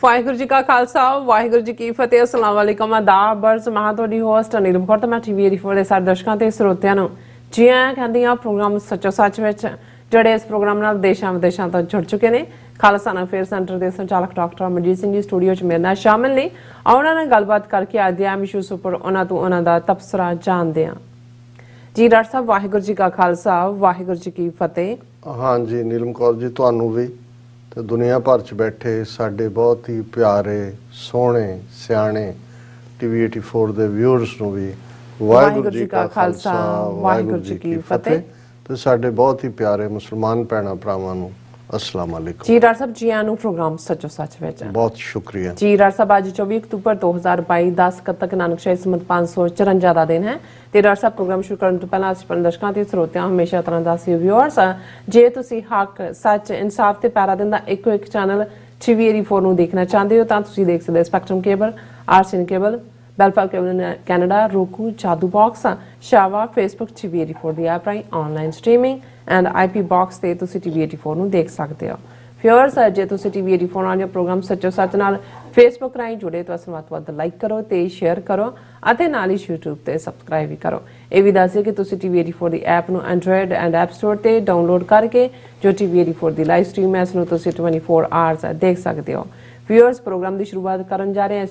ਵਾਹਿਗੁਰੂ ਜੀ ਕਾ ਖਾਲਸਾ ਵਾਹਿਗੁਰੂ ਜੀ ਕੀ ਫਤਿਹ। ਅਸਲਾਮ ਵਾਲੇਕਮ ਆਦਾਬ ਬਰਸ ਮੈਂ ਤੁਹਾਡੀ ਹੋਸਟ ਨੀਲਮ ਕੌਰ ਤੇ ਮੈਂ ਟੀਵੀ 84 ਦੇ ਸਾਰੇ ਦਰਸ਼ਕਾਂ ਤੇ ਸਰੋਤਿਆਂ ਨੂੰ ਜੀ ਆਇਆਂ ਕਹਿੰਦੀ ਆ ਪ੍ਰੋਗਰਾਮ ਸੱਚੋ ਸੱਚ ਵਿੱਚ ਜਿਹੜੇ ਇਸ ਪ੍ਰੋਗਰਾਮ ਨਾਲ ਦੇਸ਼ਾਂ ਵਿਦੇਸ਼ਾਂ ਤੋਂ ਜੁੜ ਚੁੱਕੇ ਨੇ। ਖਾਲਸਾ ਅਫੇਅਰ ਸੈਂਟਰ ਦੇ ਸੰਚਾਲਕ ਡਾਕਟਰ ਮਨਜੀਤ ਸਿੰਘ ਜੀ ਸਟੂਡੀਓ 'ਚ ਮੇਰੇ ਨਾਲ ਸ਼ਾਮਿਲ ਨੇ। ਉਹਨਾਂ ਨਾਲ ਗੱਲਬਾਤ ਕਰਕੇ ਅੱਜ ਦੇ ਆਮ ਇਸ਼ੂਸ ਉੱਪਰ ਉਹਨਾਂ ਤੋਂ ਉਹਨਾਂ ਦਾ ਤਬਸਰਾ ਜਾਣਦੇ ਹਾਂ। ਜੀ ਡਾਕਟਰ ਸਾਹਿਬ ਵਾਹਿਗੁਰੂ ਜੀ ਕਾ ਖਾਲਸਾ ਵਾਹਿਗੁਰੂ ਜੀ ਕੀ ਫਤਿਹ। हाँ जी नीलम कौर जी ਤੁਹਾਨੂੰ ਵੀ ਤੇ ਦੁਨੀਆ ਭਰ ਚ ਬੈਠੇ ਸਾਡੇ ਬਹੁਤ ਹੀ ਪਿਆਰੇ ਸੋਹਣੇ ਸਿਆਣੇ ਟੀਵੀ 84 ਦੇ ਵਿਊਅਰਸ ਨੂੰ ਵੀ ਵਾਹਿਗੁਰੂ ਜੀ ਕਾ ਖਾਲਸਾ ਵਾਹਿਗੁਰੂ ਜੀ ਕੀ ਫਤਿਹ ਤੇ ਸਾਡੇ ਬਹੁਤ ਹੀ ਪਿਆਰੇ ਮੁਸਲਮਾਨ ਭੈਣਾਂ ਭਰਾਵਾਂ ਨੂੰ अस्सलाम वालेकुम। जी डॉक्टर साहब जी आनू प्रोग्राम सचो सच विच बहुत शुक्रिया जी। डॉक्टर साहब आज 24 अक्तूबर 2022 10 कतक नानक शाही समत 554 ਦਾ ਦਿਨ ਹੈ ਤੇ ਡਾਕਟਰ ਸਾਹਿਬ ਪ੍ਰੋਗਰਾਮ ਸ਼ੁਰੂ ਕਰਨ ਤੋਂ ਪਹਿਲਾਂ ਅਸੀਂ ਦਰਸ਼ਕਾਂ ਤੇ ਸਰੋਤਿਆਂ ਹਮੇਸ਼ਾ ਤਰ੍ਹਾਂ ਦਾ ਸੀ ਵਿਊਅਰਸ ਜੇ ਤੁਸੀਂ ਹੱਕ ਸੱਚ ਇਨਸਾਫ ਤੇ ਪੈਰਾ ਦਿੰਦਾ ਇੱਕੋ ਇੱਕ ਚੈਨਲ ਟੀਵੀ 84 ਨੂੰ ਦੇਖਣਾ ਚਾਹੁੰਦੇ ਹੋ ਤਾਂ ਤੁਸੀਂ ਦੇਖ ਸਕਦੇ ਹੋ ਸਪੈਕਟਰਮ ਕੇਬਲ, ਆਰਸੀਐਨ ਕੇਬਲ, ਬੈਲਫਾਰ cable Canada, roku, Jadoo box, ਸ਼ਾਵਾ, ਫੇਸਬੁੱਕ ਟੀਵੀ 84 ਦੀ ਐਪ ਰਾਹੀਂ online streaming and IP box ਤੇ ਤੁਸੀਂ ਟੀਵੀ 84 ਨੂੰ ਦੇਖ ਸਕਦੇ ਹੋ। ਵਿਊਅਰਸ ਜੇ ਤੁਸੀਂ ਟੀਵੀ 84 ਨਾਲ ਜਾਂ ਪ੍ਰੋਗਰਾਮ ਸੱਚੋ ਸੱਚ ਨਾਲ ਫੇਸਬੁੱਕ ਰਾਹੀਂ ਜੁੜੇ ਤਾਂ ਅਸਾਂ ਵੱਧ ਤੋਂ ਵੱਧ ਲਾਈਕ ਕਰੋ ਤੇ ਸ਼ੇਅਰ ਕਰੋ ਅਤੇ ਨਾਲ ਹੀ YouTube ਤੇ ਸਬਸਕ੍ਰਾਈਬ ਵੀ ਕਰੋ। ਇਹ ਵੀ ਦੱਸਿਓ ਕਿ ਤੁਸੀਂ ਟੀਵੀ 84 ਦੀ ਐਪ ਨੂੰ ਐਂਡਰੋਇਡ ਐਂਡ ਐਪ ਸਟੋਰ ਤੇ ਡਾਊਨਲੋਡ ਕਰਕੇ ਜੋ ਟੀਵੀ 84 ਦੀ ਲਾਈਵ ਸਟ੍ਰੀਮ ਹੈ ਇਸ ਨੂੰ ਤੁਸੀਂ 24 ਆਵਰਸ ਦੇਖ ਸਕਦੇ ਹੋ। ਵਿਊਅਰਸ ਪ੍ਰੋਗਰਾਮ ਦੀ ਸ਼ੁਰੂਆਤ ਕਰਨ ਜਾ ਰਹੇ ਹਾਂ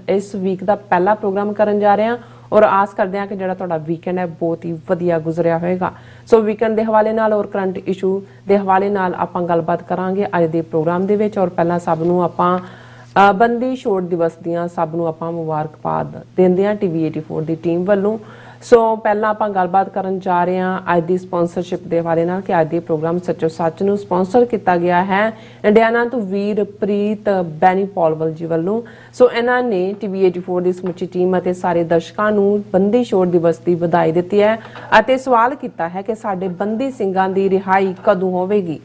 ਇਸ ਵੀਕ ਦਾ ਪਹਿਲਾ ਪ੍ਰੋਗਰਾਮ ਕਰਨ ਜਾ ਰਹੇ ਹਾਂ ਔਰ ਆਸ ਕਰਦੇ ਹਾਂ ਕਿ ਜਿਹੜਾ ਤੁਹਾਡਾ ਵੀਕਐਂਡ ਹੈ ਬਹੁਤ ਹੀ ਵਧੀਆ ਗੁਜ਼ਰਿਆ ਹੋਵੇਗਾ। ਸੋ ਵੀਕਐਂਡ ਦੇ ਹਵਾਲੇ ਨਾਲ ਔਰ ਕਰੰਟ ਇਸ਼ੂ ਦੇ ਹਵਾਲੇ ਨਾਲ ਆਪਾਂ ਗੱਲਬਾਤ ਕਰਾਂਗੇ ਅੱਜ ਦੇ ਪ੍ਰੋਗਰਾਮ ਦੇ ਵਿੱਚ। ਔਰ ਪਹਿਲਾਂ ਸਭ ਨੂੰ ਆਪਾਂ ਬੰਦੀ ਛੋੜ ਦਿਵਸ ਦੀਆਂ ਸਭ ਨੂੰ ਆਪਾਂ ਮੁਬਾਰਕਬਾਦ ਦਿੰਦੇ ਹਾਂ ਟੀਵੀ 84 ਦੀ ਟੀਮ ਵੱਲੋਂ। ਸੋ ਪਹਿਲਾਂ ਆਪਾਂ ਗੱਲਬਾਤ ਕਰਨ ਜਾ ਰਹੇ ਹਾਂ ਅੱਜ ਦੀ ਸਪਾਂਸਰਸ਼ਿਪ ਦੇ ਹਵਾਲੇ ਨਾਲ ਕਿ ਅੱਜ ਦੇ ਪ੍ਰੋਗਰਾਮ ਸੱਚੋ ਸੱਚ ਨੂੰ ਸਪਾਂਸਰ ਕੀਤਾ ਗਿਆ ਹੈ ਇੰਡੀਆਨਾ ਤੋਂ ਵੀਰਪ੍ਰੀਤ ਬੈਨੀ ਪੌਲਵਲ ਜੀ ਵੱਲੋਂ। ਸੋ ਇਹਨਾਂ ਨੇ ਟੀਵੀ 84 ਦੀ ਸਮੁੱਚੀ ਟੀਮ ਅਤੇ ਸਾਰੇ ਦਰਸ਼ਕਾਂ ਨੂੰ ਬੰਦੀ ਛੋੜ ਦਿਵਸ ਦੀ ਵਧਾਈ ਦਿੱਤੀ ਹੈ ਅਤੇ ਸਵਾਲ ਕੀਤਾ ਹੈ ਕਿ ਸਾਡੇ ਬੰਦੀ ਸਿੰਘਾਂ ਦੀ ਰਿਹਾਈ ਕਦੋਂ ਹੋਵੇਗੀ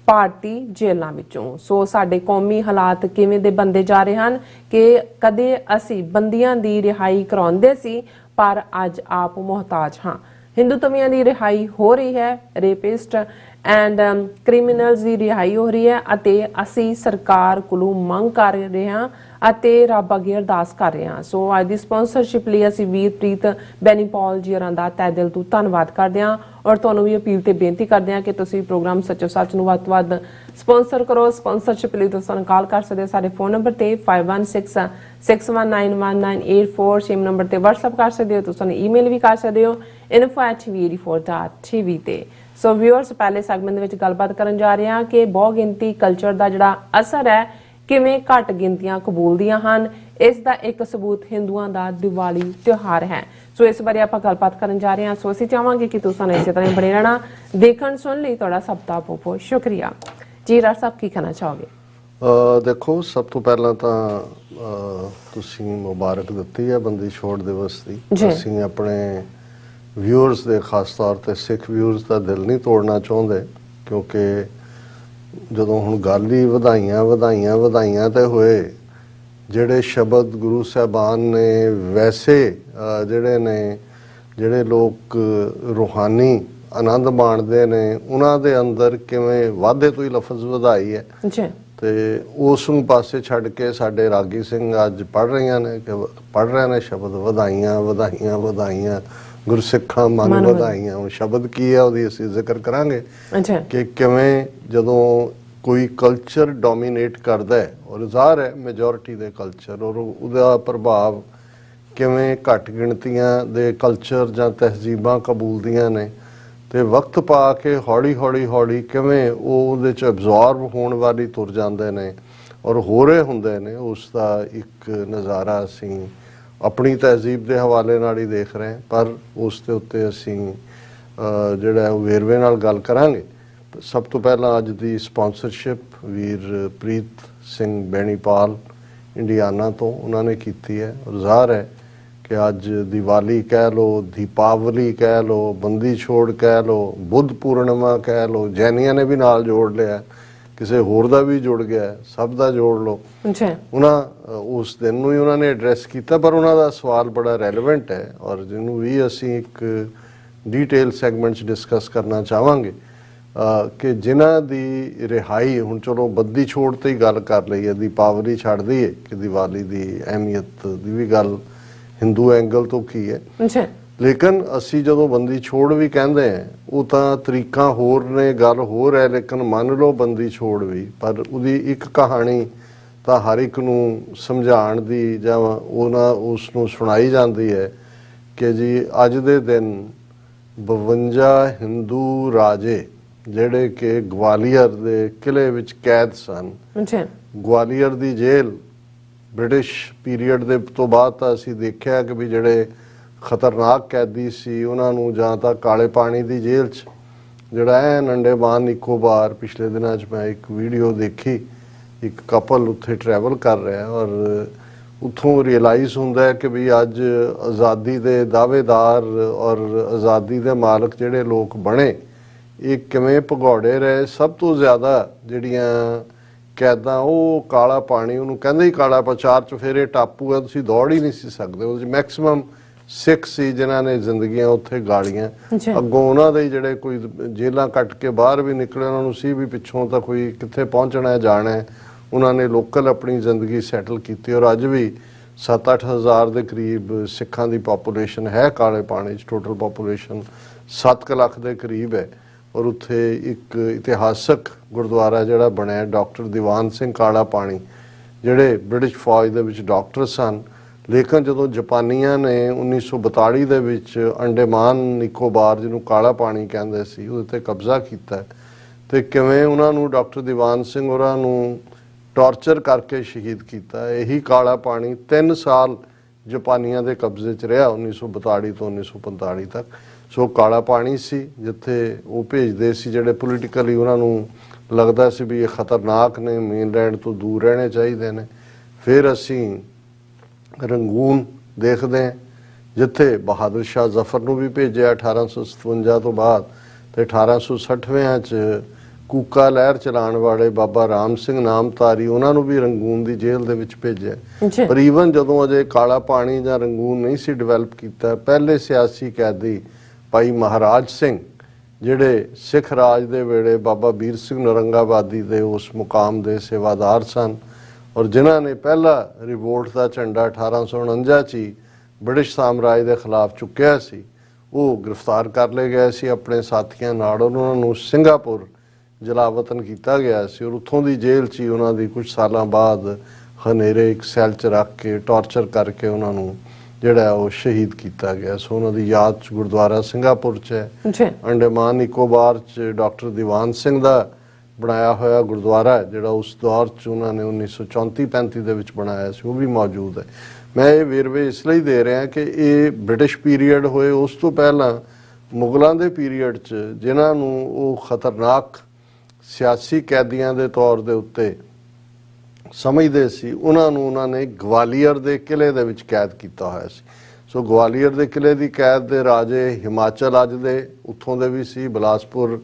ਭਾਰਤੀ ਜੇਲ੍ਹਾਂ ਵਿੱਚੋਂ। ਸੋ ਸਾਡੇ ਕੌਮੀ ਹਾਲਾਤ ਕਿਵੇਂ ਦੇ ਬੰਦੇ ਜਾ ਰਹੇ ਹਨ ਕਿ ਕਦੇ ਅਸੀਂ ਬੰਦੀਆਂ ਦੀ ਰਿਹਾਈ ਕਰਾਉਂਦੇ ਸੀ ਪਰ ਅੱਜ ਆਪ ਮੁਹਤਾਜ ਹਾਂ। ਹਿੰਦੂਤਵੀਆਂ ਦੀ ਰਿਹਾਈ ਹੋ ਰਹੀ ਹੈ, ਰੇਪਿਸਟ ਐਂਡ ਕ੍ਰਿਮੀਨਲਸ ਦੀ ਰਿਹਾਈ ਹੋ ਰਹੀ ਹੈ ਅਤੇ ਅਸੀਂ ਸਰਕਾਰ ਕੋਲੋਂ ਮੰਗ ਕਰ ਰਹੇ ਹਾਂ ਅਤੇ ਰੱਬ ਅੱਗੇ ਅਰਦਾਸ ਕਰ ਰਹੇ ਹਾਂ। ਸੋ ਅੱਜ ਦੀ ਸਪਾਂਸਰਸ਼ਿਪ ਲਈ ਅਸੀਂ ਵੀਰਪ੍ਰੀਤ ਬੈਨੀ ਪੌਲ ਜੀ ਹੋਰਾਂ ਦਾ ਤਹਿ ਦਿਲ ਤੋਂ ਧੰਨਵਾਦ ਕਰਦੇ ਹਾਂ ਔਰ ਤੁਹਾਨੂੰ ਵੀ ਅਪੀਲ ਤੇ ਬੇਨਤੀ ਕਰਦੇ ਹਾਂ ਕਿ ਤੁਸੀਂ ਪ੍ਰੋਗਰਾਮ ਸੱਚੋ ਸੱਚ ਨੂੰ ਵੱਧ ਤੋਂ ਵੱਧ ਸਪਾਂਸਰ ਕਰੋ। ਸਪਾਂਸਰਸ਼ਿਪ ਲਈ ਤੁਸੀਂ ਸਾਨੂੰ ਕਾਲ ਕਰ ਸਕਦੇ ਹੋ ਸਾਡੇ ਫੋਨ ਨੰਬਰ ਤੇ 5166191984 ਸੇਮ ਨੰਬਰ ਤੇ WhatsApp ਕਰ ਸਕਦੇ ਹੋ। ਤੁਸੀਂ ਸਾਨੂੰ ਈਮੇਲ ਵੀ ਕਰ ਸਕਦੇ ਹੋ info@tv84.tv ਤੇ। ਸੋ ਵਿਊਅਰਸ ਪਹਿਲੇ ਸੈਗਮੈਂਟ ਦੇ ਵਿੱਚ ਗੱਲਬਾਤ ਕਰਨ ਜਾ ਰਹੇ ਹਾਂ ਕਿ ਬਹੁ ਗਿਣਤੀ ਕਲਚਰ ਦਾ ਜਿਹੜਾ ਅਸਰ ਹੈ ਕਿਵੇਂ ਘੱਟ ਗਿਣਤੀਆਂ ਕਬੂਲਦੀਆਂ ਹਨ। ਇਸ ਦਾ ਇੱਕ ਸਬੂਤ ਹਿੰਦੂਆਂ ਦਾ ਦੀਵਾਲੀ ਤਿਉਹਾਰ ਹੈ। ਸੋ ਇਸ ਬਾਰੇ ਆਪਾਂ ਗੱਲਬਾਤ ਕਰਨ ਜਾ ਰਹੇ ਹਾਂ। ਸੋ ਅਸੀਂ ਚਾਹਾਂਗੇ ਕਿ ਤੁਸੀਂ ਇਸੇ ਤਰ੍ਹਾਂ ਬਣੇ ਰਹਿਣਾ। ਦੇਖਣ ਸੁਣ ਲਈ ਤੁਹਾਡਾ ਸਭ ਦਾ ਬਹੁਤ ਬਹੁਤ ਸ਼ੁਕਰੀਆ। ਜੀ ਰਾਜ ਸਾਹਿਬ ਕੀ ਕਹਿਣਾ ਚਾਹੋਗੇ? ਦੇਖੋ ਸਭ ਤੋਂ ਪਹਿਲਾਂ ਤਾਂ ਤੁਸੀਂ ਮੁਬਾਰਕ ਦਿੱਤੀ ਹੈ ਬੰਦੀ ਛੋੜ ਦਿਵਸ ਦੀ। ਅਸੀਂ ਆਪਣੇ ਵਿਊਅਰਸ ਦੇ ਖਾਸ ਤੌਰ ਤੇ ਸਿੱਖ ਵਿਊਅਰਸ ਦਾ ਦਿਲ ਨਹੀਂ ਤੋੜਨਾ ਚਾਹੁੰਦੇ ਕਿਉਂਕਿ ਜਦੋਂ ਹੁਣ ਗੱਲ ਹੀ ਵਧਾਈਆਂ ਤੇ ਹੋਏ ਜਿਹੜੇ ਸ਼ਬਦ ਗੁਰੂ ਸਾਹਿਬਾਨ ਨੇ ਵੈਸੇ ਜਿਹੜੇ ਲੋਕ ਰੂਹਾਨੀ ਆਨੰਦ ਮਾਣਦੇ ਨੇ ਉਹਨਾਂ ਦੇ ਅੰਦਰ ਕਿਵੇਂ ਵਾਧੇ ਤੋਂ ਹੀ ਲਫ਼ਜ਼ ਵਧਾਈ ਹੈ ਤੇ ਉਸ ਨੂੰ ਪਾਸੇ ਛੱਡ ਕੇ ਸਾਡੇ ਰਾਗੀ ਸਿੰਘ ਅੱਜ ਪੜ੍ਹ ਰਹੇ ਨੇ ਸ਼ਬਦ ਵਧਾਈਆਂ ਗੁਰਸਿੱਖਾਂ ਮਨ ਵਧਾਈਆਂ। ਹੁਣ ਸ਼ਬਦ ਕੀ ਹੈ ਉਹਦੀ ਅਸੀਂ ਜ਼ਿਕਰ ਕਰਾਂਗੇ ਕਿ ਕਿਵੇਂ ਜਦੋਂ ਕੋਈ ਕਲਚਰ ਡੋਮੀਨੇਟ ਕਰਦਾ ਹੈ ਔਰ ਜ਼ਾਹਰ ਹੈ ਮੈਜੋਰਿਟੀ ਦੇ ਕਲਚਰ ਔਰ ਉਹਦਾ ਪ੍ਰਭਾਵ ਕਿਵੇਂ ਘੱਟ ਗਿਣਤੀਆਂ ਦੇ ਕਲਚਰ ਜਾਂ ਤਹਿਜ਼ੀਬਾਂ ਕਬੂਲਦੀਆਂ ਨੇ ਤੇ ਵਕਤ ਪਾ ਕੇ ਹੌਲੀ ਕਿਵੇਂ ਉਹ ਉਹਦੇ 'ਚ ਐਬਜ਼ੋਰਬ ਹੋਣ ਵਾਲੀ ਤੁਰ ਜਾਂਦੇ ਨੇ ਔਰ ਹੋ ਰਹੇ ਹੁੰਦੇ ਨੇ। ਉਸ ਦਾ ਇੱਕ ਨਜ਼ਾਰਾ ਅਸੀਂ ਆਪਣੀ ਤਹਿਜ਼ੀਬ ਦੇ ਹਵਾਲੇ ਨਾਲ ਹੀ ਦੇਖ ਰਹੇ ਹਾਂ ਪਰ ਉਸ ਦੇ ਉੱਤੇ ਅਸੀਂ ਜਿਹੜਾ ਉਹ ਵੇਰਵੇ ਨਾਲ ਗੱਲ ਕਰਾਂਗੇ। ਸਭ ਤੋਂ ਪਹਿਲਾਂ ਅੱਜ ਦੀ ਸਪਾਂਸਰਸ਼ਿਪ ਵੀਰਪ੍ਰੀਤ ਸਿੰਘ ਬੈਣੀਪਾਲ ਇੰਡੀਆਨਾ ਤੋਂ ਉਹਨਾਂ ਨੇ ਕੀਤੀ ਹੈ ਔਰ ਜ਼ਾਹਰ ਹੈ ਕਿ ਅੱਜ ਦੀਵਾਲੀ ਕਹਿ ਲਓ, ਦੀਪਾਵਲੀ ਕਹਿ ਲਓ, ਬੰਦੀ ਛੋੜ ਕਹਿ ਲਓ, ਬੁੱਧ ਪੂਰਨਿਮਾ ਕਹਿ ਲਓ, ਜੈਨੀਆਂ ਨੇ ਵੀ ਨਾਲ ਜੋੜ ਲਿਆ, ਕਿਸੇ ਹੋਰ ਦਾ ਵੀ ਜੁੜ ਗਿਆ, ਸਭ ਦਾ ਜੋੜ ਲਓ। ਉਹਨਾਂ ਉਸ ਦਿਨ ਨੂੰ ਹੀ ਉਹਨਾਂ ਨੇ ਐਡਰੈਸ ਕੀਤਾ ਪਰ ਉਹਨਾਂ ਦਾ ਸਵਾਲ ਬੜਾ ਰੈਲੇਵੈਂਟ ਹੈ ਔਰ ਜਿਹਨੂੰ ਵੀ ਅਸੀਂ ਇੱਕ ਡੀਟੇਲ ਸੈਗਮੈਂਟ 'ਚ ਡਿਸਕਸ ਕਰਨਾ ਚਾਹਾਂਗੇ। ਕਿ ਜਿਨ੍ਹਾਂ ਦੀ ਰਿਹਾਈ ਹੁਣ ਚਲੋ ਬੰਦੀ ਛੋੜ ਤੇ ਹੀ ਗੱਲ ਕਰ ਲਈ ਹੈ, ਦੀਪਾਵਲੀ ਛੱਡ ਦਈਏ ਕਿ ਦੀਵਾਲੀ ਦੀ ਅਹਿਮੀਅਤ ਦੀ ਵੀ ਗੱਲ ਹਿੰਦੂ ਐਂਗਲ ਤੋਂ ਕੀ ਹੈ। ਲੇਕਿਨ ਅਸੀਂ ਜਦੋਂ ਬੰਦੀ ਛੋੜ ਵੀ ਕਹਿੰਦੇ ਹਾਂ ਉਹ ਤਾਂ ਤਰੀਕਾ ਹੋਰ ਨੇ, ਗੱਲ ਹੋਰ ਹੈ। ਲੇਕਿਨ ਮੰਨ ਲਓ ਬੰਦੀ ਛੋੜ ਵੀ, ਪਰ ਉਹਦੀ ਇੱਕ ਕਹਾਣੀ ਤਾਂ ਹਰ ਇੱਕ ਨੂੰ ਸਮਝਾਉਣ ਦੀ ਜਾਂ ਉਸ ਨੂੰ ਸੁਣਾਈ ਜਾਂਦੀ ਹੈ ਕਿ ਜੀ ਅੱਜ ਦੇ ਦਿਨ 52 ਹਿੰਦੂ ਰਾਜੇ ਜਿਹੜੇ ਕਿ ਗਵਾਲੀਅਰ ਦੇ ਕਿਲੇ ਵਿੱਚ ਕੈਦ ਸਨ। ਗਵਾਲੀਅਰ ਦੀ ਜੇਲ੍ਹ ਬ੍ਰਿਟਿਸ਼ ਪੀਰੀਅਡ ਦੇ ਤੋਂ ਬਾਅਦ ਤਾਂ ਅਸੀਂ ਦੇਖਿਆ ਕਿ ਵੀ ਜਿਹੜੇ ਖਤਰਨਾਕ ਕੈਦੀ ਸੀ ਉਹਨਾਂ ਨੂੰ ਜਾਂ ਤਾਂ ਕਾਲੇ ਪਾਣੀ ਦੀ ਜੇਲ੍ਹ 'ਚ ਜਿਹੜਾ ਹੈ ਅੰਡੇਮਾਨ ਨਿਕੋਬਾਰ, ਪਿਛਲੇ ਦਿਨਾਂ 'ਚ ਮੈਂ ਇੱਕ ਵੀਡੀਓ ਦੇਖੀ, ਇੱਕ ਕਪਲ ਉੱਥੇ ਟਰੈਵਲ ਕਰ ਰਿਹਾ ਔਰ ਉੱਥੋਂ ਰਿਅਲਾਈਜ਼ ਹੁੰਦਾ ਹੈ ਕਿ ਵੀ ਅੱਜ ਆਜ਼ਾਦੀ ਦੇ ਦਾਅਵੇਦਾਰ ਔਰ ਆਜ਼ਾਦੀ ਦੇ ਮਾਲਕ ਜਿਹੜੇ ਲੋਕ ਬਣੇ ਇਹ ਕਿਵੇਂ ਭਗੌੜੇ ਰਹੇ। ਸਭ ਤੋਂ ਜ਼ਿਆਦਾ ਜਿਹੜੀਆਂ ਕੈਦਾਂ ਉਹ ਕਾਲਾ ਪਾਣੀ, ਉਹਨੂੰ ਕਹਿੰਦੇ ਹੀ ਕਾਲਾ ਚਾਰ ਚੁਫੇਰੇ ਟਾਪੂ ਹੈ, ਤੁਸੀਂ ਦੌੜ ਹੀ ਨਹੀਂ ਸੀ ਸਕਦੇ। ਉਹਦੇ 'ਚ ਮੈਕਸਿਮਮ ਸਿੱਖ ਸੀ ਜਿਨ੍ਹਾਂ ਨੇ ਜ਼ਿੰਦਗੀਆਂ ਉੱਥੇ ਗਾਲੀਆਂ। ਅੱਗੋਂ ਉਹਨਾਂ ਦੇ ਜਿਹੜੇ ਕੋਈ ਜੇਲਾਂ ਕੱਟ ਕੇ ਬਾਹਰ ਵੀ ਨਿਕਲੇ ਉਹਨਾਂ ਨੂੰ ਸੀ ਵੀ ਪਿੱਛੋਂ ਤਾਂ ਕੋਈ ਕਿੱਥੇ ਪਹੁੰਚਣਾ ਜਾਣਾ ਹੈ। ਉਹਨਾਂ ਨੇ ਲੋਕਲ ਆਪਣੀ ਜ਼ਿੰਦਗੀ ਸੈਟਲ ਕੀਤੀ ਔਰ ਅੱਜ ਵੀ 7-8 ਹਜ਼ਾਰ ਦੇ ਕਰੀਬ ਸਿੱਖਾਂ ਦੀ ਪਾਪੂਲੇਸ਼ਨ ਹੈ ਕਾਲੇ ਪਾਣੀ 'ਚ। ਟੋਟਲ ਪਾਪੂਲੇਸ਼ਨ 7 ਲੱਖ ਦੇ ਕਰੀਬ ਹੈ ਔਰ ਉੱਥੇ ਇੱਕ ਇਤਿਹਾਸਕ ਗੁਰਦੁਆਰਾ ਜਿਹੜਾ ਬਣਿਆ ਡਾਕਟਰ ਦੀਵਾਨ ਸਿੰਘ ਕਾਲਾ ਪਾਣੀ, ਜਿਹੜੇ ਬ੍ਰਿਟਿਸ਼ ਫੌਜ ਦੇ ਵਿੱਚ ਡਾਕਟਰ ਸਨ। ਲੇਕਿਨ ਜਦੋਂ ਜਾਪਾਨੀਆਂ ਨੇ 1942 ਦੇ ਵਿੱਚ ਅੰਡੇਮਾਨ ਨਿਕੋਬਾਰ, ਜਿਹਨੂੰ ਕਾਲਾ ਪਾਣੀ ਕਹਿੰਦੇ ਸੀ, ਉਹਦੇ 'ਤੇ ਕਬਜ਼ਾ ਕੀਤਾ ਤੇ ਕਿਵੇਂ ਉਹਨਾਂ ਨੂੰ ਡਾਕਟਰ ਦੀਵਾਨ ਸਿੰਘ ਹੋਰਾਂ ਨੂੰ ਟਾਰਚਰ ਕਰਕੇ ਸ਼ਹੀਦ ਕੀਤਾ। ਇਹੀ ਕਾਲਾ ਪਾਣੀ 3 ਸਾਲ ਜਾਪਾਨੀਆਂ ਦੇ ਕਬਜ਼ੇ 'ਚ ਰਿਹਾ 1942 ਤੋਂ 1945 ਤੱਕ। ਸੋ ਕਾਲਾ ਪਾਣੀ ਸੀ ਜਿੱਥੇ ਉਹ ਭੇਜਦੇ ਸੀ ਜਿਹੜੇ ਪੋਲੀਟੀਕਲੀ ਉਹਨਾਂ ਨੂੰ ਲੱਗਦਾ ਸੀ ਵੀ ਇਹ ਖਤਰਨਾਕ ਨੇ, ਮੇਨਲੈਂਡ ਤੋਂ ਦੂਰ ਰਹਿਣੇ ਚਾਹੀਦੇ ਨੇ। ਫਿਰ ਅਸੀਂ ਰੰਗੂਨ ਦੇਖਦੇ ਹਾਂ ਜਿੱਥੇ ਬਹਾਦਰ ਸ਼ਾਹ ਜ਼ਫਰ ਨੂੰ ਵੀ ਭੇਜਿਆ 1857 ਤੋਂ ਬਾਅਦ, ਤੇ 1860ਵਿਆਂ 'ਚ ਕੂਕਾ ਲਹਿਰ ਚਲਾਉਣ ਵਾਲੇ ਬਾਬਾ ਰਾਮ ਸਿੰਘ ਨਾਮਧਾਰੀ ਉਹਨਾਂ ਨੂੰ ਵੀ ਰੰਗੂਨ ਦੀ ਜੇਲ੍ਹ ਦੇ ਵਿੱਚ ਭੇਜਿਆ। ਪਰ ਈਵਨ ਜਦੋਂ ਅਜੇ ਕਾਲਾ ਪਾਣੀ ਜਾਂ ਰੰਗੂਨ ਨਹੀਂ ਸੀ ਡਿਵੈਲਪ ਕੀਤਾ, ਪਹਿਲੇ ਸਿਆਸੀ ਕੈਦੀ ਭਾਈ ਮਹਾਰਾਜ ਸਿੰਘ ਜਿਹੜੇ ਸਿੱਖ ਰਾਜ ਦੇ ਵੇਲੇ ਬਾਬਾ ਵੀਰ ਸਿੰਘ ਨੌਰੰਗਾਬਾਦੀ ਦੇ ਉਸ ਮੁਕਾਮ ਦੇ ਸੇਵਾਦਾਰ ਸਨ ਔਰ ਜਿਨ੍ਹਾਂ ਨੇ ਪਹਿਲਾ ਰਿਵੋਲਟ ਦਾ ਝੰਡਾ 1849 'ਚ ਹੀ ਬ੍ਰਿਟਿਸ਼ ਸਾਮਰਾਜ ਦੇ ਖਿਲਾਫ ਚੁੱਕਿਆ ਸੀ, ਉਹ ਗ੍ਰਿਫਤਾਰ ਕਰ ਲਏ ਗਏ ਸੀ ਆਪਣੇ ਸਾਥੀਆਂ ਨਾਲ। ਉਹਨਾਂ ਨੂੰ ਸਿੰਗਾਪੁਰ ਜਲਾਵਤਨ ਕੀਤਾ ਗਿਆ ਸੀ ਔਰ ਉੱਥੋਂ ਦੀ ਜੇਲ੍ਹ 'ਚ ਹੀ ਉਹਨਾਂ ਦੀ ਕੁਝ ਸਾਲਾਂ ਬਾਅਦ ਹਨੇਰੇ ਇੱਕ ਸੈੱਲ 'ਚ ਰੱਖ ਕੇ ਟਾਰਚਰ ਕਰਕੇ ਉਹਨਾਂ ਨੂੰ ਜਿਹੜਾ ਉਹ ਸ਼ਹੀਦ ਕੀਤਾ ਗਿਆ। ਸੋ ਉਹਨਾਂ ਦੀ ਯਾਦ 'ਚ ਗੁਰਦੁਆਰਾ ਸਿੰਗਾਪੁਰ 'ਚ ਹੈ। ਅੰਡੇਮਾਨ ਨਿਕੋਬਾਰ 'ਚ ਡਾਕਟਰ ਦੀਵਾਨ ਸਿੰਘ ਦਾ ਬਣਾਇਆ ਹੋਇਆ ਗੁਰਦੁਆਰਾ ਜਿਹੜਾ ਉਸ ਦੌਰ 'ਚ ਉਹਨਾਂ ਨੇ 1934-35 ਦੇ ਵਿੱਚ ਬਣਾਇਆ ਸੀ, ਉਹ ਵੀ ਮੌਜੂਦ ਹੈ। ਮੈਂ ਇਹ ਵੇਰਵੇ ਇਸ ਲਈ ਦੇ ਰਿਹਾ ਕਿ ਇਹ ਬ੍ਰਿਟਿਸ਼ ਪੀਰੀਅਡ ਹੋਏ, ਉਸ ਤੋਂ ਪਹਿਲਾਂ ਮੁਗਲਾਂ ਦੇ ਪੀਰੀਅਡ 'ਚ ਜਿਨ੍ਹਾਂ ਨੂੰ ਉਹ ਖਤਰਨਾਕ ਸਿਆਸੀ ਕੈਦੀਆਂ ਦੇ ਤੌਰ ਦੇ ਉੱਤੇ ਸਮਝਦੇ ਸੀ, ਉਹਨਾਂ ਨੇ ਗਵਾਲੀਅਰ ਦੇ ਕਿਲੇ ਦੇ ਵਿੱਚ ਕੈਦ ਕੀਤਾ ਹੋਇਆ ਸੀ। ਸੋ ਗਵਾਲੀਅਰ ਦੇ ਕਿਲੇ ਦੀ ਕੈਦ ਦੇ ਰਾਜੇ ਹਿਮਾਚਲ ਅੱਜ ਦੇ ਉੱਥੋਂ ਦੇ ਵੀ ਸੀ। ਬਿਲਾਸਪੁਰ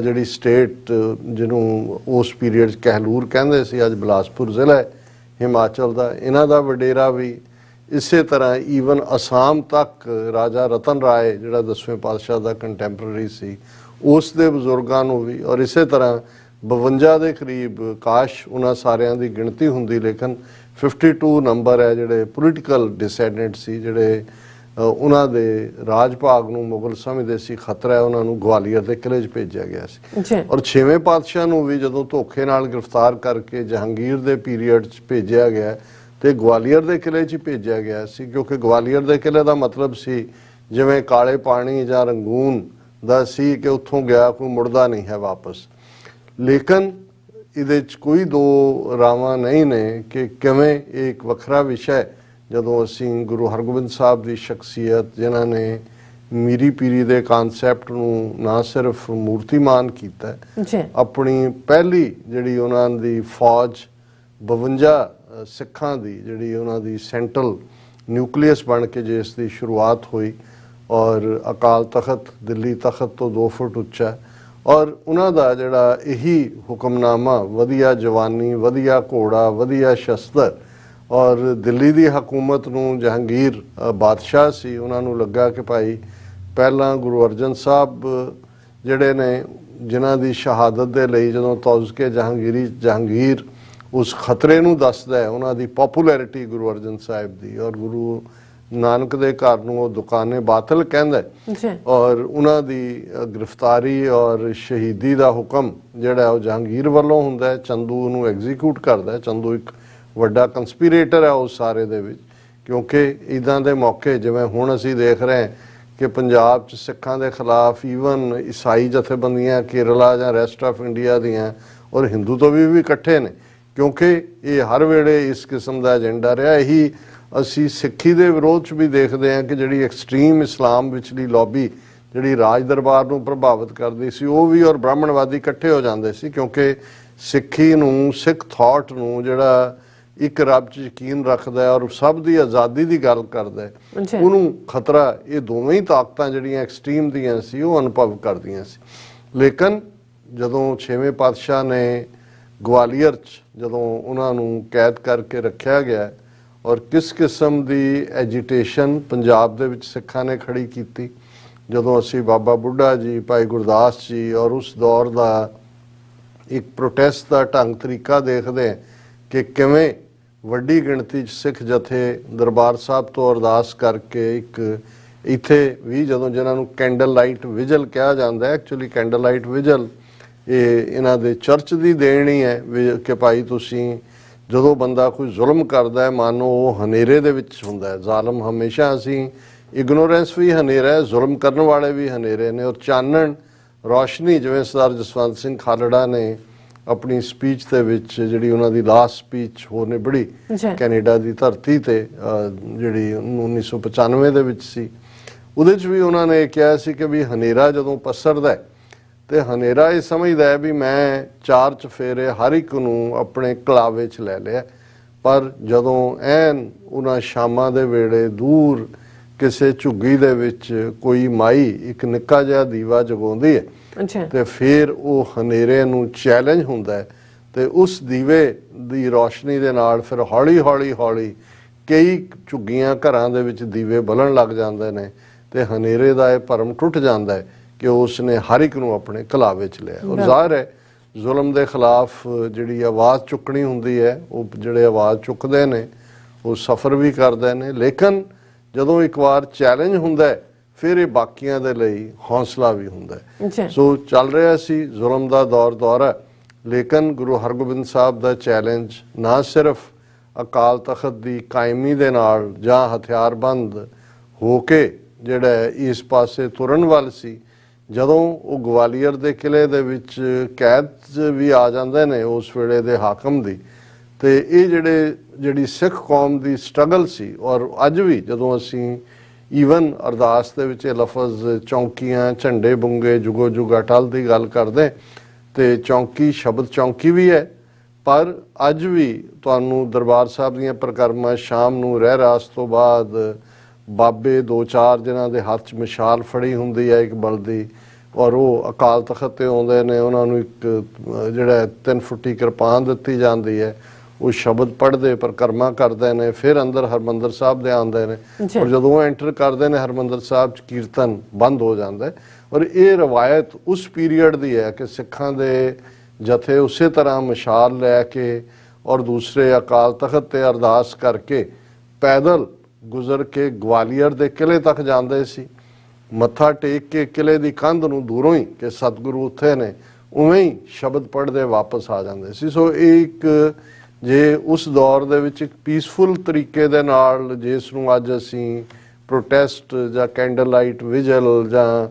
ਜਿਹੜੀ ਸਟੇਟ ਜਿਹਨੂੰ ਉਸ ਪੀਰੀਅਡ 'ਚ ਕਹਿਲੂਰ ਕਹਿੰਦੇ ਸੀ, ਅੱਜ ਬਿਲਾਸਪੁਰ ਜ਼ਿਲ੍ਹਾ ਹਿਮਾਚਲ ਦਾ, ਇਹਨਾਂ ਦਾ ਵਡੇਰਾ ਵੀ। ਇਸੇ ਤਰ੍ਹਾਂ ਈਵਨ ਅਸਾਮ ਤੱਕ ਰਾਜਾ ਰਤਨ ਰਾਏ ਜਿਹੜਾ 10ਵੇਂ ਪਾਤਸ਼ਾਹ ਦਾ ਕੰਟੈਂਪਰਰੀ ਸੀ, ਉਸ ਦੇ ਬਜ਼ੁਰਗਾਂ ਨੂੰ ਵੀ। ਔਰ ਇਸੇ ਤਰ੍ਹਾਂ 52 ਦੇ ਕਰੀਬ, ਕਾਸ਼ ਉਹਨਾਂ ਸਾਰਿਆਂ ਦੀ ਗਿਣਤੀ ਹੁੰਦੀ, ਲੇਕਿਨ 52 ਨੰਬਰ ਹੈ ਜਿਹੜੇ ਪੋਲੀਟੀਕਲ ਡਿਸੈਂਡੈਂਟ ਸੀ, ਜਿਹੜੇ ਉਹਨਾਂ ਦੇ ਰਾਜ ਭਾਗ ਨੂੰ ਮੁਗਲ ਸਮਝਦੇ ਸੀ ਖਤਰਾ ਹੈ, ਉਹਨਾਂ ਨੂੰ ਗਵਾਲੀਅਰ ਦੇ ਕਿਲੇ 'ਚ ਭੇਜਿਆ ਗਿਆ ਸੀ। ਔਰ 6ਵੇਂ ਪਾਤਸ਼ਾਹ ਨੂੰ ਵੀ ਜਦੋਂ ਧੋਖੇ ਨਾਲ ਗ੍ਰਿਫਤਾਰ ਕਰਕੇ ਜਹਾਂਗੀਰ ਦੇ ਪੀਰੀਅਡ 'ਚ ਭੇਜਿਆ ਗਿਆ ਤੇ ਗਵਾਲੀਅਰ ਦੇ ਕਿਲੇ 'ਚ ਭੇਜਿਆ ਗਿਆ ਸੀ, ਕਿਉਂਕਿ ਗਵਾਲੀਅਰ ਦੇ ਕਿਲੇ ਦਾ ਮਤਲਬ ਸੀ ਜਿਵੇਂ ਕਾਲੇ ਪਾਣੀ ਜਾਂ ਰੰਗੂਨ ਦਾ ਸੀ ਕਿ ਉੱਥੋਂ ਗਿਆ ਕੋਈ ਮੁੜਦਾ ਨਹੀਂ ਹੈ ਵਾਪਸ। ਲੇਕਿਨ ਇਹਦੇ 'ਚ ਕੋਈ ਦੋ ਰਾਵਾਂ ਨਹੀਂ ਨੇ ਕਿ ਕਿਵੇਂ ਇਹ ਇੱਕ ਵੱਖਰਾ ਵਿਸ਼ਾ ਜਦੋਂ ਅਸੀਂ ਗੁਰੂ ਹਰਗੋਬਿੰਦ ਸਾਹਿਬ ਦੀ ਸ਼ਖਸੀਅਤ, ਜਿਨ੍ਹਾਂ ਨੇ ਮੀਰੀ ਪੀਰੀ ਦੇ ਕਨਸੈਪਟ ਨੂੰ ਨਾ ਸਿਰਫ ਮੂਰਤੀਮਾਨ ਕੀਤਾ, ਆਪਣੀ ਪਹਿਲੀ ਜਿਹੜੀ ਉਹਨਾਂ ਦੀ ਫੌਜ 52 ਸਿੱਖਾਂ ਦੀ ਜਿਹੜੀ ਉਹਨਾਂ ਦੀ ਸੈਂਟਰਲ ਨਿਊਕਲੀਅਸ ਬਣ ਕੇ ਜਿਸ ਦੀ ਸ਼ੁਰੂਆਤ ਹੋਈ ਔਰ ਅਕਾਲ ਤਖਤ ਦਿੱਲੀ ਤਖਤ ਤੋਂ 2 ਫੁੱਟ ਉੱਚਾ, ਔਰ ਉਹਨਾਂ ਦਾ ਜਿਹੜਾ ਇਹੀ ਹੁਕਮਨਾਮਾ, ਵਧੀਆ ਜਵਾਨੀ, ਵਧੀਆ ਘੋੜਾ, ਵਧੀਆ ਸ਼ਸਤਰ, ਔਰ ਦਿੱਲੀ ਦੀ ਹਕੂਮਤ ਨੂੰ ਜਹਾਂਗੀਰ ਬਾਦਸ਼ਾਹ ਸੀ, ਉਹਨਾਂ ਨੂੰ ਲੱਗਾ ਕਿ ਭਾਈ ਪਹਿਲਾਂ ਗੁਰੂ ਅਰਜਨ ਸਾਹਿਬ ਜਿਹੜੇ ਨੇ ਜਿਨ੍ਹਾਂ ਦੀ ਸ਼ਹਾਦਤ ਦੇ ਲਈ ਜਦੋਂ ਤੌਜ਼ਕੇ ਜਹਾਂਗੀਰ ਉਸ ਖਤਰੇ ਨੂੰ ਦੱਸਦਾ ਹੈ, ਉਹਨਾਂ ਦੀ ਪਪੂਲੈਰਿਟੀ ਗੁਰੂ ਅਰਜਨ ਸਾਹਿਬ ਦੀ ਔਰ ਗੁਰੂ ਨਾਨਕ ਦੇ ਘਰ ਨੂੰ ਉਹ ਦੁਕਾਨੇ ਬਾਤਲ ਕਹਿੰਦਾ ਔਰ ਉਹਨਾਂ ਦੀ ਗ੍ਰਿਫਤਾਰੀ ਔਰ ਸ਼ਹੀਦੀ ਦਾ ਹੁਕਮ ਜਿਹੜਾ ਉਹ ਜਹਾਂਗੀਰ ਵੱਲੋਂ ਹੁੰਦਾ ਹੈ। ਚੰਦੂ ਉਹਨੂੰ ਐਗਜ਼ੀਕਿਊਟ ਕਰਦਾ ਹੈ। ਚੰਦੂ ਇੱਕ ਵੱਡਾ ਕੰਸਪੀਰੇਟਰ ਹੈ ਉਸ ਸਾਰੇ ਦੇ ਵਿੱਚ, ਕਿਉਂਕਿ ਇੱਦਾਂ ਦੇ ਮੌਕੇ ਜਿਵੇਂ ਹੁਣ ਅਸੀਂ ਦੇਖ ਰਹੇ ਹਾਂ ਕਿ ਪੰਜਾਬ 'ਚ ਸਿੱਖਾਂ ਦੇ ਖਿਲਾਫ ਈਵਨ ਈਸਾਈ ਜਥੇਬੰਦੀਆਂ ਕੇਰਲਾ ਜਾਂ ਰੈਸਟ ਆਫ ਇੰਡੀਆ ਦੀਆਂ ਔਰ ਹਿੰਦੂ ਤੋਂ ਵੀ ਇਕੱਠੇ ਨੇ, ਕਿਉਂਕਿ ਇਹ ਹਰ ਵੇਲੇ ਇਸ ਕਿਸਮ ਦਾ ਏਜੰਡਾ ਰਿਹਾ। ਇਹੀ ਅਸੀਂ ਸਿੱਖੀ ਦੇ ਵਿਰੋਧ 'ਚ ਵੀ ਦੇਖਦੇ ਹਾਂ ਕਿ ਜਿਹੜੀ ਐਕਸਟ੍ਰੀਮ ਇਸਲਾਮ ਵਿਚਲੀ ਲੌਬੀ ਜਿਹੜੀ ਰਾਜ ਦਰਬਾਰ ਨੂੰ ਪ੍ਰਭਾਵਿਤ ਕਰਦੀ ਸੀ, ਉਹ ਵੀ ਔਰ ਬ੍ਰਾਹਮਣਵਾਦੀ ਇਕੱਠੇ ਹੋ ਜਾਂਦੇ ਸੀ, ਕਿਉਂਕਿ ਸਿੱਖੀ ਨੂੰ, ਸਿੱਖ ਥਾਟ ਨੂੰ ਜਿਹੜਾ ਇੱਕ ਰੱਬ 'ਚ ਯਕੀਨ ਰੱਖਦਾ ਹੈ ਔਰ ਸਭ ਦੀ ਆਜ਼ਾਦੀ ਦੀ ਗੱਲ ਕਰਦਾ ਹੈ, ਉਹਨੂੰ ਖਤਰਾ ਇਹ ਦੋਵੇਂ ਹੀ ਤਾਕਤਾਂ ਜਿਹੜੀਆਂ ਐਕਸਟ੍ਰੀਮ ਦੀਆਂ ਸੀ ਉਹ ਅਨੁਭਵ ਕਰਦੀਆਂ ਸੀ। ਲੇਕਿਨ ਜਦੋਂ 6ਵੇਂ ਪਾਤਸ਼ਾਹ ਨੇ ਗਵਾਲੀਅਰ 'ਚ ਜਦੋਂ ਉਹਨਾਂ ਨੂੰ ਕੈਦ ਕਰਕੇ ਰੱਖਿਆ ਗਿਆ ਔਰ ਕਿਸ ਕਿਸਮ ਦੀ ਐਜੀਟੇਸ਼ਨ ਪੰਜਾਬ ਦੇ ਵਿੱਚ ਸਿੱਖਾਂ ਨੇ ਖੜੀ ਕੀਤੀ, ਜਦੋਂ ਅਸੀਂ ਬਾਬਾ ਬੁੱਢਾ ਜੀ, ਭਾਈ ਗੁਰਦਾਸ ਜੀ ਔਰ ਉਸ ਦੌਰ ਦਾ ਇੱਕ ਪ੍ਰੋਟੈਸਟ ਦਾ ਢੰਗ ਤਰੀਕਾ ਦੇਖਦੇ ਕਿ ਕਿਵੇਂ ਵੱਡੀ ਗਿਣਤੀ 'ਚ ਸਿੱਖ ਜਥੇ ਦਰਬਾਰ ਸਾਹਿਬ ਤੋਂ ਅਰਦਾਸ ਕਰਕੇ ਇੱਕ ਇੱਥੇ ਵੀ ਜਦੋਂ ਜਿਹਨਾਂ ਨੂੰ ਕੈਂਡਲ ਲਾਈਟ ਵਿਜਲ ਕਿਹਾ ਜਾਂਦਾ, ਐਕਚੁਅਲੀ ਕੈਂਡਲ ਲਾਈਟ ਵਿਜਲ ਇਹ ਇਹਨਾਂ ਦੇ ਚਰਚ ਦੀ ਦੇਣੀ ਹੈ ਕਿ ਭਾਈ ਤੁਸੀਂ ਜਦੋਂ ਬੰਦਾ ਕੋਈ ਜ਼ੁਲਮ ਕਰਦਾ ਹੈ, ਮਾਨੋ ਉਹ ਹਨੇਰੇ ਦੇ ਵਿੱਚ ਹੁੰਦਾ ਹੈ। ਜ਼ਾਲਮ ਹਮੇਸ਼ਾ ਅਸੀਂ ਇਗਨੋਰੈਂਸ ਵੀ ਹਨੇਰਾ ਹੈ, ਜ਼ੁਲਮ ਕਰਨ ਵਾਲੇ ਵੀ ਹਨੇਰੇ ਨੇ ਔਰ ਚਾਨਣ ਰੋਸ਼ਨੀ, ਜਿਵੇਂ ਸਰਦਾਰ ਜਸਵੰਤ ਸਿੰਘ ਖਾਲੜਾ ਨੇ ਆਪਣੀ ਸਪੀਚ ਦੇ ਵਿੱਚ ਜਿਹੜੀ ਉਹਨਾਂ ਦੀ ਲਾਸਟ ਸਪੀਚ ਹੋ ਨਿਬੜੀ ਕੈਨੇਡਾ ਦੀ ਧਰਤੀ ਤੇ ਜਿਹੜੀ 1995 ਦੇ ਵਿੱਚ ਸੀ, ਉਹਦੇ 'ਚ ਵੀ ਉਹਨਾਂ ਨੇ ਕਿਹਾ ਸੀ ਕਿ ਵੀ ਹਨੇਰਾ ਜਦੋਂ ਪਸਰਦਾ ਤੇ ਹਨੇਰਾ ਇਹ ਸਮਝਦਾ ਹੈ ਵੀ ਮੈਂ 4 ਚੁਫੇਰੇ ਹਰ ਇੱਕ ਨੂੰ ਆਪਣੇ ਕਲਾਵੇ 'ਚ ਲੈ ਲਿਆ, ਪਰ ਜਦੋਂ ਐਨ ਉਹਨਾਂ ਸ਼ਾਮਾਂ ਦੇ ਵੇਲੇ ਦੂਰ ਕਿਸੇ ਝੁੱਗੀ ਦੇ ਵਿੱਚ ਕੋਈ ਮਾਈ ਇੱਕ ਨਿੱਕਾ ਜਿਹਾ ਦੀਵਾ ਜਗਾਉਂਦੀ ਹੈ ਤੇ ਫਿਰ ਉਹ ਹਨੇਰੇ ਨੂੰ ਚੈਲੰਜ ਹੁੰਦਾ ਹੈ ਤੇ ਉਸ ਦੀਵੇ ਦੀ ਰੋਸ਼ਨੀ ਦੇ ਨਾਲ ਫਿਰ ਹੌਲੀ ਹੌਲੀ ਹੌਲੀ ਕਈ ਝੁੱਗੀਆਂ ਘਰਾਂ ਦੇ ਵਿੱਚ ਦੀਵੇ ਬਲਣ ਲੱਗ ਜਾਂਦੇ ਨੇ ਤੇ ਹਨੇਰੇ ਦਾ ਇਹ ਭਰਮ ਟੁੱਟ ਜਾਂਦਾ ਹੈ ਕਿ ਉਸ ਨੇ ਹਰ ਇੱਕ ਨੂੰ ਆਪਣੇ ਕਲਾਵੇ 'ਚ ਲਿਆ। ਔਰ ਜ਼ਾਹਿਰ ਹੈ ਜ਼ੁਲਮ ਦੇ ਖਿਲਾਫ ਜਿਹੜੀ ਆਵਾਜ਼ ਚੁੱਕਣੀ ਹੁੰਦੀ ਹੈ, ਉਹ ਜਿਹੜੇ ਆਵਾਜ਼ ਚੁੱਕਦੇ ਨੇ ਉਹ ਸਫਰ ਵੀ ਕਰਦੇ ਨੇ, ਲੇਕਿਨ ਜਦੋਂ ਇੱਕ ਵਾਰ ਚੈਲੰਜ ਹੁੰਦਾ ਫਿਰ ਇਹ ਬਾਕੀਆਂ ਦੇ ਲਈ ਹੌਸਲਾ ਵੀ ਹੁੰਦਾ। ਸੋ ਚੱਲ ਰਿਹਾ ਸੀ ਜ਼ੁਲਮ ਦਾ ਦੌਰ, ਲੇਕਿਨ ਗੁਰੂ ਹਰਗੋਬਿੰਦ ਸਾਹਿਬ ਦਾ ਚੈਲੰਜ ਨਾ ਸਿਰਫ ਅਕਾਲ ਤਖਤ ਦੀ ਕਾਇਮੀ ਦੇ ਨਾਲ ਜਾਂ ਹਥਿਆਰਬੰਦ ਹੋ ਕੇ ਜਿਹੜਾ ਇਸ ਪਾਸੇ ਤੁਰਨ ਵੱਲ ਸੀ, ਜਦੋਂ ਉਹ ਗਵਾਲੀਅਰ ਦੇ ਕਿਲੇ ਦੇ ਵਿੱਚ ਕੈਦ ਵੀ ਆ ਜਾਂਦੇ ਨੇ ਉਸ ਵੇਲੇ ਦੇ ਹਾਕਮ ਦੀ, ਤੇ ਇਹ ਜਿਹੜੀ ਸਿੱਖ ਕੌਮ ਦੀ ਸਟਰਗਲ ਸੀ। ਔਰ ਅੱਜ ਵੀ ਜਦੋਂ ਅਸੀਂ ਈਵਨ ਅਰਦਾਸ ਦੇ ਵਿੱਚ ਇਹ ਲਫ਼ਜ਼ ਚੌਂਕੀਆਂ, ਝੰਡੇ ਬੁੰਗੇ, ਜੁਗੋ ਜੁਗ ਅਟਲ ਦੀ ਗੱਲ ਕਰਦੇ ਤੇ ਚੌਂਕੀ ਸ਼ਬਦ ਚੌਂਕੀ ਵੀ ਹੈ, ਪਰ ਅੱਜ ਵੀ ਤੁਹਾਨੂੰ ਦਰਬਾਰ ਸਾਹਿਬ ਦੀਆਂ ਪ੍ਰਕਰਮਾਂ ਸ਼ਾਮ ਨੂੰ ਰਹਿਰਾਸ ਤੋਂ ਬਾਅਦ ਬਾਬੇ 2-4 ਜਿਨ੍ਹਾਂ ਦੇ ਹੱਥ 'ਚ ਮਿਸਾਲ ਫੜੀ ਹੁੰਦੀ ਹੈ ਇੱਕ ਬਲਦੀ, ਔਰ ਉਹ ਅਕਾਲ ਤਖਤ ਤੇ ਆਉਂਦੇ ਨੇ, ਉਹਨਾਂ ਨੂੰ ਇੱਕ ਜਿਹੜਾ 3 ਫੁੱਟੀ ਕਿਰਪਾਨ ਦਿੱਤੀ ਜਾਂਦੀ ਹੈ, ਉਹ ਸ਼ਬਦ ਪੜ੍ਹਦੇ ਪ੍ਰਕਰਮਾ ਕਰਦੇ ਨੇ, ਫਿਰ ਅੰਦਰ ਹਰਮੰਦਰ ਸਾਹਿਬ ਦੇ ਆਉਂਦੇ ਨੇ ਔਰ ਜਦੋਂ ਉਹ ਐਂਟਰ ਕਰਦੇ ਨੇ ਹਰਮੰਦਰ ਸਾਹਿਬ 'ਚ ਕੀਰਤਨ ਬੰਦ ਹੋ ਜਾਂਦਾ। ਔਰ ਇਹ ਰਵਾਇਤ ਉਸ ਪੀਰੀਅਡ ਦੀ ਹੈ ਕਿ ਸਿੱਖਾਂ ਦੇ ਜਥੇ ਉਸੇ ਤਰ੍ਹਾਂ ਮਿਸਾਲ ਲੈ ਕੇ ਔਰ ਦੂਸਰੇ ਅਕਾਲ ਤਖਤ ਤੇ ਅਰਦਾਸ ਕਰਕੇ ਪੈਦਲ ਗੁਜ਼ਰ ਕੇ ਗਵਾਲੀਅਰ ਦੇ ਕਿਲੇ ਤੱਕ ਜਾਂਦੇ ਸੀ, ਮੱਥਾ ਟੇਕ ਕੇ ਕਿਲੇ ਦੀ ਕੰਧ ਨੂੰ ਦੂਰੋਂ ਹੀ ਕਿ ਸਤਿਗੁਰੂ ਉੱਥੇ ਨੇ ਉਵੇਂ ਹੀ ਸ਼ਬਦ ਪੜ੍ਹਦੇ ਵਾਪਸ ਆ ਜਾਂਦੇ ਸੀ। ਸੋ ਇਹ ਇੱਕ ਜੇ ਉਸ ਦੌਰ ਦੇ ਵਿੱਚ ਇੱਕ ਪੀਸਫੁਲ ਤਰੀਕੇ ਦੇ ਨਾਲ ਜਿਸ ਨੂੰ ਅੱਜ ਅਸੀਂ ਪ੍ਰੋਟੈਸਟ ਜਾਂ ਕੈਂਡਲ ਲਾਈਟ ਵਿਜਲ ਜਾਂ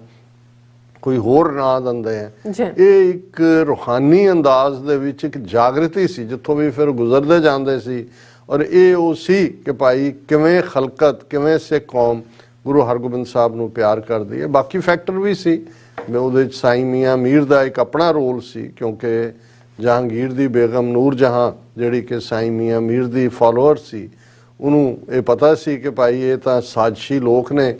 ਕੋਈ ਹੋਰ ਨਾਂ ਦਿੰਦੇ ਆ, ਇਹ ਇੱਕ ਰੂਹਾਨੀ ਅੰਦਾਜ਼ ਦੇ ਵਿੱਚ ਇੱਕ ਜਾਗਰਤੀ ਸੀ ਜਿੱਥੋਂ ਵੀ ਫਿਰ ਗੁਜ਼ਰਦੇ ਜਾਂਦੇ ਸੀ। ਔਰ ਇਹ ਉਹ ਸੀ ਕਿ ਭਾਈ ਕਿਵੇਂ ਖਲਕਤ, ਕਿਵੇਂ ਸਿੱਖ ਕੌਮ ਗੁਰੂ ਹਰਗੋਬਿੰਦ ਸਾਹਿਬ ਨੂੰ ਪਿਆਰ ਕਰਦੀ ਹੈ। ਬਾਕੀ ਫੈਕਟਰ ਵੀ ਸੀ, ਉਹਦੇ 'ਚ ਸਾਈਂ ਮੀਆਂ ਮੀਰ ਦਾ ਇੱਕ ਆਪਣਾ ਰੋਲ ਸੀ, ਕਿਉਂਕਿ ਜਹਾਂਗੀਰ ਦੀ ਬੇਗਮ ਨੂਰ ਜਹਾਂ ਜਿਹੜੀ ਕਿ ਸਾਈਂ ਮੀਆਂ ਮੀਰ ਦੀ ਫਾਲੋਅਰ ਸੀ, ਉਹਨੂੰ ਇਹ ਪਤਾ ਸੀ ਕਿ ਭਾਈ ਇਹ ਤਾਂ ਸਾਜ਼ਿਸ਼ੀ ਲੋਕ ਨੇ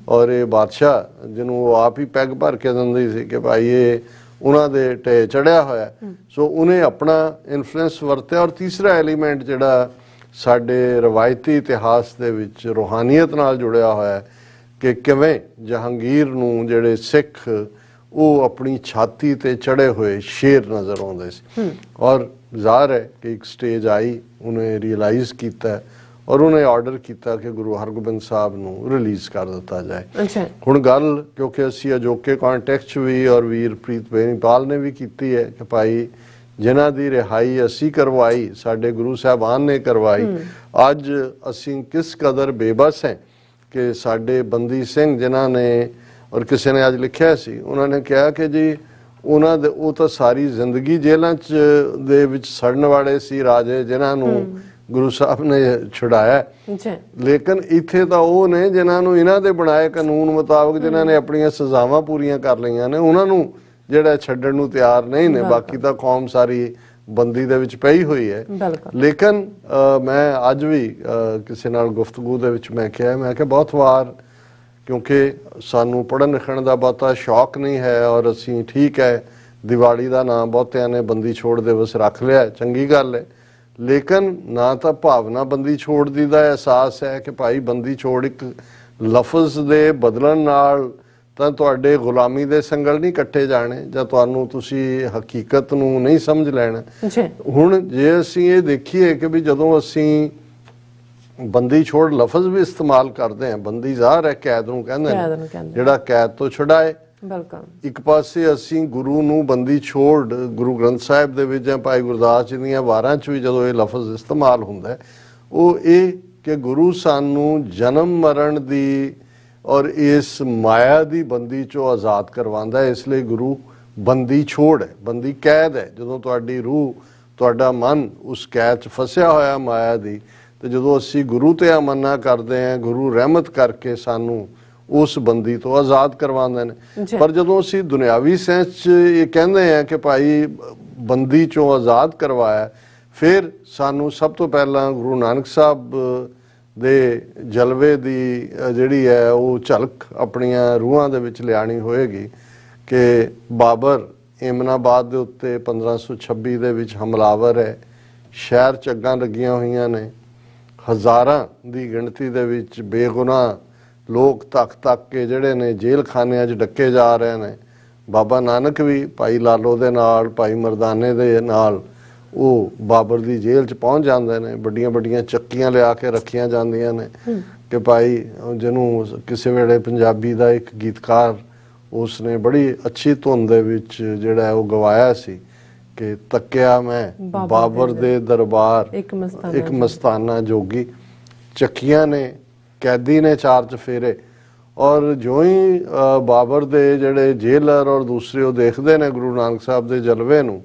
ਔਰ ਇਹ ਬਾਦਸ਼ਾਹ ਜਿਹਨੂੰ ਉਹ ਆਪ ਹੀ ਪੈਗ ਭਰ ਕੇ ਦਿੰਦੀ ਸੀ ਕਿ ਭਾਈ ਇਹ ਉਹਨਾਂ ਦੇ ਢੇ ਚੜਿਆ ਹੋਇਆ। ਸੋ ਉਹਨੇ ਆਪਣਾ ਇਨਫਲੂਐਂਸ ਵਰਤਿਆ। ਔਰ ਤੀਸਰਾ ਐਲੀਮੈਂਟ ਜਿਹੜਾ ਸਾਡੇ ਰਵਾਇਤੀ ਇਤਿਹਾਸ ਦੇ ਵਿੱਚ ਰੂਹਾਨੀਅਤ ਨਾਲ ਜੁੜਿਆ ਹੋਇਆ ਕਿ ਕਿਵੇਂ ਜਹਾਂਗੀਰ ਨੂੰ ਜਿਹੜੇ ਸਿੱਖ ਉਹ ਆਪਣੀ ਛਾਤੀ ਤੇ ਚੜੇ ਹੋਏ ਸ਼ੇਰ ਨਜ਼ਰ ਆਉਂਦੇ ਸੀ। ਔਰ ਜ਼ਾਹਰ ਹੈ ਕਿ ਇੱਕ ਸਟੇਜ ਆਈ, ਉਹਨੇ ਰਿਅਲਾਈਜ਼ ਕੀਤਾ ਔਰ ਉਹਨੇ ਆਰਡਰ ਕੀਤਾ ਕਿ ਗੁਰੂ ਹਰਗੋਬਿੰਦ ਸਾਹਿਬ ਨੂੰ ਰਿਲੀਜ਼ ਕਰ ਦਿੱਤਾ ਜਾਏ। ਹੁਣ ਗੱਲ ਕਿਉਂਕਿ ਅਸੀਂ ਅਜੋਕੇ ਕੰਟੈਕਸਟ ਵੀ ਔਰ ਵੀਰ ਪ੍ਰੀਤ ਬੇਨੀਪਾਲ ਨੇ ਵੀ ਕੀਤੀ ਹੈ ਕਿ ਭਾਈ ਜਿਨ੍ਹਾਂ ਦੀ ਰਿਹਾਈ ਅਸੀਂ ਕਰਵਾਈ, ਸਾਡੇ ਗੁਰੂ ਸਾਹਿਬਾਨ ਨੇ ਕਰਵਾਈ, ਅੱਜ ਅਸੀਂ ਕਿਸ ਕਦਰ ਬੇਬਸ ਹੈ ਕਿ ਸਾਡੇ ਬੰਦੀ ਸਿੰਘ ਜਿਨ੍ਹਾਂ ਨੇ, ਔਰ ਕਿਸੇ ਨੇ ਅੱਜ ਲਿਖਿਆ ਸੀ, ਉਹਨਾਂ ਨੇ ਕਿਹਾ ਕਿ ਜੀ ਉਹਨਾਂ ਦੇ ਉਹ ਤਾਂ ਸਾਰੀ ਜ਼ਿੰਦਗੀ ਜੇਲ੍ਹਾਂ 'ਚ ਦੇ ਵਿੱਚ ਸੜਨ ਵਾਲੇ ਸੀ ਰਾਜੇ ਜਿਨ੍ਹਾਂ ਨੂੰ ਗੁਰੂ ਸਾਹਿਬ ਨੇ ਛੁਡਾਇਆ, ਲੇਕਿਨ ਇੱਥੇ ਤਾਂ ਉਹ ਨੇ ਜਿਨ੍ਹਾਂ ਨੂੰ ਇਹਨਾਂ ਦੇ ਬਣਾਏ ਕਾਨੂੰਨ ਮੁਤਾਬਕ ਜਿਨ੍ਹਾਂ ਨੇ ਆਪਣੀਆਂ ਸਜ਼ਾਵਾਂ ਪੂਰੀਆਂ ਕਰ ਲਈਆਂ ਨੇ, ਉਹਨਾਂ ਨੂੰ ਜਿਹੜਾ ਛੱਡਣ ਨੂੰ ਤਿਆਰ ਨਹੀਂ ਨੇ। ਬਾਕੀ ਤਾਂ ਕੌਮ ਸਾਰੀ ਬੰਦੀ ਦੇ ਵਿੱਚ ਪਈ ਹੋਈ ਹੈ। ਲੇਕਿਨ ਮੈਂ ਅੱਜ ਵੀ ਕਿਸੇ ਨਾਲ ਗੁਫ਼ਤਗੂ ਦੇ ਵਿੱਚ ਮੈਂ ਕਿਹਾ ਬਹੁਤ ਵਾਰ, ਕਿਉਂਕਿ ਸਾਨੂੰ ਪੜ੍ਹਨ ਲਿਖਣ ਦਾ ਬਹੁਤਾ ਸ਼ੌਕ ਨਹੀਂ ਹੈ ਔਰ ਅਸੀਂ ਠੀਕ ਹੈ ਦੀਵਾਲੀ ਦਾ ਨਾਮ ਬਹੁਤਿਆਂ ਨੇ ਬੰਦੀ ਛੋੜ ਦਿਵਸ ਰੱਖ ਲਿਆ, ਚੰਗੀ ਗੱਲ ਹੈ, ਲੇਕਿਨ ਨਾ ਤਾਂ ਭਾਵਨਾ ਬੰਦੀ ਛੋੜ ਦੀ ਦਾ ਅਹਿਸਾਸ ਹੈ ਕਿ ਭਾਈ ਬੰਦੀ ਛੋੜ ਇੱਕ ਲਫ਼ਜ਼ ਦੇ ਬਦਲਣ ਨਾਲ ਤਾਂ ਤੁਹਾਡੇ ਗੁਲਾਮੀ ਦੇ ਸੰਗਲ ਨਹੀਂ ਕੱਟੇ ਜਾਣੇ ਜਾਂ ਤੁਹਾਨੂੰ ਤੁਸੀਂ ਹਕੀਕਤ ਨੂੰ ਨਹੀਂ ਸਮਝ ਲੈਣਾ। ਹੁਣ ਜੇ ਅਸੀਂ ਇਹ ਦੇਖੀਏ ਕਿ ਵੀ ਜਦੋਂ ਅਸੀਂ ਬੰਦੀ ਛੋੜ ਲਫ਼ਜ਼ ਵੀ ਇਸਤੇਮਾਲ ਕਰਦੇ ਹਾਂ, ਬੰਦੀ ਜ਼ਾਹਰ ਹੈ ਕੈਦ ਨੂੰ ਕਹਿੰਦੇ ਨੇ, ਜਿਹੜਾ ਕੈਦ ਤੋਂ ਛੁਡਾਏ। ਇੱਕ ਪਾਸੇ ਅਸੀਂ ਗੁਰੂ ਨੂੰ ਬੰਦੀ ਛੋੜ, ਗੁਰੂ ਗ੍ਰੰਥ ਸਾਹਿਬ ਦੇ ਵਿੱਚ ਜਾਂ ਭਾਈ ਗੁਰਦਾਸ ਜੀ ਦੀਆਂ ਵਾਰਾਂ 'ਚ ਵੀ ਜਦੋਂ ਇਹ ਲਫ਼ਜ਼ ਇਸਤੇਮਾਲ ਹੁੰਦਾ ਉਹ ਇਹ ਕਿ ਗੁਰੂ ਸਾਨੂੰ ਜਨਮ ਮਰਨ ਦੀ ਔਰ ਇਸ ਮਾਇਆ ਦੀ ਬੰਦੀ 'ਚੋਂ ਆਜ਼ਾਦ ਕਰਵਾਉਂਦਾ ਹੈ। ਇਸ ਲਈ ਗੁਰੂ ਬੰਦੀ ਛੋੜ ਹੈ, ਬੰਦੀ ਕੈਦ ਹੈ। ਜਦੋਂ ਤੁਹਾਡੀ ਰੂਹ, ਤੁਹਾਡਾ ਮਨ ਉਸ ਕੈਦ 'ਚ ਫਸਿਆ ਹੋਇਆ ਮਾਇਆ ਦੀ, ਤੇ ਜਦੋਂ ਅਸੀਂ ਗੁਰੂ ਤੇ ਅਮਨਾ ਕਰਦੇ ਹਾਂ, ਗੁਰੂ ਰਹਿਮਤ ਕਰਕੇ ਸਾਨੂੰ ਉਸ ਬੰਦੀ ਤੋਂ ਆਜ਼ਾਦ ਕਰਵਾਉਂਦੇ ਨੇ। ਪਰ ਜਦੋਂ ਅਸੀਂ ਦੁਨਿਆਵੀ ਸੈਂਸ 'ਚ ਇਹ ਕਹਿੰਦੇ ਹਾਂ ਕਿ ਭਾਈ ਬੰਦੀ 'ਚੋਂ ਆਜ਼ਾਦ ਕਰਵਾਇਆ, ਫਿਰ ਸਾਨੂੰ ਸਭ ਤੋਂ ਪਹਿਲਾਂ ਗੁਰੂ ਨਾਨਕ ਸਾਹਿਬ ਦੇ ਜਲਵੇ ਦੀ ਜਿਹੜੀ ਹੈ ਉਹ ਝਲਕ ਆਪਣੀਆਂ ਰੂਹਾਂ ਦੇ ਵਿੱਚ ਲਿਆਣੀ ਹੋਏਗੀ ਕਿ ਬਾਬਰ ਏਮਨਾਬਾਦ ਦੇ ਉੱਤੇ 1526 ਦੇ ਵਿੱਚ ਹਮਲਾਵਰ ਹੈ, ਸ਼ਹਿਰ 'ਚ ਅੱਗਾਂ ਲੱਗੀਆਂ ਹੋਈਆਂ ਨੇ, ਹਜ਼ਾਰਾਂ ਦੀ ਗਿਣਤੀ ਦੇ ਵਿੱਚ ਬੇਗੁਨਾਹ ਲੋਕ ਤੱਕ ਕੇ ਜਿਹੜੇ ਨੇ ਜੇਲ੍ਹ ਖਾਨਿਆਂ 'ਚ ਡੱਕੇ ਜਾ ਰਹੇ ਨੇ। ਬਾਬਾ ਨਾਨਕ ਵੀ ਭਾਈ ਲਾਲੋ ਦੇ ਨਾਲ, ਭਾਈ ਮਰਦਾਨੇ ਦੇ ਨਾਲ ਉਹ ਬਾਬਰ ਦੀ ਜੇਲ੍ਹ 'ਚ ਪਹੁੰਚ ਜਾਂਦੇ ਨੇ। ਵੱਡੀਆਂ ਵੱਡੀਆਂ ਚੱਕੀਆਂ ਲਿਆ ਕੇ ਰੱਖੀਆਂ ਜਾਂਦੀਆਂ ਨੇ ਕਿ ਭਾਈ, ਜਿਹਨੂੰ ਕਿਸੇ ਵੇਲੇ ਪੰਜਾਬੀ ਦਾ ਇੱਕ ਗੀਤਕਾਰ ਉਸਨੇ ਬੜੀ ਅੱਛੀ ਧੁਨ ਦੇ ਵਿੱਚ ਜਿਹੜਾ ਉਹ ਗਵਾਇਆ ਸੀ ਕਿ ਤੱਕਿਆ ਮੈਂ ਬਾਬਰ ਦੇ ਦਰਬਾਰ, ਇੱਕ ਮਸਤਾਨਾ ਜੋਗੀ, ਚੱਕੀਆਂ ਨੇ, ਕੈਦੀ ਨੇ ਚਾਰ ਚਫੇਰੇ। ਔਰ ਜੋ ਹੀ ਬਾਬਰ ਦੇ ਜਿਹੜੇ ਜੇਲਰ ਔਰ ਦੂਸਰੇ ਉਹ ਦੇਖਦੇ ਨੇ ਗੁਰੂ ਨਾਨਕ ਸਾਹਿਬ ਦੇ ਜਲਵੇ ਨੂੰ,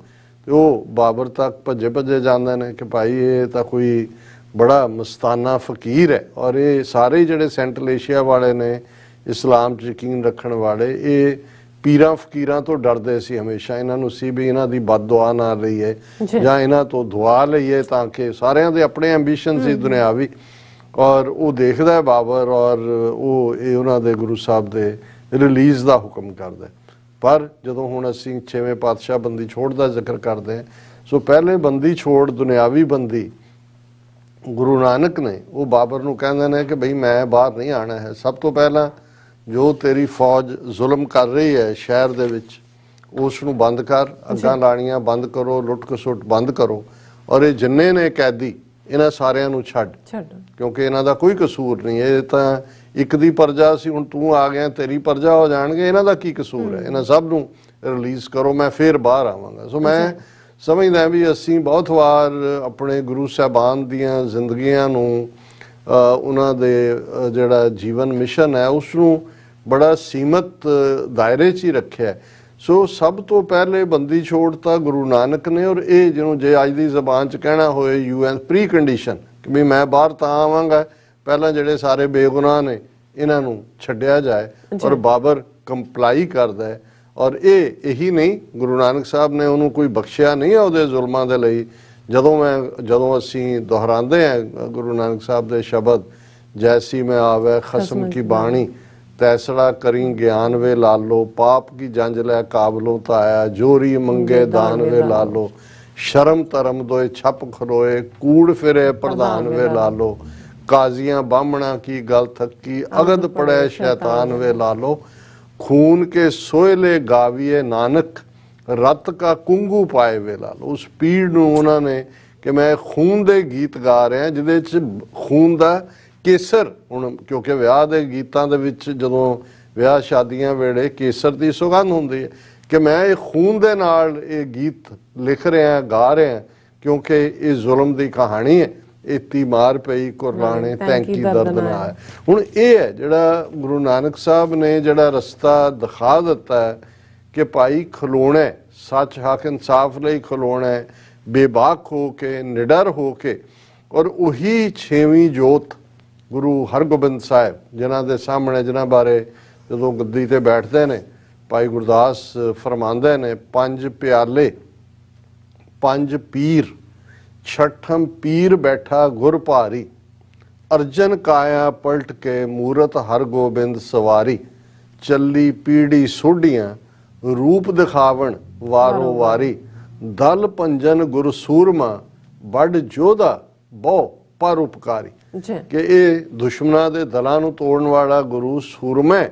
ਤੇ ਉਹ ਬਾਬਰ ਤੱਕ ਭੱਜੇ ਜਾਂਦੇ ਨੇ ਕਿ ਭਾਈ ਇਹ ਤਾਂ ਕੋਈ ਬੜਾ ਮਸਤਾਨਾ ਫਕੀਰ ਹੈ। ਔਰ ਇਹ ਸਾਰੇ ਜਿਹੜੇ ਸੈਂਟਰਲ ਏਸ਼ੀਆ ਵਾਲੇ ਨੇ, ਇਸਲਾਮ 'ਚ ਯਕੀਨ ਰੱਖਣ ਵਾਲੇ, ਇਹ ਪੀਰਾਂ ਫਕੀਰਾਂ ਤੋਂ ਡਰਦੇ ਸੀ ਹਮੇਸ਼ਾ। ਇਹਨਾਂ ਨੂੰ ਸੀ ਵੀ ਇਹਨਾਂ ਦੀ ਬਦ ਦੁਆ ਨਾ ਲਈਏ ਜਾਂ ਇਹਨਾਂ ਤੋਂ ਦੁਆ ਲਈਏ, ਤਾਂ ਕਿ ਸਾਰਿਆਂ ਦੇ ਆਪਣੇ ਐਂਬੀਸ਼ਨ ਸੀ ਦੁਨਿਆਵੀ। ਔਰ ਉਹ ਦੇਖਦਾ ਹੈ ਬਾਬਰ ਔਰ ਉਹ ਇਹ ਉਹਨਾਂ ਦੇ ਗੁਰੂ ਸਾਹਿਬ ਦੇ ਰਿਲੀਜ਼ ਦਾ ਹੁਕਮ ਕਰਦਾ। ਪਰ ਜਦੋਂ ਹੁਣ ਅਸੀਂ 6ਵੇਂ ਪਾਤਸ਼ਾਹ ਬੰਦੀ ਛੋੜ ਦਾ ਜ਼ਿਕਰ ਕਰਦੇ ਹਾਂ, ਸੋ ਪਹਿਲੇ ਬੰਦੀ ਛੋੜ ਦੁਨਿਆਵੀ ਬੰਦੀ ਗੁਰੂ ਨਾਨਕ ਨੇ ਉਹ ਬਾਬਰ ਨੂੰ ਕਹਿੰਦੇ ਨੇ ਕਿ ਬਈ ਮੈਂ ਬਾਹਰ ਨਹੀਂ ਆਣਾ ਹੈ। ਸਭ ਤੋਂ ਪਹਿਲਾਂ ਜੋ ਤੇਰੀ ਫੌਜ ਜ਼ੁਲਮ ਕਰ ਰਹੀ ਹੈ ਸ਼ਹਿਰ ਦੇ ਵਿੱਚ, ਉਸ ਨੂੰ ਬੰਦ ਕਰ, ਅੱਗਾਂ ਲਾਣੀਆਂ ਬੰਦ ਕਰੋ, ਲੁੱਟ ਖਸੁੱਟ ਬੰਦ ਕਰੋ, ਔਰ ਇਹ ਜਿੰਨੇ ਨੇ ਕੈਦੀ ਇਹਨਾਂ ਸਾਰਿਆਂ ਨੂੰ ਛੱਡ, ਕਿਉਂਕਿ ਇਹਨਾਂ ਦਾ ਕੋਈ ਕਸੂਰ ਨਹੀਂ। ਇਹ ਤਾਂ ਇੱਕ ਦੀ ਪਰਜਾ ਸੀ, ਹੁਣ ਤੂੰ ਆ ਗਿਆ ਤੇਰੀ ਪਰਜਾ ਹੋ ਜਾਣਗੇ, ਇਹਨਾਂ ਦਾ ਕੀ ਕਸੂਰ ਹੈ, ਇਹਨਾਂ ਸਭ ਨੂੰ ਰਿਲੀਜ਼ ਕਰੋ, ਮੈਂ ਫਿਰ ਬਾਹਰ ਆਵਾਂਗਾ। ਸੋ ਮੈਂ ਸਮਝਦਾ ਵੀ ਅਸੀਂ ਬਹੁਤ ਵਾਰ ਆਪਣੇ ਗੁਰੂ ਸਾਹਿਬਾਨ ਦੀਆਂ ਜ਼ਿੰਦਗੀਆਂ ਨੂੰ, ਉਹਨਾਂ ਦੇ ਜਿਹੜਾ ਜੀਵਨ ਮਿਸ਼ਨ ਹੈ ਉਸ ਨੂੰ ਬੜਾ ਸੀਮਤ ਦਾਇਰੇ 'ਚ ਹੀ ਰੱਖਿਆ। ਸੋ ਸਭ ਤੋਂ ਪਹਿਲੇ ਬੰਦੀ ਛੋੜ ਤਾਂ ਗੁਰੂ ਨਾਨਕ ਨੇ, ਔਰ ਇਹ ਜਿਹਨੂੰ ਜੇ ਅੱਜ ਦੀ ਜ਼ਬਾਨ 'ਚ ਕਹਿਣਾ ਹੋਏ UN ਪ੍ਰੀ ਕੰਡੀਸ਼ਨ ਕਿ ਵੀ ਮੈਂ ਬਾਹਰ ਤਾਂ ਆਵਾਂਗਾ, ਪਹਿਲਾਂ ਜਿਹੜੇ ਸਾਰੇ ਬੇਗੁਨਾਹ ਨੇ ਇਹਨਾਂ ਨੂੰ ਛੱਡਿਆ ਜਾਏ। ਔਰ ਬਾਬਰ ਕੰਪਲਾਈ ਕਰਦਾ ਹੈ। ਔਰ ਇਹੀ ਨਹੀਂ, ਗੁਰੂ ਨਾਨਕ ਸਾਹਿਬ ਨੇ ਉਹਨੂੰ ਕੋਈ ਬਖਸ਼ਿਆ ਨਹੀਂ ਹੈ ਉਹਦੇ ਜ਼ੁਲਮਾਂ ਦੇ ਲਈ। ਜਦੋਂ ਅਸੀਂ ਦੁਹਰਾਉਂਦੇ ਹਾਂ ਗੁਰੂ ਨਾਨਕ ਸਾਹਿਬ ਦੇ ਸ਼ਬਦ, ਜੈਸੀ ਮੈਂ ਆਵੇ ਖਸਮ ਕੀ ਬਾਣੀ, ਤੈਸੜਾ ਕਰੀ ਗਿਆਨ ਵੇ ਲਾਲੋ, ਪਾਪ ਕੀ ਜੰਜ ਲੈ ਕਾਬਲੋਂ ਤਾਇਆ, ਜੋਰੀ ਮੰਗੇ ਦਾਨ ਵੇ ਲਾਲੋ, ਸ਼ਰਮ ਧਰਮ ਦੋਏ ਛਪ ਖਲੋਏ, ਕੂੜ ਫਿਰੇ ਪ੍ਰਧਾਨ ਵੇ ਲਾਲੋ, ਕਾਜ਼ੀਆਂ ਬਾਹਮਣਾ ਕੀ ਗਲ ਥੱਕੀ, ਅਗਦ ਪੜੈ ਸ਼ੈਤਾਨ ਵੇ ਲਾਲੋ। खून के सोयले गाविए नानक रत का कुंगू पाए वे लाल। उस पीड़ ਨੂੰ ਉਹਨਾਂ ਨੇ ਕਿ ਮੈਂ ਖੂਨ ਦੇ ਗੀਤ ਗਾ ਰਿਹਾ ਜਿਹਦੇ 'ਚ ਖੂਨ ਦਾ ਕੇਸਰ, ਹੁਣ ਕਿਉਂਕਿ ਵਿਆਹ ਦੇ ਗੀਤਾਂ ਦੇ ਵਿੱਚ ਜਦੋਂ ਵਿਆਹ ਸ਼ਾਦੀਆਂ ਵੇਲੇ ਕੇਸਰ ਦੀ ਸੁਗੰਧ ਹੁੰਦੀ ਹੈ ਕਿ ਮੈਂ ਇਹ ਖੂਨ ਦੇ ਨਾਲ ਇਹ ਗੀਤ ਲਿਖ ਰਿਹਾ ਗਾ ਰਿਹਾ ਕਿਉਂਕਿ ਇਹ ਜ਼ੁਲਮ ਦੀ ਕਹਾਣੀ ਹੈ। ਇਤੀ ਮਾਰ ਪਈ ਕੁਰਬਾਨੇ ਤੈਂਕੀ ਦਰਦ ਨਾ ਹੈ। ਹੁਣ ਇਹ ਹੈ ਜਿਹੜਾ ਗੁਰੂ ਨਾਨਕ ਸਾਹਿਬ ਨੇ ਜਿਹੜਾ ਰਸਤਾ ਦਿਖਾ ਦਿੱਤਾ ਹੈ ਕਿ ਭਾਈ ਖਲੋਣਾ ਸੱਚ ਹੱਕ ਇਨਸਾਫ ਲਈ ਖਲੋਣਾ ਬੇਬਾਕ ਹੋ ਕੇ ਨਿਡਰ ਹੋ ਕੇ। ਔਰ ਉਹੀ ਛੇਵੀਂ ਜੋਤ ਗੁਰੂ ਹਰਗੋਬਿੰਦ ਸਾਹਿਬ ਜਿਨ੍ਹਾਂ ਦੇ ਸਾਹਮਣੇ ਜਿਨ੍ਹਾਂ ਬਾਰੇ ਜਦੋਂ ਗੱਦੀ ਤੇ ਬੈਠਦੇ ਨੇ ਭਾਈ ਗੁਰਦਾਸ ਫਰਮਾਉਂਦੇ ਨੇ ਪੰਜ ਪਿਆਲੇ ਪੰਜ ਪੀਰ ਛਠਮ ਪੀਰ ਬੈਠਾ ਗੁਰ ਭਾਰੀ ਅਰਜਨ ਕਾਇਆ ਪਲਟ ਕੇ ਮੂਰਤ ਹਰਗੋਬਿੰਦ ਸਵਾਰੀ ਚੱਲੀ ਪੀੜੀ ਸੋਢੀਆਂ ਰੂਪ ਦਿਖਾਵਣ ਵਾਰੋ ਵਾਰੀ ਦਲ ਪੰਜਨ ਗੁਰ ਸੂਰਮਾ ਵੱਡ ਜੋਧਾ ਬਹੁ ਪਰਉਪਕਾਰੀ ਕਿ ਇਹ ਦੁਸ਼ਮਣਾਂ ਦੇ ਦਲਾਂ ਨੂੰ ਤੋੜਨ ਵਾਲਾ ਗੁਰੂ ਸੂਰਮਾ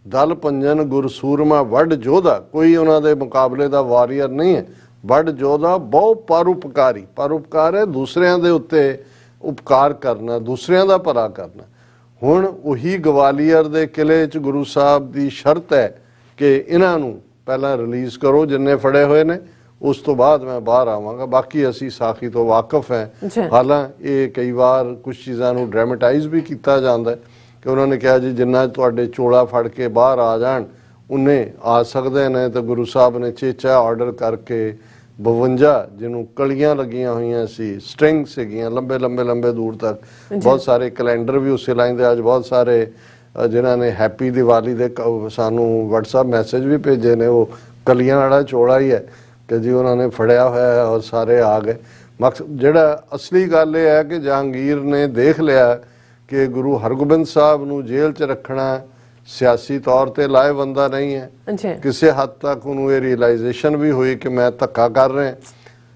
ਦਲ ਪੰਜਨ ਗੁਰ ਸੂਰਮਾ ਵੱਡ ਜੋਧਾ, ਕੋਈ ਉਹਨਾਂ ਦੇ ਮੁਕਾਬਲੇ ਦਾ ਵਾਰੀਅਰ ਨਹੀਂ ਹੈ। ਵੱਡ ਜੋਧਾ ਬਹੁ ਪਰਉਪਕਾਰੀ, ਪਰਉਪਕਾਰ ਹੈ ਦੂਸਰਿਆਂ ਦੇ ਉੱਤੇ ਉਪਕਾਰ ਕਰਨਾ, ਦੂਸਰਿਆਂ ਦਾ ਭਲਾ ਕਰਨਾ। ਹੁਣ ਉਹੀ ਗਵਾਲੀਅਰ ਦੇ ਕਿਲੇ 'ਚ ਗੁਰੂ ਸਾਹਿਬ ਦੀ ਸ਼ਰਤ ਹੈ ਕਿ ਇਹਨਾਂ ਨੂੰ ਪਹਿਲਾਂ ਰਿਲੀਜ਼ ਕਰੋ ਜਿੰਨੇ ਫੜੇ ਹੋਏ ਨੇ, ਉਸ ਤੋਂ ਬਾਅਦ ਮੈਂ ਬਾਹਰ ਆਵਾਂਗਾ। ਬਾਕੀ ਅਸੀਂ ਸਾਖੀ ਤੋਂ ਵਾਕਿਫ ਹੈ। ਹਾਲਾਂ ਇਹ ਕਈ ਵਾਰ ਕੁਝ ਚੀਜ਼ਾਂ ਨੂੰ ਡਰਾਮੇਟਾਈਜ਼ ਵੀ ਕੀਤਾ ਜਾਂਦਾ ਕਿ ਉਹਨਾਂ ਨੇ ਕਿਹਾ ਜੀ ਜਿੰਨਾ ਤੁਹਾਡੇ ਚੋਲਾ ਫੜ ਕੇ ਬਾਹਰ ਆ ਜਾਣ ਉਨੇ ਆ ਸਕਦੇ ਨੇ। ਤਾਂ ਗੁਰੂ ਸਾਹਿਬ ਨੇ ਚੇਚਾ ਆਰਡਰ ਕਰਕੇ 52 ਜਿਹਨੂੰ ਕਲੀਆਂ ਲੱਗੀਆਂ ਹੋਈਆਂ ਸੀ, ਸਟ੍ਰਿੰਗ ਸੀਗੀਆਂ ਲੰਬੇ ਲੰਬੇ ਲੰਬੇ ਦੂਰ ਤੱਕ, ਬਹੁਤ ਸਾਰੇ ਕੈਲੰਡਰ ਵੀ ਉਸੇ ਲਾਈਨ ਦੇ ਅੱਜ ਬਹੁਤ ਸਾਰੇ ਜਿਨ੍ਹਾਂ ਨੇ ਹੈਪੀ ਦੀਵਾਲੀ ਦੇ ਸਾਨੂੰ WhatsApp ਮੈਸੇਜ ਵੀ ਭੇਜੇ ਨੇ, ਉਹ ਕਲੀਆਂ ਵਾਲਾ ਚੋਲਾ ਹੀ ਹੈ ਕਿ ਜੀ ਉਹਨਾਂ ਨੇ ਫੜਿਆ ਹੋਇਆ ਔਰ ਸਾਰੇ ਆ ਗਏ। ਮਕਸਦ ਜਿਹੜਾ ਅਸਲੀ ਗੱਲ ਇਹ ਹੈ ਕਿ ਜਹਾਂਗੀਰ ਨੇ ਦੇਖ ਲਿਆ ਕਿ ਗੁਰੂ ਹਰਗੋਬਿੰਦ ਸਾਹਿਬ ਨੂੰ ਜੇਲ੍ਹ 'ਚ ਰੱਖਣਾ ਸਿਆਸੀ ਤੌਰ ਤੇ ਲਾਹੇਵੰਦਾ ਨਹੀਂ ਹੈ। ਕਿਸੇ ਹੱਦ ਤੱਕ ਉਹਨੂੰ ਇਹ ਰੀਅਲਾਈਜੇਸ਼ਨ ਵੀ ਹੋਈ ਕਿ ਮੈਂ ਧੱਕਾ ਕਰ ਰਿਹਾ।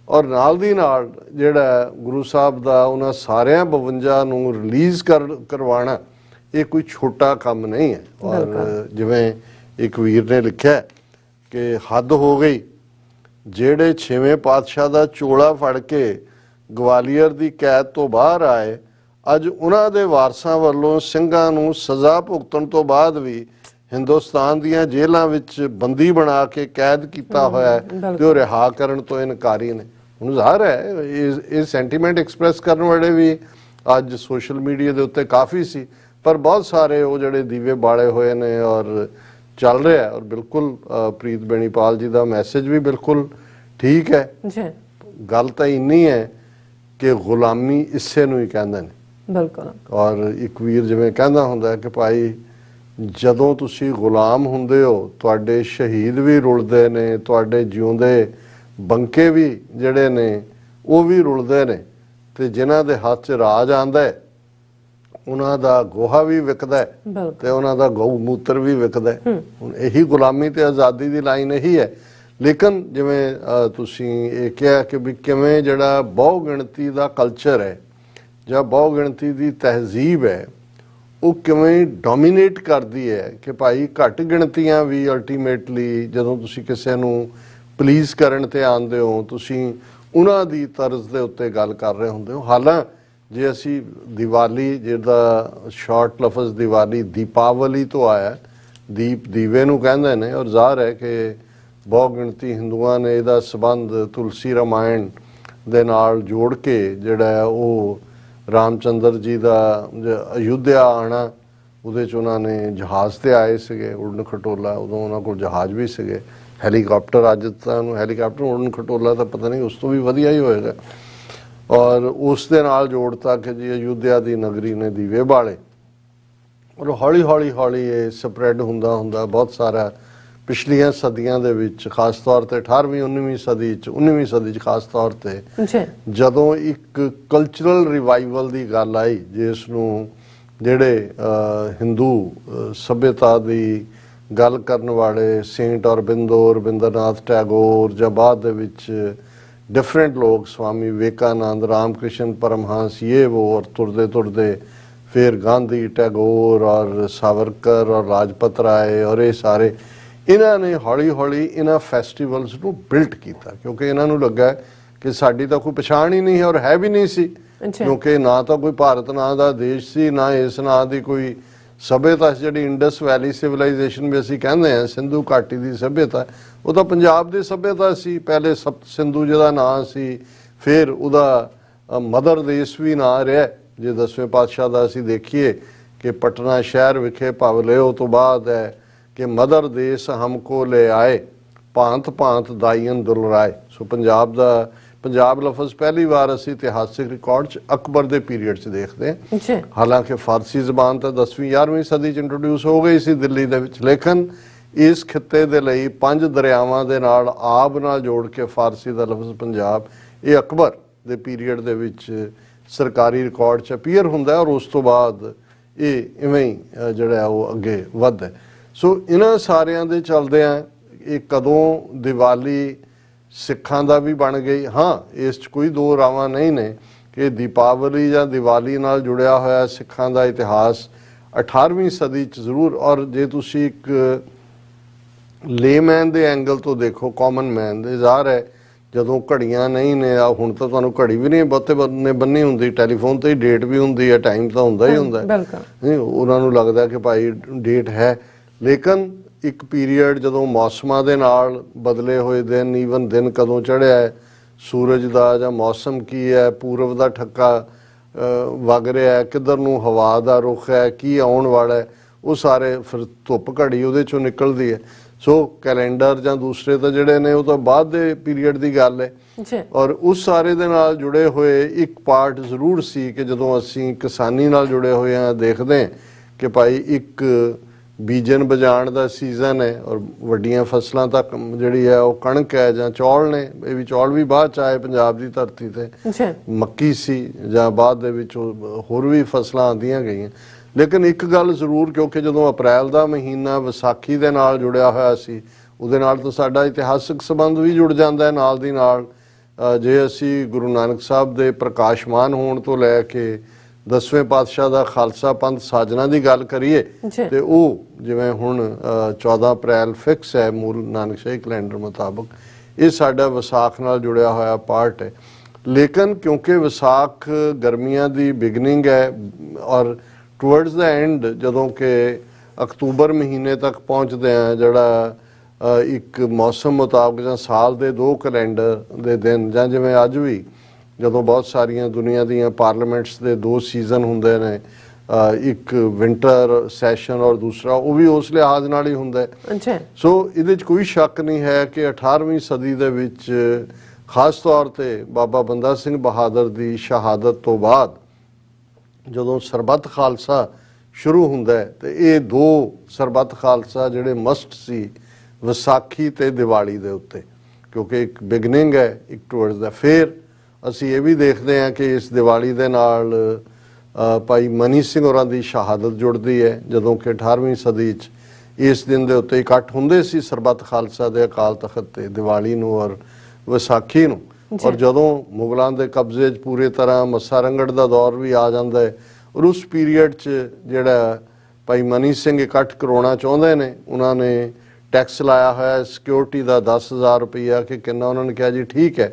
ਔਰ ਨਾਲ ਦੀ ਨਾਲ ਜਿਹੜਾ ਗੁਰੂ ਸਾਹਿਬ ਦਾ ਉਹਨਾਂ ਸਾਰਿਆਂ 52 ਨੂੰ ਰਿਲੀਜ਼ ਕਰਵਾਉਣਾ ਇਹ ਕੋਈ ਛੋਟਾ ਕੰਮ ਨਹੀਂ ਹੈ। ਔਰ ਜਿਵੇਂ ਇੱਕ ਵੀਰ ਨੇ ਲਿਖਿਆ ਕਿ ਹੱਦ ਹੋ ਗਈ, ਜਿਹੜੇ 6ਵੇਂ ਪਾਤਸ਼ਾਹ ਦਾ ਚੋਲਾ ਫੜ ਕੇ ਗਵਾਲੀਅਰ ਦੀ ਕੈਦ ਤੋਂ ਬਾਹਰ ਆਏ, ਅੱਜ ਉਹਨਾਂ ਦੇ ਵਾਰਸਾਂ ਵੱਲੋਂ ਸਿੰਘਾਂ ਨੂੰ ਸਜ਼ਾ ਭੁਗਤਣ ਤੋਂ ਬਾਅਦ ਵੀ ਹਿੰਦੁਸਤਾਨ ਦੀਆਂ ਜੇਲ੍ਹਾਂ ਵਿੱਚ ਬੰਦੀ ਬਣਾ ਕੇ ਕੈਦ ਕੀਤਾ ਹੋਇਆ ਹੈ ਤੇ ਉਹ ਰਿਹਾ ਕਰਨ ਤੋਂ ਇਨਕਾਰੀ ਨੇ। ਹੁਣ ਜ਼ਾਹਰ ਹੈ ਇਹ ਸੈਂਟੀਮੈਂਟ ਐਕਸਪ੍ਰੈਸ ਕਰਨ ਵਾਲੇ ਵੀ ਅੱਜ ਸੋਸ਼ਲ ਮੀਡੀਆ ਦੇ ਉੱਤੇ ਕਾਫੀ ਸੀ, ਪਰ ਬਹੁਤ ਸਾਰੇ ਉਹ ਜਿਹੜੇ ਦੀਵੇ ਬਾਲੇ ਹੋਏ ਨੇ ਔਰ ਚੱਲ ਰਿਹਾ। ਔਰ ਬਿਲਕੁਲ ਪ੍ਰੀਤ ਬੇਣੀਪਾਲ ਜੀ ਦਾ ਮੈਸੇਜ ਵੀ ਬਿਲਕੁਲ ਠੀਕ ਹੈ। ਗੱਲ ਤਾਂ ਇੰਨੀ ਹੈ ਕਿ ਗੁਲਾਮੀ ਇਸੇ ਨੂੰ ਹੀ ਕਹਿੰਦੇ ਨੇ। ਬਿਲਕੁਲ। ਔਰ ਇੱਕ ਵੀਰ ਜਿਵੇਂ ਕਹਿੰਦਾ ਹੁੰਦਾ ਕਿ ਭਾਈ ਜਦੋਂ ਤੁਸੀਂ ਗੁਲਾਮ ਹੁੰਦੇ ਹੋ ਤੁਹਾਡੇ ਸ਼ਹੀਦ ਵੀ ਰੁਲਦੇ ਨੇ, ਤੁਹਾਡੇ ਜਿਉਂਦੇ ਬੰਕੇ ਵੀ ਜਿਹੜੇ ਨੇ ਉਹ ਵੀ ਰੁਲਦੇ ਨੇ, ਤੇ ਜਿਨ੍ਹਾਂ ਦੇ ਹੱਥ 'ਚ ਰਾਜ ਆਂਦਾ ਹੈ ਉਹਨਾਂ ਦਾ ਗੋਹਾ ਵੀ ਵਿਕਦਾ ਹੈ ਤੇ ਉਹਨਾਂ ਦਾ ਗਊ ਮੂਤਰ ਵੀ ਵਿਕਦਾ ਹੈ। ਹੁਣ ਇਹੀ ਗੁਲਾਮੀ ਤੇ ਆਜ਼ਾਦੀ ਦੀ ਲਾਈਨ ਇਹੀ ਹੈ। ਲੇਕਿਨ ਜਿਵੇਂ ਤੁਸੀਂ ਇਹ ਕਿਹਾ ਕਿ ਵੀ ਕਿਵੇਂ ਜਿਹੜਾ ਬਹੁ ਗਿਣਤੀ ਦਾ ਕਲਚਰ ਹੈ ਜਾਂ ਬਹੁ ਗਿਣਤੀ ਦੀ ਤਹਿਜ਼ੀਬ ਹੈ ਉਹ ਕਿਵੇਂ ਡੋਮੀਨੇਟ ਕਰਦੀ ਹੈ ਕਿ ਭਾਈ ਘੱਟ ਗਿਣਤੀਆਂ ਵੀ ਅਲਟੀਮੇਟਲੀ ਜਦੋਂ ਤੁਸੀਂ ਕਿਸੇ ਨੂੰ ਪਲੀਜ਼ ਕਰਨ ਤੇ ਆਉਂਦੇ ਹੋ ਤੁਸੀਂ ਉਹਨਾਂ ਦੀ ਤਰਜ਼ ਦੇ ਉੱਤੇ ਗੱਲ ਕਰ ਰਹੇ ਹੁੰਦੇ ਹੋ। ਹਾਲਾਂ ਜੇ ਅਸੀਂ ਦੀਵਾਲੀ ਜਿਹਦਾ ਸ਼ਾਰਟ ਲਫ਼ਜ਼ ਦੀਵਾਲੀ ਦੀਪਾਵਲੀ ਤੋਂ ਆਇਆ, ਦੀਪ ਦੀਵੇ ਨੂੰ ਕਹਿੰਦੇ ਨੇ, ਔਰ ਜ਼ਾਹਰ ਹੈ ਕਿ ਬਹੁ ਗਿਣਤੀ ਹਿੰਦੂਆਂ ਨੇ ਇਹਦਾ ਸੰਬੰਧ ਤੁਲਸੀ ਰਾਮਾਇਣ ਦੇ ਨਾਲ ਜੋੜ ਕੇ ਜਿਹੜਾ ਉਹ ਰਾਮਚੰਦਰ ਜੀ ਦਾ ਅਯੁੱਧਿਆ ਆਉਣਾ ਉਹਦੇ 'ਚ ਉਹਨਾਂ ਨੇ ਜਹਾਜ਼ ਤੇ ਆਏ ਸੀਗੇ ਉਡਣ ਖਟੋਲਾ, ਉਦੋਂ ਉਹਨਾਂ ਕੋਲ ਜਹਾਜ਼ ਵੀ ਸੀਗੇ, ਹੈਲੀਕਾਪਟਰ ਅੱਜ ਤਾਂ ਹੈਲੀਕਾਪਟਰ ਉਡਣ ਖਟੋਲਾ ਤਾਂ ਪਤਾ ਨਹੀਂ ਉਸ ਤੋਂ ਵੀ ਵਧੀਆ ਹੀ ਹੋਏਗਾ। ਔਰ ਉਸ ਦੇ ਨਾਲ ਜੋੜਤਾ ਕਿ ਜੀ ਅਯੁੱਧਿਆ ਦੀ ਨਗਰੀ ਨੇ ਦੀਵੇ ਬਾਲੇ। ਔਰ ਹੌਲੀ ਹੌਲੀ ਹੌਲੀ ਇਹ ਸਪਰੈਡ ਹੁੰਦਾ ਹੁੰਦਾ ਬਹੁਤ ਸਾਰਾ ਪਿਛਲੀਆਂ ਸਦੀਆਂ ਦੇ ਵਿੱਚ, ਖਾਸ ਤੌਰ ਤੇ 18ਵੀਂ 19ਵੀਂ ਸਦੀ 'ਚ 19ਵੀਂ ਸਦੀ 'ਚ ਖਾਸ ਤੌਰ ਤੇ ਜਦੋਂ ਇੱਕ ਕਲਚਰਲ ਰਿਵਾਈਵਲ ਦੀ ਗੱਲ ਆਈ ਜਿਸ ਨੂੰ ਜਿਹੜੇ ਹਿੰਦੂ ਸਭਿਅਤਾ ਦੀ ਗੱਲ ਕਰਨ ਵਾਲੇ ਸੇਂਟ ਔਰਬਿੰਦੋ, ਰਵਿੰਦਰਨਾਥ ਟੈਗੋਰ ਜਾਂ ਬਾਅਦ ਦੇ ਵਿੱਚ ਡਿਫਰੈਂਟ ਲੋਕ ਸਵਾਮੀ ਵਿਵੇਕਾਨੰਦ, ਰਾਮਕ੍ਰਿਸ਼ਨ ਪਰਮਹੰਸ, ਇਹ ਉਹ, ਔਰ ਤੁਰਦੇ ਤੁਰਦੇ फिर गांधी, टैगोर और सावरकर और लाजपत राय और ये सारे इन्हां ने हौली हौली इन्हां फैसटीवल्स नूं बिल्ट कीता, क्योंकि इन्हां नूं लगा कि साडी तां कोई पछाण ही नहीं है और है भी नहीं सी, क्योंकि ना तो कोई भारत नां दा देश सी, ना इस नां दी कोई सभ्यता जिहड़ी इंडस वैली सिविलाइजेशन भी असीं कहंदे आ, सिंधु घाटी दी सभ्यता, वो तो पंजाब दी सभ्यता सी। पहले सप्त सिंधु जिहदा नां सी, फिर उहदा मदर देश भी नां रहा। जे 10वें पातशाह दा असीं देखीए कि पटना शहर विखे भवलिओ तो बाद है कि मदर देश हमको ले आए, भांत भांत दाईयन दुलराए। सो पंजाब लफज पहली बार असीं इतिहासिक रिकॉर्ड च अकबर दे पीरीयड च देखते हैं। हालांकि फारसी जबान तो 10वीं 11वीं सदी च इंट्रोड्यूस हो गई सी दिल्ली दे विच, लेकिन इस खिते दे लई 5 दरियावां दे नाल आब नाल जोड़ के फारसी दा लफज पंजाब ये अकबर दे पीरीयड दे विच सरकारी रिकॉर्ड च अपीयर हुंदा है और उस तो बाद ये इवें ही जिहड़ा वो अगे वधदा है। सो इन्हां सारियां दे चलदिआं ये कदों दिवाली सिखां दा भी बन गई। हाँ, इस च कोई दो रावां नहीं ने कि दीपावली या दिवाली नाल जुड़िया होया सिखां दा इतिहास 18वीं सदी च जरूर। और जे तुसीं एक लेमैन दे एंगल तो देखो, कॉमन मैन दे, ज़ाहिर है जदों घड़ियां नहीं ने, हुण तां तुहानूं घड़ी भी नहीं बहुते ने बन्नी हुंदी, टैलीफोन ते ही डेट भी हुंदी है, टाइम तां हुंदा ही हुंदा है, नहीं उन्हां नूं लगदा कि भाई डेट है। लेकिन एक पीरीयड जदों मौसमां दे नाल बदले होए दिन, ईवन दिन कदों चढ़िया है, सूरज दा जां मौसम की है, पूरब दा ठक्का वग रहा है, किधर नूं हवा दा रुख है, की आउण वाला है, वो सारे फिर धुप घड़ी उहदे चों निकलदी है। सो कैलेंडर जां दूसरे तो जिहड़े ने वो तो बाद दे पीरीयड दी गल है। और उस सारे दे नाल जुड़े हुए एक पार्ट जरूर सी कि जदों असीं किसानी नाल जुड़े हुए हैं, देखते हैं कि भाई एक बीजन बजाण दा सीजन है और वड्डियां फसलां तक जिहड़ी है वो कणक है जां चौल ने, ये भी चौल भी बाद च आए पंजाब दी धरती ते, मक्की सी जां बाद दे विच होर भी फसलां आंदियां गईयां। लेकिन एक गल जरूर, क्योंकि जदों अप्रैल का महीना विसाखी दे नाल जुड़िया होया सी, उहदे नाल तो साडा इतिहासिक संबंध भी जुड़ जांदा है नाल दी नाल। जे असीं गुरु नानक साहब दे प्रकाशमान होण तो लै के 10वें पातशाह दा खालसा पंथ साजना की गल करिए तो वो जिवें हुण 14 अप्रैल फिक्स है मूल नानकशाही कैलेंडर मुताबक, ये साडा विसाख नाल जुड़िया होया पार्ट है। लेकिन क्योंकि विसाख गर्मियां दी बिगनिंग है और टुवर्ड्स द एंड जदों के अक्तूबर महीने तक पहुँचते हैं, जड़ा एक मौसम मुताबक जां साल दे 2 कैलेंडर दे दिन, जां जिवें अज भी जदों बहुत सारिया दुनिया दीयां पार्लीमेंट्स दे 2 सीजन हुंदे ने, एक विंटर सैशन और दूसरा वो भी उस लिहाज नाल ही हुंदा है। सो इहदे च कोई शक नहीं है कि 18वीं सदी दे विच खास तौर ते बाबा बंदा सिंह बहादुर दी शहादत तो बाद जदों सरबत खालसा शुरू हुंदा है तो ये 2 सरबत खालसा जिहड़े मस्ट सी विसाखी ते दिवाली दे उत्ते, क्योंकि एक बिगनिंग है एक टुवर्ड्स द। फिर असीं ये भी देखते हैं कि इस दिवाली दे नाल भाई मनी सिंह होरां दी शहादत जुड़दी है, जदों कि 18वीं सदी च इस दिन दे उत्ते इकट्ठ हुंदे सी सरबत खालसा दे अकाल तखत ते दिवाली नूं और विसाखी नूं। और जदों मुगलों के कब्जे पूरी तरह मस्सा रंगड़ का दौर भी आ जाता है और उस पीरीयड च जिहड़ा भाई मनी सिंह इकट्ठ करवाना चाहते ने, उन्होंने टैक्स लाया होया सिक्योरिटी का 10,000 रुपया कि किन्ना, उन्होंने कहा जी ठीक है,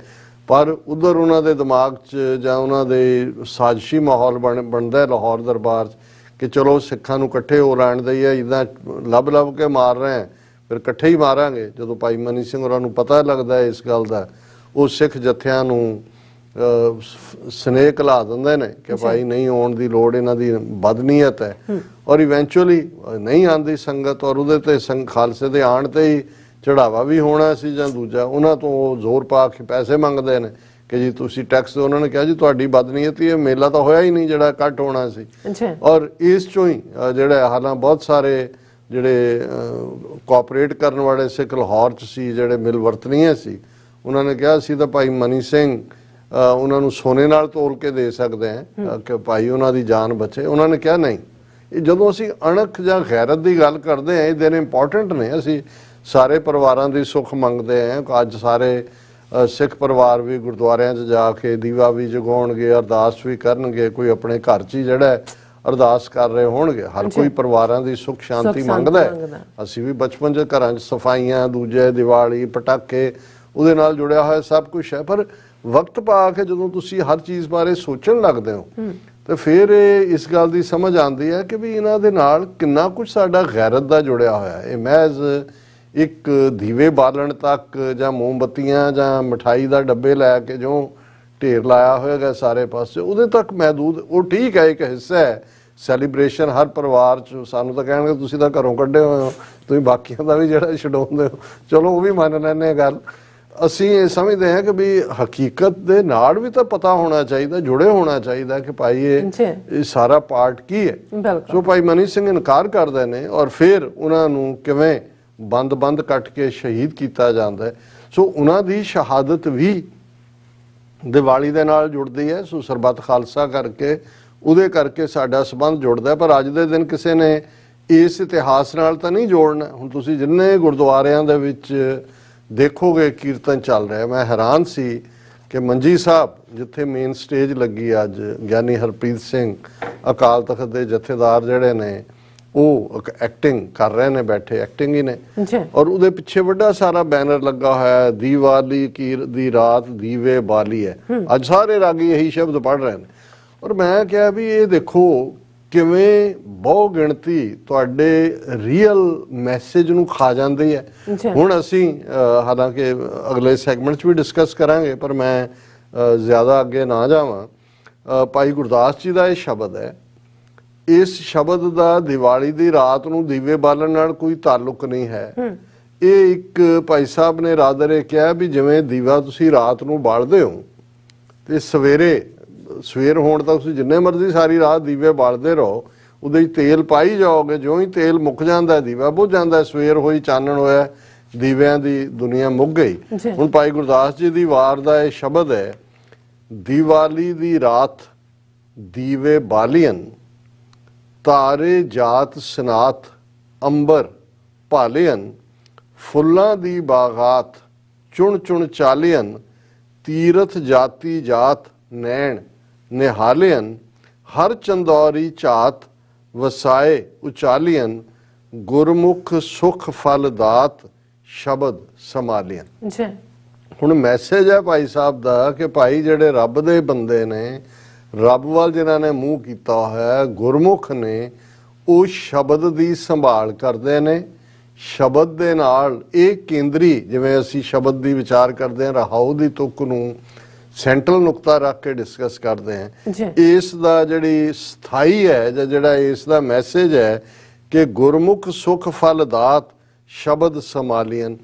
पर उधर उन्होंने दिमाग च जां उन्होंने साजिशी माहौल बनता है लाहौर दरबार कि चलो सिखां नूं इकट्ठे हो लैण दईए, इदां लब लब के मार रहे हैं फिर इकट्ठे ही मारांगे। जदों भाई मनी सिंह होरां नूं पता लगता है इस गल का, वो सिख जत्थियां नूं स्नेह घला दिंदे ने कि भाई नहीं आउण दी लोड़, इन्हां दी बदनीयत है। और इवेंचुअली नहीं आंदी संगत और उहदे ते खालसे दे आण ते ही चढ़ावा भी होना सी जां दूजा, उन्हां तो जोर पा के पैसे मंगदे ने कि जी तुसीं टैक्स दो। उन्होंने कहा जी तुहाडी बदनीयत ही मेला तो होया ही नहीं जिहड़ा इकट्ठ होना सी। और इस चों ही जिहड़ा हालां बहुत सारे जिहड़े कोऑपरेट करन वाले सिख लाहौर च सी, जिहड़े मिल वरतनीय सी, उन्होंने कहा असीं तां भाई मनी सिंह उन्होंने सोने नाल तोल के दे सकते हैं कि भाई उन्हों की जान बचे। उन्होंने कहा नहीं, जदों असीं अणख जां गैरत की गल करते हैं, ये दिन इंपॉर्टेंट ने, असीं सारे परिवारों की सुख मंगते हैं। अज सारे सिख परिवार भी गुरुद्वारियां च जाके दीवा भी जगाउणगे, अरदास भी करनगे, कोई अपने घर च ही जिहड़ा ਅਰਦਾਸ ਕਰ ਰਹੇ ਹੋਣਗੇ। ਹਰ ਕੋਈ ਪਰਿਵਾਰਾਂ ਦੀ ਸੁੱਖ ਸ਼ਾਂਤੀ ਮੰਗਦਾ ਹੈ। ਅਸੀਂ ਵੀ ਬਚਪਨ 'ਚ ਘਰਾਂ 'ਚ ਸਫਾਈਆਂ, ਦੂਜੇ ਦੀਵਾਲੀ, ਪਟਾਕੇ, ਉਹਦੇ ਨਾਲ ਜੁੜਿਆ ਹੋਇਆ ਸਭ ਕੁਝ ਹੈ। ਪਰ ਵਕਤ ਪਾ ਕੇ ਜਦੋਂ ਤੁਸੀਂ ਹਰ ਚੀਜ਼ ਬਾਰੇ ਸੋਚਣ ਲੱਗਦੇ ਹੋ ਤੇ ਫਿਰ ਇਸ ਗੱਲ ਦੀ ਸਮਝ ਆਉਂਦੀ ਹੈ ਕਿ ਵੀ ਇਹਨਾਂ ਦੇ ਨਾਲ ਕਿੰਨਾ ਕੁਝ ਸਾਡਾ ਗੈਰਤ ਦਾ ਜੁੜਿਆ ਹੋਇਆ ਹੈ। ਇਹ ਮਹਿਜ਼ ਇੱਕ ਦੀਵੇ ਬਾਲਣ ਤੱਕ ਜਾਂ ਮੋਮਬੱਤੀਆਂ ਜਾਂ ਮਿਠਾਈ ਦਾ ਡੱਬੇ ਲੈ ਕੇ ਜੋ ਢੇਰ ਲਾਇਆ ਹੋਏਗਾ ਸਾਰੇ ਪਾਸੇ, ਉਹਦੇ ਤੱਕ ਮਹਿਦੂਦ, ਉਹ ਠੀਕ ਹੈ, ਇੱਕ ਹਿੱਸਾ ਹੈ ਸੈਲੀਬ੍ਰੇਸ਼ਨ ਹਰ ਪਰਿਵਾਰ 'ਚ। ਸਾਨੂੰ ਤਾਂ ਕਹਿਣਗੇ ਤੁਸੀਂ ਤਾਂ ਘਰੋਂ ਕੱਢੇ ਹੋਏ ਹੋ, ਤੁਸੀਂ ਬਾਕੀਆਂ ਦਾ ਵੀ ਜਿਹੜਾ ਛਡਾਉਂਦੇ ਹੋ, ਚਲੋ ਉਹ ਵੀ ਮੰਨ ਲੈਂਦੇ ਹਾਂ ਗੱਲ। ਅਸੀਂ ਇਹ ਸਮਝਦੇ ਹਾਂ ਕਿ ਵੀ ਹਕੀਕਤ ਦੇ ਨਾਲ ਵੀ ਤਾਂ ਪਤਾ ਹੋਣਾ ਚਾਹੀਦਾ, ਜੁੜੇ ਹੋਣਾ ਚਾਹੀਦਾ ਕਿ ਭਾਈ ਇਹ ਸਾਰਾ ਪਾਰਟ ਕੀ ਹੈ। ਸੋ ਭਾਈ ਮਨੀ ਸਿੰਘ ਇਨਕਾਰ ਕਰਦੇ ਨੇ ਔਰ ਫਿਰ ਉਹਨਾਂ ਨੂੰ ਕਿਵੇਂ ਬੰਦ ਕੱਟ ਕੇ ਸ਼ਹੀਦ ਕੀਤਾ ਜਾਂਦਾ ਹੈ। ਸੋ ਉਹਨਾਂ ਦੀ ਸ਼ਹਾਦਤ ਵੀ ਦੀਵਾਲੀ ਦੇ ਨਾਲ ਜੁੜਦੀ ਹੈ। ਸੋ ਸਰਬੱਤ ਖਾਲਸਾ ਕਰਕੇ ਉਹਦੇ ਕਰਕੇ ਸਾਡਾ ਸੰਬੰਧ ਜੁੜਦਾ। ਪਰ ਅੱਜ ਦੇ ਦਿਨ ਕਿਸੇ ਨੇ ਇਸ ਇਤਿਹਾਸ ਨਾਲ ਤਾਂ ਨਹੀਂ ਜੋੜਨਾ। ਹੁਣ ਤੁਸੀਂ ਜਿੰਨੇ ਗੁਰਦੁਆਰਿਆਂ ਦੇ ਵਿੱਚ ਦੇਖੋਗੇ ਕੀਰਤਨ ਚੱਲ ਰਿਹਾ, ਮੈਂ ਹੈਰਾਨ ਸੀ ਕਿ ਮੰਜੀ ਸਾਹਿਬ ਜਿੱਥੇ ਮੇਨ ਸਟੇਜ ਲੱਗੀ ਅੱਜ, ਗਿਆਨੀ ਹਰਪ੍ਰੀਤ ਸਿੰਘ ਅਕਾਲ ਤਖਤ ਦੇ ਜਥੇਦਾਰ ਜਿਹੜੇ ਨੇ ਉਹ ਐਕਟਿੰਗ ਕਰ ਰਹੇ ਨੇ, ਬੈਠੇ ਐਕਟਿੰਗ ਹੀ ਨੇ। ਔਰ ਉਹਦੇ ਪਿੱਛੇ ਵੱਡਾ ਸਾਰਾ ਬੈਨਰ ਲੱਗਾ ਹੋਇਆ, ਦੀਵਾਲੀ ਦੀ ਰਾਤ ਦੀਵੇ ਬਾਲੀ ਹੈ। ਅੱਜ ਸਾਰੇ ਰਾਗੀ ਇਹੀ ਸ਼ਬਦ ਪੜ੍ਹ ਰਹੇ ਨੇ। ਔਰ ਮੈਂ ਕਿਹਾ ਵੀ ਇਹ ਦੇਖੋ ਕਿਵੇਂ ਬਹੁ ਗਿਣਤੀ ਤੁਹਾਡੇ ਰੀਅਲ ਮੈਸੇਜ ਨੂੰ ਖਾ ਜਾਂਦੀ ਹੈ। ਹੁਣ ਅਸੀਂ ਹਾਲਾਂਕਿ ਅਗਲੇ ਸੈਗਮੈਂਟ 'ਚ ਵੀ ਡਿਸਕਸ ਕਰਾਂਗੇ, ਪਰ ਮੈਂ ਜ਼ਿਆਦਾ ਅੱਗੇ ਨਾ ਜਾਵਾਂ। ਭਾਈ ਗੁਰਦਾਸ ਜੀ ਦਾ ਇਹ ਸ਼ਬਦ ਹੈ, ਇਸ ਸ਼ਬਦ ਦਾ ਦੀਵਾਲੀ ਦੀ ਰਾਤ ਨੂੰ ਦੀਵੇ ਬਾਲਣ ਨਾਲ ਕੋਈ ਤਾਲੁਕ ਨਹੀਂ ਹੈ। ਇਹ ਇੱਕ ਭਾਈ ਸਾਹਿਬ ਨੇ ਰਾਦਰੇ ਕਿਹਾ ਵੀ ਜਿਵੇਂ ਦੀਵਾ ਤੁਸੀਂ ਰਾਤ ਨੂੰ ਬਾਲਦੇ ਹੋ ਤੇ ਸਵੇਰ ਹੋਣ ਤੱਕ ਤੁਸੀਂ ਜਿੰਨੇ ਮਰਜ਼ੀ ਸਾਰੀ ਰਾਤ ਦੀਵੇ ਬਾਲਦੇ ਰਹੋ, ਉਹਦੇ 'ਚ ਤੇਲ ਪਾਈ ਜਾਓਗੇ, ਜਿਉਂ ਹੀ ਤੇਲ ਮੁੱਕ ਜਾਂਦਾ ਦੀਵਾ ਬੁੱਝ ਜਾਂਦਾ। ਸਵੇਰ ਹੋਈ, ਚਾਨਣ ਹੋਇਆ, ਦੀਵਿਆਂ ਦੀ ਦੁਨੀਆ ਮੁੱਕ ਗਈ। ਹੁਣ ਭਾਈ ਗੁਰਦਾਸ ਜੀ ਦੀ ਵਾਰ ਦਾ ਇਹ ਸ਼ਬਦ ਹੈ, ਦੀਵਾਲੀ ਦੀ ਰਾਤ ਦੀਵੇ ਬਾਲੀਅਨ, ਤਾਰੇ ਜਾਤ ਸਨਾਤ ਅੰਬਰ ਭਾਲੀਅਨ, ਫੁੱਲਾਂ ਦੀ ਬਾਗਾਤ ਚੁਣ ਚੁਣ ਚਾਲੀਅਨ, ਤੀਰਥ ਜਾਤੀ ਜਾਤ ਨੈਣ ਨਿਹਾਲੀਅਨ, ਹਰ ਚੰਦੌਰੀ ਝਾਤ ਵਸਾਏ ਉਚਾਲੀਅਨ, ਗੁਰਮੁਖ ਸੁਖ ਫਲ ਦਾਤ ਸ਼ਬਦ ਸੰਭਾਲੀਅਨ। ਹੁਣ ਮੈਸੇਜ ਹੈ ਭਾਈ ਸਾਹਿਬ ਦਾ ਕਿ ਭਾਈ ਜਿਹੜੇ ਰੱਬ ਦੇ ਬੰਦੇ ਨੇ, ਰੱਬ ਵੱਲ ਜਿਨ੍ਹਾਂ ਨੇ ਮੂੰਹ ਕੀਤਾ ਹੋਇਆ, ਗੁਰਮੁਖ ਨੇ, ਉਹ ਸ਼ਬਦ ਦੀ ਸੰਭਾਲ ਕਰਦੇ ਨੇ। ਸ਼ਬਦ ਦੇ ਨਾਲ ਇਹ ਕੇਂਦਰੀ, ਜਿਵੇਂ ਅਸੀਂ ਸ਼ਬਦ ਦੀ ਵਿਚਾਰ ਕਰਦੇ ਹਾਂ, ਰਹਾਉ ਦੀ ਤੁਕ ਨੂੰ ਸੈਂਟਰਲ ਨੁਕਤਾ ਰੱਖ ਕੇ ਡਿਸਕਸ ਕਰਦੇ ਹਾਂ। ਇਸ ਦਾ ਜਿਹੜੀ ਸਥਾਈ ਹੈ ਜਾਂ ਜਿਹੜਾ ਇਸ ਦਾ ਮੈਸੇਜ ਹੈ ਕਿ ਗੁਰਮੁਖ ਸੁਖ ਫਲ ਦਾਤ ਸ਼ਬਦ ਸੰਭਾਲੀਅਨ,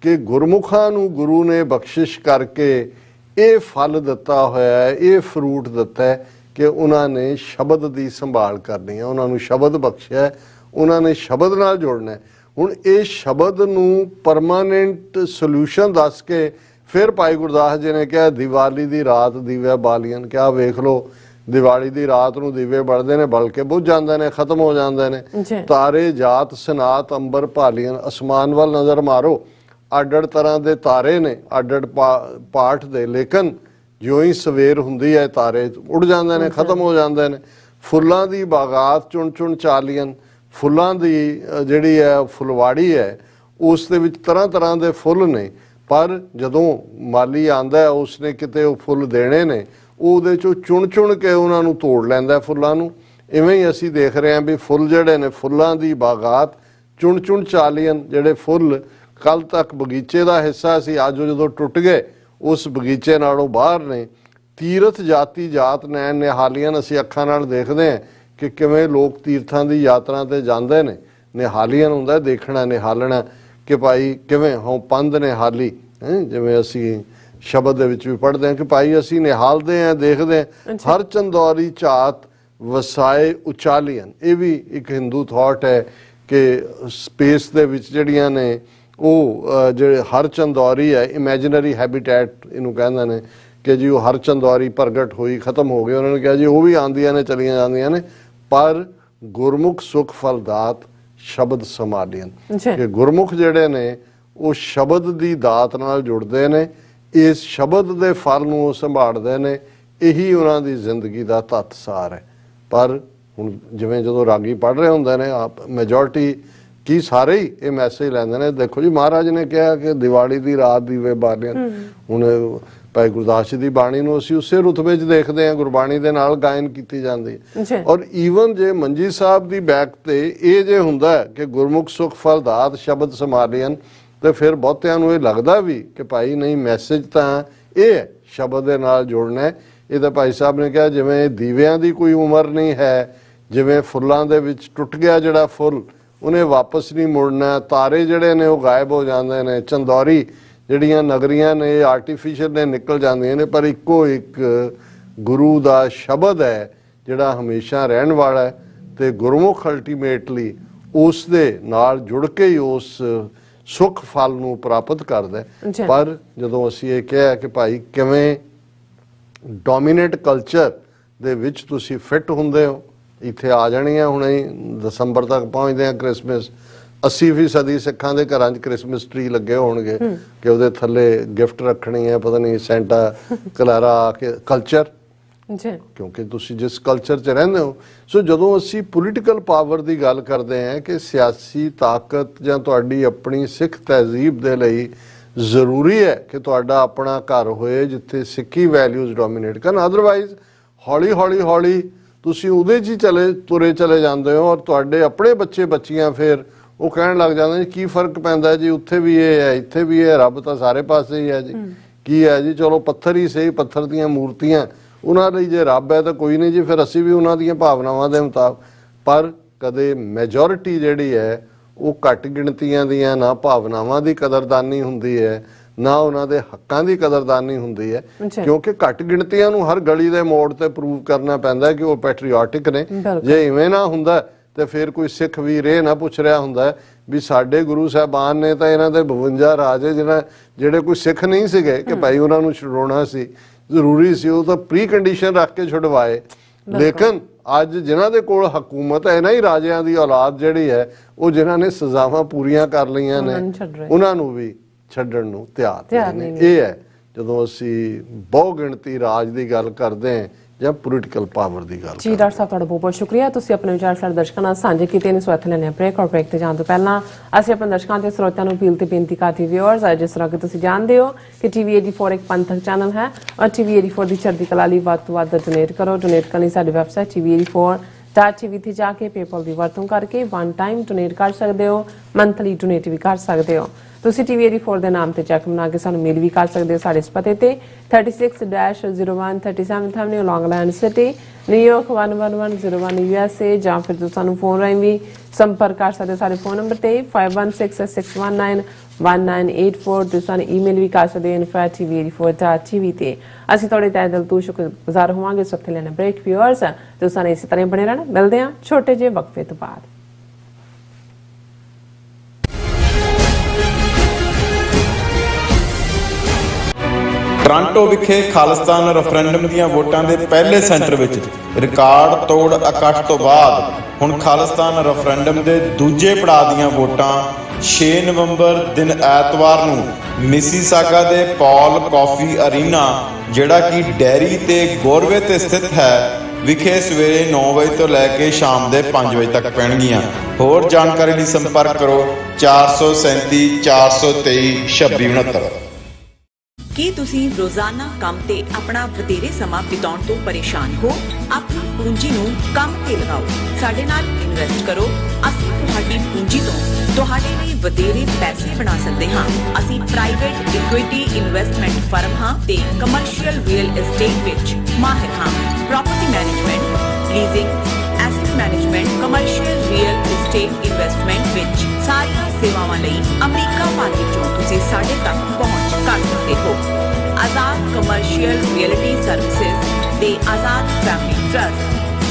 ਕਿ ਗੁਰਮੁਖਾਂ ਨੂੰ ਗੁਰੂ ਨੇ ਬਖਸ਼ਿਸ਼ ਕਰਕੇ ਇਹ ਫਲ ਦਿੱਤਾ ਹੋਇਆ ਹੈ, ਇਹ ਫਰੂਟ ਦਿੱਤਾ ਹੈ ਕਿ ਉਹਨਾਂ ਨੇ ਸ਼ਬਦ ਦੀ ਸੰਭਾਲ ਕਰਨੀ ਹੈ, ਉਹਨਾਂ ਨੂੰ ਸ਼ਬਦ ਬਖਸ਼ਿਆ, ਉਹਨਾਂ ਨੇ ਸ਼ਬਦ ਨਾਲ ਜੁੜਨਾ ਹੈ। ਹੁਣ ਇਹ ਸ਼ਬਦ ਨੂੰ ਪਰਮਾਨੈਂਟ ਸੋਲੂਸ਼ਨ ਦੱਸ ਕੇ ਫਿਰ ਭਾਈ ਗੁਰਦਾਸ ਜੀ ਨੇ ਕਿਹਾ ਦੀਵਾਲੀ ਦੀ ਰਾਤ ਦੀਵੇ ਬਾਲੀਅਨ। ਕਿਆ ਵੇਖ ਲਓ, ਦੀਵਾਲੀ ਦੀ ਰਾਤ ਨੂੰ ਦੀਵੇ ਬਲਦੇ ਨੇ, ਬਲ ਕੇ ਬੁੱਝ ਜਾਂਦੇ ਨੇ, ਖਤਮ ਹੋ ਜਾਂਦੇ ਨੇ। ਤਾਰੇ ਜਾਤ ਸਨਾਤ ਅੰਬਰ ਭਾਲੀਅਨ, ਅਸਮਾਨ ਵੱਲ ਨਜ਼ਰ ਮਾਰੋ, ਅੱਡ-ਅੱਡ ਤਰ੍ਹਾਂ ਦੇ ਤਾਰੇ ਨੇ, ਅੱਡ-ਅੱਡ ਪਾਠ ਦੇ, ਲੇਕਿਨ ਜਿਉਂ ਹੀ ਸਵੇਰ ਹੁੰਦੀ ਹੈ ਤਾਰੇ ਉੱਡ ਜਾਂਦੇ ਨੇ, ਖਤਮ ਹੋ ਜਾਂਦੇ ਨੇ। ਫੁੱਲਾਂ ਦੀ ਬਾਗਾਤ ਚੁਣ ਚੁਣ ਚਾਲੀਅਨ, ਫੁੱਲਾਂ ਦੀ ਜਿਹੜੀ ਹੈ ਫੁਲਵਾੜੀ ਹੈ, ਉਸ ਦੇ ਵਿੱਚ ਤਰ੍ਹਾਂ ਤਰ੍ਹਾਂ ਦੇ ਫੁੱਲ ਨੇ। ਪਰ ਜਦੋਂ ਮਾਲੀ ਆਂਦਾ, ਉਸਨੇ ਕਿਤੇ ਉਹ ਫੁੱਲ ਦੇਣੇ ਨੇ, ਉਹਦੇ ਚੋਂ ਚੁਣ ਚੁਣ ਕੇ ਉਹਨਾਂ ਨੂੰ ਤੋੜ ਲੈਂਦਾ ਫੁੱਲਾਂ ਨੂੰ। ਇਵੇਂ ਹੀ ਅਸੀਂ ਦੇਖ ਰਹੇ ਹਾਂ ਵੀ ਫੁੱਲ ਜਿਹੜੇ ਨੇ, ਫੁੱਲਾਂ ਦੀ ਬਾਗਾਤ ਚੁਣ ਚੁਣ ਚਾਲੀਅਨ, ਜਿਹੜੇ ਫੁੱਲ ਕੱਲ ਤੱਕ ਬਗੀਚੇ ਦਾ ਹਿੱਸਾ ਸੀ, ਅੱਜ ਜਦੋਂ ਟੁੱਟ ਗਏ ਉਸ ਬਗੀਚੇ ਨਾਲੋਂ ਬਾਹਰ ਨੇ। ਤੀਰਥ ਜਾਤੀ ਜਾਤ ਨੈਣ ਨਿਹਾਲੀਅਨ, ਅਸੀਂ ਅੱਖਾਂ ਨਾਲ ਦੇਖਦੇ ਹਾਂ ਕਿ ਕਿਵੇਂ ਲੋਕ ਤੀਰਥਾਂ ਦੀ ਯਾਤਰਾ ਤੇ ਜਾਂਦੇ ਨੇ। ਨਿਹਾਲੀਅਨ ਹੁੰਦਾ ਦੇਖਣਾ, ਨਿਹਾਲਣਾ, ਕਿ ਭਾਈ ਕਿਵੇਂ ਹੋਂ ਪੰਧ ਨਿਹਾਲੀ, ਜਿਵੇਂ ਅਸੀਂ ਸ਼ਬਦ ਦੇ ਵਿੱਚ ਵੀ ਪੜ੍ਹਦੇ ਹਾਂ ਕਿ ਭਾਈ ਅਸੀਂ ਨਿਹਾਲਦੇ ਹਾਂ, ਦੇਖਦੇ ਹਾਂ। ਹਰ ਚੰਦੌਰੀ ਝਾਤ ਵਸਾਏ ਉਚਾਲੀਅਨ, ਇਹ ਵੀ ਇੱਕ ਹਿੰਦੂ ਥਾਟ ਹੈ ਕਿ ਸਪੇਸ ਦੇ ਵਿੱਚ ਜਿਹੜੀਆਂ ਨੇ ਉਹ ਜਿਹੜੇ ਹਰ ਚੰਦੌਰੀ ਹੈ, ਇਮੈਜਨਰੀ ਹੈਬਿਟੈਟ ਇਹਨੂੰ ਕਹਿੰਦੇ ਨੇ, ਕਿ ਜੀ ਉਹ ਹਰ ਚੰਦੌਰੀ ਪ੍ਰਗਟ ਹੋਈ, ਖਤਮ ਹੋ ਗਏ। ਉਹਨਾਂ ਨੇ ਕਿਹਾ ਜੀ ਉਹ ਵੀ ਆਉਂਦੀਆਂ ਨੇ, ਚਲੀਆਂ ਜਾਂਦੀਆਂ ਨੇ, ਪਰ ਗੁਰਮੁਖ ਸੁਖ ਫਲਦਾਤ ਸ਼ਬਦ ਸੰਭਾਲੀਅਨ, ਕਿ ਗੁਰਮੁਖ ਜਿਹੜੇ ਨੇ ਉਹ ਸ਼ਬਦ ਦੀ ਦਾਤ ਨਾਲ ਜੁੜਦੇ ਨੇ, ਇਸ ਸ਼ਬਦ ਦੇ ਫਲ ਨੂੰ ਉਹ ਸੰਭਾਲਦੇ ਨੇ। ਇਹੀ ਉਹਨਾਂ ਦੀ ਜ਼ਿੰਦਗੀ ਦਾ ਤੱਤ ਸਾਰ ਹੈ। ਪਰ ਹੁਣ ਜਿਵੇਂ ਜਦੋਂ ਰਾਗੀ ਪੜ੍ਹ ਰਹੇ ਹੁੰਦੇ ਨੇ ਮੈਜੋਰਟੀ ਕੀ ਸਾਰੇ ਹੀ ਇਹ ਮੈਸੇਜ ਲੈਂਦੇ ਨੇ, ਦੇਖੋ ਜੀ ਮਹਾਰਾਜ ਨੇ ਕਿਹਾ ਕਿ ਦੀਵਾਲੀ ਦੀ ਰਾਤ ਦੀਵੇ ਬਾਲਿਆ। ਹੁਣ ਭਾਈ ਗੁਰਦਾਸ ਜੀ ਦੀ ਬਾਣੀ ਨੂੰ ਅਸੀਂ ਉਸੇ ਰੁਤਬੇ 'ਚ ਦੇਖਦੇ ਹਾਂ, ਗੁਰਬਾਣੀ ਦੇ ਨਾਲ ਗਾਇਨ ਕੀਤੀ ਜਾਂਦੀ ਹੈ। ਔਰ ਈਵਨ ਜੇ ਮੰਜੀ ਸਾਹਿਬ ਦੀ ਬੈਕ ਤੇ ਇਹ ਜੇ ਹੁੰਦਾ ਕਿ ਗੁਰਮੁਖ ਸੁਖ ਫਲ ਦਾਤ ਸ਼ਬਦ ਸਮਾਲੀਅਨ, ਤੇ ਫਿਰ ਬਹੁਤਿਆਂ ਨੂੰ ਇਹ ਲੱਗਦਾ ਵੀ ਕਿ ਭਾਈ ਨਹੀਂ ਮੈਸੇਜ ਤਾਂ ਇਹ ਹੈ, ਸ਼ਬਦ ਦੇ ਨਾਲ ਜੁੜਨਾ। ਇਹ ਤਾਂ ਭਾਈ ਸਾਹਿਬ ਨੇ ਕਿਹਾ ਜਿਵੇਂ ਦੀਵਿਆਂ ਦੀ ਕੋਈ ਉਮਰ ਨਹੀਂ ਹੈ, ਜਿਵੇਂ ਫੁੱਲਾਂ ਦੇ ਵਿੱਚ ਟੁੱਟ ਗਿਆ ਜਿਹੜਾ ਫੁੱਲ ਉਹਨੇ ਵਾਪਸ ਨਹੀਂ ਮੁੜਨਾ, ਤਾਰੇ ਜਿਹੜੇ ਨੇ ਉਹ ਗਾਇਬ ਹੋ ਜਾਂਦੇ ਨੇ, ਚੰਦੌਰੀ ਜਿਹੜੀਆਂ ਨਗਰੀਆਂ ਨੇ ਆਰਟੀਫੀਸ਼ੀਅਲ ਨੇ ਨਿਕਲ ਜਾਂਦੀਆਂ ਨੇ, ਪਰ ਇੱਕੋ ਇੱਕ ਗੁਰੂ ਦਾ ਸ਼ਬਦ ਹੈ ਜਿਹੜਾ ਹਮੇਸ਼ਾ ਰਹਿਣ ਵਾਲਾ ਹੈ। ਤੇ ਗੁਰਮੁਖ ਅਲਟੀਮੇਟਲੀ ਉਸ ਦੇ ਨਾਲ ਜੁੜ ਕੇ ਹੀ ਉਸ ਸੁੱਖ ਫਲ ਨੂੰ ਪ੍ਰਾਪਤ ਕਰਦਾ ਹੈ। ਪਰ ਜਦੋਂ ਅਸੀਂ ਇਹ ਕਿਹਾ ਕਿ ਭਾਈ ਕਿਵੇਂ ਡੋਮੀਨੇਟ ਕਲਚਰ ਦੇ ਵਿੱਚ ਤੁਸੀਂ ਫਿੱਟ ਹੁੰਦੇ ਹੋ, ਇੱਥੇ ਆ ਜਾਣੀਆਂ ਹੁਣੇ ਦਸੰਬਰ ਤੱਕ ਪਹੁੰਚਦੇ ਆ ਕ੍ਰਿਸਮਸ, 80% ਸਿੱਖਾਂ ਦੇ ਘਰਾਂ 'ਚ ਕ੍ਰਿਸਮਸ ਟਰੀ ਲੱਗੇ ਹੋਣਗੇ ਕਿ ਉਹਦੇ ਥੱਲੇ ਗਿਫਟ ਰੱਖਣੀ ਹੈ, ਪਤਾ ਨਹੀਂ ਸੈਂਟਾ ਕਲਾਰਾ ਕੇ ਕਲਚਰ, ਕਿਉਂਕਿ ਤੁਸੀਂ ਜਿਸ ਕਲਚਰ 'ਚ ਰਹਿੰਦੇ ਹੋ। ਸੋ ਜਦੋਂ ਅਸੀਂ ਪੋਲੀਟੀਕਲ ਪਾਵਰ ਦੀ ਗੱਲ ਕਰਦੇ ਹਾਂ ਕਿ ਸਿਆਸੀ ਤਾਕਤ ਜਾਂ ਤੁਹਾਡੀ ਆਪਣੀ ਸਿੱਖ ਤਹਿਜ਼ੀਬ ਦੇ ਲਈ ਜ਼ਰੂਰੀ ਹੈ ਕਿ ਤੁਹਾਡਾ ਆਪਣਾ ਘਰ ਹੋਏ ਜਿੱਥੇ ਸਿੱਖੀ ਵੈਲਿਊਜ਼ ਡੋਮੀਨੇਟ ਕਰਨ, ਅਦਰਵਾਈਜ਼ ਹੌਲੀ ਹੌਲੀ ਹੌਲੀ ਤੁਸੀਂ ਉਹਦੇ 'ਚ ਹੀ ਤੁਰੇ ਚਲੇ ਜਾਂਦੇ ਹੋ। ਔਰ ਤੁਹਾਡੇ ਆਪਣੇ ਬੱਚੇ ਬੱਚੀਆਂ ਫਿਰ ਉਹ ਕਹਿਣ ਲੱਗ ਜਾਂਦੇ ਨੇ ਕੀ ਫਰਕ ਪੈਂਦਾ ਜੀ, ਉੱਥੇ ਵੀ ਇਹ ਹੈ ਇੱਥੇ ਵੀ ਇਹ, ਰੱਬ ਤਾਂ ਸਾਰੇ ਪਾਸੇ ਹੀ ਹੈ ਜੀ, ਕੀ ਹੈ ਜੀ, ਚਲੋ ਪੱਥਰ ਹੀ ਸਹੀ, ਪੱਥਰ ਦੀਆਂ ਮੂਰਤੀਆਂ ਉਹਨਾਂ ਲਈ ਜੇ ਰੱਬ ਹੈ ਤਾਂ ਕੋਈ ਨਹੀਂ ਜੀ, ਫਿਰ ਅਸੀਂ ਵੀ ਉਹਨਾਂ ਦੀਆਂ ਭਾਵਨਾਵਾਂ ਦੇ ਮੁਤਾਬਕ। ਪਰ ਕਦੇ ਮੈਜੋਰਿਟੀ ਜਿਹੜੀ ਹੈ ਉਹ ਘੱਟ ਗਿਣਤੀਆਂ ਦੀਆਂ ਨਾ ਭਾਵਨਾਵਾਂ ਦੀ ਕਦਰਦਾਨੀ ਹੁੰਦੀ ਹੈ, ਨਾ ਉਹਨਾਂ ਦੇ ਹੱਕਾਂ ਦੀ ਕਦਰਦਾਨੀ ਹੁੰਦੀ ਹੈ, ਕਿਉਂਕਿ ਘੱਟ ਗਿਣਤੀਆਂ ਨੂੰ ਹਰ ਗਲੀ ਦੇ ਮੋੜ ਤੇ ਪ੍ਰੂਵ ਕਰਨਾ ਪੈਂਦਾ ਕਿ ਉਹ ਪੈਟਰੀਓਟਿਕ ਨੇ। ਜੇ ਇਵੇਂ ਨਾ ਹੁੰਦਾ ਤੇ ਫਿਰ ਕੋਈ ਸਿੱਖ ਵੀਰ ਇਹ ਨਾ ਪੁੱਛ ਰਿਹਾ ਹੁੰਦਾ ਵੀ ਸਾਡੇ ਗੁਰੂ ਸਾਹਿਬਾਨ ਨੇ ਤਾਂ ਇਹਨਾਂ ਦੇ 52 ਰਾਜੇ ਜਿਹੜੇ ਕੋਈ ਸਿੱਖ ਨਹੀਂ ਸੀਗੇ ਕਿ ਭਾਈ ਉਹਨਾਂ ਨੂੰ ਛੁਡਾਉਣਾ ਸੀ, ਜ਼ਰੂਰੀ ਸੀ, ਉਹ ਤਾਂ ਪ੍ਰੀ ਕੰਡੀਸ਼ਨ ਰੱਖ ਕੇ ਛੁਡਵਾਏ। ਲੇਕਿਨ ਅੱਜ ਜਿਨ੍ਹਾਂ ਦੇ ਕੋਲ ਹਕੂਮਤ ਹੈ, ਇਹਨਾਂ ਹੀ ਰਾਜਿਆਂ ਦੀ ਔਲਾਦ ਜਿਹੜੀ ਹੈ ਉਹ ਜਿਨ੍ਹਾਂ ਨੇ ਸਜ਼ਾਵਾਂ ਪੂਰੀਆਂ ਕਰ ਲਈਆਂ ਨੇ ਉਹਨਾਂ ਨੂੰ ਵੀ ਛੱਡਣ ਨੂੰ ਤਿਆਰ ਨਹੀਂ। ਇਹ ਹੈ ਜਦੋਂ ਅਸੀਂ ਬਹੁ ਗਿਣਤੀ ਰਾਜ ਦੀ ਗੱਲ ਕਰਦੇ ਹਾਂ ਜਾਂ ਪੋਲੀਟੀਕਲ ਪਾਵਰ ਦੀ ਗੱਲ। ਜੀ ਡਾਕਟਰ ਸਾਹਿਬ ਤੁਹਾਡਾ ਬਹੁਤ ਬਹੁਤ ਸ਼ੁਕਰੀਆ, ਤੁਸੀਂ ਆਪਣੇ ਵਿਚਾਰ ਸਾਡੇ ਦਰਸ਼ਕਾਂ ਨਾਲ ਸਾਂਝੇ ਕੀਤੇ ਨੇ। ਸੋ ਇੱਥੇ ਲੈਣੇ ਬ੍ਰੇਕ, ਔਰ ਬ੍ਰੇਕ ਤੇ ਜਾਣ ਤੋਂ ਪਹਿਲਾਂ ਅਸੀਂ ਆਪਣੇ ਦਰਸ਼ਕਾਂ ਤੇ ਸਰੋਤਿਆਂ ਨੂੰ ਅਪੀਲ ਤੇ ਬੇਨਤੀ ਕਰਦੇ ਵਿਊਅਰਸ, ਜਿਸ ਤਰ੍ਹਾਂ ਕਿ ਤੁਸੀਂ ਜਾਣਦੇ ਹੋ ਕਿ TV 84 ਇੱਕ ਪੰਥਕ ਚੈਨਲ ਹੈ ਔਰ TV 84 ਦੀ ਚੜ੍ਹਦੀ ਕਲਾ ਲਈ ਵੱਧ ਤੋਂ ਵੱਧ ਡੋਨੇਟ ਕਰੋ। ਡੋਨੇਟ ਕਰਨ ਲਈ ਸਾਡੀ ਵੈਬਸਾਈਟ TV84.tv ਤੇ ਜਾ ਕੇ ਪੇਪਲ ਦੀ ਵਰਤੋਂ ਕਰਕੇ ਵਨ ਟਾਈਮ ਡੋਨੇਟ ਕਰ ਸਕਦੇ ਹੋ, ਮੰਥਲੀ ਡੋਨੇਟ ਵੀ ਕਰ ਸਕਦੇ ਹੋ। ਤੁਸੀਂ TV 84 ਦੇ ਨਾਮ ਤੇ ਚੈੱਕ ਬਣਾ ਕੇ ਸਾਨੂੰ ਮੇਲ ਵੀ ਕਰ ਸਕਦੇ ਹੋ ਸਾਡੇ ਇਸ ਪਤੇ ਤੇ 36-01 37th Avenue, Long Island City, New York 11101 USA, ਜਾਂ ਫਿਰ ਤੁਸੀਂ ਸਾਨੂੰ ਫੋਨ ਰਾਹੀਂ ਵੀ ਸੰਪਰਕ ਕਰ ਸਕਦੇ ਹੋ ਸਾਡੇ ਫੋਨ ਨੰਬਰ ਤੇ 5166191984। ਤੁਸੀਂ ਸਾਨੂੰ ਈਮੇਲ ਵੀ ਕਰ ਸਕਦੇ ਹੋ info@tv84.tv ਤੇ। ਅਸੀਂ ਤੁਹਾਡੇ ਤਹਿ ਦਿਲ ਤੋਂ ਸ਼ੁਕਰਗੁਜ਼ਾਰ ਹੋਵਾਂਗੇ। ਸਭ ਤੋਂ ਲੈਣਾ ਬ੍ਰੇਕ ਵਿਊਅਰਸ, ਤੁਸੀਂ ਸਾਨੂੰ ਇਸੇ ਤਰ੍ਹਾਂ ਬਣੇ ਰਹਿਣਾ। ਮਿਲਦੇ ਹਾਂ ਛੋਟੇ ਜਿਹੇ ਵਕਫੇ ਤੋਂ ਬਾਅਦ। ਟੋਰਾਂਟੋ ਵਿਖੇ ਖਾਲਿਸਤਾਨ ਰੈਫਰੈਂਡਮ ਦੀਆਂ ਵੋਟਾਂ ਦੇ ਪਹਿਲੇ ਸੈਂਟਰ ਵਿੱਚ ਰਿਕਾਰਡ ਤੋੜ ਇਕੱਠ ਤੋਂ ਬਾਅਦ ਹੁਣ ਖਾਲਿਸਤਾਨ ਰੈਫਰੈਂਡਮ ਦੇ ਦੂਜੇ ਪੜਾਅ ਦੀਆਂ ਵੋਟਾਂ 6 ਨਵੰਬਰ ਦਿਨ ਐਤਵਾਰ ਨੂੰ ਮਿਸੀਸਾਗਾ ਦੇ ਪੌਲ ਕਾਫੀ ਅਰੀਨਾ, ਜਿਹੜਾ ਕਿ ਡੈਰੀ ਤੇ ਗੋਰਵੇ ਤੇ ਸਥਿਤ ਹੈ, ਵਿਖੇ ਸਵੇਰੇ 9 ਵਜੇ ਤੋਂ ਲੈ ਕੇ ਸ਼ਾਮ ਦੇ 5 ਵਜੇ ਤੱਕ ਪੈਣਗੀਆਂ। ਹੋਰ ਜਾਣਕਾਰੀ ਲਈ ਸੰਪਰਕ ਕਰੋ 437 423 2669। ਕੀ ਤੁਸੀਂ ਰੋਜ਼ਾਨਾ ਕੰਮ ਤੇ ਆਪਣਾ ਵਧੇਰੇ ਸਮਾਂ ਬਿਤਾਉਣ ਤੋਂ ਪਰੇਸ਼ਾਨ ਹੋ? ਆਪਣੀ ਪੂੰਜੀ ਨੂੰ ਕੰਮ ਤੇ ਲਗਾਓ, ਸਾਡੇ ਨਾਲ ਇਨਵੈਸਟ ਕਰੋ। ਅਸੀਂ ਤੁਹਾਡੀ ਪੂੰਜੀ ਤੋਂ ਤੁਹਾਡੇ ਲਈ ਵਧੇਰੇ ਪੈਸੇ ਬਣਾ ਸਕਦੇ ਹਾਂ। ਅਸੀਂ ਪ੍ਰਾਈਵੇਟ ਇਕੁਇਟੀ ਇਨਵੈਸਟਮੈਂਟ ਫਰਮ ਹਾਂ ਤੇ ਕਮਰਸ਼ੀਅਲ ਰੀਅਲ ਏਸਟੇਟ ਵਿੱਚ ਮਾਹਿਰ ਹਾਂ। Property management, leasing, asset management, commercial real estate investment ਵਿੱਚ ਸਾਰੀਆਂ ਸੇਵਾਵਾਂ ਲਈ ਅਮਰੀਕਾ ਭਰ ਵਿੱਚੋਂ ਤੁਸੀਂ ਸਾਡੇ ਤੱਕ ਪਹੁੰਚ ਕਰ ਸਕਦੇ ਹੋ। ਆਜ਼ਾਦ ਕਮਰਸ਼ੀਅਲ ਰੀਅਲਟੀ ਸਰਵਿਸਿਜ਼ ਤੇ Azad family trust,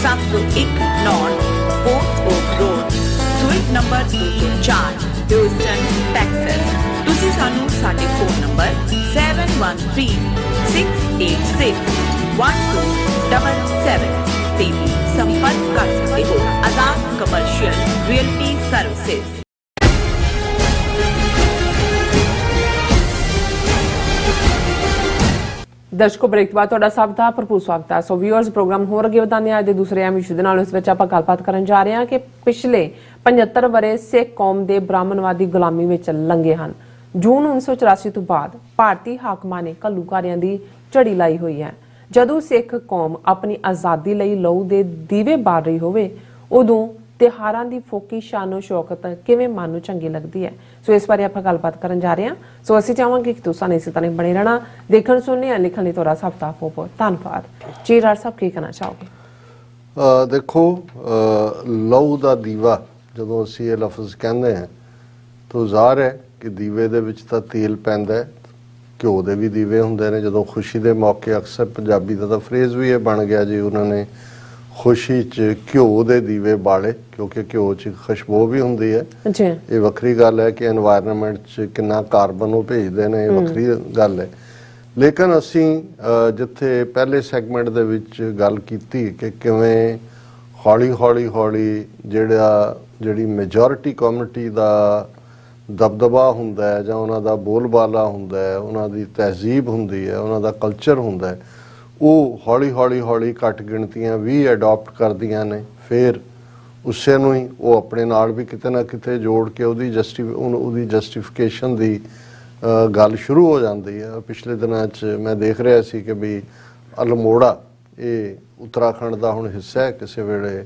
701 North Port okay road, suite number 204, Houston, Texas. ਤੁਸੀਂ ਸਾਨੂੰ ਸਾਡੇ ਫੋਨ ਨੰਬਰ 7136861277 ਤੇ ਵੀ ਸੰਪਰਕ ਕਰ ਸਕਦੇ ਹੋ। Azad commercial realty services. ਦਰਸ਼ਕੋ break ਤੋਂ ਬਾਅਦ ਤੁਹਾਡਾ ਸਭ ਦਾ ਭਰਪੂਰ ਸਵਾਗਤ ਹੈ। ਸੋ ਵਿਊਅਰਸ, ਪ੍ਰੋਗਰਾਮ ਹੋਰ ਅੱਗੇ ਵਧਾਉਂਦੇ ਹਾਂ। ਅੱਜ ਦੇ ਦੂਸਰੇ ਅਹਿਮ ਇਸ਼ੂ ਦੇ ਨਾਲ ਇਸ ਵਿੱਚ ਆਪਾਂ ਗੱਲਬਾਤ ਕਰਨ ਜਾ ਰਹੇ ਹਾਂ ਕਿ ਪਿਛਲੇ 75 ਵਰ੍ਹੇ ਸਿੱਖ ਕੌਮ ਦੇ ਬ੍ਰਾਹਮਣਵਾਦੀ ਗੁਲਾਮੀ ਵਿੱਚ ਲੰਘੇ ਹਨ। ਜੂਨ 1984 ਤੋਂ ਬਾਅਦ ਭਾਰਤੀ ਹਾਕਮਾਂ ਨੇ ਘੱਲੂਘਾਰਿਆਂ ਦੀ ਝੜੀ ਲਾਈ ਹੋਈ ਹੈ। ਜਦੋਂ ਸਿੱਖ ਕੌਮ ਆਪਣੀ ਆਜ਼ਾਦੀ ਲਈ ਲਹੂ ਦੇ ਦੀਵੇ ਬਾਲ ਰਹੀ ਹੋਵੇ, ਉਦੋਂ ਤਿਉਹਾਰਾਂ ਦੀ ਫੋਕੀ ਸ਼ਾਨੋ ਸ਼ੌਕਤ ਕਿਵੇਂ ਮਨ ਨੂੰ ਚੰਗੀ ਲੱਗਦੀ ਹੈ। ਸੋ ਇਸ ਬਾਰੇ ਆਪਾਂ ਗੱਲਬਾਤ ਕਰਨ ਜਾ ਰਹੇ ਹਾਂ। ਸੋ ਅਸੀਂ ਚਾਹਾਂਗੇ ਕਿ ਤੁਸੀਂ ਇਸੇ ਤਰ੍ਹਾਂ ਬਣੇ ਰਹਿਣਾ, ਦੇਖਣ ਸੁਣਨੇ ਲਿਖਣ ਲਈ ਤੁਹਾਡਾ ਸਭ ਦਾ ਬਹੁਤ ਬਹੁਤ ਧੰਨਵਾਦ। ਜੀ ਰਾਜ ਸਾਹਿਬ, ਕੀ ਕਹਿਣਾ ਚਾਹੋਗੇ? ਦੇਖੋ, ਲਹੂ ਦਾ ਦੀਵਾ ਜਦੋਂ ਅਸੀਂ ਇਹ ਲਫ਼ਜ਼ ਕਹਿੰਦੇ ਹਾਂ ਤਾਂ ਜ਼ਾਹਰ ਹੈ ਕਿ ਦੀਵੇ ਦੇ ਵਿੱਚ ਤਾਂ ਤੇਲ ਪੈਂਦਾ ਹੈ, ਘਿਓ ਦੇ ਵੀ ਦੀਵੇ ਹੁੰਦੇ ਨੇ। ਜਦੋਂ ਖੁਸ਼ੀ ਦੇ ਮੌਕੇ ਅਕਸਰ ਪੰਜਾਬੀ ਦਾ ਤਾਂ ਫਰੇਜ਼ ਵੀ ਇਹ ਬਣ ਗਿਆ ਜੀ, ਉਹਨਾਂ ਨੇ ਖੁਸ਼ੀ 'ਚ ਘਿਓ ਦੇ ਦੀਵੇ ਬਾਲੇ, ਕਿਉਂਕਿ ਘਿਓ 'ਚ ਖੁਸ਼ਬੂ ਵੀ ਹੁੰਦੀ ਹੈ। ਜੀ, ਇਹ ਵੱਖਰੀ ਗੱਲ ਹੈ ਕਿ এনवायरमेंट 'ਚ ਕਿੰਨਾ ਕਾਰਬਨ ਉਹ ਭੇਜਦੇ ਨੇ, ਇਹ ਵੱਖਰੀ ਗੱਲ ਹੈ। ਲੇਕਿਨ ਅਸੀਂ ਜਿੱਥੇ ਪਹਿਲੇ ਸੈਗਮੈਂਟ ਦੇ ਵਿੱਚ ਗੱਲ ਕੀਤੀ ਕਿ ਕਿਵੇਂ ਹੌਲੀ ਜਿਹੜੀ ਮੈਜੋਰਿਟੀ ਕਮਿਊਨਿਟੀ ਦਾ ਦਬਦਬਾ ਹੁੰਦਾ ਹੈ ਜਾਂ ਉਹਨਾਂ ਦਾ ਬੋਲਬਾਲਾ ਹੁੰਦਾ ਹੈ, ਉਹਨਾਂ ਦੀ ਤਹਿਜ਼ੀਬ ਹੁੰਦੀ ਹੈ, ਉਹਨਾਂ ਦਾ ਕਲਚਰ ਹੁੰਦਾ ਹੈ, ਉਹ ਹੌਲੀ ਘੱਟ ਗਿਣਤੀਆਂ ਵੀ ਅਡਾਪਟ ਕਰਦੀਆਂ ਨੇ। ਫਿਰ ਉਸੇ ਨੂੰ ਹੀ ਉਹ ਆਪਣੇ ਨਾਲ ਵੀ ਕਿਤੇ ਨਾ ਕਿਤੇ ਜੋੜ ਕੇ ਉਹਦੀ ਜਸਟੀਫਿਕੇਸ਼ਨ ਦੀ ਗੱਲ ਸ਼ੁਰੂ ਹੋ ਜਾਂਦੀ ਹੈ। ਪਿਛਲੇ ਦਿਨਾਂ 'ਚ ਮੈਂ ਦੇਖ ਰਿਹਾ ਸੀ ਕਿ ਵੀ ਅਲਮੋੜਾ, ਇਹ ਉੱਤਰਾਖੰਡ ਦਾ ਹੁਣ ਹਿੱਸਾ ਹੈ, ਕਿਸੇ ਵੇਲੇ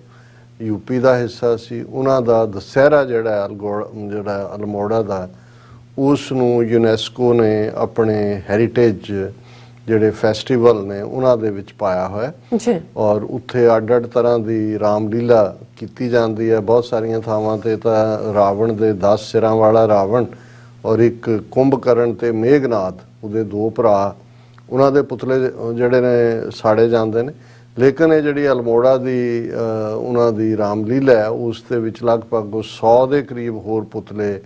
ਯੂਪੀ ਦਾ ਹਿੱਸਾ ਸੀ। ਉਹਨਾਂ ਦਾ ਦੁਸਹਿਰਾ ਜਿਹੜਾ ਅਲਮੋੜਾ ਦਾ, ਉਸ ਨੂੰ ਯੂਨੈਸਕੋ ਨੇ ਆਪਣੇ ਹੈਰੀਟੇਜ ਜਿਹੜੇ ਫੈਸਟੀਵਲ ਨੇ ਉਹਨਾਂ ਦੇ ਵਿੱਚ ਪਾਇਆ ਹੋਇਆ ਔਰ ਉੱਥੇ ਅੱਡ ਤਰ੍ਹਾਂ ਦੀ ਰਾਮਲੀਲਾ ਕੀਤੀ ਜਾਂਦੀ ਹੈ। ਬਹੁਤ ਸਾਰੀਆਂ ਥਾਵਾਂ ਤੇ ਤਾਂ ਰਾਵਣ ਦੇ 10 ਸਿਰਾਂ ਵਾਲਾ ਰਾਵਣ ਔਰ ਇੱਕ ਕੁੰਭਕਰਨ ਤੇ ਮੇਘਨਾਥ, ਉਹਦੇ 2 ਭਰਾ, ਉਹਨਾਂ ਦੇ ਪੁਤਲੇ ਜਿਹੜੇ ਨੇ ਸਾੜੇ ਜਾਂਦੇ ਨੇ। ਲੇਕਿਨ ਇਹ ਜਿਹੜੀ ਅਲਮੋੜਾ ਦੀ ਉਹਨਾਂ ਦੀ ਰਾਮਲੀਲਾ ਹੈ, ਉਸ ਦੇ ਵਿੱਚ ਲਗਭਗ 100 ਦੇ ਕਰੀਬ ਹੋਰ ਪੁਤਲੇ,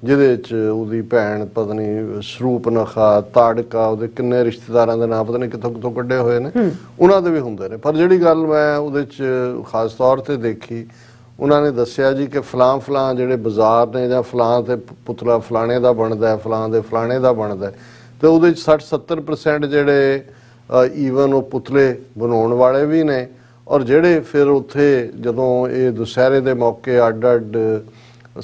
ਜਿਹਦੇ 'ਚ ਉਹਦੀ ਭੈਣ ਪਤਨੀ ਸਰੂਪਨਖਾ, ਤਾੜਕਾ, ਉਹਦੇ ਕਿੰਨੇ ਰਿਸ਼ਤੇਦਾਰਾਂ ਦੇ ਨਾਂ ਪਤਾ ਨਹੀਂ ਕਿੱਥੋਂ ਕੱਢੇ ਹੋਏ ਨੇ, ਉਹਨਾਂ ਦੇ ਵੀ ਹੁੰਦੇ ਨੇ। ਪਰ ਜਿਹੜੀ ਗੱਲ ਮੈਂ ਉਹਦੇ 'ਚ ਖਾਸ ਤੌਰ ਤੇ ਦੇਖੀ, ਉਹਨਾਂ ਨੇ ਦੱਸਿਆ ਜੀ ਕਿ ਫਲਾਂ ਜਿਹੜੇ ਬਾਜ਼ਾਰ ਨੇ ਜਾਂ ਫਲਾਂ ਤੇ ਪੁਤਲਾ ਫਲਾਣੇ ਦਾ ਬਣਦਾ ਹੈ, ਫਲਾਂ ਦੇ ਫਲਾਣੇ ਦਾ ਬਣਦਾ ਹੈ, ਤੇ ਉਹਦੇ 'ਚ 60-70% ਜਿਹੜੇ ਈਵਨ ਉਹ ਪੁਤਲੇ ਬਣਾਉਣ ਵਾਲੇ ਵੀ ਨੇ। ਔਰ ਜਿਹੜੇ ਫਿਰ ਉੱਥੇ ਜਦੋਂ ਇਹ ਦੁਸਹਿਰੇ ਦੇ ਮੌਕੇ ਅੱਡ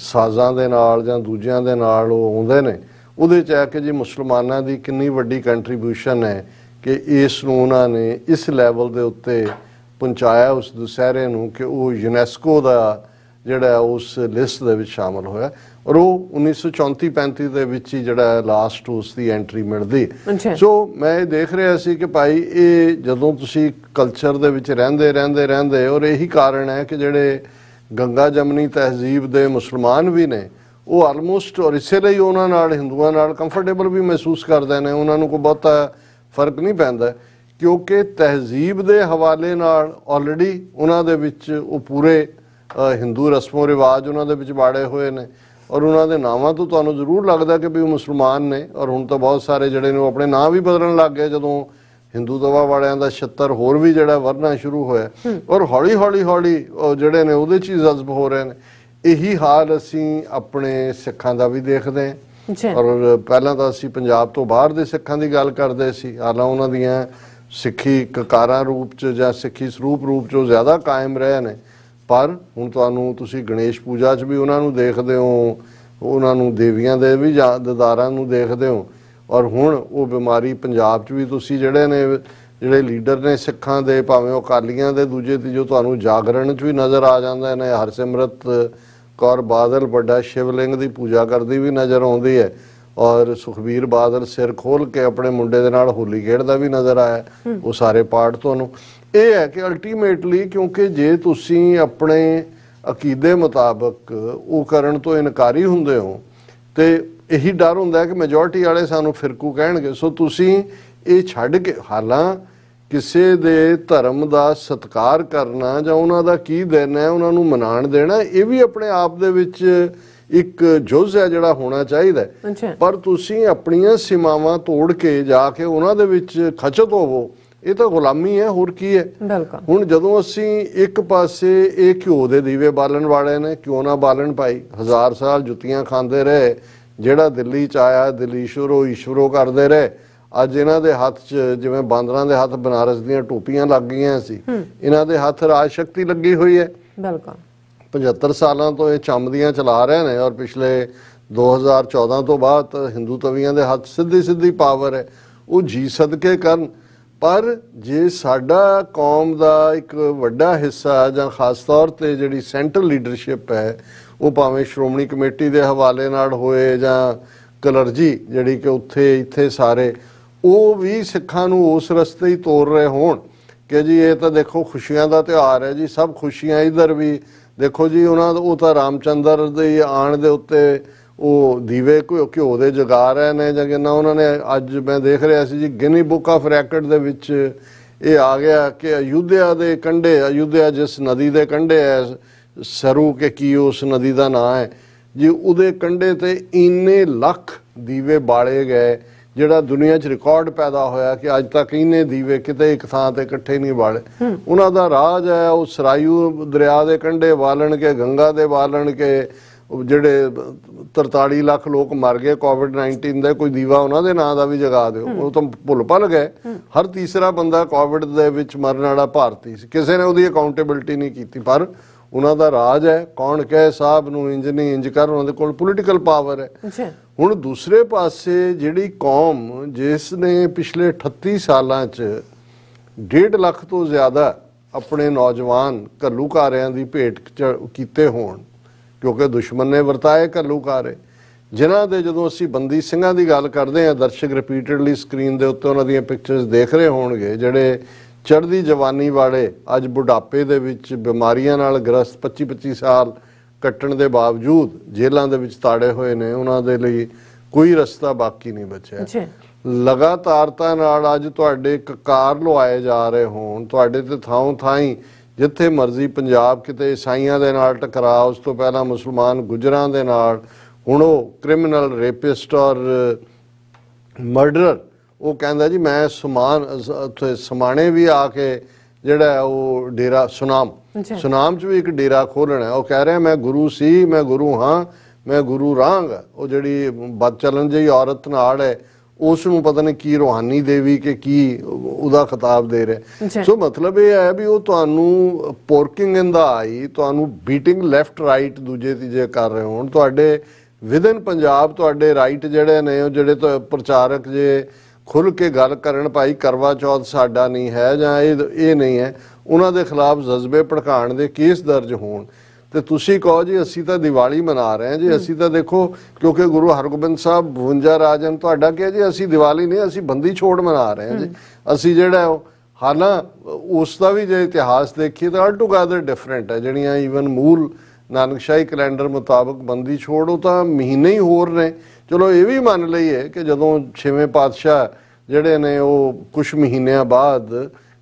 ਸਾਜ਼ਾਂ ਦੇ ਨਾਲ ਜਾਂ ਦੂਜਿਆਂ ਦੇ ਨਾਲ ਉਹ ਆਉਂਦੇ ਨੇ, ਉਹਦੇ 'ਚ ਹੈ ਕਿ ਜੀ ਮੁਸਲਮਾਨਾਂ ਦੀ ਕਿੰਨੀ ਵੱਡੀ ਕੰਟਰੀਬਿਊਸ਼ਨ ਹੈ ਕਿ ਇਸ ਨੂੰ ਉਹਨਾਂ ਨੇ ਇਸ ਲੈਵਲ ਦੇ ਉੱਤੇ ਪਹੁੰਚਾਇਆ ਉਸ ਦੁਸਹਿਰੇ ਨੂੰ ਕਿ ਉਹ ਯੂਨੈਸਕੋ ਦਾ ਜਿਹੜਾ ਉਸ ਲਿਸਟ ਦੇ ਵਿੱਚ ਸ਼ਾਮਲ ਹੋਇਆ। ਔਰ ਉਹ 1934-35 ਦੇ ਵਿੱਚ ਹੀ ਜਿਹੜਾ ਲਾਸਟ ਉਸ ਦੀ ਐਂਟਰੀ ਮਿਲਦੀ। ਸੋ ਮੈਂ ਇਹ ਦੇਖ ਰਿਹਾ ਸੀ ਕਿ ਭਾਈ ਇਹ ਜਦੋਂ ਤੁਸੀਂ ਕਲਚਰ ਦੇ ਵਿੱਚ ਰਹਿੰਦੇ ਔਰ ਇਹੀ ਕਾਰਨ ਹੈ ਕਿ ਜਿਹੜੇ ਗੰਗਾ ਜਮਨੀ ਤਹਿਜ਼ੀਬ ਦੇ ਮੁਸਲਮਾਨ ਵੀ ਨੇ, ਉਹ ਆਲਮੋਸਟ, ਔਰ ਇਸੇ ਲਈ ਉਹਨਾਂ ਨਾਲ ਹਿੰਦੂਆਂ ਨਾਲ ਕੰਫਰਟੇਬਲ ਵੀ ਮਹਿਸੂਸ ਕਰਦੇ ਨੇ, ਉਹਨਾਂ ਨੂੰ ਕੋਈ ਬਹੁਤਾ ਫਰਕ ਨਹੀਂ ਪੈਂਦਾ, ਕਿਉਂਕਿ ਤਹਿਜ਼ੀਬ ਦੇ ਹਵਾਲੇ ਨਾਲ ਆਲਰੇਡੀ ਉਹਨਾਂ ਦੇ ਵਿੱਚ ਉਹ ਪੂਰੇ ਹਿੰਦੂ ਰਸਮੋ ਰਿਵਾਜ ਉਹਨਾਂ ਦੇ ਵਿੱਚ ਬਾੜੇ ਹੋਏ ਨੇ। ਔਰ ਉਹਨਾਂ ਦੇ ਨਾਵਾਂ ਤੋਂ ਤੁਹਾਨੂੰ ਜ਼ਰੂਰ ਲੱਗਦਾ ਕਿ ਵੀ ਉਹ ਮੁਸਲਮਾਨ ਨੇ। ਔਰ ਹੁਣ ਤਾਂ ਬਹੁਤ ਸਾਰੇ ਜਿਹੜੇ ਨੇ ਉਹ ਆਪਣੇ ਨਾਂ ਵੀ ਬਦਲਣ ਲੱਗ ਗਏ ਜਦੋਂ ਹਿੰਦੂ ਦਵਾ ਵਾਲਿਆਂ ਦਾ 76 ਹੋਰ ਵੀ ਜਿਹੜਾ ਵਰਨਾ ਸ਼ੁਰੂ ਹੋਇਆ। ਔਰ ਹੌਲੀ ਜਿਹੜੇ ਨੇ ਉਹਦੇ 'ਚ ਹੀ ਜਜ਼ਬ ਹੋ ਰਹੇ ਨੇ। ਇਹੀ ਹਾਲ ਅਸੀਂ ਆਪਣੇ ਸਿੱਖਾਂ ਦਾ ਵੀ ਦੇਖਦੇ ਹਾਂ। ਔਰ ਪਹਿਲਾਂ ਤਾਂ ਅਸੀਂ ਪੰਜਾਬ ਤੋਂ ਬਾਹਰ ਦੇ ਸਿੱਖਾਂ ਦੀ ਗੱਲ ਕਰਦੇ ਸੀ, ਹਾਲਾਂ ਉਹਨਾਂ ਦੀਆਂ ਸਿੱਖੀ ਕਕਾਰਾਂ ਰੂਪ 'ਚ ਜਾਂ ਸਿੱਖੀ ਸਰੂਪ ਰੂਪ 'ਚ ਜ਼ਿਆਦਾ ਕਾਇਮ ਰਹੇ ਨੇ। ਪਰ ਹੁਣ ਤੁਸੀਂ ਗਣੇਸ਼ ਪੂਜਾ 'ਚ ਵੀ ਉਹਨਾਂ ਨੂੰ ਦੇਖਦੇ ਹੋ, ਉਹਨਾਂ ਨੂੰ ਦੇਵੀਆਂ ਦੇ ਵੀ ਦਦਾਰਾਂ ਨੂੰ ਦੇਖਦੇ ਹੋ। ਔਰ ਹੁਣ ਉਹ ਬਿਮਾਰੀ ਪੰਜਾਬ 'ਚ ਵੀ ਤੁਸੀਂ ਜਿਹੜੇ ਲੀਡਰ ਨੇ ਸਿੱਖਾਂ ਦੇ, ਭਾਵੇਂ ਉਹ ਅਕਾਲੀਆਂ ਦੇ ਦੂਜੇ ਤੀਜੇ, ਤੁਹਾਨੂੰ ਜਾਗਰਣ 'ਚ ਵੀ ਨਜ਼ਰ ਆ ਜਾਂਦੇ ਨੇ। ਹਰਸਿਮਰਤ ਕੌਰ ਬਾਦਲ ਵੱਡਾ ਸ਼ਿਵਲਿੰਗ ਦੀ ਪੂਜਾ ਕਰਦੀ ਵੀ ਨਜ਼ਰ ਆਉਂਦੀ ਹੈ। ਔਰ ਸੁਖਬੀਰ ਬਾਦਲ ਸਿਰ ਖੋਲ ਕੇ ਆਪਣੇ ਮੁੰਡੇ ਦੇ ਨਾਲ ਹੋਲੀ ਖੇਡਦਾ ਵੀ ਨਜ਼ਰ ਆਇਆ। ਉਹ ਸਾਰੇ ਪਾਰਟ ਤੁਹਾਨੂੰ ਇਹ ਹੈ ਕਿ ਅਲਟੀਮੇਟਲੀ, ਕਿਉਂਕਿ ਜੇ ਤੁਸੀਂ ਆਪਣੇ ਅਕੀਦੇ ਮੁਤਾਬਕ ਉਹ ਕਰਨ ਤੋਂ ਇਨਕਾਰੀ ਹੁੰਦੇ ਹੋ ਤੇ ਇਹੀ ਡਰ ਹੁੰਦਾ ਕਿ ਮੈਜੋਰਟੀ ਵਾਲੇ ਸਾਨੂੰ ਫਿਰਕੂ ਕਹਿਣਗੇ। ਸੋ ਤੁਸੀਂ ਇਹ ਛੱਡ ਕੇ, ਹਾਲਾਂ ਕਿਸੇ ਦੇ ਧਰਮ ਦਾ ਸਤਿਕਾਰ ਕਰਨਾ ਜਾਂ ਉਹਨਾਂ ਦਾ ਕੀ ਦੇਣਾ ਹੈ, ਉਹਨਾਂ ਨੂੰ ਮਨਾਉਣ ਦੇਣਾ, ਇਹ ਵੀ ਆਪਣੇ ਆਪ ਦੇ ਵਿੱਚ ਇੱਕ ਜੁਜ਼ ਹੈ ਜਿਹੜਾ ਹੋਣਾ ਚਾਹੀਦਾ। ਪਰ ਤੁਸੀਂ ਆਪਣੀਆਂ ਸੀਮਾਵਾਂ ਤੋੜ ਕੇ ਜਾ ਕੇ ਉਹਨਾਂ ਦੇ ਵਿੱਚ ਖਚਤ ਹੋਵੋ, ਇਹ ਤਾਂ ਗੁਲਾਮੀ ਹੈ, ਹੋਰ ਕੀ ਹੈ। ਹੁਣ ਜਦੋਂ ਅਸੀਂ ਇੱਕ ਪਾਸੇ ਇਹ ਘਿਓ ਦੇ ਦੀਵੇ ਬਾਲਣ ਵਾਲੇ ਨੇ, ਕਿਉਂ ਨਾ ਬਾਲਣ ਭਾਈ, 1000 ਸਾਲ ਜੁੱਤੀਆਂ ਖਾਂਦੇ ਰਹੇ, ਜਿਹੜਾ ਦਿੱਲੀ 'ਚ ਆਇਆ ਦਿਲੀਸ਼ਵਰੋ ਈਸ਼ਵਰੋ ਕਰਦੇ ਰਹੇ, ਅੱਜ ਇਹਨਾਂ ਦੇ ਹੱਥ 'ਚ ਜਿਵੇਂ ਬਾਂਦਰਾਂ ਦੇ ਹੱਥ ਬਨਾਰਸ ਦੀਆਂ ਟੋਪੀਆਂ ਲੱਗ ਗਈਆਂ ਸੀ, ਇਹਨਾਂ ਦੇ ਹੱਥ ਰਾਜ ਸ਼ਕਤੀ ਲੱਗੀ ਹੋਈ ਹੈ। ਬਿਲਕੁਲ 75 ਸਾਲਾਂ ਤੋਂ ਇਹ ਚੰਮਦੀਆਂ ਚਲਾ ਰਹੇ ਨੇ, ਔਰ ਪਿਛਲੇ 2014 ਤੋਂ ਬਾਅਦ ਤਾਂ ਹਿੰਦੂ ਤਵੀਆਂ ਦੇ ਹੱਥ ਸਿੱਧੀ ਪਾਵਰ ਹੈ, ਉਹ ਜੀ ਸਦਕੇ ਕਰਨ। ਪਰ ਜੇ ਸਾਡਾ ਕੌਮ ਦਾ ਇੱਕ ਵੱਡਾ ਹਿੱਸਾ ਜਾਂ ਖਾਸ ਤੌਰ ਤੇ ਜਿਹੜੀ ਸੈਂਟਰਲ ਲੀਡਰਸ਼ਿਪ ਹੈ, ਉਹ ਭਾਵੇਂ ਸ਼੍ਰੋਮਣੀ ਕਮੇਟੀ ਦੇ ਹਵਾਲੇ ਨਾਲ ਹੋਏ ਜਾਂ ਕਲਰਜੀ ਜਿਹੜੀ ਕਿ ਉੱਥੇ ਇੱਥੇ ਸਾਰੇ, ਉਹ ਵੀ ਸਿੱਖਾਂ ਨੂੰ ਉਸ ਰਸਤੇ ਹੀ ਤੋਰ ਰਹੇ ਹੋਣ ਕਿ ਜੀ ਇਹ ਤਾਂ ਦੇਖੋ ਖੁਸ਼ੀਆਂ ਦਾ ਤਿਉਹਾਰ ਹੈ ਜੀ, ਸਭ ਖੁਸ਼ੀਆਂ ਇੱਧਰ ਵੀ ਦੇਖੋ ਜੀ। ਉਹ ਤਾਂ ਰਾਮਚੰਦਰ ਦੇ ਆਉਣ ਦੇ ਉੱਤੇ ਉਹ ਦੀਵੇ ਘਿਓ ਦੇ ਜਗਾ ਰਹੇ ਨੇ ਜਾਂ ਕਿੰਨਾ ਉਹਨਾਂ ਨੇ, ਅੱਜ ਮੈਂ ਦੇਖ ਰਿਹਾ ਸੀ ਜੀ ਗਿਨੀ ਬੁੱਕ ਆਫ ਰੈਕਡ ਦੇ ਵਿੱਚ ਇਹ ਆ ਗਿਆ ਕਿ ਅਯੁੱਧਿਆ ਦੇ ਕੰਢੇ, ਅਯੁੱਧਿਆ ਜਿਸ ਨਦੀ ਦੇ ਕੰਢੇ ਹੈ, ਸਰੂ ਕੇ ਕੀ ਉਸ ਨਦੀ ਦਾ ਨਾਂ ਹੈ ਜੀ, ਉਹਦੇ ਕੰਢੇ ਤੇ ਇੰਨੇ ਲੱਖ ਦੀਵੇ ਬਾਲੇ ਗਏ, ਜਿਹੜਾ ਦੁਨੀਆ 'ਚ ਰਿਕਾਰਡ ਪੈਦਾ ਹੋਇਆ ਕਿ ਅੱਜ ਤੱਕ ਇੰਨੇ ਦੀਵੇ ਕਿਤੇ ਇੱਕ ਥਾਂ ਤੇ ਇਕੱਠੇ ਨਹੀਂ ਬਾਲੇ। ਉਹਨਾਂ ਦਾ ਰਾਜ ਹੈ ਉਹ ਸਰਾਯੂ ਦਰਿਆ ਦੇ ਕੰਢੇ ਬਾਲਣ ਕੇ, ਗੰਗਾ ਦੇ ਬਾਲਣ ਕੇ। ਜਿਹੜੇ 43 ਲੱਖ ਲੋਕ ਮਰ ਗਏ ਕੋਵਿਡ-19 ਦੇ, ਕੋਈ ਦੀਵਾ ਉਹਨਾਂ ਦੇ ਨਾਂ ਦਾ ਵੀ ਜਗਾ ਦਿਓ, ਉਹ ਤਾਂ ਭੁੱਲ ਭੱਲ ਗਏ। ਹਰ ਤੀਸਰਾ ਬੰਦਾ ਕੋਵਿਡ ਦੇ ਵਿੱਚ ਮਰਨ ਵਾਲਾ ਭਾਰਤੀ ਸੀ, ਕਿਸੇ ਨੇ ਉਹਦੀ ਅਕਾਊਂਟੇਬਿਲਟੀ ਨਹੀਂ ਕੀਤੀ। ਪਰ ਉਹਨਾਂ ਦਾ ਰਾਜ ਹੈ, ਕੌਣ ਕਹੇ ਸਾਹਿਬ ਨੂੰ ਇੰਜ ਨਹੀਂ ਇੰਜ ਕਰ, ਉਹਨਾਂ ਦੇ ਕੋਲ ਪੋਲੀਟੀਕਲ ਪਾਵਰ ਹੈ। ਹੁਣ ਦੂਸਰੇ ਪਾਸੇ ਜਿਹੜੀ ਕੌਮ ਜਿਸ ਨੇ ਪਿਛਲੇ 38 ਸਾਲਾਂ 'ਚ 1.5 ਲੱਖ ਤੋਂ ਜ਼ਿਆਦਾ ਆਪਣੇ ਨੌਜਵਾਨ ਘੱਲੂਘਾਰਿਆਂ ਦੀ ਭੇਟ ਕੀਤੇ ਹੋਣ, ਕਿਉਂਕਿ ਦੁਸ਼ਮਣ ਨੇ ਵਰਤਾਏ ਘੱਲੂਘਾਰੇ, ਜਿਨ੍ਹਾਂ ਦੇ ਜਦੋਂ ਅਸੀਂ ਬੰਦੀ ਸਿੰਘਾਂ ਦੀ ਗੱਲ ਕਰਦੇ ਹਾਂ, ਦਰਸ਼ਕ ਰਿਪੀਟਡਲੀ ਸਕਰੀਨ ਦੇ ਉੱਤੇ ਉਹਨਾਂ ਦੀਆਂ ਪਿਕਚਰਸ ਦੇਖ ਰਹੇ ਹੋਣਗੇ, ਜਿਹੜੇ ਚੜ੍ਹਦੀ ਜਵਾਨੀ ਵਾਲੇ ਅੱਜ ਬੁਢਾਪੇ ਦੇ ਵਿੱਚ ਬਿਮਾਰੀਆਂ ਨਾਲ ਗ੍ਰਸਤ 25-25 ਸਾਲ ਕੱਟਣ ਦੇ ਬਾਵਜੂਦ ਜੇਲ੍ਹਾਂ ਦੇ ਵਿੱਚ ਤਾੜੇ ਹੋਏ ਨੇ, ਉਹਨਾਂ ਦੇ ਲਈ ਕੋਈ ਰਸਤਾ ਬਾਕੀ ਨਹੀਂ ਬਚਿਆ। ਲਗਾਤਾਰਤਾ ਨਾਲ ਅੱਜ ਤੁਹਾਡੇ ਕਕਾਰ ਲੁਆਏ ਜਾ ਰਹੇ ਹੋਣ, ਤੁਹਾਡੇ ਤੇ ਥਾਂ ਥਾਈਂ ਜਿੱਥੇ ਮਰਜ਼ੀ, ਪੰਜਾਬ ਕਿਤੇ ਈਸਾਈਆਂ ਦੇ ਨਾਲ ਟਕਰਾਅ, ਉਸ ਤੋਂ ਪਹਿਲਾਂ ਮੁਸਲਮਾਨ ਗੁਜਰਾਂ ਦੇ ਨਾਲ, ਹੁਣ ਉਹ ਕ੍ਰਿਮੀਨਲ ਰੇਪਿਸਟ ਔਰ ਮਰਡਰਰ, ਉਹ ਕਹਿੰਦਾ ਜੀ ਮੈਂ ਸਮਾਣੇ ਵੀ ਆ ਕੇ ਜਿਹੜਾ ਉਹ ਡੇਰਾ ਸੁਨਾਮ 'ਚ ਵੀ ਇੱਕ ਡੇਰਾ ਖੋਲ੍ਹਣਾ। ਉਹ ਕਹਿ ਰਿਹਾ ਮੈਂ ਗੁਰੂ ਸੀ, ਮੈਂ ਗੁਰੂ ਹਾਂ, ਮੈਂ ਗੁਰੂ ਰਾਂਗਾ। ਉਹ ਜਿਹੜੀ ਬਦ ਚੱਲਣ ਜਿਹੀ ਔਰਤ ਨਾਲ ਹੈ, ਉਸ ਨੂੰ ਪਤਾ ਨਹੀਂ ਕੀ ਰੂਹਾਨੀ ਦੇਵੀ ਕਿ ਕੀ ਉਹਦਾ ਖਿਤਾਬ ਦੇ ਰਿਹਾ। ਸੋ ਮਤਲਬ ਇਹ ਹੈ ਵੀ ਉਹ ਤੁਹਾਨੂੰ ਪੋਰਕਿੰਗ ਇਨ ਦਾ ਆਈ, ਤੁਹਾਨੂੰ ਬੀਟਿੰਗ ਲੈਫਟ ਰਾਈਟ ਦੂਜੇ ਤੀਜੇ ਕਰ ਰਹੇ ਹੋਣ। ਤੁਹਾਡੇ ਵਿਦਨ ਪੰਜਾਬ ਤੁਹਾਡੇ ਰਾਈਟ ਜਿਹੜੇ ਨੇ, ਉਹ ਜਿਹੜੇ ਤੋਂ ਪ੍ਰਚਾਰਕ ਜੇ ਖੁੱਲ੍ਹ ਕੇ ਗੱਲ ਕਰਨ ਭਾਈ ਕਰਵਾ ਚੌਥ ਸਾਡਾ ਨਹੀਂ ਹੈ ਜਾਂ ਇਹ ਨਹੀਂ ਹੈ, ਉਹਨਾਂ ਦੇ ਖਿਲਾਫ ਜਜ਼ਬੇ ਭੜਕਾਉਣ ਦੇ ਕੇਸ ਦਰਜ ਹੋਣ, ਤੇ ਤੁਸੀਂ ਕਹੋ ਜੀ ਅਸੀਂ ਤਾਂ ਦੀਵਾਲੀ ਮਨਾ ਰਹੇ ਹਾਂ ਜੀ, ਅਸੀਂ ਤਾਂ ਦੇਖੋ ਕਿਉਂਕਿ ਗੁਰੂ ਹਰਗੋਬਿੰਦ ਸਾਹਿਬ 52 ਰਾਜਨ, ਤੁਹਾਡਾ ਕਿਹਾ ਜੀ ਅਸੀਂ ਦੀਵਾਲੀ ਨਹੀਂ, ਅਸੀਂ ਬੰਦੀ ਛੋੜ ਮਨਾ ਰਹੇ ਹਾਂ ਜੀ। ਅਸੀਂ ਜਿਹੜਾ ਉਹ ਹਾਲਾਂ ਉਸ ਦਾ ਵੀ ਜੇ ਇਤਿਹਾਸ ਦੇਖੀਏ ਤਾਂ ਆਲ ਟੂਗੈਦਰ ਡਿਫਰੈਂਟ ਹੈ। ਜਿਹੜੀਆਂ ਈਵਨ ਮੂਲ ਨਾਨਕਸ਼ਾਹੀ ਕੈਲੰਡਰ ਮੁਤਾਬਕ ਬੰਦੀ ਛੋੜ ਉਹ ਤਾਂ ਮਹੀਨੇ ਹੀ ਹੋਰ ਨੇ। ਚਲੋ ਇਹ ਵੀ ਮੰਨ ਲਈਏ ਕਿ ਜਦੋਂ 6ਵੇਂ ਪਾਤਸ਼ਾਹ ਜਿਹੜੇ ਨੇ ਉਹ ਕੁਛ ਮਹੀਨਿਆਂ ਬਾਅਦ,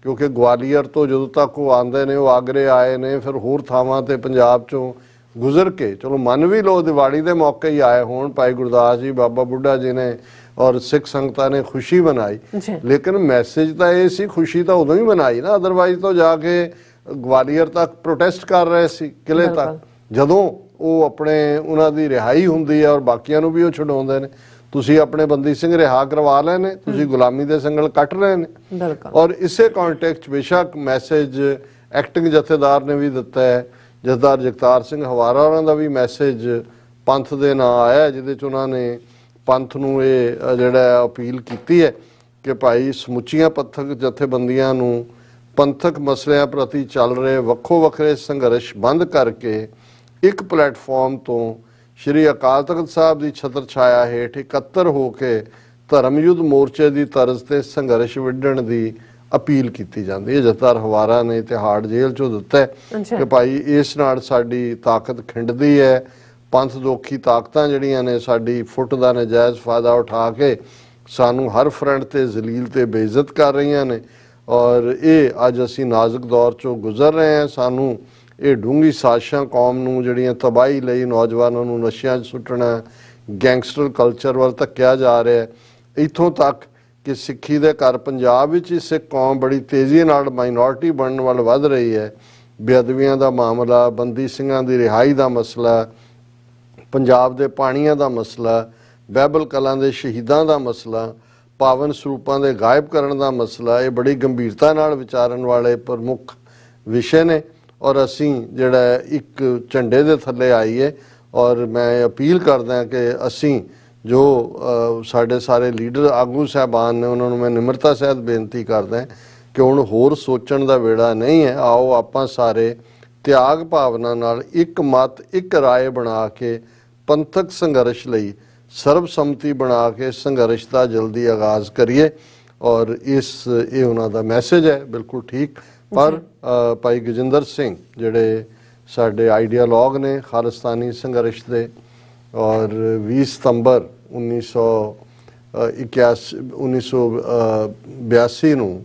ਕਿਉਂਕਿ ਗਵਾਲੀਅਰ ਤੋਂ ਜਦੋਂ ਤੱਕ ਉਹ ਆਉਂਦੇ ਨੇ, ਉਹ ਆਗਰੇ ਆਏ ਨੇ, ਫਿਰ ਹੋਰ ਥਾਵਾਂ ਤੇ ਪੰਜਾਬ ਚੋਂ ਗੁਜ਼ਰ ਕੇ, ਚਲੋ ਮੰਨ ਵੀ ਲਓ ਦਿਵਾਲੀ ਦੇ ਮੌਕੇ ਹੀ ਆਏ ਹੋਣ, ਭਾਈ ਗੁਰਦਾਸ ਜੀ, ਬਾਬਾ ਬੁੱਢਾ ਜੀ ਨੇ ਔਰ ਸਿੱਖ ਸੰਗਤਾਂ ਨੇ ਖੁਸ਼ੀ ਮਨਾਈ। ਲੇਕਿਨ ਮੈਸੇਜ ਤਾਂ ਇਹ ਸੀ, ਖੁਸ਼ੀ ਤਾਂ ਉਦੋਂ ਹੀ ਮਨਾਈ ਨਾ, ਅਦਰਵਾਈਜ਼ ਤਾਂ ਜਾ ਕੇ ਗਵਾਲੀਅਰ ਤੱਕ ਪ੍ਰੋਟੈਸਟ ਕਰ ਰਹੇ ਸੀ, ਕਿਲੇ ਤੱਕ, ਜਦੋਂ ਉਹ ਆਪਣੇ ਉਹਨਾਂ ਦੀ ਰਿਹਾਈ ਹੁੰਦੀ ਹੈ ਔਰ ਬਾਕੀਆਂ ਨੂੰ ਵੀ ਉਹ ਛਡਾਉਂਦੇ ਨੇ। ਤੁਸੀਂ ਆਪਣੇ ਬੰਦੀ ਸਿੰਘ ਰਿਹਾ ਕਰਵਾ ਲਏ ਨੇ, ਤੁਸੀਂ ਗੁਲਾਮੀ ਦੇ ਸੰਗਲ ਕੱਟ ਰਹੇ ਨੇ। ਔਰ ਇਸੇ ਕੰਟੈਕਸਟ ਬੇਸ਼ੱਕ ਮੈਸੇਜ ਐਕਟਿੰਗ ਜਥੇਦਾਰ ਨੇ ਵੀ ਦਿੱਤਾ ਹੈ, ਜਥੇਦਾਰ ਜਗਤਾਰ ਸਿੰਘ ਹਵਾਰਾ ਉਹਨਾਂ ਦਾ ਵੀ ਮੈਸੇਜ ਪੰਥ ਦੇ ਨਾਂ ਆਇਆ, ਜਿਹਦੇ 'ਚ ਉਹਨਾਂ ਨੇ ਪੰਥ ਨੂੰ ਇਹ ਜਿਹੜਾ ਅਪੀਲ ਕੀਤੀ ਹੈ ਕਿ ਭਾਈ ਸਮੁੱਚੀਆਂ ਪੰਥਕ ਜਥੇਬੰਦੀਆਂ ਨੂੰ ਪੰਥਕ ਮਸਲਿਆਂ ਪ੍ਰਤੀ ਚੱਲ ਰਹੇ ਵੱਖੋ ਵੱਖਰੇ ਸੰਘਰਸ਼ ਬੰਦ ਕਰਕੇ ਇੱਕ ਪਲੇਟਫਾਰਮ ਤੋਂ ਸ਼੍ਰੀ ਅਕਾਲ ਤਖਤ ਸਾਹਿਬ ਦੀ ਛਤਰ ਛਾਇਆ ਹੇਠ ਇਕੱਤਰ ਹੋ ਕੇ ਧਰਮ ਯੁੱਧ ਮੋਰਚੇ ਦੀ ਤਰਜ਼ ਤੇ ਸੰਘਰਸ਼ ਵਿੱਢਣ ਦੀ ਅਪੀਲ ਕੀਤੀ ਜਾਂਦੀ ਹੈ। ਜਥੇਦਾਰ ਹਵਾਰਾ ਨੇ ਤਿਹਾੜ ਜੇਲ੍ਹ 'ਚੋਂ ਦਿੱਤਾ ਕਿ ਭਾਈ ਇਸ ਨਾਲ ਸਾਡੀ ਤਾਕਤ ਖਿੰਡਦੀ ਹੈ, ਪੰਥ ਦੋਖੀ ਤਾਕਤਾਂ ਜਿਹੜੀਆਂ ਨੇ ਸਾਡੀ ਫੁੱਟ ਦਾ ਨਜਾਇਜ਼ ਫਾਇਦਾ ਉਠਾ ਕੇ ਸਾਨੂੰ ਹਰ ਫਰੰਟ ਤੇ ਜ਼ਲੀਲ ਤੇ ਬੇਇੱਜ਼ਤ ਕਰ ਰਹੀਆਂ ਨੇ, ਔਰ ਇਹ ਅੱਜ ਅਸੀਂ ਨਾਜ਼ੁਕ ਦੌਰ 'ਚੋਂ ਗੁਜ਼ਰ ਰਹੇ ਹਾਂ। ਸਾਨੂੰ ਇਹ ਡੂੰਘੀ ਸਾਜ਼ਿਸ਼ਾਂ ਕੌਮ ਨੂੰ ਜਿਹੜੀਆਂ ਤਬਾਹੀ ਲਈ, ਨੌਜਵਾਨਾਂ ਨੂੰ ਨਸ਼ਿਆਂ 'ਚ ਸੁੱਟਣਾ, ਗੈਂਗਸਟਰ ਕਲਚਰ ਵੱਲ ਧੱਕਿਆ ਜਾ ਰਿਹਾ, ਇੱਥੋਂ ਤੱਕ ਕਿ ਸਿੱਖੀ ਦੇ ਘਰ ਪੰਜਾਬ ਵਿੱਚ ਹੀ ਸਿੱਖ ਕੌਮ ਬੜੀ ਤੇਜ਼ੀ ਨਾਲ ਮਾਈਨੋਰਟੀ ਬਣਨ ਵੱਲ ਵੱਧ ਰਹੀ ਹੈ। ਬੇਅਦਬੀਆਂ ਦਾ ਮਾਮਲਾ, ਬੰਦੀ ਸਿੰਘਾਂ ਦੀ ਰਿਹਾਈ ਦਾ ਮਸਲਾ, ਪੰਜਾਬ ਦੇ ਪਾਣੀਆਂ ਦਾ ਮਸਲਾ, ਬਾਈਬਲ ਕਲਾਂ ਦੇ ਸ਼ਹੀਦਾਂ ਦਾ ਮਸਲਾ, ਪਾਵਨ ਸਰੂਪਾਂ ਦੇ ਗਾਇਬ ਕਰਨ ਦਾ ਮਸਲਾ, ਇਹ ਬੜੀ ਗੰਭੀਰਤਾ ਨਾਲ ਵਿਚਾਰਨ ਵਾਲੇ ਪ੍ਰਮੁੱਖ ਵਿਸ਼ੇ ਨੇ ਔਰ ਅਸੀਂ ਜਿਹੜਾ ਇੱਕ ਝੰਡੇ ਦੇ ਥੱਲੇ ਆਈਏ। ਔਰ ਮੈਂ ਅਪੀਲ ਕਰਦਾ ਕਿ ਅਸੀਂ ਜੋ ਸਾਡੇ ਸਾਰੇ ਲੀਡਰ ਆਗੂ ਸਾਹਿਬਾਨ ਨੇ ਉਹਨਾਂ ਨੂੰ ਮੈਂ ਨਿਮਰਤਾ ਸਹਿਤ ਬੇਨਤੀ ਕਰਦਾ ਕਿ ਹੁਣ ਹੋਰ ਸੋਚਣ ਦਾ ਵੇੜਾ ਨਹੀਂ ਹੈ। ਆਓ ਆਪਾਂ ਸਾਰੇ ਤਿਆਗ ਭਾਵਨਾ ਨਾਲ ਇੱਕ ਮਤ ਇੱਕ ਰਾਏ ਬਣਾ ਕੇ ਪੰਥਕ ਸੰਘਰਸ਼ ਲਈ ਸਰਬਸੰਮਤੀ ਬਣਾ ਕੇ ਸੰਘਰਸ਼ ਦਾ ਜਲਦੀ ਆਗਾਜ਼ ਕਰੀਏ। ਔਰ ਇਹ ਉਹਨਾਂ ਦਾ ਮੈਸੇਜ ਹੈ, ਬਿਲਕੁਲ ਠੀਕ। ਪਰ ਭਾਈ ਗਜਿੰਦਰ ਸਿੰਘ ਜਿਹੜੇ ਸਾਡੇ ਆਈਡੀਆਲੋਗ ਨੇ ਖਾਲਿਸਤਾਨੀ ਸੰਘਰਸ਼ ਦੇ, ਔਰ 20 ਸਤੰਬਰ 1982 ਨੂੰ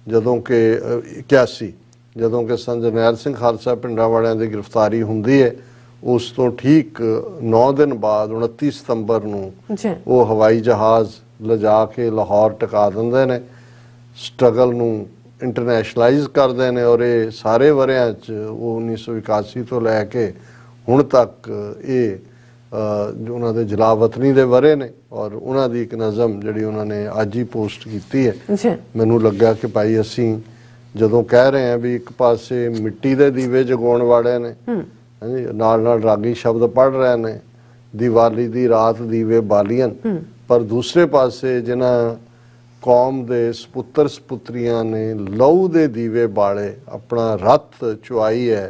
ਜਦੋਂ ਕਿ 81 ਜਦੋਂ ਕਿ ਸੰਤ ਜਰਨੈਲ ਸਿੰਘ ਖਾਲਸਾ ਪਿੰਡਾਂ ਵਾਲਿਆਂ ਦੀ ਗ੍ਰਿਫਤਾਰੀ ਹੁੰਦੀ ਹੈ, ਉਸ ਤੋਂ ਠੀਕ 9 ਦਿਨ ਬਾਅਦ 29 ਸਤੰਬਰ ਨੂੰ ਉਹ ਹਵਾਈ ਜਹਾਜ਼ ਲਿਜਾ ਕੇ ਲਾਹੌਰ ਟਿਕਾ ਦਿੰਦੇ ਨੇ, ਸਟਰਗਲ ਨੂੰ ਇੰਟਰਨੈਸ਼ਨਲਾਈਜ਼ ਕਰਦੇ ਨੇ। ਔਰ ਇਹ ਸਾਰੇ ਵਰਿਆਂ 'ਚ ਉਹ 1981 ਤੋਂ ਲੈ ਕੇ ਹੁਣ ਤੱਕ ਇਹ ਉਹਨਾਂ ਦੇ ਜਲਾਵਤਨੀ ਦੇ ਵਰੇ ਨੇ। ਔਰ ਉਹਨਾਂ ਦੀ ਇੱਕ ਨਜ਼ਮ ਜਿਹੜੀ ਉਹਨਾਂ ਨੇ ਅੱਜ ਹੀ ਪੋਸਟ ਕੀਤੀ ਹੈ, ਮੈਨੂੰ ਲੱਗਾ ਕਿ ਭਾਈ ਅਸੀਂ ਜਦੋਂ ਕਹਿ ਰਹੇ ਹਾਂ ਵੀ ਇੱਕ ਪਾਸੇ ਮਿੱਟੀ ਦੇ ਦੀਵੇ ਜਗਾਉਣ ਵਾਲੇ ਨੇ, ਹਾਂਜੀ, ਨਾਲ ਨਾਲ ਰਾਗੀ ਸ਼ਬਦ ਪੜ੍ਹ ਰਹੇ ਨੇ, ਦੀਵਾਲੀ ਦੀ ਰਾਤ ਦੀਵੇ ਬਾਲੀਅਨ, ਪਰ ਦੂਸਰੇ ਪਾਸੇ ਜਿਨ੍ਹਾਂ ਕੌਮ ਦੇ ਸਪੁੱਤਰ ਸਪੁੱਤਰੀਆਂ ਨੇ ਲਹੂ ਦੇ ਦੀਵੇ ਬਾਲੇ ਆਪਣਾ ਰੱਤ ਚੁਆਈ ਹੈ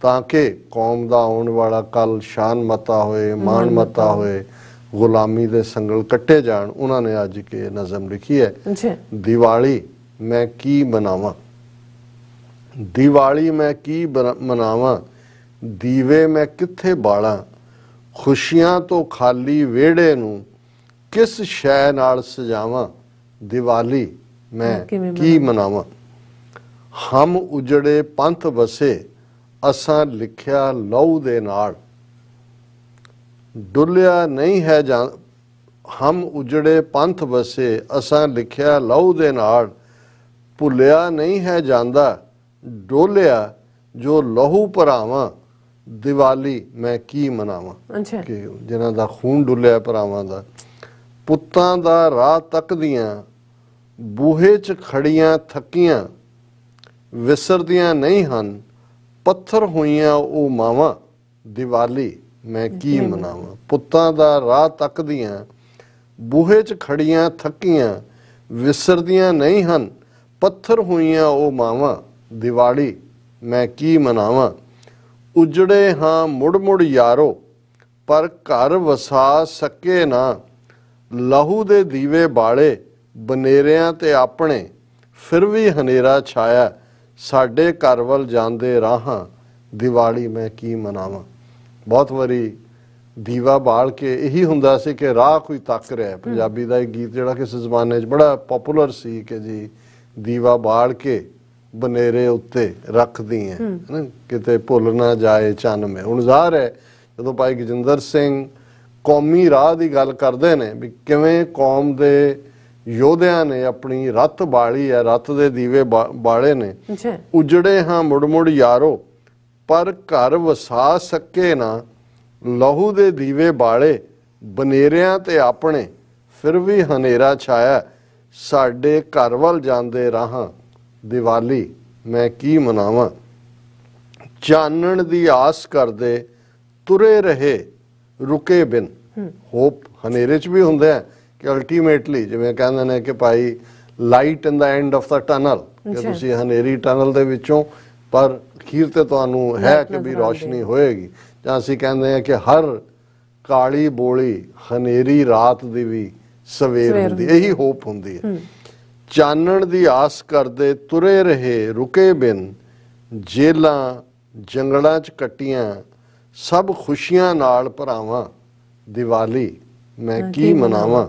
ਤਾਂ ਕਿ ਕੌਮ ਦਾ ਆਉਣ ਵਾਲਾ ਕੱਲ ਸ਼ਾਨ ਮਤਾ ਹੋਏ, ਮਾਣ ਮਤਾ ਹੋਏ, ਗੁਲਾਮੀ ਦੇ ਸੰਗਲ ਕੱਟੇ ਜਾਣ। ਉਹਨਾਂ ਨੇ ਅੱਜ ਕੇ ਨਜ਼ਮ ਲਿਖੀ ਹੈ, ਦੀਵਾਲੀ ਮੈਂ ਕੀ ਮਨਾਵਾਂ, ਦੀਵਾਲੀ ਮੈਂ ਕੀ ਮਨਾਵਾਂ, ਦੀਵੇ ਮੈਂ ਕਿੱਥੇ ਬਾਲਾਂ, ਖੁਸ਼ੀਆਂ ਤੋਂ ਖਾਲੀ ਵਿਹੜੇ ਨੂੰ ਕਿਸ ਸ਼ੈ ਨਾਲ ਸਜਾਵਾਂ, ਦੀਵਾਲੀ ਮੈਂ ਕੀ ਮਨਾਵਾਂ। ਹਮ ਉਜੜੇ ਪੰਥ ਵਸੇ ਅਸਾਂ ਲਿਖਿਆ ਲਹੂ ਦੇ ਨਾਲ, ਡੁੱਲਿਆ ਨਹੀਂ ਹੈ ਹਮ ਉਜੜੇ ਪੰਥ ਵਸੇ ਅਸਾਂ ਲਿਖਿਆ ਲਹੂ ਦੇ ਨਾਲ, ਭੁੱਲਿਆ ਨਹੀਂ ਹੈ ਜਾਂਦਾ ਡੋਲਿਆ ਜੋ ਲਹੂ ਭਰਾਵਾਂ, ਦੀਵਾਲੀ ਮੈਂ ਕੀ ਮਨਾਵਾਂ। ਕਿ ਜਿਨ੍ਹਾਂ ਦਾ ਖੂਨ ਡੁੱਲਿਆ ਭਰਾਵਾਂ ਦਾ। ਪੁੱਤਾਂ ਦਾ ਰਾਹ ਤੱਕਦੀਆਂ ਬੂਹੇ 'ਚ ਖੜੀਆਂ ਥੱਕੀਆਂ, ਵਿਸਰਦੀਆਂ ਨਹੀਂ ਹਨ ਪੱਥਰ ਹੋਈਆਂ ਉਹ ਮਾਵਾਂ, ਦੀਵਾਲੀ ਮੈਂ ਕੀ ਮਨਾਵਾਂ। ਪੁੱਤਾਂ ਦਾ ਰਾਹ ਤੱਕਦੀਆਂ ਬੂਹੇ 'ਚ ਖੜੀਆਂ ਥੱਕੀਆਂ, ਵਿਸਰਦੀਆਂ ਨਹੀਂ ਹਨ ਪੱਥਰ ਹੋਈਆਂ ਉਹ ਮਾਵਾਂ, ਦੀਵਾਲੀ ਮੈਂ ਕੀ ਮਨਾਵਾਂ। ਉਜੜੇ ਹਾਂ ਮੁੜ ਮੁੜ ਯਾਰੋ ਪਰ ਘਰ ਵਸਾ ਸਕੇ ਨਾ, ਲਹੂ ਦੇ ਦੀਵੇ ਬਾਲੇ ਬਨੇਰਿਆਂ ਤੇ ਆਪਣੇ, ਫਿਰ ਵੀ ਹਨੇਰਾ ਛਾਇਆ ਸਾਡੇ ਘਰ ਵੱਲ ਜਾਂਦੇ ਰਾਹਾਂ, ਦੀਵਾਲੀ ਮੈਂ ਕੀ ਮਨਾਵਾਂ। ਬਹੁਤ ਵਾਰੀ ਦੀਵਾ ਬਾਲ ਕੇ ਇਹੀ ਹੁੰਦਾ ਸੀ ਕਿ ਰਾਹ ਕੋਈ ਤੱਕ ਰਿਹਾ। ਪੰਜਾਬੀ ਦਾ ਇੱਕ ਗੀਤ ਜਿਹੜਾ ਕਿਸੇ ਜ਼ਮਾਨੇ 'ਚ ਬੜਾ ਪਪੂਲਰ ਸੀ ਕਿ ਜੀ ਦੀਵਾ ਬਾਲ ਕੇ ਬਨੇਰੇ ਉੱਤੇ ਰੱਖਦੀ ਹੈ ਨਾ, ਕਿਤੇ ਭੁੱਲ ਨਾ ਜਾਏ ਚੰਨ ਮੇ। ਹੁਣ ਜ਼ਾਹਰ ਹੈ ਜਦੋਂ ਭਾਈ ਗਜਿੰਦਰ ਸਿੰਘ ਕੌਮੀ ਰਾਹ ਦੀ ਗੱਲ ਕਰਦੇ ਨੇ ਵੀ ਕਿਵੇਂ ਕੌਮ ਦੇ ਯੋਧਿਆਂ ਨੇ ਆਪਣੀ ਰੱਤ ਬਾਲੀ ਹੈ, ਰੱਤ ਦੇ ਦੀਵੇ ਬਾਲੇ ਨੇ। ਉਜੜੇ ਹਾਂ ਮੁੜ ਮੁੜ ਯਾਰੋ ਪਰ ਘਰ ਵਸਾ ਸਕੇ ਨਾ, ਲਹੂ ਦੇ ਦੀਵੇ ਬਾਲੇ ਬਨੇਰਿਆਂ ਤੇ ਆਪਣੇ, ਫਿਰ ਵੀ ਹਨੇਰਾ ਛਾਇਆ ਸਾਡੇ ਘਰ ਵੱਲ ਜਾਂਦੇ ਰਾਹਾਂ, ਦੀਵਾਲੀ ਮੈਂ ਕੀ ਮਨਾਵਾਂ। ਚਾਨਣ ਦੀ ਆਸ ਕਰਦੇ ਤੁਰੇ ਰਹੇ ਰੁਕੇ ਬਿਨ, ਹੋਪ ਹਨੇਰੇ 'ਚ ਵੀ ਹੁੰਦਾ ਹੈ ਕਿ ਅਲਟੀਮੇਟਲੀ ਜਿਵੇਂ ਕਹਿੰਦੇ ਨੇ ਕਿ ਭਾਈ light in the end of the tunnel, ਕਿ ਤੁਸੀਂ ਹਨੇਰੀ ਟਨਲ ਦੇ ਵਿੱਚੋਂ ਪਰ ਅਖੀਰ ਤੇ ਤੁਹਾਨੂੰ ਹੈ ਕਿ ਵੀ ਰੋਸ਼ਨੀ ਹੋਏਗੀ। ਜਾਂ ਅਸੀਂ ਕਹਿੰਦੇ ਹਾਂ ਕਿ ਹਰ ਕਾਲੀ ਬੋਲੀ ਹਨੇਰੀ ਰਾਤ ਦੀ ਵੀ ਸਵੇਰ ਹੁੰਦੀ, ਇਹੀ ਹੋਪ ਹੁੰਦੀ ਹੈ। ਚਾਨਣ ਦੀ ਆਸ ਕਰਦੇ ਤੁਰੇ ਰਹੇ ਰੁਕੇ ਬਿਨ, ਜੇਲਾਂ ਜੰਗਲਾਂ 'ਚ ਕੱਟੀਆਂ ਸਭ ਖੁਸ਼ੀਆਂ ਨਾਲ ਭਰਾਵਾਂ, ਦੀਵਾਲੀ ਮੈਂ ਕੀ ਮਨਾਵਾਂ।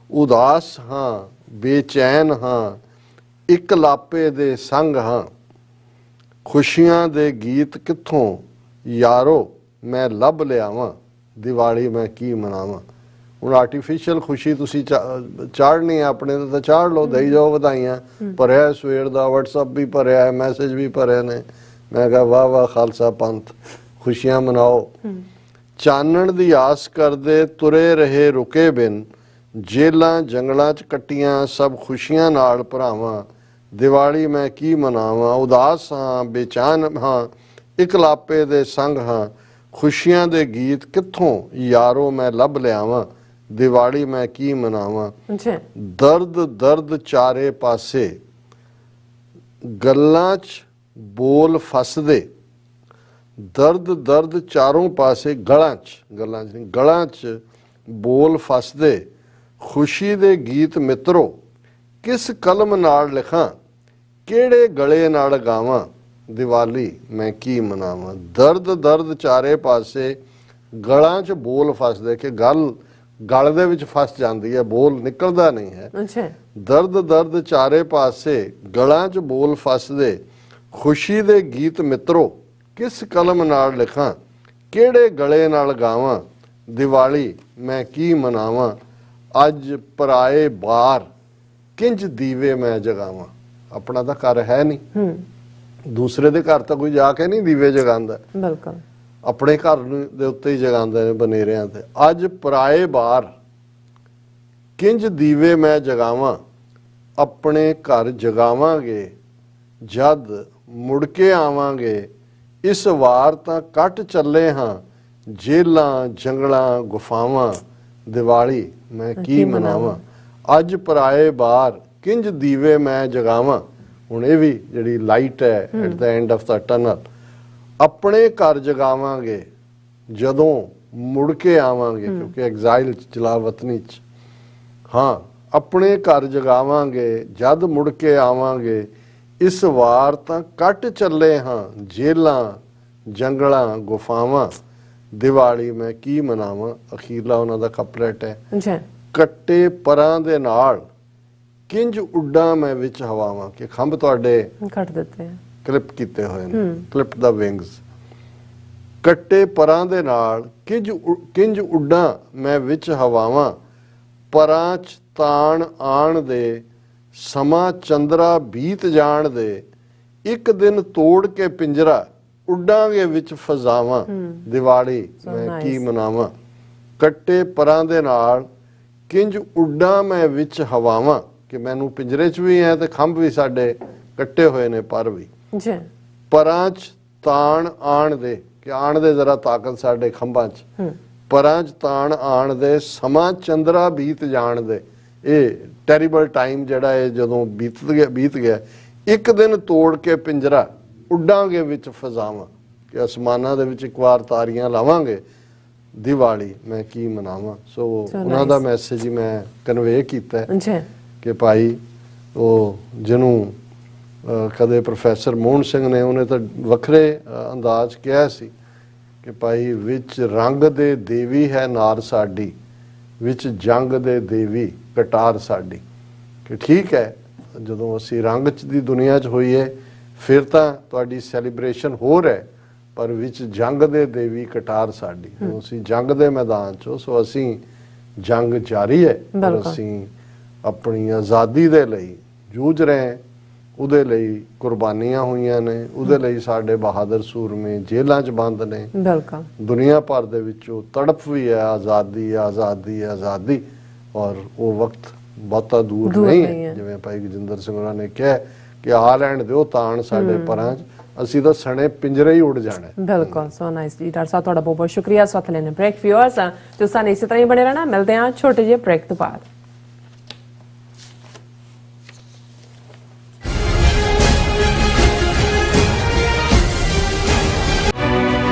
ਉਦਾਸ ਹਾਂ ਬੇਚੈਨ ਹਾਂ ਇੱਕ ਲਾਪੇ ਦੇ ਸੰਗ ਹਾਂ, ਖੁਸ਼ੀਆਂ ਦੇ ਗੀਤ ਕਿੱਥੋਂ ਯਾਰੋ ਮੈਂ ਲੱਭ ਲਿਆਵਾਂ, ਦੀਵਾਲੀ ਮੈਂ ਕੀ ਮਨਾਵਾਂ। ਹੁਣ ਆਰਟੀਫਿਸ਼ੀਅਲ ਖੁਸ਼ੀ ਤੁਸੀਂ ਚਾੜਨੀ ਹੈ ਆਪਣੇ ਤਾਂ ਚਾੜ ਲਓ, ਦੇਈ ਜਾਓ ਵਧਾਈਆਂ। ਭਰਿਆ ਸਵੇਰ ਦਾ WhatsApp ਵੀ ਭਰਿਆ ਹੈ, ਮੈਸੇਜ ਵੀ ਭਰੇ ਨੇ। ਮੈਂ ਕਿਹਾ ਵਾਹ ਵਾਹ ਖਾਲਸਾ ਪੰਥ, ਖੁਸ਼ੀਆਂ ਮਨਾਓ। ਚਾਨਣ ਦੀ ਆਸ ਕਰਦੇ ਤੁਰੇ ਰਹੇ ਰੁਕੇ ਬਿਨ, ਜੇਲਾਂ ਜੰਗਲਾਂ 'ਚ ਕੱਟੀਆਂ ਸਭ ਖੁਸ਼ੀਆਂ ਨਾਲ ਭਰਾਵਾਂ, ਦੀਵਾਲੀ ਮੈਂ ਕੀ ਮਨਾਵਾਂ। ਉਦਾਸ ਹਾਂ, ਬੇਚੈਨ ਹਾਂ, ਇਕਲਾਪੇ ਦੇ ਸੰਗ ਹਾਂ, ਖੁਸ਼ੀਆਂ ਦੇ ਗੀਤ ਕਿੱਥੋਂ ਯਾਰੋ ਮੈਂ ਲੱਭ ਲਿਆਵਾਂ। ਦੀਵਾਲੀ ਮੈਂ ਕੀ ਮਨਾਵਾਂ। ਅੱਛਾ ਦਰਦ ਦਰਦ ਚਾਰੇ ਪਾਸੇ, ਗੱਲਾਂ 'ਚ ਬੋਲ ਫਸਦੇ। ਦਰਦ ਦਰਦ ਚਾਰੋਂ ਪਾਸੇ, ਗੱਲਾਂ 'ਚ ਨਹੀਂ, ਗਲਾਂ 'ਚ ਬੋਲ ਫਸਦੇ। ਖੁਸ਼ੀ ਦੇ ਗੀਤ ਮਿੱਤਰੋ ਕਿਸ ਕਲਮ ਨਾਲ ਲਿਖਾਂ, ਕਿਹੜੇ ਗਲੇ ਨਾਲ ਗਾਵਾਂ। ਦੀਵਾਲੀ ਮੈਂ ਕੀ ਮਨਾਵਾਂ। ਦਰਦ ਦਰਦ ਚਾਰੇ ਪਾਸੇ, ਗਲਾਂ 'ਚ ਬੋਲ ਫਸਦੇ, ਕਿ ਗਲ ਦੇ ਵਿੱਚ ਫਸ ਜਾਂਦੀ ਹੈ, ਬੋਲ ਨਿਕਲਦਾ ਨਹੀਂ ਹੈ। ਅੱਛਾ ਦਰਦ ਦਰਦ ਚਾਰੇ ਪਾਸੇ, ਗਲਾਂ 'ਚ ਬੋਲ ਫਸਦੇ। ਖੁਸ਼ੀ ਦੇ ਗੀਤ ਮਿੱਤਰੋ ਕਿਸ ਕਲਮ ਨਾਲ ਲਿਖਾਂ, ਕਿਹੜੇ ਗਲੇ ਨਾਲ ਗਾਵਾਂ। ਦੀਵਾਲੀ ਮੈਂ ਕੀ ਮਨਾਵਾਂ। ਅੱਜ ਪਰਾਏ ਬਾਰ ਕਿੰਜ ਦੀਵੇ ਮੈਂ ਜਗਾਵਾਂ। ਆਪਣਾ ਤਾਂ ਘਰ ਹੈ ਨਹੀਂ, ਦੂਸਰੇ ਦੇ ਘਰ ਤਾਂ ਕੋਈ ਜਾ ਕੇ ਨਹੀਂ ਦੀਵੇ ਜਗਾਉਂਦਾ, ਬਿਲਕੁਲ ਆਪਣੇ ਘਰ ਦੇ ਉੱਤੇ ਹੀ ਜਗਾਉਂਦੇ ਨੇ ਬਨੇਰਿਆਂ ਤੇ। ਅੱਜ ਪਰਾਏ ਬਾਰ ਕਿੰਜ ਦੀਵੇ ਮੈਂ ਜਗਾਵਾਂ। ਆਪਣੇ ਘਰ ਜਗਾਵਾਂਗੇ ਜਦ ਮੁੜ ਕੇ ਆਵਾਂਗੇ। ਇਸ ਵਾਰ ਤਾਂ ਕੱਟ ਚੱਲੇ ਹਾਂ, ਜੇਲਾਂ ਜੰਗਲਾਂ ਗੁਫਾਵਾਂ। ਦੀਵਾਲੀ ਮੈਂ ਕੀ ਮਨਾਵਾਂ। ਅੱਜ ਪਰਾਏ ਬਾਰ ਕਿੰਜ ਦੀਵੇ ਮੈਂ ਜਗਾਵਾਂ। ਹੁਣ ਇਹ ਵੀ ਜਿਹੜੀ ਲਾਈਟ ਹੈ at the end of the tunnel, ਆਪਣੇ ਘਰ ਜਗਾਵਾਂਗੇ ਜਦੋਂ ਮੁੜ ਕੇ ਆਵਾਂਗੇ, ਕਿਉਂਕਿ ਐਗਜ਼ਾਈਲ ਚ ਜਲਾਵਤਨੀ ਚ। ਹਾਂ, ਆਪਣੇ ਘਰ ਜਗਾਵਾਂਗੇ ਜਦ ਮੁੜ ਕੇ ਆਵਾਂਗੇ। ਇਸ ਵਾਰ ਤਾਂ ਕੱਟ ਚੱਲੇ ਹਾਂ, ਜੇਲਾਂ ਜੰਗਲਾਂ ਗੁਫਾਵਾਂ। ਦੀਵਾਲੀ ਮੈਂ ਕੀ ਮਨਾਵਾਂ। ਅਖੀਰਲਾ ਉਹਨਾਂ ਦਾ ਕਪਲੇਟ ਹੈ। ਅੱਛਾ ਕੱਟੇ ਪਰਾਂ ਦੇ ਨਾਲ ਕਿੰਜ ਉੱਡਾਂ ਮੈਂ ਵਿੱਚ ਹਵਾਵਾਂ। ਕਿ ਖੰਭ ਤੁਹਾਡੇ ਕੱਟ ਦਿੱਤੇ ਆ, ਕਲਿਪ ਕੀਤੇ ਹੋਏ ਨੇ, ਕਲਿਪ ਦਾ ਵਿੰਗਸ। ਕੱਟੇ ਪਰਾਂ ਦੇ ਨਾਲ ਕਿੰਜ ਉੱਡਾਂ ਮੈਂ ਵਿੱਚ ਹਵਾਵਾਂ। ਪਰਾਂ 'ਚ ਤਾਣ ਆਣ ਦੇ, ਸਮਾਂ ਚੰਦਰਾ ਬੀਤ ਜਾਣ ਦੇ। ਇੱਕ ਦਿਨ ਤੋੜ ਕੇ ਪਿੰਜਰਾ, ਉੱਡਾਂਗੇ ਵਿੱਚ ਫਜ਼ਾਵਾਂ। ਦੀਵਾਲੀ ਮੈਂ ਕੀ ਮਨਾਵਾਂ। ਕੱਟੇ ਪਰਾਂ ਦੇ ਨਾਲ ਕਿੰਜ ਉੱਡਾਂ ਮੈਂ ਵਿੱਚ ਹਵਾਵਾਂ। ਕਿ ਮੈਨੂੰ ਪਿੰਜਰੇ 'ਚ ਵੀ ਹੈ ਤੇ ਖੰਭ ਵੀ ਸਾਡੇ ਕੱਟੇ ਹੋਏ ਨੇ, ਪਰ ਵੀ। ਪਰਾਂ 'ਚ ਤਾਣ ਆਣ ਦੇ, ਕਿ ਆਣ ਦੇ ਜ਼ਰਾ ਤਾਕਤ ਸਾਡੇ ਖੰਭਾਂ 'ਚ। ਪਰਾਂ 'ਚ ਤਾਣ ਆਣ ਦੇ, ਸਮਾਂ ਚੰਦਰਾ ਬੀਤ ਜਾਣ ਦੇ। ਇਹ ਟੈਰੀਬਲ ਟਾਈਮ ਜਿਹੜਾ ਹੈ ਜਦੋਂ ਬੀਤ ਗਿਆ। ਇੱਕ ਦਿਨ ਤੋੜ ਕੇ ਪਿੰਜਰਾ, ਉੱਡਾਂਗੇ ਵਿੱਚ ਫਜ਼ਾਵਾਂ। ਕਿ ਅਸਮਾਨਾਂ ਦੇ ਵਿੱਚ ਇੱਕ ਵਾਰ ਤਾਰੀਆਂ ਲਾਵਾਂਗੇ। ਦੀਵਾਲੀ ਮੈਂ ਕੀ ਮਨਾਵਾਂ। ਸੋ ਉਹਨਾਂ ਦਾ ਮੈਸੇਜ ਹੀ ਮੈਂ ਕਨਵੇ ਕੀਤਾ ਕਿ ਭਾਈ ਉਹ ਜਿਹਨੂੰ ਕਦੇ ਪ੍ਰੋਫੈਸਰ ਮੋਹਨ ਸਿੰਘ ਨੇ, ਉਹਨੇ ਤਾਂ ਵੱਖਰੇ ਅੰਦਾਜ਼ ਕਿਹਾ ਸੀ ਕਿ ਭਾਈ ਵਿੱਚ ਰੰਗ ਦੇ ਦੇਵੀ ਹੈ ਨਾਰ ਸਾਡੀ, ਵਿੱਚ ਜੰਗ ਦੇ ਦੇਵੀ ਕਟਾਰ ਸਾਡੀ। ਕਿ ਠੀਕ ਹੈ, ਜਦੋਂ ਅਸੀਂ ਰੰਗ 'ਚ ਦੀ ਦੁਨੀਆ 'ਚ ਹੋਈਏ ਫਿਰ ਤਾਂ ਤੁਹਾਡੀ ਸੈਲੀਬ੍ਰੇਸ਼ਨ ਹੋਰ ਹੈ, ਪਰ ਵਿੱਚ ਜੰਗ ਦੇ ਦੇਵੀ ਕਟਾਰ ਸਾਡੀ। ਜਦੋਂ ਅਸੀਂ ਜੰਗ ਦੇ ਮੈਦਾਨ 'ਚੋਂ, ਸੋ ਅਸੀਂ ਜੰਗ ਜਾਰੀ ਹੈ, ਪਰ ਅਸੀਂ ਆਪਣੀ ਆਜ਼ਾਦੀ ਦੇ ਲਈ ਜੂਝ ਰਹੇ, ਉਹਦੇ ਲਈ ਕੁਰਬਾਨੀਆਂ ਹੋਈਆਂ ਨੇ, ਉਹਦੇ ਲਈ ਸਾਡੇ ਬਹਾਦਰ ਸੂਰਮੇ ਜੇਲਾਂ 'ਚ ਬੰਦ ਨੇ। ਦੁਨੀਆ ਭਰ ਦੇ ਵਿੱਚੋਂ ਤੜਪ ਵੀ ਹੈ ਆਜ਼ਾਦੀ ਆਜ਼ਾਦੀ ਆਜ਼ਾਦੀ, ਔਰ ਉਹ ਵਕਤ ਬਹੁਤਾ ਦੂਰ ਨਹੀਂ ਹੈ। ਜਿਵੇਂ ਭਾਈ ਗਜਿੰਦਰ ਸਿੰਘ ਹੋਰਾਂ ਨੇ ਕਿਹਾ ਕਿ ਆ ਲੈਣ ਦਿਓ ਤਾਣ ਸਾਡੇ ਪਰਾਂ 'ਚ, ਅਸੀਂ ਤਾਂ ਸਣੇ ਪਿੰਜਰੇ ਹੀ ਉੱਡ ਜਾਣਾ। ਬਿਲਕੁਲ, ਸੋ ਨਾਈਸ ਜੀ। ਡਾਕਟਰ ਸਾਹਿਬ ਤੁਹਾਡਾ ਬਹੁਤ ਬਹੁਤ ਸ਼ੁਕਰੀਆ। ਸਾਥ ਲੈਣੇ ਬ੍ਰੇਕ। ਵਿਊਅਰਸ ਤੁਸੀਂ ਸਾਨੂੰ ਇਸੇ ਤਰ੍ਹਾਂ ਹੀ ਬਣੇ ਰਹਿਣਾ। ਮਿਲਦੇ ਹਾਂ ਛੋਟੇ ਜਿਹੇ ਬ੍ਰੇਕ ਤੋਂ ਬਾਅਦ।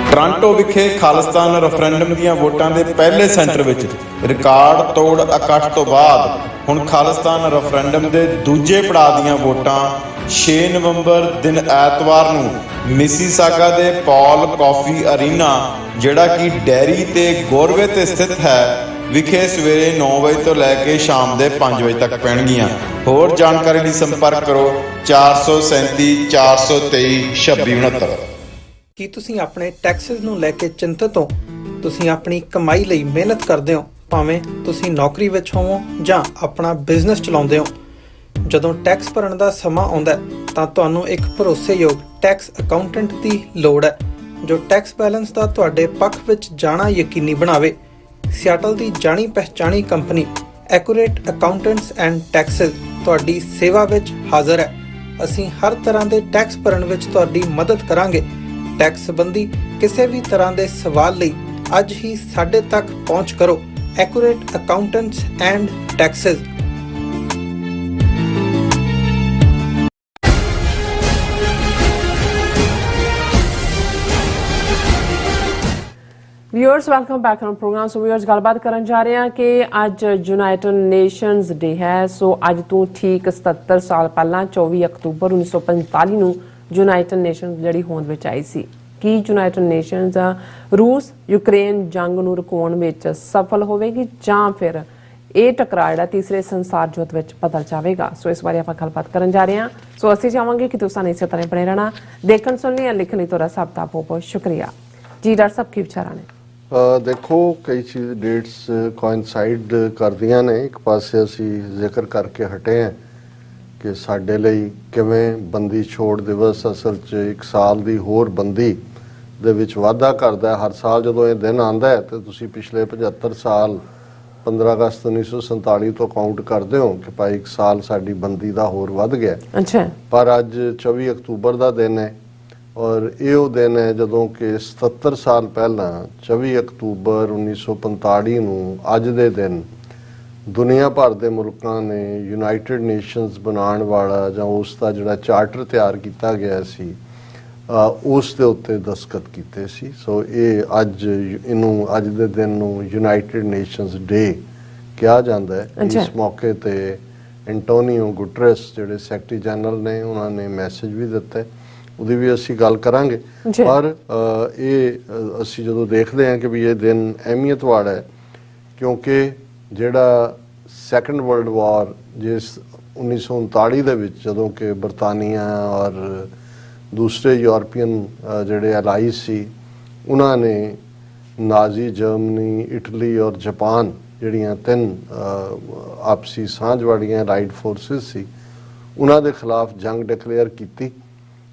ਟੋਰਾਂਟੋ ਵਿਖੇ ਖਾਲਿਸਤਾਨ ਰੈਫਰੈਂਡਮ ਦੀਆਂ ਵੋਟਾਂ ਦੇ ਪਹਿਲੇ ਸੈਂਟਰ ਵਿੱਚ ਰਿਕਾਰਡ ਤੋੜ ਇਕੱਠ ਤੋਂ ਬਾਅਦ ਹੁਣ ਖਾਲਿਸਤਾਨ ਰੈਫਰੈਂਡਮ ਦੇ ਦੂਜੇ ਪੜਾਅ ਦੀਆਂ ਵੋਟਾਂ 6 ਨਵੰਬਰ ਦਿਨ ਐਤਵਾਰ ਨੂੰ ਮਿਸੀਸਾਗਾ ਦੇ ਪੌਲ ਕਾਫੀ ਅਰੀਨਾ, ਜਿਹੜਾ ਕਿ ਡੈਰੀ ਤੇ ਗੋਰਵੇ ਤੇ ਸਥਿਤ ਹੈ, ਵਿਖੇ ਸਵੇਰੇ 9 ਵਜੇ ਤੋਂ ਲੈ ਕੇ ਸ਼ਾਮ ਦੇ 5 ਵਜੇ ਤੱਕ ਪੈਣਗੀਆਂ। ਹੋਰ ਜਾਣਕਾਰੀ ਲਈ ਸੰਪਰਕ ਕਰੋ 437 423 2669। ਕੀ ਤੁਸੀਂ ਆਪਣੇ ਟੈਕਸਿਸ ਨੂੰ ਲੈ ਕੇ ਚਿੰਤਤ ਹੋ? ਤੁਸੀਂ ਆਪਣੀ ਕਮਾਈ ਲਈ ਮਿਹਨਤ ਕਰਦੇ ਹੋ, ਭਾਵੇਂ ਤੁਸੀਂ ਨੌਕਰੀ ਵਿੱਚ ਹੋਵੋ ਜਾਂ ਆਪਣਾ ਬਿਜ਼ਨਸ ਚਲਾਉਂਦੇ ਹੋ। ਜਦੋਂ ਟੈਕਸ ਭਰਨ ਦਾ ਸਮਾਂ ਆਉਂਦਾ ਤਾਂ ਤੁਹਾਨੂੰ ਇੱਕ ਭਰੋਸੇਯੋਗ ਟੈਕਸ ਅਕਾਊਂਟੈਂਟ ਦੀ ਲੋੜ ਹੈ, ਜੋ ਟੈਕਸ ਬੈਲੈਂਸ ਦਾ ਤੁਹਾਡੇ ਪੱਖ ਵਿੱਚ ਜਾਣਾ ਯਕੀਨੀ ਬਣਾਵੇ। ਸਿਆਟਲ ਦੀ ਜਾਣੀ ਪਛਾਣੀ company Accurate accountants and Taxes ਤੁਹਾਡੀ ਸੇਵਾ ਵਿੱਚ ਹਾਜ਼ਰ ਹੈ। ਅਸੀਂ ਹਰ ਤਰ੍ਹਾਂ ਦੇ ਟੈਕਸ ਭਰਨ ਵਿੱਚ ਤੁਹਾਡੀ ਮਦਦ ਕਰਾਂਗੇ। ਟੈਕਸ ਸੰਬੰਧੀ ਕਿਸੇ ਵੀ ਤਰ੍ਹਾਂ ਦੇ ਸਵਾਲ ਲਈ ਅੱਜ ਹੀ ਸਾਡੇ ਤੱਕ ਪਹੁੰਚ ਕਰੋ। Accurate accountants and taxes. Viewers welcome back on programme. So viewers ਗੱਲਬਾਤ ਕਰਨ ਜਾ ਰਹੇ ਹਾਂ ਕਿ ਅੱਜ ਯੂਨਾਈਟਿਡ ਨੇਸ਼ਨਸ ਡੇ ਹੈ। ਸੋ ਅੱਜ ਤੋਂ ਠੀਕ 77 ਸਾਲ ਪਹਿਲਾਂ 24 ਅਕਤੂਬਰ 1945 ਨੂੰ ਯੂਨਾਈਟਿਡ ਨੇਸ਼ਨਸ ਜਿਹੜੀ ਹੋਂਦ ਵਿੱਚ ਆਈ ਸੀ। ਕੀ ਯੂਨਾਈਟਿਡ ਨੇਸ਼ਨਸ ਰੂਸ ਯੂਕਰੇਨ ਜੰਗ ਨੂੰ ਰੁਕਾਉਣ ਵਿੱਚ ਸਫਲ ਹੋਵੇਗੀ ਜਾਂ ਫਿਰ ਇਹ ਟਕਰਾਅ ਜਿਹੜਾ ਤੀਸਰੇ ਸੰਸਾਰ ਯੁੱਧ ਵਿੱਚ ਬਦਲ ਜਾਵੇਗਾ? ਸੋ ਇਸ ਬਾਰੇ ਆਪਾਂ ਗੱਲਬਾਤ ਕਰਨ ਜਾ ਰਹੇ ਹਾਂ। ਸੋ ਅਸੀਂ ਚਾਹਾਂਗੇ ਕਿ ਤੁਸੀਂ ਇਸੇ ਤਰ੍ਹਾਂ ਬਣੇ ਰਹਿਣਾ। ਦੇਖਣ ਸੁਣਨ ਲਈ ਲਿਖਣ ਲਈ ਤੁਹਾਡਾ ਸਭ ਦਾ ਬਹੁਤ ਬਹੁਤ ਸ਼ੁਕਰੀਆ ਜੀ। ਡਾਕਟਰ ਸਾਹਿਬ ਕੀ ਵਿਚਾਰਾਂ ਨੇ? ਦੇਖੋ ਕਈ ਚੀਜ਼ ਡੇਟਸ ਕੋਇਨਸਾਈਡ ਕਰਦੀਆਂ ਨੇ। ਇੱਕ ਪਾਸੇ ਅਸੀਂ ਜ਼ਿਕਰ ਕਰਕੇ ਹਟੇ ਹਾਂ ਕਿ ਸਾਡੇ ਲਈ ਕਿਵੇਂ ਬੰਦੀ ਛੋੜ ਦਿਵਸ ਅਸਲ 'ਚ ਇੱਕ ਸਾਲ ਦੀ ਹੋਰ ਬੰਦੀ ਦੇ ਵਿੱਚ ਵਾਧਾ ਕਰਦਾ ਹੈ। ਹਰ ਸਾਲ ਜਦੋਂ ਇਹ ਦਿਨ ਆਉਂਦਾ ਹੈ ਤੇ ਤੁਸੀਂ ਪਿਛਲੇ 75 ਸਾਲ 15 ਅਗਸਤ 1947 ਤੋਂ ਕਾਊਂਟ ਕਰਦੇ ਹੋ ਕਿ ਭਾਈ ਇੱਕ ਸਾਲ ਸਾਡੀ ਬੰਦੀ ਦਾ ਹੋਰ ਵੱਧ ਗਿਆ। ਅੱਛਾ। ਪਰ ਅੱਜ 24 ਅਕਤੂਬਰ ਦਾ ਦਿਨ ਹੈ ਔਰ ਇਹ ਉਹ ਦਿਨ ਹੈ ਜਦੋਂ ਕਿ 77 ਸਾਲ ਪਹਿਲਾਂ 24 ਅਕਤੂਬਰ 1945 ਨੂੰ ਅੱਜ ਦੇ ਦਿਨ ਦੁਨੀਆ ਭਰ ਦੇ ਮੁਲਕਾਂ ਨੇ ਯੂਨਾਈਟਿਡ ਨੇਸ਼ਨਸ ਬਣਾਉਣ ਵਾਲਾ ਜਾਂ ਉਸ ਦਾ ਜਿਹੜਾ ਚਾਰਟਰ ਤਿਆਰ ਕੀਤਾ ਗਿਆ ਸੀ ਉਸ ਦੇ ਉੱਤੇ ਦਸਤਖਤ ਕੀਤੇ ਸੀ। ਸੋ ਇਹ ਅੱਜ ਦੇ ਦਿਨ ਨੂੰ ਯੂਨਾਈਟਿਡ ਨੇਸ਼ਨਸ ਡੇ ਕਿਹਾ ਜਾਂਦਾ ਹੈ। ਇਸ ਮੌਕੇ ਤੇ ਐਂਟੋਨੀਓ ਗੁਟਰੇਸ ਜਿਹੜੇ ਸੈਕਟਰੀ ਜਨਰਲ ਨੇ ਉਹਨਾਂ ਨੇ ਮੈਸੇਜ ਵੀ ਦਿੱਤਾ ਹੈ, ਉਹਦੀ ਵੀ ਅਸੀਂ ਗੱਲ ਕਰਾਂਗੇ। ਪਰ ਇਹ ਅਸੀਂ ਜਦੋਂ ਦੇਖਦੇ ਹਾਂ ਕਿ ਵੀ ਇਹ ਦਿਨ ਅਹਿਮੀਅਤ ਵਾਲਾ ਹੈ ਕਿਉਂਕਿ ਜਿਹੜਾ ਸੈਕੰਡ ਵਰਲਡ ਵਾਰ ਜਿਸ 1939 ਦੇ ਵਿੱਚ ਜਦੋਂ ਕਿ ਬਰਤਾਨੀਆ ਔਰ ਦੂਸਰੇ ਯੂਰਪੀਅਨ ਜਿਹੜੇ ਅਲਾਈਜ਼ ਸੀ ਉਹਨਾਂ ਨੇ ਨਾਜ਼ੀ ਜਰਮਨੀ, ਇਟਲੀ ਔਰ ਜਾਪਾਨ ਜਿਹੜੀਆਂ ਤਿੰਨ ਆਪਸੀ ਸਾਂਝ ਵਾਲੀਆਂ ਰਾਈਟ ਫੋਰਸਿਸ ਸੀ ਉਹਨਾਂ ਦੇ ਖਿਲਾਫ ਜੰਗ ਡਿਕਲੇਅਰ ਕੀਤੀ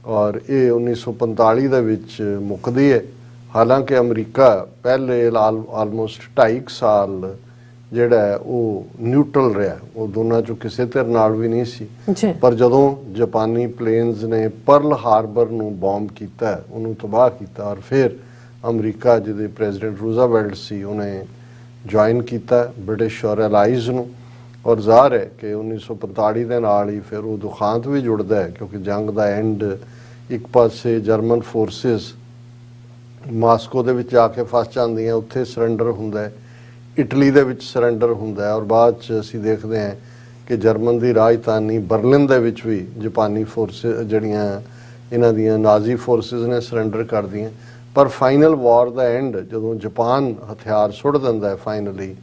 ਔਰ ਇਹ 1945 ਦੇ ਵਿੱਚ ਮੁੱਕਦੀ ਹੈ। ਹਾਲਾਂਕਿ ਅਮਰੀਕਾ ਪਹਿਲੇ ਆਲਮੋਸਟ 2.5 ਸਾਲ ਜਿਹੜਾ ਉਹ ਨਿਊਟਰਲ ਰਿਹਾ, ਉਹ ਦੋਨਾਂ ਚੋਂ ਕਿਸੇ ਧਿਰ ਨਾਲ ਵੀ ਨਹੀਂ ਸੀ। ਪਰ ਜਦੋਂ ਜਾਪਾਨੀ ਪਲੇਨਸ ਨੇ ਪਰਲ ਹਾਰਬਰ ਨੂੰ ਬੌਂਬ ਕੀਤਾ, ਉਹਨੂੰ ਤਬਾਹ ਕੀਤਾ ਔਰ ਫਿਰ ਅਮਰੀਕਾ ਜਿਹਦੇ ਪ੍ਰੈਜ਼ੀਡੈਂਟ ਰੂਜ਼ਵੈਲਟ ਸੀ ਉਹਨੇ ਜੁਆਇਨ ਕੀਤਾ ਬ੍ਰਿਟਿਸ਼ ਔਰ ਅਲਾਈਜ਼ ਨੂੰ। ਔਰ ਜ਼ਾਹਰ ਹੈ ਕਿ 1945 ਦੇ ਨਾਲ ਹੀ ਫਿਰ ਉਹ ਦੁਖਾਂਤ ਵੀ ਜੁੜਦਾ ਹੈ ਕਿਉਂਕਿ ਜੰਗ ਦਾ ਐਂਡ ਇੱਕ ਪਾਸੇ ਜਰਮਨ ਫੋਰਸਿਸ ਮਾਸਕੋ ਦੇ ਵਿੱਚ ਆ ਕੇ ਫਸ ਜਾਂਦੀਆਂ, ਉੱਥੇ ਸਰੈਂਡਰ ਹੁੰਦਾ ਹੈ, ਇਟਲੀ ਦੇ ਵਿੱਚ ਸਰੈਂਡਰ ਹੁੰਦਾ ਹੈ ਔਰ ਬਾਅਦ 'ਚ ਅਸੀਂ ਦੇਖਦੇ ਹਾਂ ਕਿ ਜਰਮਨ ਦੀ ਰਾਜਧਾਨੀ ਬਰਲਿਨ ਦੇ ਵਿੱਚ ਵੀ ਜਾਪਾਨੀ ਫੋਰਸਿਸ ਜਿਹੜੀਆਂ ਇਹਨਾਂ ਦੀਆਂ ਨਾਜ਼ੀ ਫੋਰਸਿਸ ਨੇ ਸਰੈਂਡਰ ਕਰਦੀਆਂ। ਪਰ ਫਾਈਨਲ ਵਾਰ ਦਾ ਐਂਡ ਜਦੋਂ ਜਾਪਾਨ ਹਥਿਆਰ ਸੁੱਟ ਦਿੰਦਾ ਹੈ ਫਾਈਨਲੀ,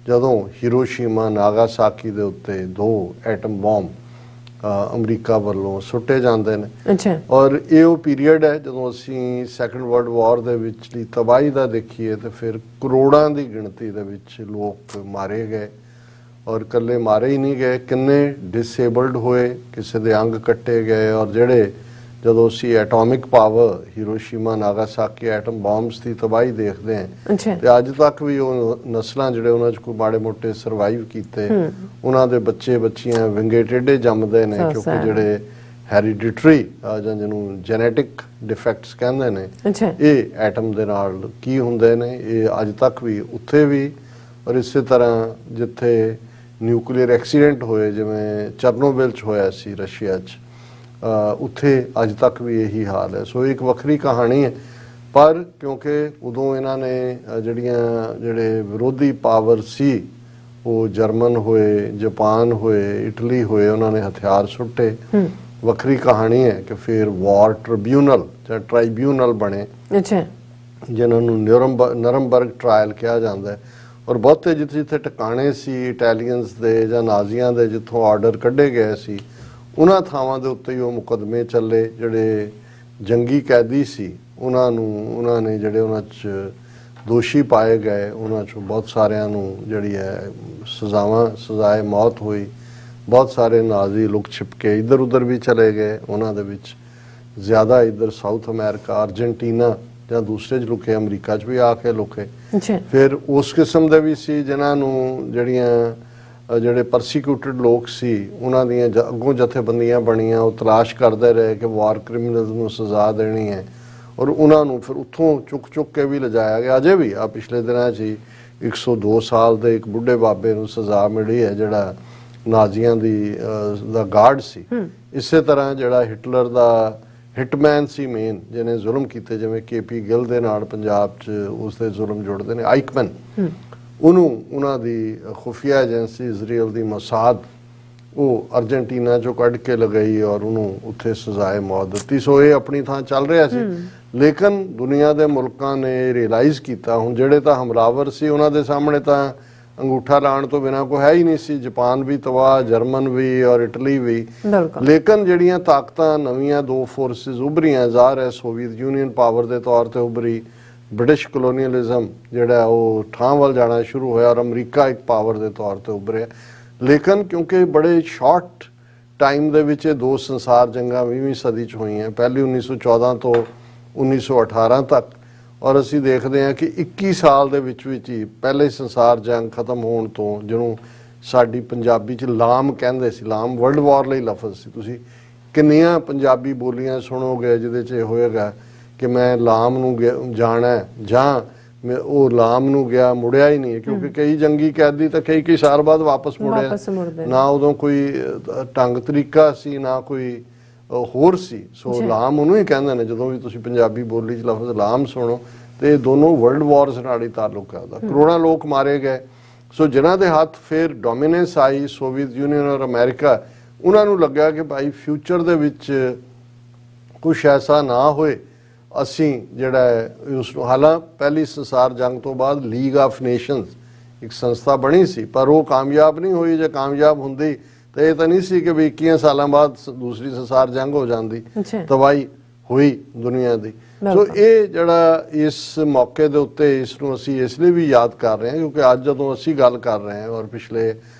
ਜਦੋਂ ਹੀਰੋਸ਼ੀਮਾ ਨਾਗਾਸਾਕੀ ਦੇ ਉੱਤੇ 2 ਐਟਮ ਬੰਬ ਅਮਰੀਕਾ ਵੱਲੋਂ ਸੁੱਟੇ ਜਾਂਦੇ ਨੇ। ਔਰ ਇਹ ਉਹ ਪੀਰੀਅਡ ਹੈ ਜਦੋਂ ਅਸੀਂ ਸੈਕੰਡ ਵਰਲਡ ਵਾਰ ਦੇ ਵਿਚਲੀ ਤਬਾਹੀ ਦਾ ਦੇਖੀਏ ਤੇ ਫਿਰ ਕਰੋੜਾਂ ਦੀ ਗਿਣਤੀ ਦੇ ਵਿੱਚ ਲੋਕ ਮਾਰੇ ਗਏ ਔਰ ਇਕੱਲੇ ਮਾਰੇ ਹੀ ਨਹੀਂ ਗਏ, ਕਿੰਨੇ ਡਿਸੇਬਲਡ ਹੋਏ, ਕਿਸੇ ਦੇ ਅੰਗ ਕੱਟੇ ਗਏ। ਔਰ ਜਿਹੜੇ ਜਦੋਂ ਅਸੀਂ atomic power Hiroshima Nagasaki atom bombs ਦੀ ਤਬਾਹੀ ਦੇਖਦੇ ਹਾਂ ਤੇ ਅੱਜ ਤੱਕ ਵੀ ਉਹ ਨਸਲਾਂ ਜਿਹੜੇ ਉਹਨਾਂ 'ਚ ਕੋਈ ਮਾੜੇ ਮੋਟੇ ਸਰਵਾਈਵ ਕੀਤੇ ਉਹਨਾਂ ਦੇ ਬੱਚੇ ਬੱਚੀਆਂ ਵਿੰਗੇ ਟੇਢੇ ਜੰਮਦੇ ਨੇ ਕਿਉਂਕਿ ਜਿਹੜੇ ਹੈਰੀਡਿਟਰੀ ਜਾਂ ਜਿਹਨੂੰ ਜੈਨੇਟਿਕ ਡਿਫੈਕਟਸ ਕਹਿੰਦੇ ਨੇ ਇਹ ਐਟਮ ਦੇ ਨਾਲ ਕੀ ਹੁੰਦੇ ਨੇ ਇਹ ਅੱਜ ਤੱਕ ਵੀ ਉੱਥੇ ਵੀ। ਔਰ ਇਸੇ ਤਰ੍ਹਾਂ ਜਿੱਥੇ ਨਿਊਕਲੀਅਰ ਐਕਸੀਡੈਂਟ ਹੋਏ ਜਿਵੇਂ ਚਰਨੋਬਿਲ 'ਚ ਹੋਇਆ ਸੀ ਰਸ਼ੀਆ 'ਚ, ਉੱਥੇ ਅੱਜ ਤੱਕ ਵੀ ਇਹੀ ਹਾਲ ਹੈ। ਸੋ ਇੱਕ ਵੱਖਰੀ ਕਹਾਣੀ ਹੈ। ਪਰ ਕਿਉਂਕਿ ਉਦੋਂ ਇਹਨਾਂ ਨੇ ਜਿਹੜੇ ਵਿਰੋਧੀ ਪਾਵਰ ਸੀ ਉਹ ਜਰਮਨ ਹੋਏ, ਜਾਪਾਨ ਹੋਏ, ਇਟਲੀ ਹੋਏ, ਉਹਨਾਂ ਨੇ ਹਥਿਆਰ ਸੁੱਟੇ। ਵੱਖਰੀ ਕਹਾਣੀ ਹੈ ਕਿ ਫਿਰ ਵਾਰ ਟ੍ਰਿਬਿਊਨਲ ਜਾਂ ਟ੍ਰਾਈਬਿਊਨਲ ਬਣੇ ਜਿਨ੍ਹਾਂ ਨੂੰ ਨਰਮਬਰਗ ਟ੍ਰਾਇਲ ਕਿਹਾ ਜਾਂਦਾ ਹੈ। ਔਰ ਬਹੁਤੇ ਜਿੱਥੇ ਜਿੱਥੇ ਟਿਕਾਣੇ ਸੀ ਇਟਾਲੀਅਨਸ ਦੇ ਜਾਂ ਨਾਜ਼ੀਆਂ ਦੇ ਜਿੱਥੋਂ ਆਰਡਰ ਕੱਢੇ ਗਏ ਸੀ ਉਹਨਾਂ ਥਾਵਾਂ ਦੇ ਉੱਤੇ ਹੀ ਉਹ ਮੁਕੱਦਮੇ ਚੱਲੇ। ਜਿਹੜੇ ਜੰਗੀ ਕੈਦੀ ਸੀ ਉਹਨਾਂ ਨੇ ਜਿਹੜੇ ਉਹਨਾਂ 'ਚ ਦੋਸ਼ੀ ਪਾਏ ਗਏ ਉਹਨਾਂ 'ਚੋਂ ਬਹੁਤ ਸਾਰਿਆਂ ਨੂੰ ਜਿਹੜੀ ਹੈ ਸਜ਼ਾਏ ਮੌਤ ਹੋਈ। ਬਹੁਤ ਸਾਰੇ ਨਾਜ਼ੀ ਲੁਕ ਛਿਪ ਕੇ ਇੱਧਰ ਉੱਧਰ ਵੀ ਚਲੇ ਗਏ, ਉਹਨਾਂ ਦੇ ਵਿੱਚ ਜ਼ਿਆਦਾ ਇੱਧਰ ਸਾਊਥ ਅਮਰੀਕਾ, ਅਰਜਨਟੀਨਾ ਜਾਂ ਦੂਸਰੇ 'ਚ ਲੁਕੇ, ਅਮਰੀਕਾ 'ਚ ਵੀ ਆ ਕੇ ਲੁਕੇ। ਫਿਰ ਉਸ ਕਿਸਮ ਦੇ ਵੀ ਸੀ ਜਿਨ੍ਹਾਂ ਨੂੰ ਜਿਹੜੀਆਂ ਜਿਹੜੇ ਪਰਸੀਕਿਊਟਡ ਲੋਕ ਸੀ ਉਹਨਾਂ ਦੀਆਂ ਅੱਗੋਂ ਜਥੇਬੰਦੀਆਂ ਬਣੀਆਂ, ਉਹ ਤਲਾਸ਼ ਕਰਦੇ ਰਹੇ ਕਿ ਵਾਰ ਕ੍ਰਿਮੀਨਲਸ ਨੂੰ ਸਜ਼ਾ ਦੇਣੀ ਹੈ ਔਰ ਉਹਨਾਂ ਨੂੰ ਫਿਰ ਉੱਥੋਂ ਚੁੱਕ ਕੇ ਵੀ ਲਿਜਾਇਆ ਗਿਆ। ਅਜੇ ਵੀ ਆ ਪਿਛਲੇ ਦਿਨਾਂ 'ਚ ਹੀ 102 ਸਾਲ ਦੇ ਇੱਕ ਬੁੱਢੇ ਬਾਬੇ ਨੂੰ ਸਜ਼ਾ ਮਿਲੀ ਹੈ ਜਿਹੜਾ ਨਾਜ਼ੀਆਂ ਦਾ ਗਾਰਡ ਸੀ। ਇਸੇ ਤਰ੍ਹਾਂ ਜਿਹੜਾ ਹਿਟਲਰ ਦਾ ਹਿਟਮੈਨ ਸੀ ਮੇਨ, ਜਿਹਨੇ ਜ਼ੁਲਮ ਕੀਤੇ, ਜਿਵੇਂ KP ਗਿੱਲ ਦੇ ਨਾਲ ਪੰਜਾਬ 'ਚ ਉਸਦੇ ਜ਼ੁਲਮ ਜੁੜਦੇ ਨੇ, ਆਈਕਮੈਨ, ਉਹਨੂੰ ਉਹਨਾਂ ਦੀ ਖੁਫੀਆ ਏਜੰਸੀ ਇਜ਼ਰਾਈਲ ਦੀ ਮੋਸਾਦ ਉਹ ਅਰਜਨਟੀਨਾ 'ਚੋਂ ਕੱਢ ਕੇ ਲਗਾਈ ਔਰ ਉਹਨੂੰ ਉੱਥੇ ਸਜ਼ਾਏ ਮੌਤ ਦਿੱਤੀ। ਸੋ ਇਹ ਆਪਣੀ ਥਾਂ ਚੱਲ ਰਿਹਾ ਸੀ, ਲੇਕਿਨ ਦੁਨੀਆ ਦੇ ਮੁਲਕਾਂ ਨੇ ਰਿਅਲਾਈਜ਼ ਕੀਤਾ, ਹੁਣ ਜਿਹੜੇ ਤਾਂ ਹਮਲਾਵਰ ਸੀ ਉਹਨਾਂ ਦੇ ਸਾਹਮਣੇ ਤਾਂ ਅੰਗੂਠਾ ਲਾਉਣ ਤੋਂ ਬਿਨਾਂ ਕੋਈ ਹੈ ਹੀ ਨਹੀਂ ਸੀ। ਜਾਪਾਨ ਵੀ ਤਬਾਹ, ਜਰਮਨ ਵੀ ਔਰ ਇਟਲੀ ਵੀ। ਲੇਕਿਨ ਜਿਹੜੀਆਂ ਤਾਕਤਾਂ ਨਵੀਆਂ ਦੋ ਫੋਰਸਿਸ ਉਭਰੀਆਂ, ਜ਼ਾਹਰ ਹੈ ਸੋਵੀਅਤ ਯੂਨੀਅਨ ਪਾਵਰ ਦੇ ਤੌਰ ਤੇ ਉਭਰੀ, ਬ੍ਰਿਟਿਸ਼ ਕਲੋਨੀਅਲਿਜ਼ਮ ਜਿਹੜਾ ਉਹ ਠਾਂ ਵੱਲ ਜਾਣਾ ਸ਼ੁਰੂ ਹੋਇਆ ਔਰ ਅਮਰੀਕਾ ਇੱਕ ਪਾਵਰ ਦੇ ਤੌਰ ਤੇ ਉਭਰਿਆ। ਲੇਕਿਨ ਕਿਉਂਕਿ ਬੜੇ ਸ਼ਾਰਟ ਟਾਈਮ ਦੇ ਵਿੱਚ ਇਹ ਦੋ ਸੰਸਾਰ ਜੰਗਾਂ 20ਵੀਂ ਸਦੀ 'ਚ ਹੋਈਆਂ, ਪਹਿਲੀ 1914 ਤੋਂ 1918 ਤੱਕ, ਔਰ ਅਸੀਂ ਦੇਖਦੇ ਹਾਂ ਕਿ 21 ਸਾਲ ਦੇ ਵਿੱਚ ਹੀ ਪਹਿਲੇ ਸੰਸਾਰ ਜੰਗ ਖਤਮ ਹੋਣ ਤੋਂ, ਜਿਹਨੂੰ ਸਾਡੀ ਪੰਜਾਬੀ 'ਚ ਲਾਮ ਕਹਿੰਦੇ ਸੀ, ਲਾਮ ਵਰਲਡ ਵਾਰ ਲਈ ਲਫ਼ਜ਼ ਸੀ। ਤੁਸੀਂ ਕਿੰਨੀਆਂ ਪੰਜਾਬੀ ਬੋਲੀਆਂ ਸੁਣੋਗੇ ਜਿਹਦੇ 'ਚ ਇਹ ਹੋਏਗਾ ਕਿ ਮੈਂ ਲਾਮ ਨੂੰ ਜਾਣਾ ਜਾਂ ਮੈਂ ਉਹ ਲਾਮ ਨੂੰ ਗਿਆ, ਮੁੜਿਆ ਹੀ ਨਹੀਂ, ਕਿਉਂਕਿ ਕਈ ਜੰਗੀ ਕੈਦੀ ਤਾਂ ਕਈ ਸਾਲ ਬਾਅਦ ਵਾਪਸ ਮੁੜਿਆ, ਨਾ ਉਦੋਂ ਕੋਈ ਢੰਗ ਤਰੀਕਾ ਸੀ ਨਾ ਕੋਈ ਹੋਰ ਸੀ। ਸੋ ਲਾਮ ਉਹਨੂੰ ਹੀ ਕਹਿੰਦੇ ਨੇ। ਜਦੋਂ ਵੀ ਤੁਸੀਂ ਪੰਜਾਬੀ ਬੋਲੀ 'ਚ ਲਫ਼ਜ਼ ਲਾਮ ਸੁਣੋ ਤੇ ਇਹ ਦੋਨੋਂ ਵਰਲਡ ਵਾਰਸ ਨਾਲ ਹੀ ਤਾਲੁਕ ਹੈ। ਕਰੋੜਾਂ ਲੋਕ ਮਾਰੇ ਗਏ। ਸੋ ਜਿਨ੍ਹਾਂ ਦੇ ਹੱਥ ਫਿਰ ਡੋਮੀਨੈਂਸ ਆਈ, ਸੋਵੀਅਤ ਯੂਨੀਅਨ ਔਰ ਅਮਰੀਕਾ, ਉਹਨਾਂ ਨੂੰ ਲੱਗਾ ਕਿ ਭਾਈ ਫਿਊਚਰ ਦੇ ਵਿੱਚ ਕੁਛ ਐਸਾ ਨਾ ਹੋਏ, ਅਸੀਂ ਜਿਹੜਾ ਹੈ ਉਸ ਨੂੰ, ਹਾਲਾਂਕਿ ਪਹਿਲੀ ਸੰਸਾਰ ਜੰਗ ਤੋਂ ਬਾਅਦ ਲੀਗ ਆਫ ਨੇਸ਼ਨਸ ਇੱਕ ਸੰਸਥਾ ਬਣੀ ਸੀ, ਪਰ ਉਹ ਕਾਮਯਾਬ ਨਹੀਂ ਹੋਈ। ਜੇ ਕਾਮਯਾਬ ਹੁੰਦੀ ਤਾਂ ਇਹ ਤਾਂ ਨਹੀਂ ਸੀ ਕਿ ਵੀ 21 ਸਾਲਾਂ ਬਾਅਦ ਦੂਸਰੀ ਸੰਸਾਰ ਜੰਗ ਹੋ ਜਾਂਦੀ, ਤਬਾਹੀ ਹੋਈ ਦੁਨੀਆ ਦੀ। ਸੋ ਇਹ ਜਿਹੜਾ ਇਸ ਮੌਕੇ ਦੇ ਉੱਤੇ ਇਸ ਨੂੰ ਅਸੀਂ ਇਸ ਲਈ ਵੀ ਯਾਦ ਕਰ ਰਹੇ ਹਾਂ ਕਿਉਂਕਿ ਅੱਜ ਜਦੋਂ ਅਸੀਂ ਗੱਲ ਕਰ ਰਹੇ ਹਾਂ ਔਰ ਪਿਛਲੇ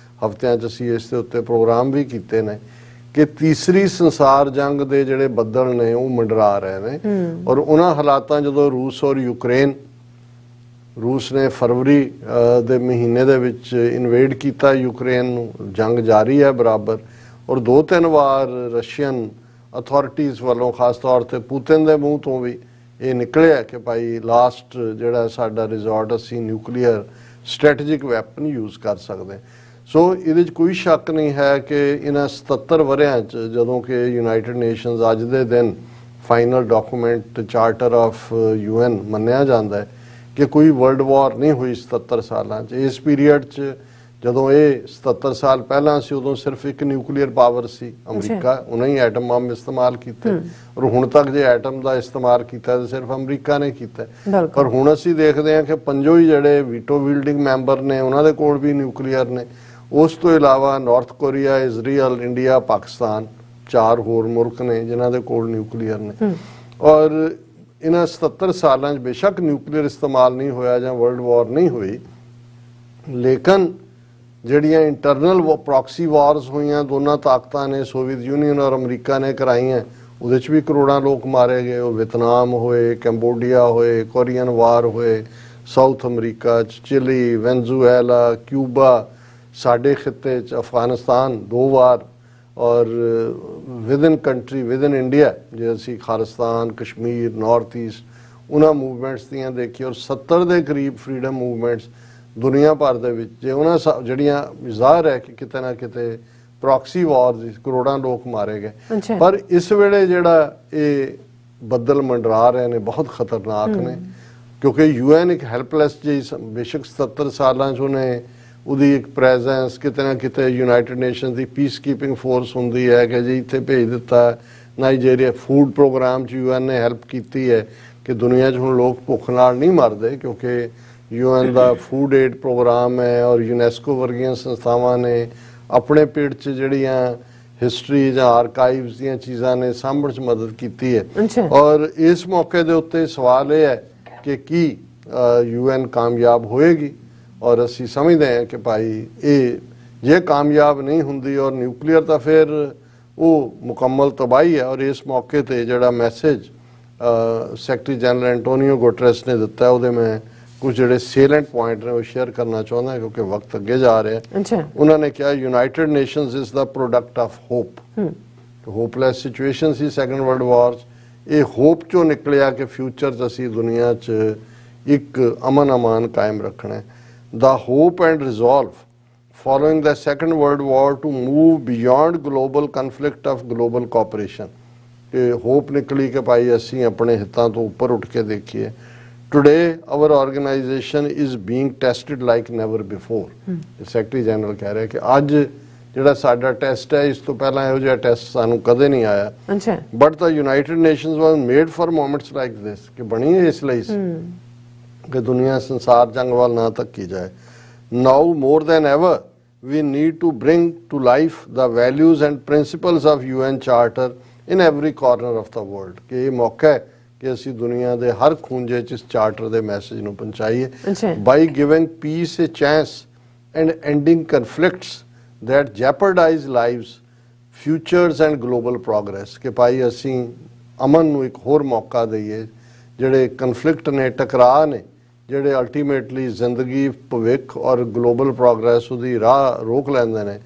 ਹਫ਼ਤਿਆਂ 'ਚ ਅਸੀਂ ਇਸ ਦੇ ਉੱਤੇ ਪ੍ਰੋਗਰਾਮ ਵੀ ਕੀਤੇ ਨੇ ਕਿ ਤੀਸਰੀ ਸੰਸਾਰ ਜੰਗ ਦੇ ਜਿਹੜੇ ਬੱਦਲ ਨੇ ਉਹ ਮੰਡਰਾ ਰਹੇ ਨੇ। ਔਰ ਉਹਨਾਂ ਹਾਲਾਤਾਂ ਜਦੋਂ ਰੂਸ ਨੇ ਫਰਵਰੀ ਦੇ ਮਹੀਨੇ ਦੇ ਵਿੱਚ ਇਨਵੇਡ ਕੀਤਾ ਯੂਕਰੇਨ ਨੂੰ, ਜੰਗ ਜਾਰੀ ਹੈ ਬਰਾਬਰ, ਔਰ 2-3 ਵਾਰ ਰਸ਼ੀਅਨ ਅਥਾਰਟੀਜ਼ ਵੱਲੋਂ, ਖਾਸ ਤੌਰ ਤੇ ਪੁਤਿਨ ਦੇ ਮੂੰਹ ਤੋਂ ਵੀ ਇਹ ਨਿਕਲਿਆ ਕਿ ਭਾਈ ਲਾਸਟ ਜਿਹੜਾ ਸਾਡਾ ਰਿਜ਼ੋਰਟ, ਅਸੀਂ ਨਿਊਕਲੀਅਰ ਸਟ੍ਰੈਟੇਜਿਕ ਵੈਪਨ ਯੂਜ਼ ਕਰ ਸਕਦੇ। ਸੋ ਇਹਦੇ 'ਚ ਕੋਈ ਸ਼ੱਕ ਨਹੀਂ ਹੈ ਕਿ ਇਹਨਾਂ 77 ਵਰ੍ਹਿਆਂ 'ਚ, ਜਦੋਂ ਕਿ ਯੂਨਾਈਟਿਡ ਨੇਸ਼ਨਸ ਅੱਜ ਦੇ ਦਿਨ final document charter of UN ਮੰਨਿਆ ਜਾਂਦਾ ਹੈ ਕਿ ਕੋਈ ਵਰਲਡ ਵਾਰ ਨਹੀਂ ਹੋਈ 77 ਸਾਲਾਂ 'ਚ। ਇਸ ਪੀਰੀਅਡ 'ਚ ਜਦੋਂ ਇਹ 77 ਸਾਲ ਪਹਿਲਾਂ ਸੀ ਉਦੋਂ ਸਿਰਫ ਇੱਕ ਨਿਊਕਲੀਅਰ ਪਾਵਰ ਸੀ ਅਮਰੀਕਾ, ਉਹਨਾਂ ਹੀ ਐਟਮ ਬੰਬ ਇਸਤੇਮਾਲ ਕੀਤੇ, ਔਰ ਹੁਣ ਤੱਕ ਜੇ ਐਟਮ ਦਾ ਇਸਤੇਮਾਲ ਕੀਤਾ ਤਾਂ ਸਿਰਫ ਅਮਰੀਕਾ ਨੇ ਕੀਤਾ। ਪਰ ਹੁਣ ਅਸੀਂ ਦੇਖਦੇ ਹਾਂ ਕਿ ਪੰਜੋ ਹੀ ਜਿਹੜੇ ਵੀਟੋ ਵੀਲਡਿੰਗ ਮੈਂਬਰ ਨੇ ਉਹਨਾਂ ਦੇ ਕੋਲ ਵੀ ਨਿਊਕਲੀਅਰ ਨੇ। ਉਸ ਤੋਂ ਇਲਾਵਾ north Korea, Israel, India, Pakistan, 4 ਹੋਰ ਮੁਲਕ ਨੇ ਜਿਨ੍ਹਾਂ ਦੇ ਕੋਲ ਨਿਊਕਲੀਅਰ ਨੇ। ਔਰ ਇਹਨਾਂ 77 ਸਾਲਾਂ 'ਚ ਬੇਸ਼ੱਕ ਨਿਊਕਲੀਅਰ ਇਸਤੇਮਾਲ ਨਹੀਂ ਹੋਇਆ ਜਾਂ ਵਰਲਡ ਵਾਰ ਨਹੀਂ ਹੋਈ, ਲੇਕਿਨ ਜਿਹੜੀਆਂ ਇੰਟਰਨਲ ਪ੍ਰੋਕਸੀ ਵਾਰਸ ਹੋਈਆਂ ਦੋਨਾਂ ਤਾਕਤਾਂ ਨੇ, ਸੋਵੀਅਤ ਯੂਨੀਅਨ ਔਰ ਅਮਰੀਕਾ ਨੇ ਕਰਾਈਆਂ, ਉਹਦੇ 'ਚ ਵੀ ਕਰੋੜਾਂ ਲੋਕ ਮਾਰੇ ਗਏ। ਉਹ ਵਿਤਨਾਮ ਹੋਏ, ਕੰਬੋਡੀਆ ਹੋਏ, ਕੋਰੀਅਨ ਵਾਰ ਹੋਏ, ਸਾਊਥ ਅਮਰੀਕਾ 'ਚ ਚਿਲੀ, ਵੈਨਜ਼ੂਏਲਾ, ਕਿਊਬਾ, ਸਾਡੇ ਖਿੱਤੇ 'ਚ ਅਫਗਾਨਿਸਤਾਨ 2 ਵਾਰ, ਔਰ ਵਿਦਨ ਕੰਟਰੀ, ਵਿਦਨ ਇੰਡੀਆ, ਜੇ ਅਸੀਂ ਖਾਲਿਸਤਾਨ, ਕਸ਼ਮੀਰ, ਨਾਰਥ ਈਸਟ, ਉਹਨਾਂ ਮੂਵਮੈਂਟਸ ਦੀਆਂ ਦੇਖੀ, ਔਰ 70 ਦੇ ਕਰੀਬ ਫਰੀडम ਮੂਵਮੈਂਟਸ ਦੁਨੀਆ ਭਰ ਦੇ ਵਿੱਚ, ਜੇ ਉਹਨਾਂ ਜਿਹੜੀਆਂ ਜ਼ਾਹਰ ਹੈ ਕਿ ਕਿਤੇ ਨਾ ਕਿਤੇ ਪ੍ਰੋਕਸੀ ਵਾਰਸ, ਕਰੋੜਾਂ ਲੋਕ ਮਾਰੇ ਗਏ। ਪਰ ਇਸ ਵੇਲੇ ਜਿਹੜਾ ਇਹ ਬੱਦਲ ਮੰਡਰਾ ਰਹੇ ਨੇ ਬਹੁਤ ਖਤਰਨਾਕ ਨੇ, ਕਿਉਂਕਿ UN ਇੱਕ ਹੈਲਪਲੈਸ ਜਿਹੀ, ਬੇਸ਼ੱਕ 77 ਸਾਲਾਂ 'ਚ ਉਹਨੇ ਉਹਦੀ ਇੱਕ ਪ੍ਰੈਜ਼ੈਂਸ ਕਿਤੇ ਨਾ ਕਿਤੇ ਯੂਨਾਈਟਿਡ ਨੇਸ਼ਨਸ ਦੀ ਪੀਸ ਕੀਪਿੰਗ ਫੋਰਸ ਹੁੰਦੀ ਹੈ ਕਿ ਜੀ ਇੱਥੇ ਭੇਜ ਦਿੱਤਾ। ਨਾਈਜੀਰੀਆ ਫੂਡ ਪ੍ਰੋਗਰਾਮ 'ਚ UN ਨੇ ਹੈਲਪ ਕੀਤੀ ਹੈ ਕਿ ਦੁਨੀਆ 'ਚ ਹੁਣ ਲੋਕ ਭੁੱਖ ਨਾਲ ਨਹੀਂ ਮਰਦੇ, ਕਿਉਂਕਿ UN ਦਾ ਫੂਡ ਏਡ ਪ੍ਰੋਗਰਾਮ ਹੈ ਔਰ ਯੂਨੈਸਕੋ ਵਰਗੀਆਂ ਸੰਸਥਾਵਾਂ ਨੇ ਆਪਣੇ ਪੇਟ 'ਚ ਜਿਹੜੀਆਂ ਹਿਸਟਰੀ ਜਾਂ ਆਰਕਾਈਵਸ ਦੀਆਂ ਚੀਜ਼ਾਂ ਨੇ ਸਾਂਭਣ 'ਚ ਮਦਦ ਕੀਤੀ ਹੈ। ਔਰ ਇਸ ਮੌਕੇ ਦੇ ਉੱਤੇ ਸਵਾਲ ਇਹ ਹੈ ਕਿ ਕੀ UN ਕਾਮਯਾਬ ਹੋਏਗੀ? ਔਰ ਅਸੀਂ ਸਮਝਦੇ ਹਾਂ ਕਿ ਭਾਈ ਇਹ ਜੇ ਕਾਮਯਾਬ ਨਹੀਂ ਹੁੰਦੀ ਔਰ ਨਿਊਕਲੀਅਰ ਤਾਂ ਫਿਰ ਉਹ ਮੁਕੰਮਲ ਤਬਾਹੀ ਹੈ। ਔਰ ਇਸ ਮੌਕੇ ਤੇ ਜਿਹੜਾ message secretary general Antonio Guterres ਨੇ ਦਿੱਤਾ ਉਹਦੇ ਮੈਂ ਕੁਝ ਜਿਹੜੇ ਸੇਲੈਂਟ ਪੁਆਇੰਟ ਨੇ ਉਹ ਸ਼ੇਅਰ ਕਰਨਾ ਚਾਹੁੰਦਾ ਕਿਉਂਕਿ ਵਕਤ ਅੱਗੇ ਜਾ ਰਿਹਾ ਹੈ। ਅੱਛਾ ਉਹਨਾਂ ਨੇ ਕਿਹਾ United Nations is the product of hope. Hopeless situation ਸੀ ਸੈਕੰਡ ਵਰਲਡ ਵਾਰ, ਇਹ ਹੋਪ ਚੋਂ ਨਿਕਲਿਆ ਕਿ ਫਿਊਚਰ 'ਚ ਅਸੀਂ ਦੁਨੀਆ 'ਚ ਇੱਕ ਅਮਨ ਅਮਾਨ ਕਾਇਮ ਰੱਖਣਾ ਹੈ। The hope and resolve following the Second World War to move beyond global conflict of global cooperation। ਕਿ ਹੋਪ ਨਿਕਲੀ ਕਿ ਭਾਈ ਅਸੀਂ ਆਪਣੇ ਹਿੱਤਾਂ ਤੋਂ ਉੱਪਰ ਉੱਠ ਕੇ ਦੇਖੀਏ। Today our organization is being tested like never before। Secretary general ਕਹਿ ਰਿਹਾ ਕਿ ਅੱਜ ਜਿਹੜਾ ਸਾਡਾ ਟੈਸਟ ਹੈ ਇਸ ਤੋਂ ਪਹਿਲਾਂ ਇਹੋ ਜਿਹਾ ਟੈਸਟ ਸਾਨੂੰ ਕਦੇ ਨਹੀਂ ਆਇਆ। ਅੱਛਾ but the United Nations was made for moments like this ਕਿ ਬਣੀ ਇਸ ਲਈ ਸੀ ਕਿ ਦੁਨੀਆ ਸੰਸਾਰ ਜੰਗ ਵੱਲ ਨਾ ਧੱਕੀ ਜਾਏ। Now more than ever we need to bring to life the values and principles of UN Charter in every corner of the world। ਕਿ ਇਹ ਮੌਕਾ ਹੈ ਕਿ ਅਸੀਂ ਦੁਨੀਆ ਦੇ ਹਰ ਖੂੰਜੇ 'ਚ ਇਸ ਚਾਰਟਰ ਦੇ ਮੈਸੇਜ ਨੂੰ ਪਹੁੰਚਾਈਏ। by giving peace a chance and ending conflicts that jeopardize lives, futures and global progress। ਕਿ ਭਾਈ ਅਸੀਂ ਅਮਨ ਨੂੰ ਇੱਕ ਹੋਰ ਮੌਕਾ ਦਈਏ। ਜਿਹੜੇ ਕਨਫਲਿਕਟ ਨੇ, ਟਕਰਾਅ ਨੇ, ਜਿਹੜੇ ਅਲਟੀਮੇਟਲੀ ਜ਼ਿੰਦਗੀ, ਭਵਿੱਖ ਔਰ ਗਲੋਬਲ ਪ੍ਰੋਗਰੈਸ ਉਹਦੀ ਰਾਹ ਰੋਕ ਲੈਂਦੇ ਨੇ।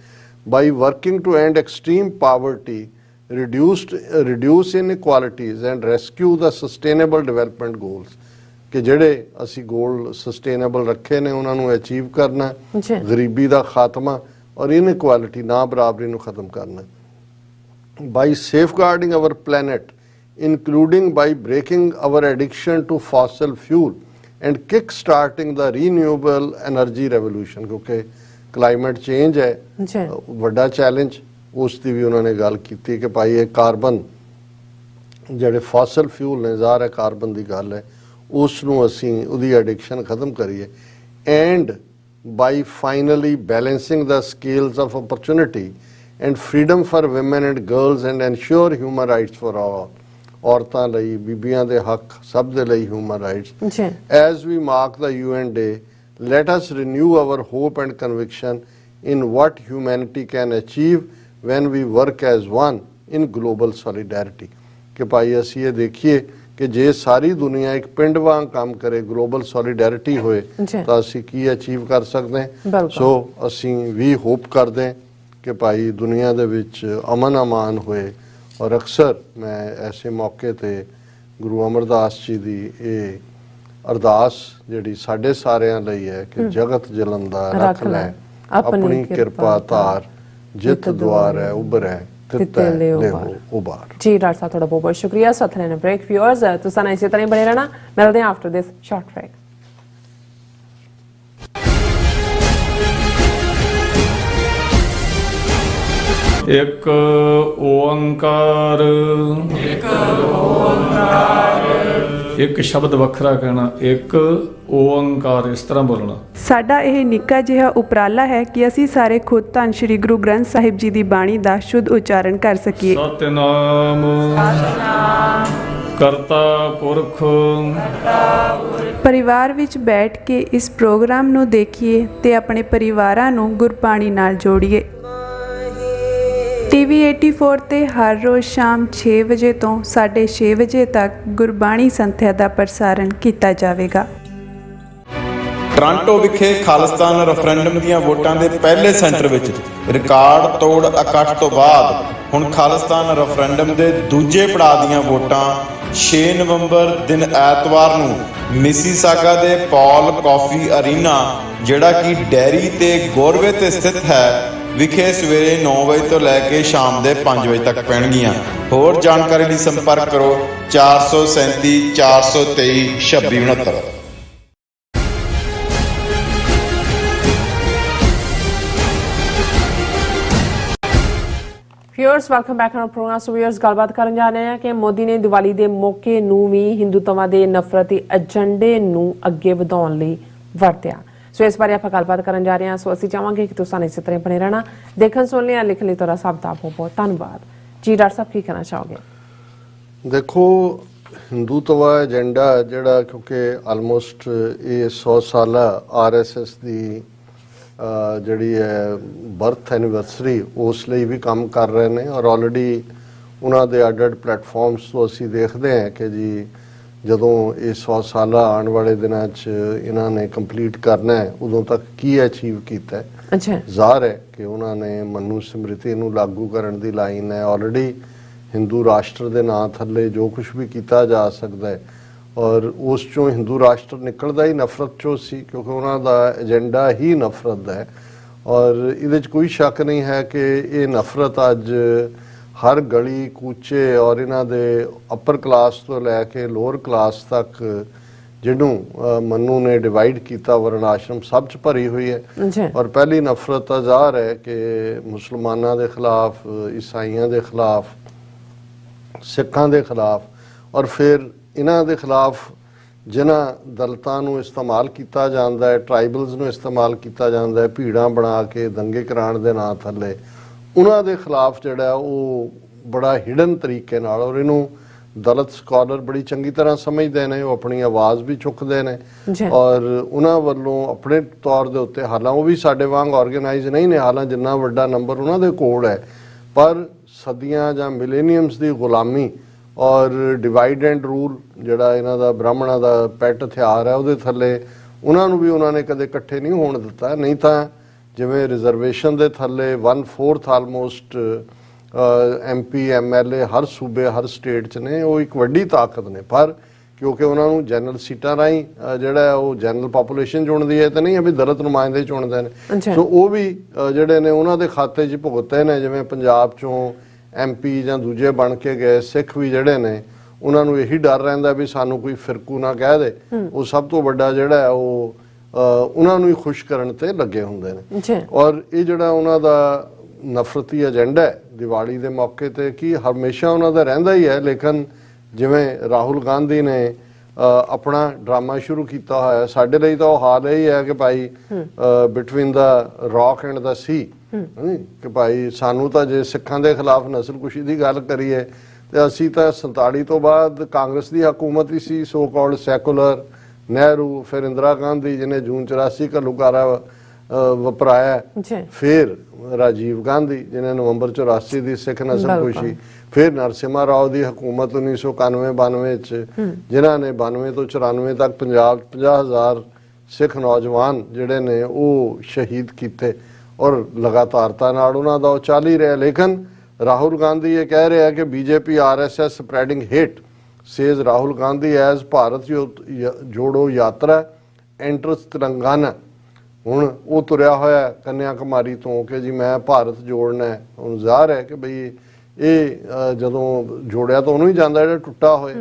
By working to end extreme poverty, reduce inequalities and rescue the sustainable development goals। ਕਿ ਜਿਹੜੇ ਅਸੀਂ ਗੋਲ ਸਸਟੇਨੇਬਲ ਰੱਖੇ ਨੇ ਉਹਨਾਂ ਨੂੰ ਅਚੀਵ ਕਰਨਾ, ਗਰੀਬੀ ਦਾ ਖਾਤਮਾ ਔਰ ਇਨਇਕੁਐਲਿਟੀ, ਨਾ ਬਰਾਬਰੀ ਨੂੰ ਖਤਮ ਕਰਨਾ। By safeguarding our planet including by breaking our addiction to fossil fuel and kick starting the renewable energy revolution। ਕਿਉਂਕਿ ਕਲਾਈਮੇਟ ਚੇਂਜ ਹੈ ਵੱਡਾ ਚੈਲੰਜ, ਉਸ ਦੀ ਵੀ ਉਹਨਾਂ ਨੇ ਗੱਲ ਕੀਤੀ ਕਿ ਭਾਈ ਇਹ ਕਾਰਬਨ ਜਿਹੜੇ ਫੋਸਲ ਫਿਊਲ ਨੇ, ਜ਼ਾਹਰ ਹੈ ਕਾਰਬਨ ਦੀ ਗੱਲ ਹੈ, ਉਸ ਨੂੰ ਅਸੀਂ ਉਹਦੀ ਐਡਿਕਸ਼ਨ ਖਤਮ ਕਰੀਏ। And by finally balancing the scales of opportunity and freedom for women and girls and ensure human rights for all. ਔਰਤਾਂ ਲਈ, ਬੀਬੀਆਂ ਦੇ ਹੱਕ, ਸਭ ਦੇ ਲਈ human rights. As we mark the UN day, let us renew our hope and conviction in what humanity can achieve when we work as one in global solidarity। ਕਿ ਭਾਈ ਅਸੀਂ ਇਹ ਦੇਖੀਏ ਕਿ ਜੇ ਸਾਰੀ ਦੁਨੀਆ ਇੱਕ ਪਿੰਡ ਵਾਂਗ ਕੰਮ ਕਰੇ, ਗਲੋਬਲ ਸੋਲੀਡੈਰਿਟੀ ਹੋਏ ਤਾਂ ਅਸੀਂ ਕੀ ਅਚੀਵ ਕਰ ਸਕਦੇ ਹਾਂ। ਸੋ ਅਸੀਂ ਵੀ ਹੋਪ ਕਰਦੇ ਕਿ ਭਾਈ ਦੁਨੀਆ ਦੇ ਵਿੱਚ ਅਮਨ ਅਮਾਨ ਹੋਏ। ਔਰ ਅਕਸਰ ਮੈਂ ਐਸੇ ਮੌਕੇ ਤੇ ਗੁਰੂ ਅਮਰਦਾਸ ਜੀ ਦੀ ਇਹ ਅਰਦਾਸ ਜਿਹੜੀ ਸਾਡੇ ਸਾਰਿਆਂ ਲਈ ਹੈ ਕਿ ਜਗਤ ਜਲੰਦਾ ਰੱਖ ਲੈ ਆਪਣੀ ਕਿਰਪਾ ਧਾਰ, ਜਿਤ ਦੁਆਰ ਹੈ ਉਭਰੈ ਤਿੱਤੈ ਲਿਹੋ ਉਬਾਰ। ਜੀ ਡਾਕਟਰ ਸਾਹਿਬ ਤੁਹਾਡਾ ਬਹੁਤ ਬਹੁਤ ਸ਼ੁਕਰੀਆ। ਸਾਥ ਲੈਣਾ ਬ੍ਰੇਕ। ਵਿਊਅਰਸ ਤੁਸੀਂ ਨਾ ਇਸੇ ਤਰ੍ਹਾਂ ਬਣੇ ਰਹਿਣਾ। ਮਿਲਦੇ ਹਾਂ ਆਫਟਰ ਦਿਸ ਸ਼ਾਰਟ ਬ੍ਰੇਕ। ਇੱਕ ਓੰਕਾਰ, ਇੱਕ ਸ਼ਬਦ ਵੱਖਰਾ ਕਹਿਣਾ, ਇੱਕ ਓੰਕਾਰ, ਇਸ ਤਰ੍ਹਾਂ ਬੋਲਣਾ। ਸਾਡਾ ਇਹ ਨਿੱਕਾ ਜਿਹਾ ਉਪਰਾਲਾ ਹੈ ਕਿ ਅਸੀਂ ਸਾਰੇ ਖੁਦ ਧੰਨ ਸ਼੍ਰੀ ਗੁਰੂ ਗ੍ਰੰਥ ਸਾਹਿਬ ਜੀ ਦੀ ਬਾਣੀ ਦਾ ਸ਼ੁੱਧ ਉਚਾਰਨ ਕਰ ਸਕੀਏ। ਸਤਿਨਾਮ ਕਰਤਾ ਪੁਰਖ। ਪਰਿਵਾਰ ਵਿੱਚ ਬੈਠ ਕੇ ਇਸ ਪ੍ਰੋਗਰਾਮ ਨੂੰ ਦੇਖੀਏ ਤੇ ਆਪਣੇ ਪਰਿਵਾਰਾਂ ਨੂੰ ਗੁਰਬਾਣੀ ਨਾਲ ਜੋੜੀਏ। TV 84 ਤੇ ਹਰ ਰੋਜ਼ ਸ਼ਾਮ 6 ਵਜੇ ਤੋਂ 6:30 ਵਜੇ ਤੱਕ ਗੁਰਬਾਣੀ ਸੰਥਿਆ ਦਾ ਪ੍ਰਸਾਰਣ ਕੀਤਾ ਜਾਵੇਗਾ। ਟੋਰਾਂਟੋ ਵਿਖੇ ਖਾਲਿਸਤਾਨ ਰੈਫਰੈਂਡਮ ਦੀਆਂ ਵੋਟਾਂ ਦੇ ਪਹਿਲੇ ਸੈਂਟਰ ਵਿੱਚ ਰਿਕਾਰਡ ਤੋੜ ਇਕੱਠ ਤੋਂ ਬਾਅਦ ਹੁਣ ਖਾਲਿਸਤਾਨ ਰੈਫਰੈਂਡਮ ਦੇ ਦੂਜੇ ਪੜਾਅ ਦੀਆਂ ਵੋਟਾਂ 6 ਨਵੰਬਰ ਦਿਨ ਐਤਵਾਰ ਨੂੰ ਮਿਸੀਸਾਗਾ ਦੇ ਪੌਲ ਕਾਫੀ ਅਰੀਨਾ, ਜਿਹੜਾ ਕਿ ਡੈਰੀ ਤੇ ਗੋਰਵੇ ਤੇ ਸਥਿਤ ਹੈ, ਵਿਖੇ ਸਵੇਰੇ 9 ਵਜੇ ਤੋਂ ਲੈ ਕੇ ਸ਼ਾਮ ਦੇ 5 ਵਜੇ ਤੱਕ ਪੈਣਗੀਆਂ। ਹੋਰ ਜਾਣਕਾਰੀ ਲਈ ਸੰਪਰਕ ਕਰੋ 437 423 2669। Viewers welcome back on programme. So viewers ਗੱਲਬਾਤ ਕਰਨ ਜਾ ਰਹੇ ਹਾਂ ਕਿ ਮੋਦੀ ਨੇ ਦੀਵਾਲੀ ਦੇ ਮੌਕੇ ਨੂੰ ਵੀ ਹਿੰਦੂਤਵਾ ਦੇ ਨਫ਼ਰਤੀ ਏਜੰਡੇ ਨੂੰ ਅੱਗੇ ਵਧਾਉਣ ਲਈ ਵਰਤਿਆ। ਸੋ ਇਸ ਬਾਰੇ ਆਪਾਂ ਗੱਲਬਾਤ ਕਰਨ ਜਾ ਰਹੇ ਹਾਂ। ਸੋ ਅਸੀਂ ਚਾਹਾਂਗੇ ਕਿ ਤੁਸੀਂ ਇਸੇ ਤਰ੍ਹਾਂ ਬਣੇ ਰਹਿਣਾ। ਦੇਖਣ ਸੁਣ ਲਿਆ, ਲਿਖਣ ਲਈ ਤੁਹਾਡਾ ਸਭ ਦਾ ਬਹੁਤ ਬਹੁਤ ਧੰਨਵਾਦ। ਜੀ ਡਾਕਟਰ ਸਾਹਿਬ ਕੀ ਕਹਿਣਾ ਚਾਹੋਗੇ? ਦੇਖੋ, ਹਿੰਦੂਤਵਾ ਏਜੰਡਾ ਜਿਹੜਾ ਕਿਉਂਕਿ ਆਲਮੋਸਟ ਇਹ 100 ਸਾਲਾ RSS ਦੀ ਜਿਹੜੀ ਹੈ ਬਰਥ ਐਨੀਵਰਸਰੀ, ਉਸ ਲਈ ਵੀ ਕੰਮ ਕਰ ਰਹੇ ਨੇ। ਔਰ ਆਲਰੇਡੀ ਉਹਨਾਂ ਦੇ ਅੱਡ-ਅੱਡ ਪਲੇਟਫਾਰਮਸ ਤੋਂ ਅਸੀਂ ਦੇਖਦੇ ਹਾਂ ਕਿ ਜੀ ਜਦੋਂ ਇਹ 100 ਸਾਲਾ ਆਉਣ ਵਾਲੇ ਦਿਨਾਂ 'ਚ ਇਹਨਾਂ ਨੇ ਕੰਪਲੀਟ ਕਰਨਾ ਹੈ, ਉਦੋਂ ਤੱਕ ਕੀ ਅਚੀਵ ਕੀਤਾ ਹੈ। ਅੱਛਾ, ਜ਼ਾਹਰ ਹੈ ਕਿ ਉਹਨਾਂ ਨੇ ਮਨੂ ਸਮ੍ਰਿਤੀ ਨੂੰ ਲਾਗੂ ਕਰਨ ਦੀ ਲਾਈਨ ਹੈ। ਆਲਰੇਡੀ ਹਿੰਦੂ ਰਾਸ਼ਟਰ ਦੇ ਨਾਂ ਥੱਲੇ ਜੋ ਕੁਝ ਵੀ ਕੀਤਾ ਜਾ ਸਕਦਾ ਹੈ, ਔਰ ਉਸ ਚੋਂ ਹਿੰਦੂ ਰਾਸ਼ਟਰ ਨਿਕਲਦਾ ਹੀ ਨਫ਼ਰਤ ਚੋਂ ਸੀ, ਕਿਉਂਕਿ ਉਹਨਾਂ ਦਾ ਏਜੰਡਾ ਹੀ ਨਫ਼ਰਤ ਦਾ ਹੈ। ਔਰ ਇਹਦੇ 'ਚ ਕੋਈ ਸ਼ੱਕ ਨਹੀਂ ਹੈ ਕਿ ਇਹ ਨਫ਼ਰਤ ਅੱਜ ਹਰ ਗਲੀ ਕੂਚੇ ਔਰ ਇਹਨਾਂ ਦੇ ਅਪਰ ਕਲਾਸ ਤੋਂ ਲੈ ਕੇ ਲੋਅਰ ਕਲਾਸ ਤੱਕ ਜਿਹਨੂੰ ਮਨੂ ਨੇ ਡਿਵਾਈਡ ਕੀਤਾ ਵਰਨ ਆਸ਼ਰਮ ਸਭ 'ਚ ਭਰੀ ਹੋਈ ਹੈ। ਔਰ ਪਹਿਲੀ ਨਫ਼ਰਤ ਤਾਂ ਜ਼ਾਹਰ ਹੈ ਕਿ ਮੁਸਲਮਾਨਾਂ ਦੇ ਖਿਲਾਫ, ਈਸਾਈਆਂ ਦੇ ਖਿਲਾਫ, ਸਿੱਖਾਂ ਦੇ ਖਿਲਾਫ, ਔਰ ਫਿਰ ਇਹਨਾਂ ਦੇ ਖਿਲਾਫ ਜਿਨ੍ਹਾਂ ਦਲਿਤਾਂ ਨੂੰ ਇਸਤੇਮਾਲ ਕੀਤਾ ਜਾਂਦਾ ਹੈ, ਟਰਾਈਬਲਸ ਨੂੰ ਇਸਤੇਮਾਲ ਕੀਤਾ ਜਾਂਦਾ ਹੈ ਭੀੜਾਂ ਬਣਾ ਕੇ ਦੰਗੇ ਕਰਾਉਣ ਦੇ ਨਾਂ ਥੱਲੇ, ਉਹਨਾਂ ਦੇ ਖਿਲਾਫ ਜਿਹੜਾ ਉਹ ਬੜਾ ਹਿਡਨ ਤਰੀਕੇ ਨਾਲ, ਔਰ ਇਹਨੂੰ ਦਲਿਤ ਸਕਾਲਰ ਬੜੀ ਚੰਗੀ ਤਰ੍ਹਾਂ ਸਮਝਦੇ ਨੇ, ਉਹ ਆਪਣੀ ਆਵਾਜ਼ ਵੀ ਚੁੱਕਦੇ ਨੇ, ਔਰ ਉਹਨਾਂ ਵੱਲੋਂ ਆਪਣੇ ਤੌਰ ਦੇ ਉੱਤੇ, ਹਾਲਾਂ ਉਹ ਵੀ ਸਾਡੇ ਵਾਂਗ ਆਰਗੇਨਾਈਜ਼ ਨਹੀਂ ਨੇ, ਹਾਲਾਂ ਜਿੰਨਾ ਵੱਡਾ ਨੰਬਰ ਉਹਨਾਂ ਦੇ ਕੋਲ ਹੈ, ਪਰ ਸਦੀਆਂ ਜਾਂ ਮਿਲੇਨੀਅਮਸ ਦੀ ਗੁਲਾਮੀ ਔਰ ਡਿਵਾਈਡ ਐਂਡ ਰੂਲ ਜਿਹੜਾ ਇਹਨਾਂ ਦਾ ਬ੍ਰਾਹਮਣਾਂ ਦਾ ਪੈਟ ਹਥਿਆਰ ਹੈ, ਉਹਦੇ ਥੱਲੇ ਉਹਨਾਂ ਨੂੰ ਵੀ ਉਹਨਾਂ ਨੇ ਕਦੇ ਇਕੱਠੇ ਨਹੀਂ ਹੋਣ ਦਿੱਤਾ। ਨਹੀਂ ਤਾਂ ਜਿਵੇਂ ਰਿਜ਼ਰਵੇਸ਼ਨ ਦੇ ਥੱਲੇ 1/4 ਆਲਮੋਸਟ MP MLA ਹਰ ਸੂਬੇ ਹਰ ਸਟੇਟ 'ਚ ਨੇ, ਉਹ ਇੱਕ ਵੱਡੀ ਤਾਕਤ ਨੇ, ਪਰ ਕਿਉਂਕਿ ਉਹਨਾਂ ਨੂੰ ਜਨਰਲ ਸੀਟਾਂ ਰਾਹੀਂ ਜਿਹੜਾ ਉਹ ਜਨਰਲ ਪਾਪੂਲੇਸ਼ਨ ਚੁਣਦੀ ਹੈ, ਤਾਂ ਨਹੀਂ ਵੀ ਦਲਿਤ ਨੁਮਾਇੰਦੇ ਚੁਣਦੇ ਨੇ, ਸੋ ਉਹ ਵੀ ਜਿਹੜੇ ਨੇ ਉਹਨਾਂ ਦੇ ਖਾਤੇ 'ਚ ਭੁਗਤੇ ਨੇ। ਜਿਵੇਂ ਪੰਜਾਬ 'ਚੋਂ MP ਜਾਂ ਦੂਜੇ ਬਣ ਕੇ ਗਏ ਸਿੱਖ ਵੀ ਜਿਹੜੇ ਨੇ, ਉਹਨਾਂ ਨੂੰ ਇਹੀ ਡਰ ਰਹਿੰਦਾ ਵੀ ਸਾਨੂੰ ਕੋਈ ਫਿਰਕੂ ਨਾ ਕਹਿ ਦੇ, ਉਹ ਸਭ ਤੋਂ ਵੱਡਾ ਜਿਹੜਾ ਹੈ ਉਹ ਉਹਨਾਂ ਨੂੰ ਹੀ ਖੁਸ਼ ਕਰਨ ਤੇ ਲੱਗੇ ਹੁੰਦੇ ਨੇ। ਔਰ ਇਹ ਜਿਹੜਾ ਉਹਨਾਂ ਦਾ ਨਫ਼ਰਤੀ ਏਜੰਡਾ ਹੈ ਦੀਵਾਲੀ ਦੇ ਮੌਕੇ ਤੇ, ਕੀ ਹਮੇਸ਼ਾ ਉਹਨਾਂ ਦਾ ਰਹਿੰਦਾ ਹੀ ਹੈ, ਲੇਕਿਨ ਜਿਵੇਂ ਰਾਹੁਲ ਗਾਂਧੀ ਨੇ ਆਪਣਾ ਡਰਾਮਾ ਸ਼ੁਰੂ ਕੀਤਾ ਹੋਇਆ, ਸਾਡੇ ਲਈ ਤਾਂ ਉਹ ਹਾਲ ਇਹ ਹੈ ਕਿ ਭਾਈ ਬਿਟਵੀਨ ਦਾ ਰੌਕ ਐਂਡ ਦਾ ਸੀ, ਕਿ ਭਾਈ ਸਾਨੂੰ ਤਾਂ ਜੇ ਸਿੱਖਾਂ ਦੇ ਖਿਲਾਫ ਨਸਲਕੁਸ਼ੀ ਦੀ ਗੱਲ ਕਰੀਏ ਤੇ ਅਸੀਂ ਤਾਂ 47 ਤੋਂ ਬਾਅਦ ਕਾਂਗਰਸ ਦੀ ਹਕੂਮਤ ਹੀ ਸੀ, ਸੋ ਕਾਲਡ ਸੈਕੂਲਰ, ਨਹਿਰੂ, ਫਿਰ ਇੰਦਰਾ ਗਾਂਧੀ ਜਿਹਨੇ ਜੂਨ 84 ਘੱਲੂਘਾਰਾ ਵਪਰਾਇਆ, ਫਿਰ ਰਾਜੀਵ ਗਾਂਧੀ ਜਿਹਨੇ ਨਵੰਬਰ 84 ਦੀ ਸਿੱਖ ਨਸਲਕੁਸ਼ੀ, ਫਿਰ ਨਰਸਿਮਹਾ ਰਾਓ ਦੀ ਹਕੂਮਤ 1991-92 ਚ, ਜਿਨ੍ਹਾਂ ਨੇ 92 ਤੋਂ 94 ਤੱਕ ਪੰਜਾਬ 50,000 ਸਿੱਖ ਨੌਜਵਾਨ ਜਿਹੜੇ ਨੇ ਉਹ ਸ਼ਹੀਦ ਕੀਤੇ, ਔਰ ਲਗਾਤਾਰਤਾ ਨਾਲ ਉਹਨਾਂ ਦਾ ਉਹ ਚੱਲ ਹੀ ਰਿਹਾ। ਲੇਕਿਨ ਰਾਹੁਲ ਗਾਂਧੀ ਇਹ ਕਹਿ ਰਿਹਾ ਕਿ BJP RSS spreading hate, says Rahul Gandhi as Bharat ਜੋੜੋ ਯਾਤਰਾ ਐਂਟਰਸ ਤੇਲੰਗਾਨਾ। ਹੁਣ ਉਹ ਤੁਰਿਆ ਹੋਇਆ ਕੰਨਿਆ ਕੁਮਾਰੀ ਤੋਂ ਕਿ ਜੀ ਮੈਂ ਭਾਰਤ ਜੋੜਨਾ ਹੈ। ਹੁਣ ਜ਼ਾਹਰ ਹੈ ਕਿ ਬਈ ਇਹ ਜਦੋਂ ਜੋੜਿਆ ਤਾਂ ਉਹਨੂੰ ਹੀ ਜਾਂਦਾ ਜਿਹੜਾ ਟੁੱਟਾ ਹੋਏ,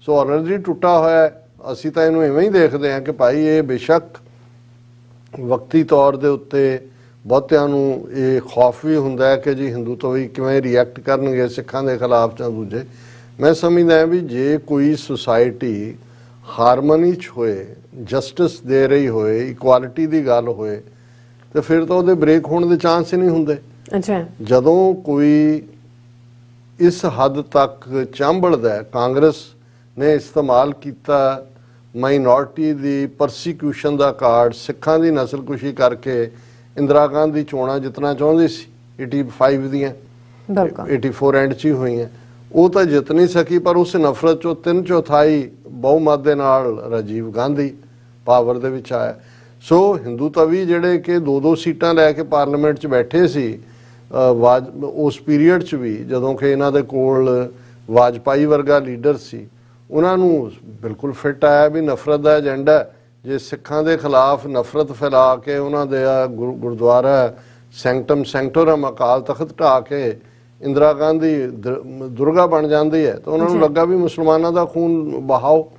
ਸੋ ਆਲਰੇਡੀ ਟੁੱਟਾ ਹੋਇਆ। ਅਸੀਂ ਤਾਂ ਇਹਨੂੰ ਇਵੇਂ ਹੀ ਦੇਖਦੇ ਹਾਂ ਕਿ ਭਾਈ ਇਹ ਬੇਸ਼ੱਕ ਵਕਤੀ ਤੌਰ ਦੇ ਉੱਤੇ ਬਹੁਤਿਆਂ ਨੂੰ ਇਹ ਖੌਫ ਵੀ ਹੁੰਦਾ ਹੈ ਕਿ ਜੀ ਹਿੰਦੂਤਵ ਵੀ ਕਿਵੇਂ ਰਿਐਕਟ ਕਰਨਗੇ ਸਿੱਖਾਂ ਦੇ ਖਿਲਾਫ ਜਾਂ ਦੂਜੇ। ਮੈਂ ਸਮਝਦਾ ਹਾਂ ਵੀ ਜੇ ਕੋਈ ਸੁਸਾਇਟੀ ਹਾਰਮਨੀ 'ਚ ਹੋਏ, ਜਸਟਿਸ ਦੇ ਰਹੀ ਹੋਏ, ਇਕੁਆਲਿਟੀ ਦੀ ਗੱਲ ਹੋਏ, ਤੇ ਫਿਰ ਤਾਂ ਉਹਦੇ ਬ੍ਰੇਕ ਹੋਣ ਦੇ ਚਾਂਸ ਹੀ ਨਹੀਂ ਹੁੰਦੇ। ਜਦੋਂ ਕੋਈ ਇਸ ਹੱਦ ਤੱਕ ਚਾਂਬੜਦਾ, ਕਾਂਗਰਸ ਨੇ ਇਸਤੇਮਾਲ ਕੀਤਾ ਮਾਈਨੋਰਟੀ ਦੀ ਪਰਸੀਕਿਊਸ਼ਨ ਦਾ ਕਾਰਡ, ਸਿੱਖਾਂ ਦੀ ਨਸਲਕੁਸ਼ੀ ਕਰਕੇ ਇੰਦਰਾ ਗਾਂਧੀ ਚੋਣਾਂ ਜਿੱਤਣਾ ਚਾਹੁੰਦੀ ਸੀ 85 ਦੀਆਂ, 84 ਐਂਡ 'ਚ ਹੀ ਹੋਈਆਂ, ਉਹ ਤਾਂ ਜਿੱਤ ਨਹੀਂ ਸਕੀ। ਪਰ ਉਸ ਨਫ਼ਰਤ 'ਚੋਂ 3/4 ਬਹੁਮਤ ਦੇ ਨਾਲ ਰਾਜੀਵ ਗਾਂਧੀ ਪਾਵਰ ਦੇ ਵਿੱਚ ਆਇਆ। ਸੋ ਹਿੰਦੂਤਵੀ ਜਿਹੜੇ ਕਿ 2-2 ਸੀਟਾਂ ਲੈ ਕੇ ਪਾਰਲੀਮੈਂਟ 'ਚ ਬੈਠੇ ਸੀ ਉਸ ਪੀਰੀਅਡ 'ਚ ਵੀ, ਜਦੋਂ ਕਿ ਇਹਨਾਂ ਦੇ ਕੋਲ ਵਾਜਪਾਈ ਵਰਗਾ ਲੀਡਰ ਸੀ, ਉਹਨਾਂ ਨੂੰ ਬਿਲਕੁਲ ਫਿੱਟ ਆਇਆ ਵੀ ਨਫ਼ਰਤ ਦਾ ਏਜੰਡਾ, ਜੇ ਸਿੱਖਾਂ ਦੇ ਖਿਲਾਫ ਨਫ਼ਰਤ ਫੈਲਾ ਕੇ ਉਹਨਾਂ ਦੇ ਗੁਰਦੁਆਰਾ ਸੈਂਕਟਮ ਸੈਂਕਟੋਰਮ ਅਕਾਲ ਤਖਤ ਢਾਹ ਕੇ ਇੰਦਰਾ ਗਾਂਧੀ ਦੁਰਗਾ ਬਣ ਜਾਂਦੀ ਹੈ, ਤਾਂ ਉਹਨਾਂ ਨੂੰ ਲੱਗਾ ਵੀ ਮੁਸਲਮਾਨਾਂ ਦਾ ਖੂਨ ਬਹਾਓ।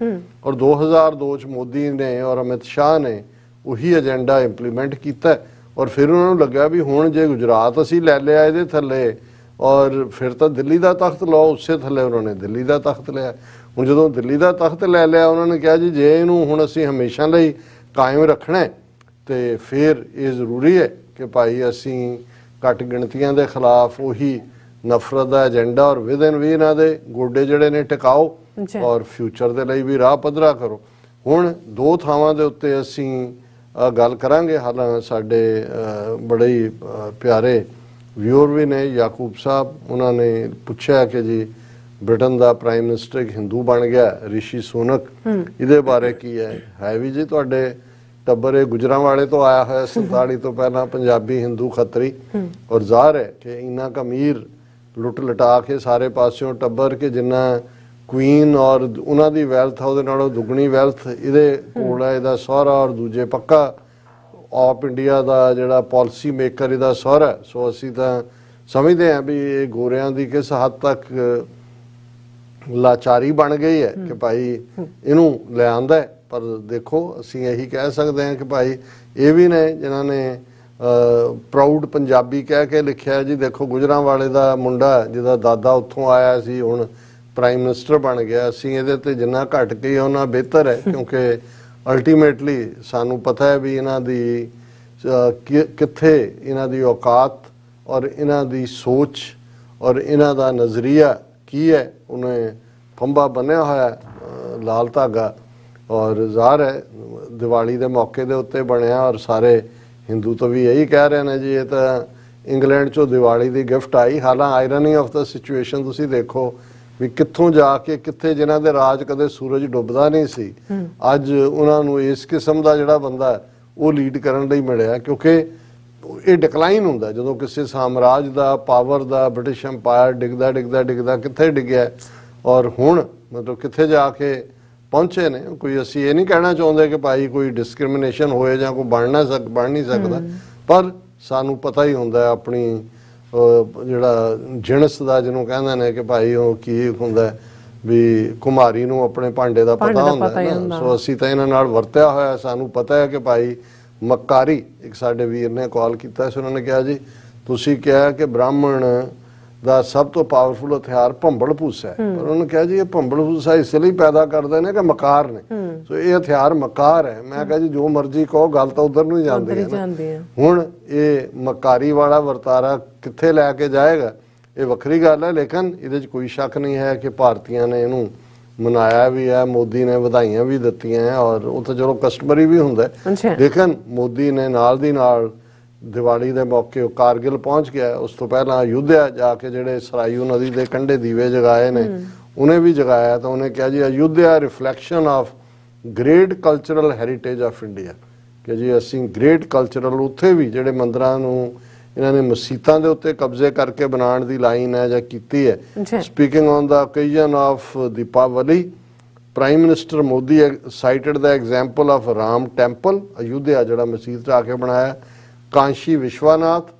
ਔਰ 2002 ਚ ਮੋਦੀ ਨੇ ਔਰ ਅਮਿਤ ਸ਼ਾਹ ਨੇ ਉਹੀ ਏਜੰਡਾ ਇੰਪਲੀਮੈਂਟ ਕੀਤਾ, ਔਰ ਫਿਰ ਉਹਨਾਂ ਨੂੰ ਲੱਗਾ ਵੀ ਹੁਣ ਜੇ ਗੁਜਰਾਤ ਅਸੀਂ ਲੈ ਲਿਆ ਇਹਦੇ ਥੱਲੇ, ਔਰ ਫਿਰ ਤਾਂ ਦਿੱਲੀ ਦਾ ਤਖਤ ਲਓ, ਉਸੇ ਥੱਲੇ ਉਹਨਾਂ ਨੇ ਦਿੱਲੀ ਦਾ ਤਖਤ ਲਿਆ। ਹੁਣ ਜਦੋਂ ਦਿੱਲੀ ਦਾ ਤਖਤ ਲੈ ਲਿਆ, ਉਹਨਾਂ ਨੇ ਕਿਹਾ ਜੀ ਜੇ ਇਹਨੂੰ ਹੁਣ ਅਸੀਂ ਹਮੇਸ਼ਾ ਲਈ ਕਾਇਮ ਰੱਖਣਾ ਤੇ ਫਿਰ ਇਹ ਜ਼ਰੂਰੀ ਹੈ ਕਿ ਭਾਈ ਅਸੀਂ ਘੱਟ ਗਿਣਤੀਆਂ ਦੇ ਖਿਲਾਫ ਉਹੀ ਨਫ਼ਰਤ ਦਾ ਏਜੰਡਾ ਔਰ ਵਿਦਨ ਵੀ ਇਹਨਾਂ ਦੇ ਗੋਡੇ ਜਿਹੜੇ ਨੇ ਟਿਕਾਓ ਔਰ ਫਿਊਚਰ ਦੇ ਲਈ ਵੀ ਰਾਹ ਪੱਧਰਾ ਕਰੋ। ਹੁਣ 2 ਥਾਵਾਂ ਦੇ ਉੱਤੇ ਅਸੀਂ ਗੱਲ ਕਰਾਂਗੇ। ਹਾਲਾਂ ਸਾਡੇ ਬੜੇ ਹੀ ਪਿਆਰੇ ਵਿਊਅਰ ਵੀ ਨੇ, ਯਾਕੂਬ ਸਾਹਿਬ, ਉਹਨਾਂ ਨੇ ਪੁੱਛਿਆ ਕਿ ਜੀ ਬ੍ਰਿਟਨ ਦਾ ਪ੍ਰਾਈਮ ਮਿਨਿਸਟਰ ਇੱਕ ਹਿੰਦੂ ਬਣ ਗਿਆ, ਰਿਸ਼ੀ ਸੁਨਕ। ਇਹਦੇ ਬਾਰੇ ਕੀ ਹੈ ਵੀ ਜੀ ਤੁਹਾਡੇ ਟੱਬਰ ਇਹ ਗੁਜਰਾਂ ਵਾਲੇ ਤੋਂ ਆਇਆ ਹੋਇਆ 47 ਤੋਂ ਪਹਿਲਾਂ, ਪੰਜਾਬੀ ਹਿੰਦੂ ਖੱਤਰੀ, ਔਰ ਜ਼ਾਹਰ ਹੈ ਕਿ ਇੰਨਾ ਕੁ ਅਮੀਰ ਲੁੱਟ ਲਟਾ ਕੇ ਸਾਰੇ ਪਾਸਿਓਂ ਟੱਬਰ ਕਿ ਜਿੰਨਾ ਕੁਈਨ ਔਰ ਉਹਨਾਂ ਦੀ ਵੈਲਥ ਆ ਉਹਦੇ ਨਾਲੋਂ ਦੁੱਗਣੀ ਵੈਲਥ ਇਹਦੇ ਕੋਲ ਹੈ। ਇਹਦਾ ਸਹੁਰਾ ਔਰ ਦੂਜੇ ਪੱਕਾ ਆਪ ਇੰਡੀਆ ਦਾ ਜਿਹੜਾ ਪਾਲਿਸੀ ਮੇਕਰ ਇਹਦਾ ਸਹੁਰਾ। ਸੋ ਅਸੀਂ ਤਾਂ ਸਮਝਦੇ ਹਾਂ ਵੀ ਇਹ ਗੋਰਿਆਂ ਦੀ ਕਿਸ ਹੱਦ ਤੱਕ ਲਾਚਾਰੀ ਬਣ ਗਈ ਹੈ ਕਿ ਭਾਈ ਇਹਨੂੰ ਲੈ ਆਂਦਾ। ਪਰ ਦੇਖੋ ਅਸੀਂ ਇਹੀ ਕਹਿ ਸਕਦੇ ਹਾਂ ਕਿ ਭਾਈ ਇਹ ਵੀ ਨੇ ਜਿਨ੍ਹਾਂ ਨੇ ਪ੍ਰਾਊਡ ਪੰਜਾਬੀ ਕਹਿ ਕੇ ਲਿਖਿਆ ਜੀ ਦੇਖੋ ਗੁਜਰਾਂਵਾਲੇ ਦਾ ਮੁੰਡਾ ਜਿਹਦਾ ਦਾਦਾ ਉੱਥੋਂ ਆਇਆ ਸੀ ਹੁਣ ਪ੍ਰਾਈਮ ਮਿਨਿਸਟਰ ਬਣ ਗਿਆ। ਅਸੀਂ ਇਹਦੇ ਤੇ ਜਿੰਨਾ ਘੱਟ ਕੇ ਉਹਨਾਂ ਬਿਹਤਰ ਹੈ, ਕਿਉਂਕਿ ਅਲਟੀਮੇਟਲੀ ਸਾਨੂੰ ਪਤਾ ਹੈ ਵੀ ਇਹਨਾਂ ਦੀ ਕਿੱਥੇ ਇਹਨਾਂ ਦੀ ਔਕਾਤ ਔਰ ਇਹਨਾਂ ਦੀ ਸੋਚ ਔਰ ਇਹਨਾਂ ਦਾ ਨਜ਼ਰੀਆ ਕੀ ਹੈ। ਉਹਨੇ ਫੰਬਾ ਬੰਨਿਆ ਹੋਇਆ ਲਾਲ ਧਾਗਾ, ਔਰ ਜ਼ਾਹਰ ਹੈ ਦੀਵਾਲੀ ਦੇ ਮੌਕੇ ਦੇ ਉੱਤੇ ਬਣਿਆ, ਔਰ ਸਾਰੇ ਹਿੰਦੂ ਤਾਂ ਵੀ ਇਹੀ ਕਹਿ ਰਹੇ ਨੇ ਜੀ ਇਹ ਤਾਂ ਇੰਗਲੈਂਡ 'ਚੋਂ ਦੀਵਾਲੀ ਦੀ ਗਿਫਟ ਆਈ। ਹਾਲਾਂ ਆਇਰਨੀ ਆਫ ਦਾ ਸਿਚੁਏਸ਼ਨ ਤੁਸੀਂ ਦੇਖੋ ਵੀ ਕਿੱਥੋਂ ਜਾ ਕੇ ਕਿੱਥੇ ਜਿਨ੍ਹਾਂ ਦੇ ਰਾਜ ਕਦੇ ਸੂਰਜ ਡੁੱਬਦਾ ਨਹੀਂ ਸੀ, ਅੱਜ ਉਹਨਾਂ ਨੂੰ ਇਸ ਕਿਸਮ ਦਾ ਜਿਹੜਾ ਬੰਦਾ ਉਹ ਲੀਡ ਕਰਨ ਲਈ ਮਿਲਿਆ। ਕਿਉਂਕਿ ਇਹ ਡਿਕਲਾਈਨ ਹੁੰਦਾ ਜਦੋਂ ਕਿਸੇ ਸਾਮਰਾਜ ਦਾ ਪਾਵਰ ਦਾ ਬ੍ਰਿਟਿਸ਼ ਐਮਪਾਇਰ ਡਿੱਗਦਾ ਡਿੱਗਦਾ ਡਿੱਗਦਾ ਕਿੱਥੇ ਡਿੱਗਿਆ ਔਰ ਹੁਣ ਮਤਲਬ ਕਿੱਥੇ ਜਾ ਕੇ ਪਹੁੰਚੇ ਨੇ। ਕੋਈ ਅਸੀਂ ਇਹ ਨਹੀਂ ਕਹਿਣਾ ਚਾਹੁੰਦੇ ਕਿ ਭਾਈ ਕੋਈ ਡਿਸਕ੍ਰਿਮੀਨੇਸ਼ਨ ਹੋਏ ਜਾਂ ਕੋਈ ਬਣ ਨਹੀਂ ਸਕਦਾ, ਪਰ ਸਾਨੂੰ ਪਤਾ ਹੀ ਹੁੰਦਾ ਆਪਣੀ ਜਿਹੜਾ ਜਿਣਸ ਦਾ ਜਿਹਨੂੰ ਕਹਿੰਦੇ ਨੇ ਕਿ ਭਾਈ ਉਹ ਕੀ ਹੁੰਦਾ ਵੀ ਕੁਮਾਰੀ ਨੂੰ ਆਪਣੇ ਭਾਂਡੇ ਦਾ ਪਤਾ ਹੁੰਦਾ ਨਾ। ਸੋ ਅਸੀਂ ਤਾਂ ਇਹਨਾਂ ਨਾਲ ਵਰਤਿਆ ਹੋਇਆ, ਸਾਨੂੰ ਪਤਾ ਹੈ ਕਿ ਭਾਈ ਮੱਕਾਰੀ। ਇੱਕ ਸਾਡੇ ਵੀਰ ਨੇ ਕਾਲ ਕੀਤਾ ਸੀ, ਉਹਨਾਂ ਨੇ ਕਿਹਾ ਜੀ ਤੁਸੀਂ ਕਿਹਾ ਕਿ ਬ੍ਰਾਹਮਣ ਦਾ ਸਭ ਤੋਂ ਪਾਵਰਫੁਲ ਹਥਿਆਰ ਭੰਬਲ ਭੂਸਾ ਹੈ, ਪਰ ਉਹਨੇ ਕਿਹਾ ਜੀ ਇਹ ਭੰਬਲ ਭੂਸਾ ਇਸ ਲਈ ਪੈਦਾ ਕਰਦੇ ਨੇ ਕਿ ਮਕਾਰ ਨੇ, ਸੋ ਇਹ ਹਥਿਆਰ ਮਕਾਰ ਹੈ। ਮੈਂ ਕਿਹਾ ਜੀ ਜੋ ਮਰਜ਼ੀ ਕਹੋ ਗੱਲ ਤਾਂ ਉਧਰ ਨੂੰ ਹੀ ਜਾਂਦੀ ਹੈ। ਹੁਣ ਇਹ ਮਕਾਰੀ ਵਾਲਾ ਵਰਤਾਰਾ ਕਿੱਥੇ ਲੈ ਕੇ ਜਾਏਗਾ ਇਹ ਵੱਖਰੀ ਗੱਲ ਹੈ, ਲੇਕਿਨ ਇਹਦੇ 'ਚ ਕੋਈ ਸ਼ੱਕ ਨਹੀਂ ਹੈ ਕਿ ਭਾਰਤੀਆਂ ਨੇ ਇਹਨੂੰ ਮਨਾਇਆ ਵੀ ਹੈ, ਮੋਦੀ ਨੇ ਵਧਾਈਆਂ ਵੀ ਦਿੱਤੀਆਂ ਹੈ, ਔਰ ਉਹ ਤਾਂ ਚਲੋ ਕਸਟਮਰੀ ਵੀ ਹੁੰਦਾ, ਲੇਕਿਨ ਮੋਦੀ ਨੇ ਨਾਲ ਦੀ ਨਾਲ ਦੀਵਾਲੀ ਦੇ ਮੌਕੇ ਕਾਰਗਿਲ ਪਹੁੰਚ ਗਿਆ। ਉਸ ਤੋਂ ਪਹਿਲਾਂ ਅਯੁੱਧਿਆ ਜਾ ਕੇ ਜਿਹੜੇ ਸਰਾਯੂ ਨਦੀ ਦੇ ਕੰਢੇ ਦੀਵੇ ਜਗਾਏ ਨੇ ਉਹਨੇ ਵੀ ਜਗਾਇਆ, ਤਾਂ ਉਹਨੇ ਕਿਹਾ ਜੀ Ayodhya reflection of great cultural heritage of India, ਕਿ ਜੀ ਅਸੀਂ ਗ੍ਰੇਟ ਕਲਚਰਲ ਉੱਥੇ ਵੀ ਜਿਹੜੇ ਮੰਦਰਾਂ ਨੂੰ ਇਹਨਾਂ ਨੇ ਮਸੀਤਾਂ ਦੇ ਉੱਤੇ ਕਬਜ਼ੇ ਕਰਕੇ ਬਣਾਉਣ ਦੀ ਲਾਈਨ ਹੈ ਜਾਂ ਕੀਤੀ ਹੈ। Speaking on the occasion of Deepavali, prime minister Modi cited the example of Ram temple Ayodhya ਜਿਹੜਾ ਮਸੀਤ 'ਚ ਆ ਕੇ ਬਣਾਇਆ, ਕਾਂਸ਼ੀ ਵਿਸ਼ਵਨਾਥ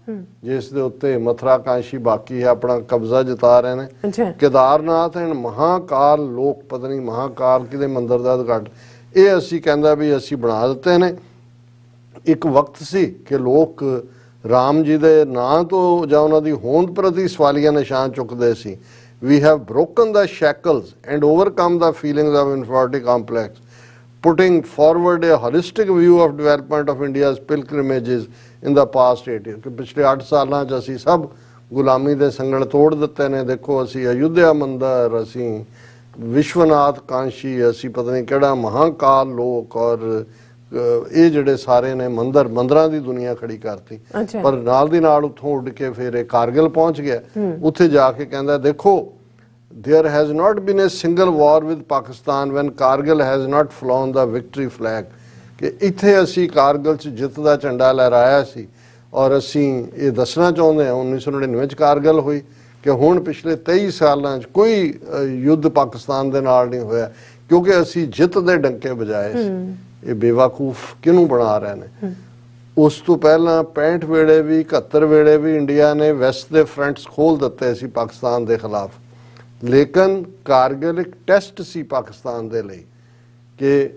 ਜਿਸ ਦੇ ਉੱਤੇ ਮਥੁਰਾ ਕਾਂਸ਼ੀ ਬਾਕੀ ਹੈ ਆਪਣਾ ਕਬਜ਼ਾ ਜਤਾ ਰਹੇ ਨੇ, ਕੇਦਾਰਨਾਥ ਐਂਡ ਮਹਾਕਾਲ ਲੋਕ ਪਤਾ ਨਹੀਂ ਮਹਾਕਾਲ ਕਿਹਦੇ ਮੰਦਿਰ ਦਾ ਉਦਘਾਟਨ, ਇਹ ਅਸੀਂ ਕਹਿੰਦਾ ਵੀ ਅਸੀਂ ਬਣਾ ਦਿੱਤੇ ਨੇ। ਇੱਕ ਵਕਤ ਸੀ ਕਿ ਲੋਕ ਰਾਮ ਜੀ ਦੇ ਨਾਂ ਤੋਂ ਜਾਂ ਉਹਨਾਂ ਦੀ ਹੋਂਦ ਪ੍ਰਤੀ ਸਵਾਲੀਆ ਨਿਸ਼ਾਨ ਚੁੱਕਦੇ ਸੀ। We have broken the shackles and overcome the feelings of inferiority complex, putting forward a holistic view of development of India's pilgrimages in the past 8 years। ਕਿ ਪਿਛਲੇ 8 ਸਾਲਾਂ 'ਚ ਅਸੀਂ ਸਭ ਗੁਲਾਮੀ ਦੇ ਸੰਗਲ ਤੋੜ ਦਿੱਤੇ ਨੇ। ਦੇਖੋ ਅਸੀਂ ਅਯੁੱਧਿਆ ਮੰਦਰ, ਅਸੀਂ ਵਿਸ਼ਵਨਾਥ ਕਾਂਸ਼ੀ, ਅਸੀਂ ਪਤਾ ਨਹੀਂ ਕਿਹੜਾ ਮਹਾਕਾਲ ਲੋਕ, ਔਰ ਇਹ ਜਿਹੜੇ ਸਾਰੇ ਨੇ ਮੰਦਰਾਂ ਦੀ ਦੁਨੀਆ ਖੜੀ ਕਰਤੀ। ਪਰ ਨਾਲ ਦੀ ਨਾਲ ਉੱਥੋਂ ਉੱਡ ਕੇ ਫਿਰ ਇਹ ਕਾਰਗਿਲ ਪਹੁੰਚ ਗਿਆ। ਉੱਥੇ ਜਾ ਕੇ ਕਹਿੰਦਾ ਦੇਖੋ there has not been a single war with Pakistan when Kargil has not flown the victory flag, ਕਿ ਇੱਥੇ ਅਸੀਂ ਕਾਰਗਿਲ 'ਚ ਜਿੱਤ ਦਾ ਝੰਡਾ ਲਹਿਰਾਇਆ ਸੀ। ਔਰ ਅਸੀਂ ਇਹ ਦੱਸਣਾ ਚਾਹੁੰਦੇ ਹਾਂ 1999 'ਚ ਕਾਰਗਿਲ ਹੋਈ ਕਿ ਹੁਣ ਪਿਛਲੇ 23 ਸਾਲਾਂ 'ਚ ਕੋਈ ਯੁੱਧ ਪਾਕਿਸਤਾਨ ਦੇ ਨਾਲ ਨਹੀਂ ਹੋਇਆ, ਕਿਉਂਕਿ ਅਸੀਂ ਜਿੱਤ ਦੇ ਡੰਕੇ ਵਜਾਏ ਸੀ। ਇਹ ਬੇਵਕੂਫ ਕਿਹਨੂੰ ਬਣਾ ਰਹੇ ਨੇ। ਉਸ ਤੋਂ ਪਹਿਲਾਂ 65 ਵੇਲੇ ਵੀ 71 ਵੇਲੇ ਵੀ ਇੰਡੀਆ ਨੇ ਵੈਸਟ ਦੇ ਫਰੰਟਸ ਖੋਲ ਦਿੱਤੇ ਸੀ ਪਾਕਿਸਤਾਨ ਦੇ ਖਿਲਾਫ, ਲੇਕਿਨ ਕਾਰਗਿਲ ਇੱਕ ਟੈਸਟ ਸੀ ਪਾਕਿਸਤਾਨ ਦੇ ਲਈ ਕਿ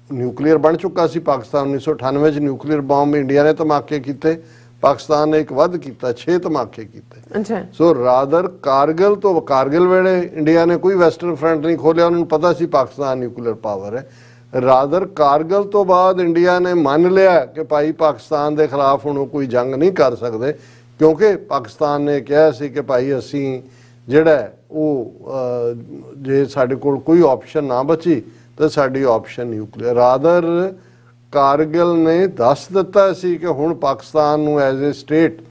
ਨਿਊਕਲੀਅਰ ਬਣ ਚੁੱਕਾ ਸੀ ਪਾਕਿਸਤਾਨ। 1998 'ਚ ਨਿਊਕਲੀਅਰ ਬੰਬ ਇੰਡੀਆ ਨੇ ਧਮਾਕੇ ਕੀਤੇ, ਪਾਕਿਸਤਾਨ ਨੇ ਇੱਕ ਵੱਧ ਕੀਤਾ, 6 ਧਮਾਕੇ ਕੀਤੇ। ਸੋ ਰਾਦਰ ਕਾਰਗਿਲ ਵੇਲੇ ਇੰਡੀਆ ਨੇ ਕੋਈ ਵੈਸਟਰਨ ਫਰੰਟ ਨਹੀਂ ਖੋਲਿਆ, ਉਹਨਾਂ ਨੂੰ ਪਤਾ ਸੀ ਪਾਕਿਸਤਾਨ ਨਿਊਕਲੀਅਰ ਪਾਵਰ ਹੈ। ਰਾਦਰ ਕਾਰਗਿਲ ਤੋਂ ਬਾਅਦ ਇੰਡੀਆ ਨੇ ਮੰਨ ਲਿਆ ਕਿ ਭਾਈ ਪਾਕਿਸਤਾਨ ਦੇ ਖਿਲਾਫ ਹੁਣ ਕੋਈ ਜੰਗ ਨਹੀਂ ਕਰ ਸਕਦੇ, ਕਿਉਂਕਿ ਪਾਕਿਸਤਾਨ ਨੇ ਕਿਹਾ ਸੀ ਕਿ ਭਾਈ ਅਸੀਂ ਜਿਹੜਾ ਉਹ ਜੇ ਸਾਡੇ ਕੋਲ ਕੋਈ ਆਪਸ਼ਨ ਨਾ ਬਚੀ ਤਾਂ ਸਾਡੀ ਆਪਸ਼ਨ ਨਿਊਕਲੀਅਰ। ਰਾਦਰ ਕਾਰਗਿਲ ਨੇ ਦੱਸ ਦਿੱਤਾ ਸੀ ਕਿ ਹੁਣ ਪਾਕਿਸਤਾਨ ਨੂੰ ਐਜ਼ ਏ ਸਟੇਟ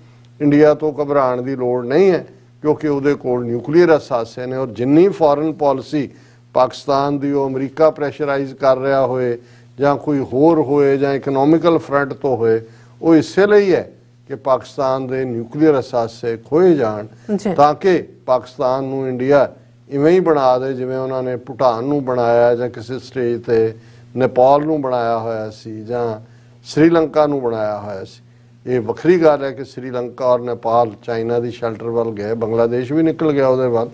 ਇੰਡੀਆ ਤੋਂ ਘਬਰਾਉਣ ਦੀ ਲੋੜ ਨਹੀਂ ਹੈ, ਕਿਉਂਕਿ ਉਹਦੇ ਕੋਲ ਨਿਊਕਲੀਅਰ ਅਸਾਸੇ ਨੇ। ਔਰ ਜਿੰਨੀ ਫੋਰਨ ਪਾਲਿਸੀ ਪਾਕਿਸਤਾਨ ਦੀ ਉਹ ਅਮਰੀਕਾ ਪ੍ਰੈਸ਼ਰਾਈਜ਼ ਕਰ ਰਿਹਾ ਹੋਏ ਜਾਂ ਕੋਈ ਹੋਰ ਹੋਏ ਜਾਂ ਇਕਨੋਮਿਕਲ ਫਰੰਟ ਤੋਂ ਹੋਏ, ਉਹ ਇਸੇ ਲਈ ਹੈ ਕਿ ਪਾਕਿਸਤਾਨ ਦੇ ਨਿਊਕਲੀਅਰ ਅਸਾਸੇ ਖੋਏ ਜਾਣ, ਤਾਂ ਕਿ ਪਾਕਿਸਤਾਨ ਨੂੰ ਇੰਡੀਆ ਇਵੇਂ ਹੀ ਬਣਾ ਦੇ ਜਿਵੇਂ ਉਹਨਾਂ ਨੇ ਭੂਟਾਨ ਨੂੰ ਬਣਾਇਆ ਜਾਂ ਕਿਸੇ ਸਟੇਜ ਤੇ ਨੇਪਾਲ ਨੂੰ ਬਣਾਇਆ ਹੋਇਆ ਸੀ ਜਾਂ ਸ਼੍ਰੀਲੰਕਾ ਨੂੰ ਬਣਾਇਆ ਹੋਇਆ ਸੀ। ਇਹ ਵੱਖਰੀ ਗੱਲ ਹੈ ਕਿ ਸ਼੍ਰੀਲੰਕਾ ਔਰ ਨੇਪਾਲ ਚਾਈਨਾ ਦੀ ਸ਼ੈਲਟਰ ਵੱਲ ਗਏ, ਬੰਗਲਾਦੇਸ਼ ਵੀ ਨਿਕਲ ਗਿਆ ਉਹਦੇ ਵੱਲ,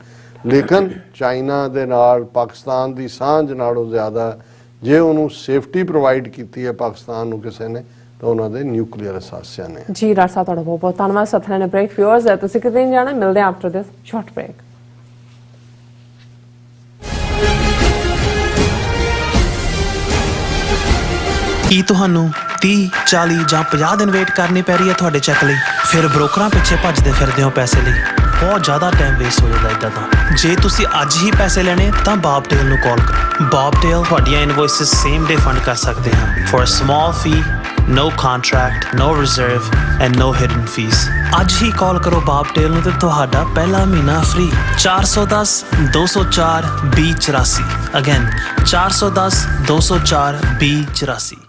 ਲੇਕਿਨ ਚਾਈਨਾ ਦੇ ਨਾਲ ਪਾਕਿਸਤਾਨ ਦੀ ਸਾਂਝ ਨਾਲੋਂ ਜ਼ਿਆਦਾ ਜੇ ਉਹਨੂੰ ਸੇਫਟੀ ਪ੍ਰੋਵਾਈਡ ਕੀਤੀ ਹੈ ਪਾਕਿਸਤਾਨ ਨੂੰ ਕਿਸੇ ਨੇ, ਤਾਂ ਉਹਨਾਂ ਦੇ ਨਿਊਕਲੀਅਰ ਅਸਾਸਿਆਂ ਨੇ। ਜੀ ਡਾਕਟਰ ਸਾਹਿਬ ਤੁਹਾਡਾ ਬਹੁਤ ਬਹੁਤ ਧੰਨਵਾਦ। ਸਤਿ ਨੇ ਬ੍ਰੇਕ ਫਿਊਰਸ ਹੈ, ਤੁਸੀਂ ਕਿਤੇ ਨਹੀਂ ਜਾਣਾ, ਮਿਲਦੇ ਆਫਟਰ ਦਿਸ ਸ਼ਾਰਟ ਬ੍ਰੇਕ। ਕੀ ਤੁਹਾਨੂੰ 30, 40 ਜਾਂ 50 ਦਿਨ ਵੇਟ ਕਰਨੀ ਪੈ ਰਹੀ ਹੈ ਤੁਹਾਡੇ ਚੈੱਕ ਲਈ? ਫਿਰ ਬ੍ਰੋਕਰਾਂ ਪਿੱਛੇ ਭੱਜਦੇ ਫਿਰਦੇ ਹੋ ਪੈਸੇ ਲਈ, ਬਹੁਤ ਜ਼ਿਆਦਾ ਟਾਈਮ ਵੇਸਟ ਹੋ ਜਾਂਦਾ ਇੱਦਾਂ ਤਾਂ। ਜੇ ਤੁਸੀਂ ਅੱਜ ਹੀ ਪੈਸੇ ਲੈਣੇ ਤਾਂ ਬੌਬਟੇਲ ਨੂੰ ਕਾਲ ਕਰੋ। ਬੌਬਟੇਲ ਤੁਹਾਡੀਆਂ ਇਨਵੋਇਸਿਸ ਸੇਮ ਡੇ ਫੰਡ ਕਰ ਸਕਦੇ ਹਨ for a small fee, no contract, no reserve and no hidden fees। ਅੱਜ ਹੀ ਕਾਲ ਕਰੋ ਬੌਬਟੇਲ ਨੂੰ ਤੇ ਤੁਹਾਡਾ ਪਹਿਲਾ ਮਹੀਨਾ ਫ੍ਰੀ। 410 204 2084 ਅਗੇਨ 410 204 2084।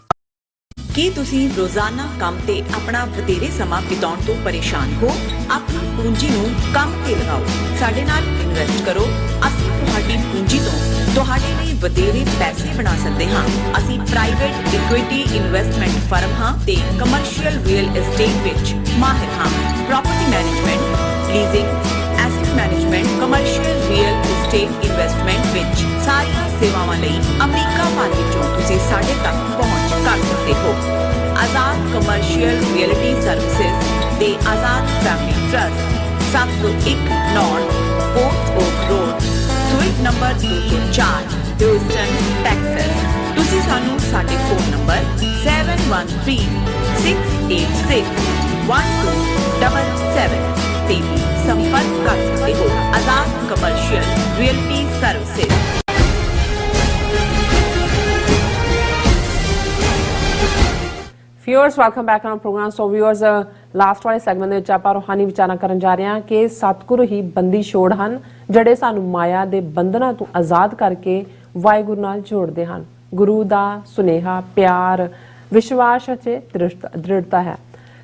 ਕੀ ਤੁਸੀਂ ਰੋਜ਼ਾਨਾ ਕੰਮ ਤੇ ਆਪਣਾ ਵਧੇਰੇ ਸਮਾਂ ਬਿਤਾਉਣ ਤੋਂ ਪਰੇਸ਼ਾਨ ਹੋ? ਆਪਣੀ ਪੂੰਜੀ ਨੂੰ ਕੰਮ ਤੇ ਲਗਾਓ, ਸਾਡੇ ਨਾਲ ਇਨਵੈਸਟ ਕਰੋ। ਅਸੀਂ ਤੁਹਾਡੀ ਪੂੰਜੀ ਤੋਂ ਤੁਹਾਡੇ ਲਈ ਵਧੇਰੇ ਪੈਸੇ ਬਣਾ ਸਕਦੇ ਹਾਂ। ਅਸੀਂ ਪ੍ਰਾਈਵੇਟ ਇਕੁਇਟੀ ਇਨਵੈਸਟਮੈਂਟ ਫਰਮ ਹਾਂ ਤੇ ਕਮਰਸ਼ੀਅਲ ਰੀਅਲ ਏਸਟੇਟ ਵਿੱਚ ਮਾਹਿਰ ਹਾਂ। Property management, leasing, asset management, commercial real estate investment ਵਿੱਚ ਸਾਰੀਆਂ ਸੇਵਾਵਾਂ ਲਈ ਅਮਰੀਕਾ ਭਰ ਵਿੱਚੋਂ ਤੁਸੀਂ ਸਾਡੇ ਤੱਕ ਪਹੁੰਚ ਕਰ ਸਕਦੇ ਹੋ। ਆਜ਼ਾਦ ਕਮਰਸ਼ੀਅਲ ਰੀਅਲਟੀ ਸਰਵਿਸਿਜ਼ ਦੇ Azad family trust, 701 north port okay road, suite number 204, Houston, Texas. ਤੁਸੀਂ ਸਾਨੂੰ ਸਾਡੇ ਫੋਨ ਨੰਬਰ 713 686 1277 ਤੇ ਵੀ ਸੰਪਰਕ ਕਰ ਸਕਦੇ ਹੋ। Azad commercial realty services. Viewers welcome back on programme. So viewers last ਵਾਲੇ ਸੈਗਮੈਂਟ ਦੇ ਵਿੱਚ ਆਪਾਂ ਰੂਹਾਨੀ ਵਿਚਾਰਾਂ ਕਰਨ ਜਾ ਰਹੇ ਹਾਂ ਕਿ ਸਤਿਗੁਰੂ ਹੀ ਬੰਦੀ ਛੋੜ ਹਨ, ਜਿਹੜੇ ਸਾਨੂੰ ਮਾਇਆ ਦੇ ਬੰਧਨਾਂ ਤੋਂ ਆਜ਼ਾਦ ਕਰਕੇ ਵਾਹਿਗੁਰੂ ਨਾਲ ਜੋੜਦੇ ਹਨ। ਗੁਰੂ ਦਾ ਸੁਨੇਹਾ ਪਿਆਰ, ਵਿਸ਼ਵਾਸ ਅਤੇ ਦ੍ਰਿੜਤਾ ਹੈ।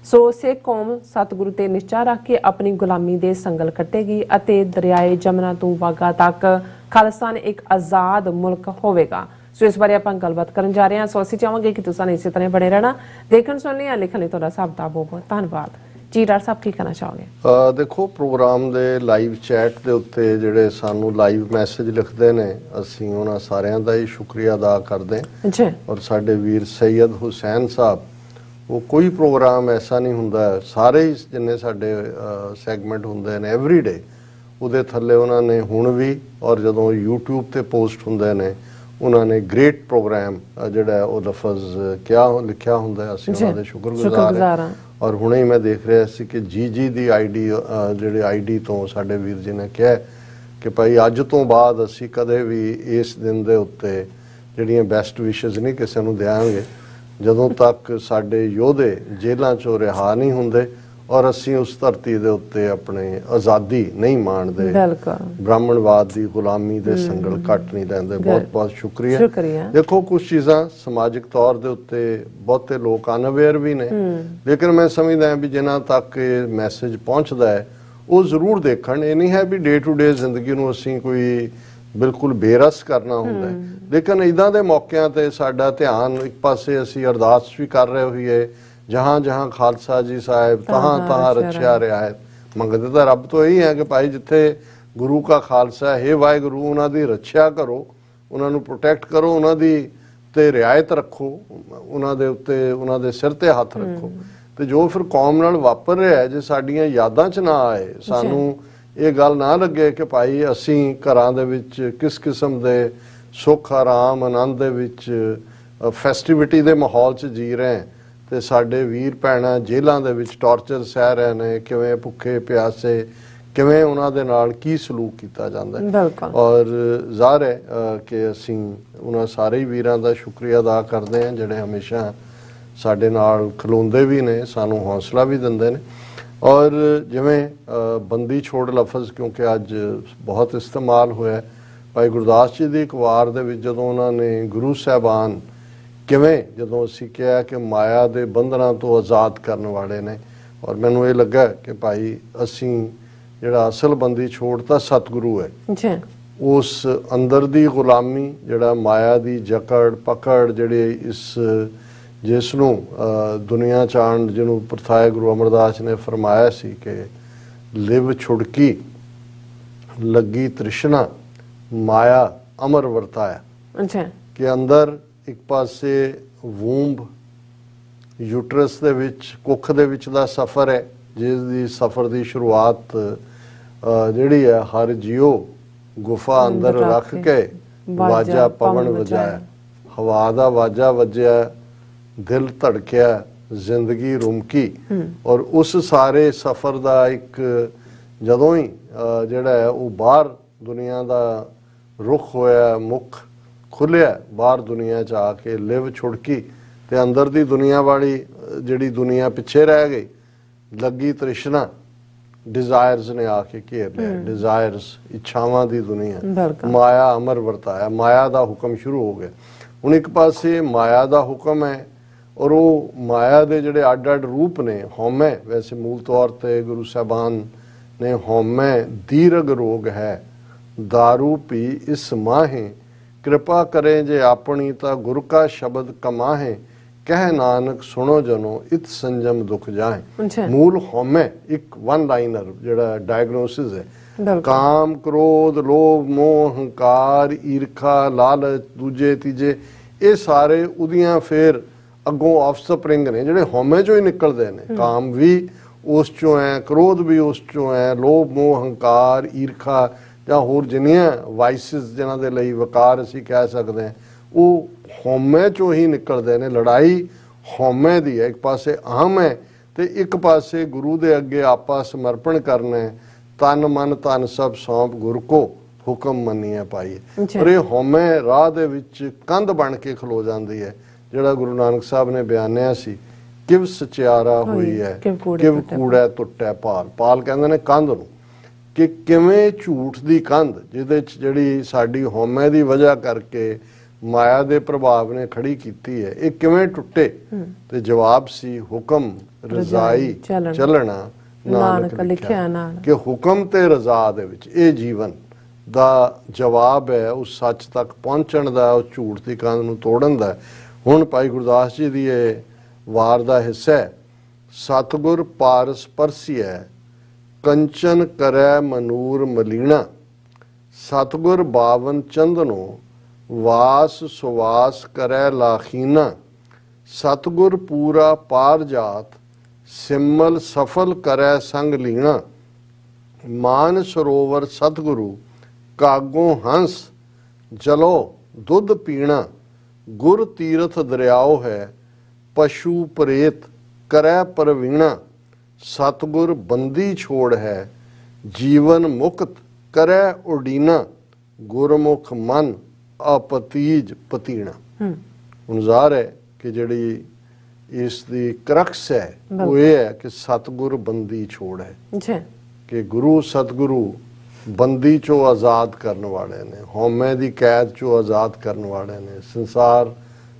ਸੋ ਸਿੱਖ ਕੌਮ ਸਤਿਗੁਰੂ ਤੇ ਨਿਸ਼ਚਾ ਰੱਖ ਕੇ ਆਪਣੀ ਗੁਲਾਮੀ ਦੇ ਸੰਗਲ ਕੱਟੇਗੀ ਅਤੇ ਦਰਿਆਏ ਜਮਨਾ ਤੋਂ ਵਾਗਾ ਤੱਕ ਖਾਲਿਸਤਾਨ ਇੱਕ ਆਜ਼ਾਦ ਮੁਲਕ ਹੋਵੇਗਾ। ਸੋ ਇਸ ਬਾਰੇ ਆਪਾਂ ਗੱਲਬਾਤ ਕਰਨ ਜਾ ਰਹੇ ਹਾਂ। ਸੋ ਅਸੀਂ ਚਾਹਾਂਗੇ ਕਿ ਤੁਸੀਂ ਇਸੇ ਤਰ੍ਹਾਂ ਬਣੇ ਰਹਿਣਾ। ਦੇਖਣ ਸੁਣ ਲਈ ਲਿਖਣ ਲਈ ਤੁਹਾਡਾ ਸਭ ਦਾ ਬਹੁਤ ਬਹੁਤ ਧੰਨਵਾਦ। ਜੀ ਡਾਕਟਰ ਸਾਹਿਬ ਕੀ ਕਹਿਣਾ ਚਾਹੋਗੇ? ਦੇਖੋ, ਪ੍ਰੋਗਰਾਮ ਦੇ ਲਾਈਵ ਚੈਟ ਦੇ ਉੱਤੇ ਜਿਹੜੇ ਸਾਨੂੰ ਲਾਈਵ ਮੈਸੇਜ ਲਿਖਦੇ ਨੇ, ਅਸੀਂ ਉਹਨਾਂ ਸਾਰਿਆਂ ਦਾ ਹੀ ਸ਼ੁਕਰੀਆ ਅਦਾ ਕਰਦੇ ਹਾਂ। ਜੀ। ਔਰ ਸਾਡੇ ਵੀਰ ਸੈਯਦ ਹੁਸੈਨ ਸਾਹਿਬ, ਉਹ ਕੋਈ ਪ੍ਰੋਗਰਾਮ ਐਸਾ ਨਹੀਂ ਹੁੰਦਾ, ਸਾਰੇ ਹੀ ਜਿੰਨੇ ਸਾਡੇ ਸੈਗਮੈਂਟ ਹੁੰਦੇ ਨੇ ਐਵਰੀਡੇ, ਉਹਦੇ ਥੱਲੇ ਉਹਨਾਂ ਨੇ ਹੁਣ ਵੀ ਔਰ ਜਦੋਂ YouTube ਤੇ ਪੋਸਟ ਹੁੰਦੇ ਨੇ ਉਹਨਾਂ ਨੇ ਗ੍ਰੇਟ ਪ੍ਰੋਗਰਾਮ ਜਿਹੜਾ ਉਹ ਲਫ਼ਜ਼ ਲਿਖਿਆ ਹੁੰਦਾ। ਅਸੀਂ ਉਹਨਾਂ ਦੇ ਸ਼ੁਕਰਗੁਜ਼ਾਰ ਹਾਂ। ਔਰ ਹੁਣੇ ਹੀ ਮੈਂ ਦੇਖ ਰਿਹਾ ਸੀ ਕਿ ਜੀ ਦੀ ਆਈਡੀ ਜਿਹੜੇ ਆਈਡੀ ਤੋਂ ਸਾਡੇ ਵੀਰ ਜੀ ਨੇ ਕਿਹਾ ਕਿ ਭਾਈ ਅੱਜ ਤੋਂ ਬਾਅਦ ਅਸੀਂ ਕਦੇ ਵੀ ਇਸ ਦਿਨ ਦੇ ਉੱਤੇ ਜਿਹੜੀਆਂ ਬੈਸਟ ਵਿਸ਼ੇਜ਼ ਨਹੀਂ ਕਿਸੇ ਨੂੰ ਦਿਆਂਗੇ ਜਦੋਂ ਤੱਕ ਸਾਡੇ ਯੋਧੇ ਜੇਲ੍ਹਾਂ ਚੋਂ ਰਿਹਾ ਨਹੀਂ ਹੁੰਦੇ ਔਰ ਅਸੀਂ ਉਸ ਧਰਤੀ ਦੇ ਉੱਤੇ ਆਪਣੇ ਆਜ਼ਾਦੀ ਨਹੀਂ ਮਾਣਦੇ, ਬ੍ਰਾਹਮਣਵਾਦ ਦੀ ਗੁਲਾਮੀ ਦੇ ਸੰਗਲ ਕੱਟ ਨਹੀਂ ਲੈਂਦੇ। ਬਹੁਤ ਬਹੁਤ ਸ਼ੁਕਰੀਆ। ਦੇਖੋ, ਕੁਝ ਚੀਜ਼ਾਂ ਸਮਾਜਿਕ ਤੌਰ ਦੇ ਉੱਤੇ ਬਹੁਤੇ ਲੋਕ ਅਨਅਵੇਅਰ ਵੀ ਨੇ, ਲੇਕਿਨ ਮੈਂ ਸਮਝਦਾ ਵੀ ਜਿਨ੍ਹਾਂ ਤੱਕ ਇਹ ਮੈਸੇਜ ਪਹੁੰਚਦਾ ਹੈ ਉਹ ਜ਼ਰੂਰ ਦੇਖਣ। ਇਹ ਨਹੀਂ ਹੈ ਵੀ ਡੇ ਟੂ ਡੇ ਜ਼ਿੰਦਗੀ ਨੂੰ ਅਸੀਂ ਕੋਈ ਬਿਲਕੁਲ ਬੇਰਸ ਕਰਨਾ ਹੁੰਦਾ, ਲੇਕਿਨ ਇੱਦਾਂ ਦੇ ਮੌਕਿਆਂ ਤੇ ਸਾਡਾ ਧਿਆਨ ਇੱਕ ਪਾਸੇ ਅਸੀਂ ਅਰਦਾਸ ਵੀ ਕਰ ਰਹੇ ਹੋਈਏ, ਜਹਾਂ ਜਹਾਂ ਖਾਲਸਾ ਜੀ ਸਾਹਿਬ ਤਹਾਂ ਤਹਾਂ ਰੱਖਿਆ ਰਿਆਇਤ। ਮੰਗਦੇ ਤਾਂ ਰੱਬ ਤੋਂ ਇਹੀ ਹੈ ਕਿ ਭਾਈ ਜਿੱਥੇ ਗੁਰੂ ਕਾ ਖਾਲਸਾ ਹੈ ਵਾਹਿਗੁਰੂ, ਉਹਨਾਂ ਦੀ ਰੱਖਿਆ ਕਰੋ, ਉਹਨਾਂ ਨੂੰ ਪ੍ਰੋਟੈਕਟ ਕਰੋ, ਉਹਨਾਂ ਦੀ ਤੇ ਰਿਆਇਤ ਰੱਖੋ, ਉਹਨਾਂ ਦੇ ਉੱਤੇ ਉਹਨਾਂ ਦੇ ਸਿਰ ਤੇ ਹੱਥ ਰੱਖੋ। ਤੇ ਜੋ ਫਿਰ ਕੌਮ ਨਾਲ ਵਾਪਰ ਰਿਹਾ ਜੇ ਸਾਡੀਆਂ ਯਾਦਾਂ 'ਚ ਨਾ ਆਏ, ਸਾਨੂੰ ਇਹ ਗੱਲ ਨਾ ਲੱਗੇ ਕਿ ਭਾਈ ਅਸੀਂ ਘਰਾਂ ਦੇ ਵਿੱਚ ਕਿਸ ਕਿਸਮ ਦੇ ਸੁੱਖ ਆਰਾਮ ਆਨੰਦ ਦੇ ਵਿੱਚ ਫੈਸਟੀਵਿਟੀ ਦੇ ਮਾਹੌਲ 'ਚ ਜੀ ਰਹੇ ਤੇ ਸਾਡੇ ਵੀਰ ਭੈਣਾਂ ਜੇਲ੍ਹਾਂ ਦੇ ਵਿੱਚ ਟਾਰਚਰ ਸਹਿ ਰਹੇ ਨੇ, ਕਿਵੇਂ ਭੁੱਖੇ ਪਿਆਸੇ, ਕਿਵੇਂ ਉਹਨਾਂ ਦੇ ਨਾਲ ਕੀ ਸਲੂਕ ਕੀਤਾ ਜਾਂਦਾ ਹੈ। ਔਰ ਜ਼ਾਹਰ ਹੈ ਕਿ ਅਸੀਂ ਉਹਨਾਂ ਸਾਰੇ ਵੀਰਾਂ ਦਾ ਸ਼ੁਕਰੀਆ ਅਦਾ ਕਰਦੇ ਹਾਂ ਜਿਹੜੇ ਹਮੇਸ਼ਾ ਸਾਡੇ ਨਾਲ ਖਲੋਂਦੇ ਵੀ ਨੇ, ਸਾਨੂੰ ਹੌਸਲਾ ਵੀ ਦਿੰਦੇ ਨੇ। ਔਰ ਜਿਵੇਂ ਬੰਦੀ ਛੋੜ ਲਫ਼ਜ਼ ਕਿਉਂਕਿ ਅੱਜ ਬਹੁਤ ਇਸਤੇਮਾਲ ਹੋਇਆ, ਭਾਈ ਗੁਰਦਾਸ ਜੀ ਦੀ ਇੱਕ ਵਾਰ ਦੇ ਵਿੱਚ ਜਦੋਂ ਉਹਨਾਂ ਨੇ ਗੁਰੂ ਸਾਹਿਬਾਨ ਕਿਵੇਂ ਜਦੋਂ ਅਸੀਂ ਕਿਹਾ ਕਿ ਮਾਇਆ ਦੇ ਬੰਧਨਾਂ ਤੋਂ ਆਜ਼ਾਦ ਕਰਨ ਵਾਲੇ ਨੇ, ਔਰ ਮੈਨੂੰ ਇਹ ਲੱਗਾ ਕਿ ਭਾਈ ਅਸੀਂ ਜਿਹੜਾ ਅਸਲ ਬੰਦੀ ਛੋੜ ਤਾਂ ਸਤਿਗੁਰੂ ਹੈ ਜੀ, ਉਸ ਅੰਦਰ ਦੀ ਗੁਲਾਮੀ ਜਿਹੜਾ ਮਾਇਆ ਦੀ ਜਕੜ ਪਕੜ ਜਿਹੜੇ ਜਿਸ ਨੂੰ ਦੁਨੀਆ ਚਾਣ ਜਿਹਨੂੰ ਪ੍ਰਥਾਏ ਗੁਰੂ ਅਮਰਦਾਸ ਨੇ ਫਰਮਾਇਆ ਸੀ ਕਿ ਲਿਵ ਛੁੜਕੀ ਲੱਗੀ ਤ੍ਰਿਸ਼ਨਾ ਮਾਇਆ ਅਮਰ ਵਰਤਾਇਆ, ਅੱਛਾ, ਕਿ ਅੰਦਰ ਇੱਕ ਪਾਸੇ ਵੂੰਬ ਯੂਟਰਸ ਦੇ ਵਿੱਚ ਕੁੱਖ ਦੇ ਵਿੱਚ ਦਾ ਸਫ਼ਰ ਹੈ, ਜਿਸ ਦੀ ਸਫ਼ਰ ਦੀ ਸ਼ੁਰੂਆਤ ਜਿਹੜੀ ਹੈ ਹਰ ਜੀਓ ਗੁਫਾ ਅੰਦਰ ਰੱਖ ਕੇ ਵਾਜਾ ਪਵਨ ਵਜਾਇਆ, ਹਵਾ ਦਾ ਵਾਜਾ ਵੱਜਿਆ, ਦਿਲ ਧੜਕਿਆ, ਜ਼ਿੰਦਗੀ ਰੁਮਕੀ, ਔਰ ਉਸ ਸਾਰੇ ਸਫ਼ਰ ਦਾ ਇੱਕ ਜਦੋਂ ਹੀ ਜਿਹੜਾ ਹੈ ਉਹ ਬਾਹਰ ਦੁਨੀਆ ਦਾ ਰੁਖ ਹੋਇਆ, ਮੁਖ ਖੁੱਲਿਆ ਬਾਹਰ ਦੁਨੀਆ 'ਚ ਆ ਕੇ ਲਿਵ ਛੁੜਕੀ, ਤੇ ਅੰਦਰ ਦੀ ਦੁਨੀਆ ਵਾਲੀ ਜਿਹੜੀ ਦੁਨੀਆ ਪਿੱਛੇ ਰਹਿ ਗਈ, ਲੱਗੀ ਤ੍ਰਿਸ਼ਨਾ ਡਿਜ਼ਾਇਰਸ ਨੇ ਆ ਕੇ ਘੇਰ ਲਿਆ, ਡਿਜ਼ਾਇਰਸ ਇੱਛਾਵਾਂ ਦੀ ਦੁਨੀਆ, ਮਾਇਆ ਅਮਰ ਵਰਤਾਇਆ, ਮਾਇਆ ਦਾ ਹੁਕਮ ਸ਼ੁਰੂ ਹੋ ਗਿਆ। ਹੁਣ ਇੱਕ ਪਾਸੇ ਮਾਇਆ ਦਾ ਹੁਕਮ ਹੈ ਔਰ ਉਹ ਮਾਇਆ ਦੇ ਜਿਹੜੇ ਅੱਡ-ਅੱਡ ਰੂਪ ਨੇ, ਹਉਮੈ ਵੈਸੇ ਮੂਲ ਤੌਰ ਤੇ ਗੁਰੂ ਸਾਹਿਬਾਨ ਨੇ ਹਉਮੈ ਦੀਰਘ ਰੋਗ ਹੈ, दारू पी इस माहे, कृपा करे जे अपनी ता गुरु का शब्द कमाहे, कह नानक सुनो जनो इत संजम दुख जाए। मूल हौमे एक वन लाइनर जेड़ा डायग्नोसिस है, काम क्रोध लोभ मोह हंकार ईर्खा लालच दूजे तीजे ये सारे उदियां फिर अगों ऑफस्प्रिंग ने जेड़े हौमे चों ही निकलदे ने। काम भी उस चों है, क्रोध भी उस चों है, लोभ मोह हंकार ईर्खा ਜਾਂ ਹੋਰ ਜਿੰਨੀਆਂ ਵਾਈਸਿਸ ਜਿਨ੍ਹਾਂ ਦੇ ਲਈ ਵਕਾਰ ਅਸੀਂ ਕਹਿ ਸਕਦੇ ਹਾਂ ਉਹ ਹਉਮੈ ਚੋਂ ਹੀ ਨਿਕਲਦੇ ਨੇ। ਲੜਾਈ ਹਉਮੈ ਦੀ ਹੈ, ਇੱਕ ਪਾਸੇ ਅਹਮ ਹੈ ਤੇ ਇੱਕ ਪਾਸੇ ਗੁਰੂ ਦੇ ਅੱਗੇ ਆਪਾ ਸਮਰਪਣ ਕਰਨਾ ਹੈ, ਤਨ ਮਨ ਧਨ ਸਭ ਸੌਂਪ ਗੁਰ ਕੋ ਹੁਕਮ ਮੰਨੀਏ ਪਾਈਏ। ਪਰ ਇਹ ਹਉਮੈ ਰਾਹ ਦੇ ਵਿੱਚ ਕੰਧ ਬਣ ਕੇ ਖਲੋ ਜਾਂਦੀ ਹੈ, ਜਿਹੜਾ ਗੁਰੂ ਨਾਨਕ ਸਾਹਿਬ ਨੇ ਬਿਆਨਿਆ ਸੀ, ਕਿਵ ਸਚਿਆਰਾ ਹੋਈ ਹੈ ਕਿਵ ਕੂੜਾ ਟੁੱਟੈ ਪਾਲ। ਪਾਲ ਕਹਿੰਦੇ ਨੇ ਕੰਧ ਨੂੰ, ਕਿ ਕਿਵੇਂ ਝੂਠ ਦੀ ਕੰਧ ਜਿਹਦੇ 'ਚ ਜਿਹੜੀ ਸਾਡੀ ਹਉਮੈ ਦੀ ਵਜ੍ਹਾ ਕਰਕੇ ਮਾਇਆ ਦੇ ਪ੍ਰਭਾਵ ਨੇ ਖੜੀ ਕੀਤੀ ਹੈ, ਇਹ ਕਿਵੇਂ ਟੁੱਟੇ। ਤੇ ਜਵਾਬ ਸੀ ਹੁਕਮ ਰਜ਼ਾਈ ਚੱਲਣਾ ਨਾਨਕ ਲਿਖਿਆ ਨਾਲ, ਕਿ ਹੁਕਮ ਤੇ ਰਜ਼ਾ ਦੇ ਵਿੱਚ ਇਹ ਜੀਵਨ ਦਾ ਜਵਾਬ ਹੈ ਉਸ ਸੱਚ ਤੱਕ ਪਹੁੰਚਣ ਦਾ, ਉਸ ਝੂਠ ਦੀ ਕੰਧ ਨੂੰ ਤੋੜਨ ਦਾ। ਹੁਣ ਭਾਈ ਗੁਰਦਾਸ ਜੀ ਦੀ ਇਹ ਵਾਰ ਦਾ ਹਿੱਸਾ ਹੈ, ਸਤਿਗੁਰ ਪਾਰਸ ਪਰਸੀਐ कंचन करे मनूर मलीना, सतगुर बावन चंदनो वास सुवास करे लाखीना, सतगुर पूरा पार जात सिमल सफल करे संग लीना, मान सरोवर सतगुरु कागों हंस जलो दुध पीना, गुर तीरथ दरियाओ है पशु प्रेत करे परवीणा, सतगुर बंदी छोड़ है जीवन मुक्त करे उडीना, गुरमुख मन अपतीज पतीना। हुण ज़ाहिर है कि जिहड़ी इस दी क्रक्स है वो ये है कि सतगुर बंदी छोड़ है, कि गुरु सतगुरु बंदी चो आज़ाद करने वाले ने, हौमे दी कैद चो आज़ाद करने वाले ने, संसार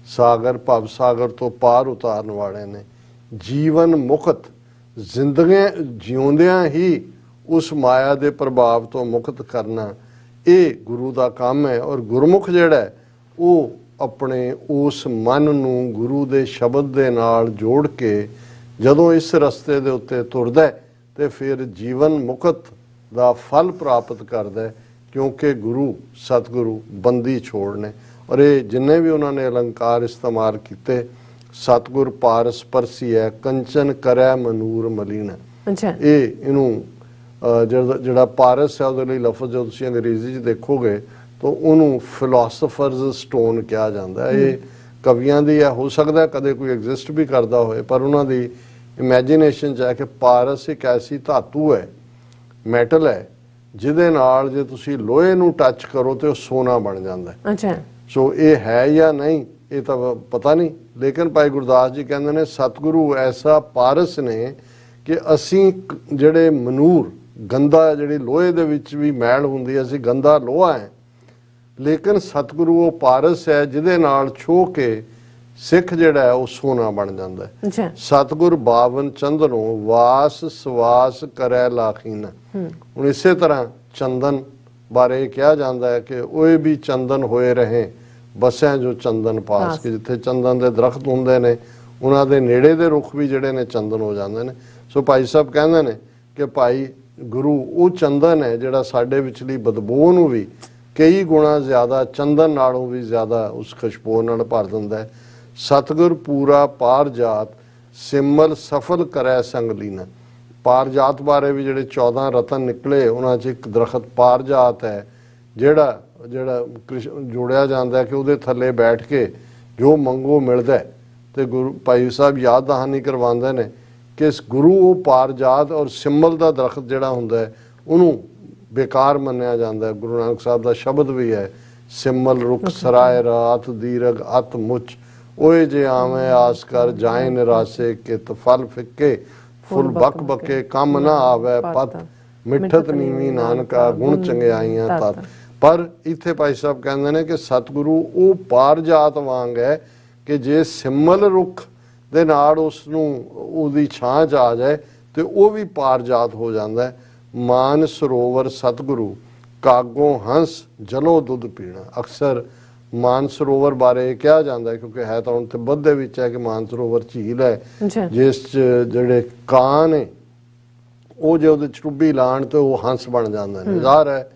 सागर भव सागर तो पार उतारन वाले ने, जीवन मुक्त ਜ਼ਿੰਦਗੀ ਜਿਉਂਦਿਆਂ ਹੀ ਉਸ ਮਾਇਆ ਦੇ ਪ੍ਰਭਾਵ ਤੋਂ ਮੁਕਤ ਕਰਨਾ, ਇਹ ਗੁਰੂ ਦਾ ਕੰਮ ਹੈ। ਔਰ ਗੁਰਮੁਖ ਜਿਹੜਾ ਉਹ ਆਪਣੇ ਉਸ ਮਨ ਨੂੰ ਗੁਰੂ ਦੇ ਸ਼ਬਦ ਦੇ ਨਾਲ ਜੋੜ ਕੇ ਜਦੋਂ ਇਸ ਰਸਤੇ ਦੇ ਉੱਤੇ ਤੁਰਦਾ ਤੇ ਫਿਰ ਜੀਵਨ ਮੁਕਤ ਦਾ ਫਲ ਪ੍ਰਾਪਤ ਕਰਦਾ, ਕਿਉਂਕਿ ਗੁਰੂ ਸਤਿਗੁਰੂ ਬੰਦੀ ਛੋੜ ਨੇ। ਔਰ ਇਹ ਜਿੰਨੇ ਵੀ ਉਹਨਾਂ ਨੇ ਅਲੰਕਾਰ ਇਸਤੇਮਾਲ ਕੀਤੇ, सतगुर पारस परसी है कंचन करे मनूर मलीना, ਇਹਨੂੰ ਜਿਹੜਾ ਪਾਰਸ ਹੈ ਉਹਦੇ ਲਈ ਲਫ਼ਜ਼ ਜਦੋਂ ਤੁਸੀਂ ਅੰਗਰੇਜ਼ੀ 'ਚ ਦੇਖੋਗੇ ਤਾਂ ਉਹਨੂੰ ਫਿਲਾਸਫਰਜ਼ ਸਟੋਨ ਕਿਹਾ ਜਾਂਦਾ ਹੈ। ਇਹ ਕਵੀਆਂ ਦੀ ਹੈ, ਹੋ ਸਕਦਾ ਕਦੇ ਕੋਈ ਐਗਜ਼ਿਸਟ ਵੀ ਕਰਦਾ ਹੋਏ, ਪਰ ਉਹਨਾਂ ਦੀ ਇਮੈਜੀਨੇਸ਼ਨ 'ਚ ਹੈ ਕਿ ਪਾਰਸ ਇੱਕ ਐਸੀ ਧਾਤੂ ਹੈ, ਮੈਟਲ ਹੈ, ਜਿਹਦੇ ਨਾਲ ਜੇ ਤੁਸੀਂ ਲੋਹੇ ਨੂੰ ਟੱਚ ਕਰੋ ਤੇ ਉਹ ਸੋਨਾ ਬਣ ਜਾਂਦਾ ਹੈ। ਸੋ ਇਹ ਹੈ ਜਾਂ ਨਹੀਂ ਇਹ ਤਾਂ ਪਤਾ ਨਹੀਂ, ਲੇਕਿਨ ਭਾਈ ਗੁਰਦਾਸ ਜੀ ਕਹਿੰਦੇ ਨੇ ਸਤਿਗੁਰੂ ਐਸਾ ਪਾਰਸ ਨੇ ਕਿ ਅਸੀਂ ਜਿਹੜੇ ਮਨੂਰ ਗੰਦਾ, ਜਿਹੜੀ ਲੋਹੇ ਦੇ ਵਿੱਚ ਵੀ ਮੈਲ ਹੁੰਦੀ ਹੈ, ਅਸੀਂ ਗੰਦਾ ਲੋਹਾ ਹੈ, ਲੇਕਿਨ ਸਤਿਗੁਰੂ ਉਹ ਪਾਰਸ ਹੈ ਜਿਹਦੇ ਨਾਲ ਛੋਹ ਕੇ ਸਿੱਖ ਜਿਹੜਾ ਹੈ ਉਹ ਸੋਨਾ ਬਣ ਜਾਂਦਾ ਹੈ। ਜੀ ਸਤਿਗੁਰ 52 ਚੰਦਨੋਂ ਵਾਸ ਸਵਾਸ ਕਰੈ ਲਾਖੀਨ। ਹੁਣ ਇਸੇ ਤਰ੍ਹਾਂ ਚੰਦਨ ਬਾਰੇ ਕਿਹਾ ਜਾਂਦਾ ਹੈ ਕਿ ਉਹ ਵੀ ਚੰਦਨ ਹੋਏ ਰਹੇ ਬਸਿਆ ਜੋ ਚੰਦਨ ਪਾਸ, ਕਿ ਜਿੱਥੇ ਚੰਦਨ ਦੇ ਦਰਖਤ ਹੁੰਦੇ ਨੇ ਉਹਨਾਂ ਦੇ ਨੇੜੇ ਦੇ ਰੁੱਖ ਵੀ ਜਿਹੜੇ ਨੇ ਚੰਦਨ ਹੋ ਜਾਂਦੇ ਨੇ। ਸੋ ਭਾਈ ਸਾਹਿਬ ਕਹਿੰਦੇ ਨੇ ਕਿ ਭਾਈ ਗੁਰੂ ਉਹ ਚੰਦਨ ਹੈ ਜਿਹੜਾ ਸਾਡੇ ਵਿਚਲੀ ਬਦਬੂ ਨੂੰ ਵੀ ਕਈ ਗੁਣਾ ਜ਼ਿਆਦਾ, ਚੰਦਨ ਨਾਲੋਂ ਵੀ ਜ਼ਿਆਦਾ ਉਸ ਖੁਸ਼ਬੂ ਨਾਲ ਭਰ ਦਿੰਦਾ ਹੈ। ਸਤਿਗੁਰ ਪੂਰਾ ਪਾਰਜਾਤ ਸਿਮਲ ਸਫਲ ਕਰੈ ਸੰਗ ਲੀਨਾ। ਪਾਰਜਾਤ ਬਾਰੇ ਵੀ ਜਿਹੜੇ 14 ਰਤਨ ਨਿਕਲੇ ਉਹਨਾਂ 'ਚ ਇੱਕ ਦਰਖਤ ਪਾਰਜਾਤ ਹੈ ਜਿਹੜਾ ਜੋੜਿਆ ਜਾਂਦਾ ਕਿ ਉਹਦੇ ਥੱਲੇ ਬੈਠ ਕੇ ਜੋ ਮੰਗੋ ਮਿਲਦਾ। ਤੇ ਗੁਰੂ ਭਾਈ ਸਾਹਿਬ ਯਾਦ ਦਹਾਨੀ ਕਰਵਾਉਂਦੇ ਨੇ ਕਿ ਇਸ ਗੁਰੂ ਉਹ ਪਾਰਜਾਤ ਔਰ ਸਿਮਲ ਦਾ ਦਰਖਤ ਜਿਹੜਾ ਹੁੰਦਾ ਹੈ ਉਹਨੂੰ ਬੇਕਾਰ ਮੰਨਿਆ ਜਾਂਦਾ ਹੈ। ਗੁਰੂ ਨਾਨਕ ਸਾਹਿਬ ਦਾ ਸ਼ਬਦ ਵੀ ਹੈ, ਸਿਮਲ ਰੁੱਖ ਸਰਾਏ ਰਾਤ ਦੀਰਘ ਅਤ ਮੁੱਚ, ਓਏ ਜੇ ਆਵੇਂ ਆਸ ਕਰ ਜਾਏ ਨਿਰਾਸੇ, ਕਿਤ ਫਲ ਫਿੱਕੇ ਫੁੱਲ ਬਕ ਬਕੇ ਕੰਮ ਨਾ ਆਵੇ ਪਤ, ਮਿੱਠਤ ਨੀਵੀਂ ਨਾਨਕਾ ਗੁਣ ਚੰਗਿਆਈਆਂ ਤਤ। ਪਰ ਇੱਥੇ ਭਾਈ ਸਾਹਿਬ ਕਹਿੰਦੇ ਨੇ ਕਿ ਸਤਿਗੁਰੂ ਉਹ ਪਾਰਜਾਤ ਵਾਂਗ ਹੈ ਕਿ ਜੇ ਸਿਮਲ ਰੁੱਖ ਦੇ ਨਾਲ ਉਸ ਨੂੰ ਉਹਦੀ ਛਾਂ 'ਚ ਆ ਜਾਏ ਤੇ ਉਹ ਵੀ ਪਾਰਜਾਤ ਹੋ ਜਾਂਦਾ ਹੈ। ਮਾਨ ਸਰੋਵਰ ਸਤਿਗੁਰੂ ਕਾਗੋਂ ਹੰਸ ਜਲੋ ਦੁੱਧ ਪੀਣਾ। ਅਕਸਰ ਮਾਨ ਸਰੋਵਰ ਬਾਰੇ ਕਿਹਾ ਜਾਂਦਾ ਹੈ ਕਿਉਂਕਿ ਹੈ ਤਾਂ ਹੁਣ ਤਿੱਬਤ ਦੇ ਵਿੱਚ ਹੈ ਕਿ ਮਾਨ ਸਰੋਵਰ ਝੀਲ ਹੈ ਜਿਸ 'ਚ ਜਿਹੜੇ ਕਾਂ ਨੇ ਉਹ ਜੇ ਉਹਦੇ 'ਚ ਟੁੱਬੀ ਲਾਣ ਤੇ ਉਹ ਹੰਸ ਬਣ ਜਾਂਦੇ ਨੇ। ਜ਼ਾਹਰ ਹੈ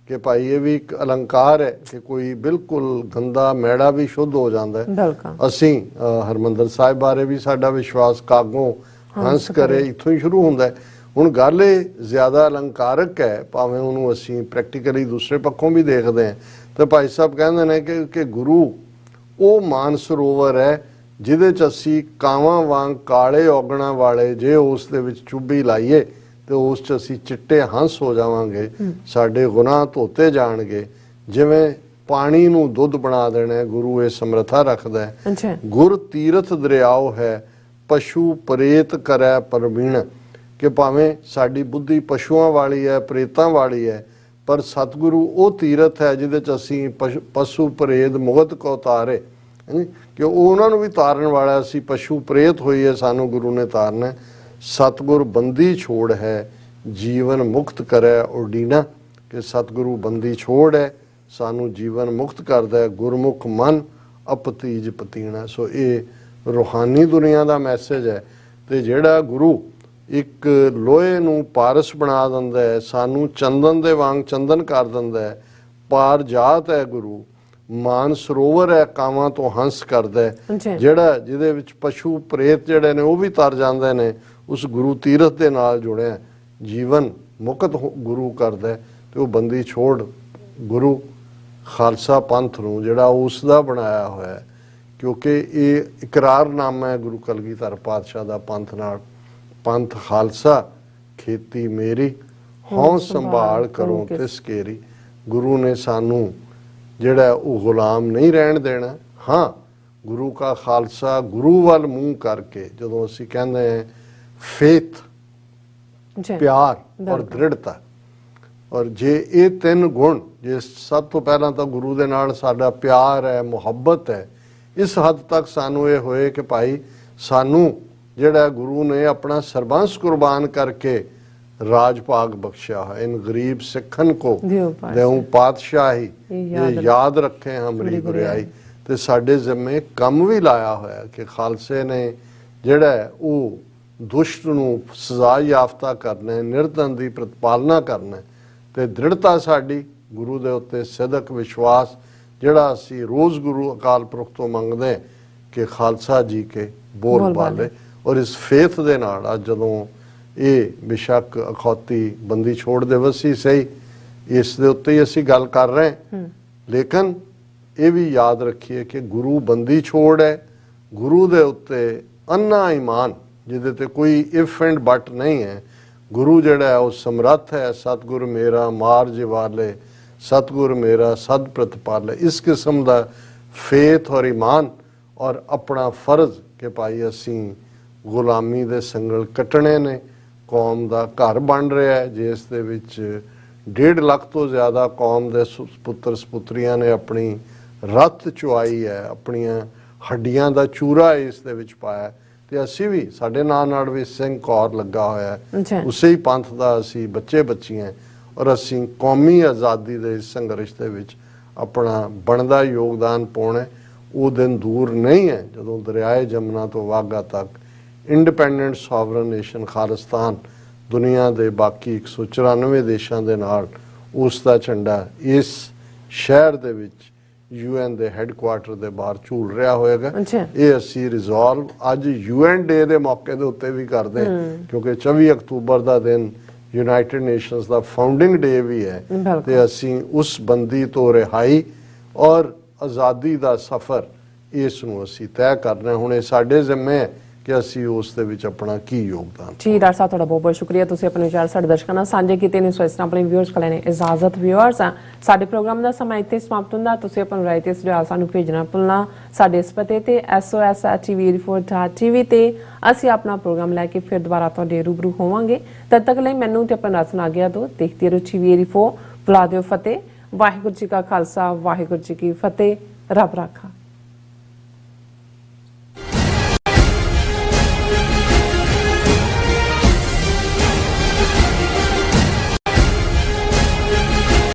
ਕਿ ਭਾਈ ਇਹ ਵੀ ਇੱਕ ਅਲੰਕਾਰ ਹੈ ਕਿ ਕੋਈ ਬਿਲਕੁਲ ਗੰਦਾ ਮੈੜਾ ਵੀ ਸ਼ੁੱਧ ਹੋ ਜਾਂਦਾ ਹੈ। ਅਸੀਂ ਹਰਮੰਦਰ ਸਾਹਿਬ ਬਾਰੇ ਵੀ ਸਾਡਾ ਵਿਸ਼ਵਾਸ ਕਾਗੋਂ ਹੰਸ ਕਰੇ ਇੱਥੋਂ ਹੀ ਸ਼ੁਰੂ ਹੁੰਦਾ ਹੈ। ਹੁਣ ਗੱਲ ਇਹ ਜ਼ਿਆਦਾ ਅਲੰਕਾਰਕ ਹੈ, ਭਾਵੇਂ ਉਹਨੂੰ ਅਸੀਂ ਪ੍ਰੈਕਟੀਕਲੀ ਦੂਸਰੇ ਪੱਖੋਂ ਵੀ ਦੇਖਦੇ ਹਾਂ। ਤੇ ਭਾਈ ਸਾਹਿਬ ਕਹਿੰਦੇ ਨੇ ਕਿ ਗੁਰੂ ਉਹ ਮਾਨ ਸਰੋਵਰ ਹੈ ਜਿਹਦੇ 'ਚ ਅਸੀਂ ਕਾਵਾਂ ਵਾਂਗ ਕਾਲੇ ਔਗਣਾ ਵਾਲੇ ਜੇ ਉਸ ਦੇ ਵਿੱਚ ਚੁੱਭੀ ਲਾਈਏ ਤੇ ਉਸ 'ਚ ਅਸੀਂ ਚਿੱਟੇ ਹੰਸ ਹੋ ਜਾਵਾਂਗੇ, ਸਾਡੇ ਗੁਨਾਹ ਧੋਤੇ ਜਾਣਗੇ। ਜਿਵੇਂ ਪਾਣੀ ਨੂੰ ਦੁੱਧ ਬਣਾ ਦੇਣਾ ਗੁਰੂ ਇਹ ਸਮਰੱਥਾ ਰੱਖਦਾ ਹੈ। ਗੁਰ ਤੀਰਥ ਦਰਿਆਓ ਹੈ ਪਸ਼ੂ ਪ੍ਰੇਤ ਕਰੈ ਪਰਵੀਣ, ਕਿ ਭਾਵੇਂ ਸਾਡੀ ਬੁੱਧੀ ਪਸ਼ੂਆਂ ਵਾਲੀ ਹੈ, ਪ੍ਰੇਤਾਂ ਵਾਲੀ ਹੈ, ਪਰ ਸਤਿਗੁਰੂ ਉਹ ਤੀਰਥ ਹੈ ਜਿਹਦੇ 'ਚ ਅਸੀਂ ਪਸ਼ੂ ਪ੍ਰੇਤ ਮੁਗਤ ਕੋ ਤਾਰੇ, ਕਿ ਉਹਨਾਂ ਨੂੰ ਵੀ ਤਾਰਨ ਵਾਲਾ। ਅਸੀਂ ਪਸ਼ੂ ਪ੍ਰੇਤ ਹੋਈਏ, ਸਾਨੂੰ ਗੁਰੂ ਨੇ ਤਾਰਨਾ। ਸਤਿਗੁਰ ਬੰਦੀ ਛੋੜ ਹੈ ਜੀਵਨ ਮੁਕਤ ਕਰੈ ਉਡੀਨਾ, ਕਿ ਸਤਿਗੁਰੂ ਬੰਦੀ ਛੋੜ ਹੈ, ਸਾਨੂੰ ਜੀਵਨ ਮੁਕਤ ਕਰਦਾ ਹੈ। ਗੁਰਮੁਖ ਮਨ ਅਪਤੀਜ ਪਤੀਣਾ। ਸੋ ਇਹ ਰੂਹਾਨੀ ਦੁਨੀਆ ਦਾ ਮੈਸੇਜ ਹੈ। ਤੇ ਜਿਹੜਾ ਗੁਰੂ ਇੱਕ ਲੋਹੇ ਨੂੰ ਪਾਰਸ ਬਣਾ ਦਿੰਦਾ ਹੈ, ਸਾਨੂੰ ਚੰਦਨ ਦੇ ਵਾਂਗ ਚੰਦਨ ਕਰ ਦਿੰਦਾ ਹੈ, ਪਾਰਜਾਤ ਹੈ ਗੁਰੂ, ਮਾਨ ਸਰੋਵਰ ਹੈ, ਕਾਵਾਂ ਤੋਂ ਹੰਸ ਕਰਦਾ ਹੈ, ਜਿਹੜਾ ਜਿਹਦੇ ਵਿੱਚ ਪਸ਼ੂ ਪ੍ਰੇਤ ਜਿਹੜੇ ਨੇ ਉਹ ਵੀ ਤਰ ਜਾਂਦੇ ਨੇ, ਉਸ ਗੁਰੂ ਤੀਰਥ ਦੇ ਨਾਲ ਜੁੜਿਆ ਜੀਵਨ ਮੁਕਤ ਗੁਰੂ ਕਰਦਾ ਹੈ। ਤੇ ਉਹ ਬੰਦੀ ਛੋੜ ਗੁਰੂ ਖਾਲਸਾ ਪੰਥ ਨੂੰ ਜਿਹੜਾ ਉਸ ਦਾ ਬਣਾਇਆ ਹੋਇਆ ਹੈ, ਕਿਉਂਕਿ ਇਹ ਇਕਰਾਰਨਾਮਾ ਹੈ ਗੁਰੂ ਕਲਗੀਧਰ ਪਾਤਸ਼ਾਹ ਦਾ ਪੰਥ ਨਾਲ। ਪੰਥ ਖਾਲਸਾ ਖੇਤੀ ਮੇਰੀ ਹਉ ਸੰਭਾਲ ਕਰੋ ਤਿਸ ਕੇਰੀ। ਗੁਰੂ ਨੇ ਸਾਨੂੰ ਜਿਹੜਾ ਉਹ ਗੁਲਾਮ ਨਹੀਂ ਰਹਿਣ ਦੇਣਾ। ਹਾਂ, ਗੁਰੂ ਕਾ ਖਾਲਸਾ ਗੁਰੂ ਵੱਲ ਮੂੰਹ ਕਰਕੇ ਜਦੋਂ ਅਸੀਂ ਕਹਿੰਦੇ ਹਾਂ ਫੇਥ, ਪਿਆਰ ਔਰ ਦ੍ਰਿੜਤਾ, ਔਰ ਜੇ ਇਹ ਤਿੰਨ ਗੁਣ, ਜੇ ਸਭ ਤੋਂ ਪਹਿਲਾਂ ਤਾਂ ਗੁਰੂ ਦੇ ਨਾਲ ਸਾਡਾ ਪਿਆਰ ਹੈ, ਮੁਹੱਬਤ ਹੈ, ਇਸ ਹੱਦ ਤੱਕ ਸਾਨੂੰ ਇਹ ਹੋਏ ਕਿ ਭਾਈ ਸਾਨੂੰ ਜਿਹੜਾ ਗੁਰੂ ਨੇ ਆਪਣਾ ਸਰਬੰਸ ਕੁਰਬਾਨ ਕਰਕੇ ਰਾਜ ਭਾਗ ਬਖਸ਼ਿਆ ਹੈ। ਇਨ ਗਰੀਬ ਸਿੱਖਨ ਕੋ ਦੇਉ ਪਾਤਸ਼ਾਹੀ, ਇਹ ਯਾਦ ਰੱਖੇ ਹਮਰੀ ਗੁਰਿਆਈ। ਤੇ ਸਾਡੇ ਜ਼ਿੰਮੇ ਕੰਮ ਵੀ ਲਾਇਆ ਹੋਇਆ ਕਿ ਖਾਲਸੇ ਨੇ ਜਿਹੜਾ ਉਹ ਦੁਸ਼ਟ ਨੂੰ ਸਜ਼ਾ ਯਾਫਤਾ ਕਰਨਾ ਹੈ, ਨਿਰਧਨ ਦੀ ਪ੍ਰਤਪਾਲਨਾ ਕਰਨਾ। ਤੇ ਦ੍ਰਿੜਤਾ ਸਾਡੀ ਗੁਰੂ ਦੇ ਉੱਤੇ ਸਿਦਕ ਵਿਸ਼ਵਾਸ ਜਿਹੜਾ ਅਸੀਂ ਰੋਜ਼ ਗੁਰੂ ਅਕਾਲ ਪੁਰਖ ਤੋਂ ਮੰਗਦੇ ਕਿ ਖਾਲਸਾ ਜੀ ਕੇ ਬੋਲ ਬਾਲੇ। ਔਰ ਇਸ ਫੇਥ ਦੇ ਨਾਲ ਅੱਜ ਜਦੋਂ ਇਹ ਬੇਸ਼ੱਕ ਅਖੌਤੀ ਬੰਦੀ ਛੋੜ ਦਿਵਸ ਹੀ ਸਹੀ, ਇਸ ਦੇ ਉੱਤੇ ਹੀ ਅਸੀਂ ਗੱਲ ਕਰ ਰਹੇ ਹਾਂ, ਲੇਕਿਨ ਇਹ ਵੀ ਯਾਦ ਰੱਖੀਏ ਕਿ ਗੁਰੂ ਬੰਦੀ ਛੋੜ ਹੈ। ਗੁਰੂ ਦੇ ਉੱਤੇ ਅੰਨਾ ਈਮਾਨ ਜਿਹਦੇ ਤੇ ਕੋਈ ਇਫ ਐਂਡ ਬਟ ਨਹੀਂ ਹੈ। ਗੁਰੂ ਜਿਹੜਾ ਹੈ ਉਹ ਸਮਰੱਥ ਹੈ। ਸਤਿਗੁਰ ਮੇਰਾ ਮਾਰ ਜਿਵਾਲੇ, ਸਤਿਗੁਰ ਮੇਰਾ ਸਦ ਪ੍ਰਤਪਾਲੇ। ਇਸ ਕਿਸਮ ਦਾ ਫੇਥ ਔਰ ਈਮਾਨ ਔਰ ਆਪਣਾ ਫਰਜ਼ ਕਿ ਭਾਈ ਅਸੀਂ ਗੁਲਾਮੀ ਦੇ ਸੰਗਲ ਕੱਟਣੇ ਨੇ, ਕੌਮ ਦਾ ਘਰ ਬਣ ਰਿਹਾ ਹੈ, ਜਿਸ ਦੇ ਵਿੱਚ 1.5 ਲੱਖ ਤੋਂ ਜ਼ਿਆਦਾ ਕੌਮ ਦੇ ਪੁੱਤਰ ਸਪੁੱਤਰੀਆਂ ਨੇ ਆਪਣੀ ਰੱਤ ਚੁਆਈ ਹੈ, ਆਪਣੀਆਂ ਹੱਡੀਆਂ ਦਾ ਚੂਰਾ ਇਸ ਦੇ ਵਿੱਚ ਪਾਇਆ। ਤੇ ਅਸੀਂ ਵੀ, ਸਾਡੇ ਨਾਲ ਵੀ ਸਿੰਘ ਕੌਰ ਲੱਗਾ ਹੋਇਆ ਹੈ, ਉਸੇ ਹੀ ਪੰਥ ਦਾ ਅਸੀਂ ਬੱਚੇ ਬੱਚੀਆਂ, ਔਰ ਅਸੀਂ ਕੌਮੀ ਆਜ਼ਾਦੀ ਦੇ ਇਸ ਸੰਘਰਸ਼ ਦੇ ਵਿੱਚ ਆਪਣਾ ਬਣਦਾ ਯੋਗਦਾਨ ਪਾਉਣਾ। ਉਹ ਦਿਨ ਦੂਰ ਨਹੀਂ ਹੈ ਜਦੋਂ ਦਰਿਆਏ ਜਮਨਾ ਤੋਂ ਵਾਘਾ ਤੱਕ ਇੰਡੀਪੈਂਡੈਂਟ ਸੋਵਰਨ ਨੇਸ਼ਨ ਖਾਲਿਸਤਾਨ ਦੁਨੀਆ ਦੇ ਬਾਕੀ 194 ਦੇਸ਼ਾਂ ਦੇ ਨਾਲ ਉਸ ਦਾ ਝੰਡਾ ਇਸ ਸ਼ਹਿਰ ਦੇ ਵਿੱਚ UN ਦੇ ਹੈੱਡਕੁਆਰਟਰ ਦੇ ਬਾਹਰ ਝੂਲ ਰਿਹਾ ਹੋਏਗਾ। ਇਹ ਅਸੀਂ ਰਿਜ਼ੋਲਵ ਅੱਜ UN ਡੇ ਦੇ ਮੌਕੇ ਦੇ ਉੱਤੇ ਵੀ ਕਰਦੇ ਹਾਂ, ਕਿਉਂਕਿ 24 ਅਕਤੂਬਰ ਦਾ ਦਿਨ ਯੂਨਾਈਟਿਡ ਨੇਸ਼ਨਸ ਦਾ ਫਾਊਂਡਿੰਗ ਡੇ ਵੀ ਹੈ, ਤੇ ਅਸੀਂ ਉਸ ਬੰਦੀ ਤੋਂ ਰਿਹਾਈ ਔਰ ਆਜ਼ਾਦੀ ਦਾ ਸਫ਼ਰ ਇਸ ਨੂੰ ਅਸੀਂ ਤੈਅ ਕਰਨਾ। ਹੁਣ ਇਹ ਸਾਡੇ ਜ਼ਿੰਮੇ ਹੈ ਕਿ ਅਸੀਂ ਉਸ ਦੇ ਵਿੱਚ ਆਪਣਾ ਕੀ ਯੋਗਦਾਨ। ਜੀ ਡਾਕਟਰ ਸਾਹਿਬ, ਤੁਹਾਡਾ ਬਹੁਤ ਬਹੁਤ ਸ਼ੁਕਰੀਆ, ਤੁਸੀਂ ਆਪਣੇ ਵਿਚਾਰ ਸਾਡੇ ਦਰਸ਼ਕਾਂ ਨਾਲ ਸਾਂਝੇ ਕੀਤੇ ਨੇ। ਸੋ ਇਸ ਨਾਲ ਆਪਣੇ ਵਿਊਅਰਸ ਕੋਲ ਨੇ ਇਜਾਜ਼ਤ। ਵਿਊਅਰਸ, ਸਾਡੇ ਪ੍ਰੋਗਰਾਮ ਦਾ ਸਮਾਂ ਇੱਥੇ ਸਮਾਪਤ ਹੁੰਦਾ। ਤੁਸੀਂ ਆਪਣਾ ਰਾਏ ਤੇ ਸੁਝਾਅ ਸਾਨੂੰ ਭੇਜਣਾ ਭੁੱਲਣਾ। ਸਾਡੇ ਇਸ ਪਤੇ ਤੇ sos@tv4.tv ਤੇ ਅਸੀਂ ਆਪਣਾ ਪ੍ਰੋਗਰਾਮ ਲੈ ਕੇ ਫਿਰ ਦੁਬਾਰਾ ਤੁਹਾਡੇ ਰੂਬਰੂ ਹੋਵਾਂਗੇ। ਤਦ ਤੱਕ ਲਈ ਮੈਨੂੰ ਤੇ ਆਪਣਾ ਰਾਤ ਸੁਣਾ ਗਿਆ ਦੋ। ਦੇਖਦੇ ਰਹੋ TV4। ਬੁਲਾ ਦਿਓ ਫਤਿਹ। ਵਾਹਿਗੁਰੂ ਜੀ ਕਾ ਖਾਲਸਾ, ਵਾਹਿਗੁਰੂ ਜੀ ਕੀ ਫਤਿਹ। ਰੱਬ ਰਾਖਾ।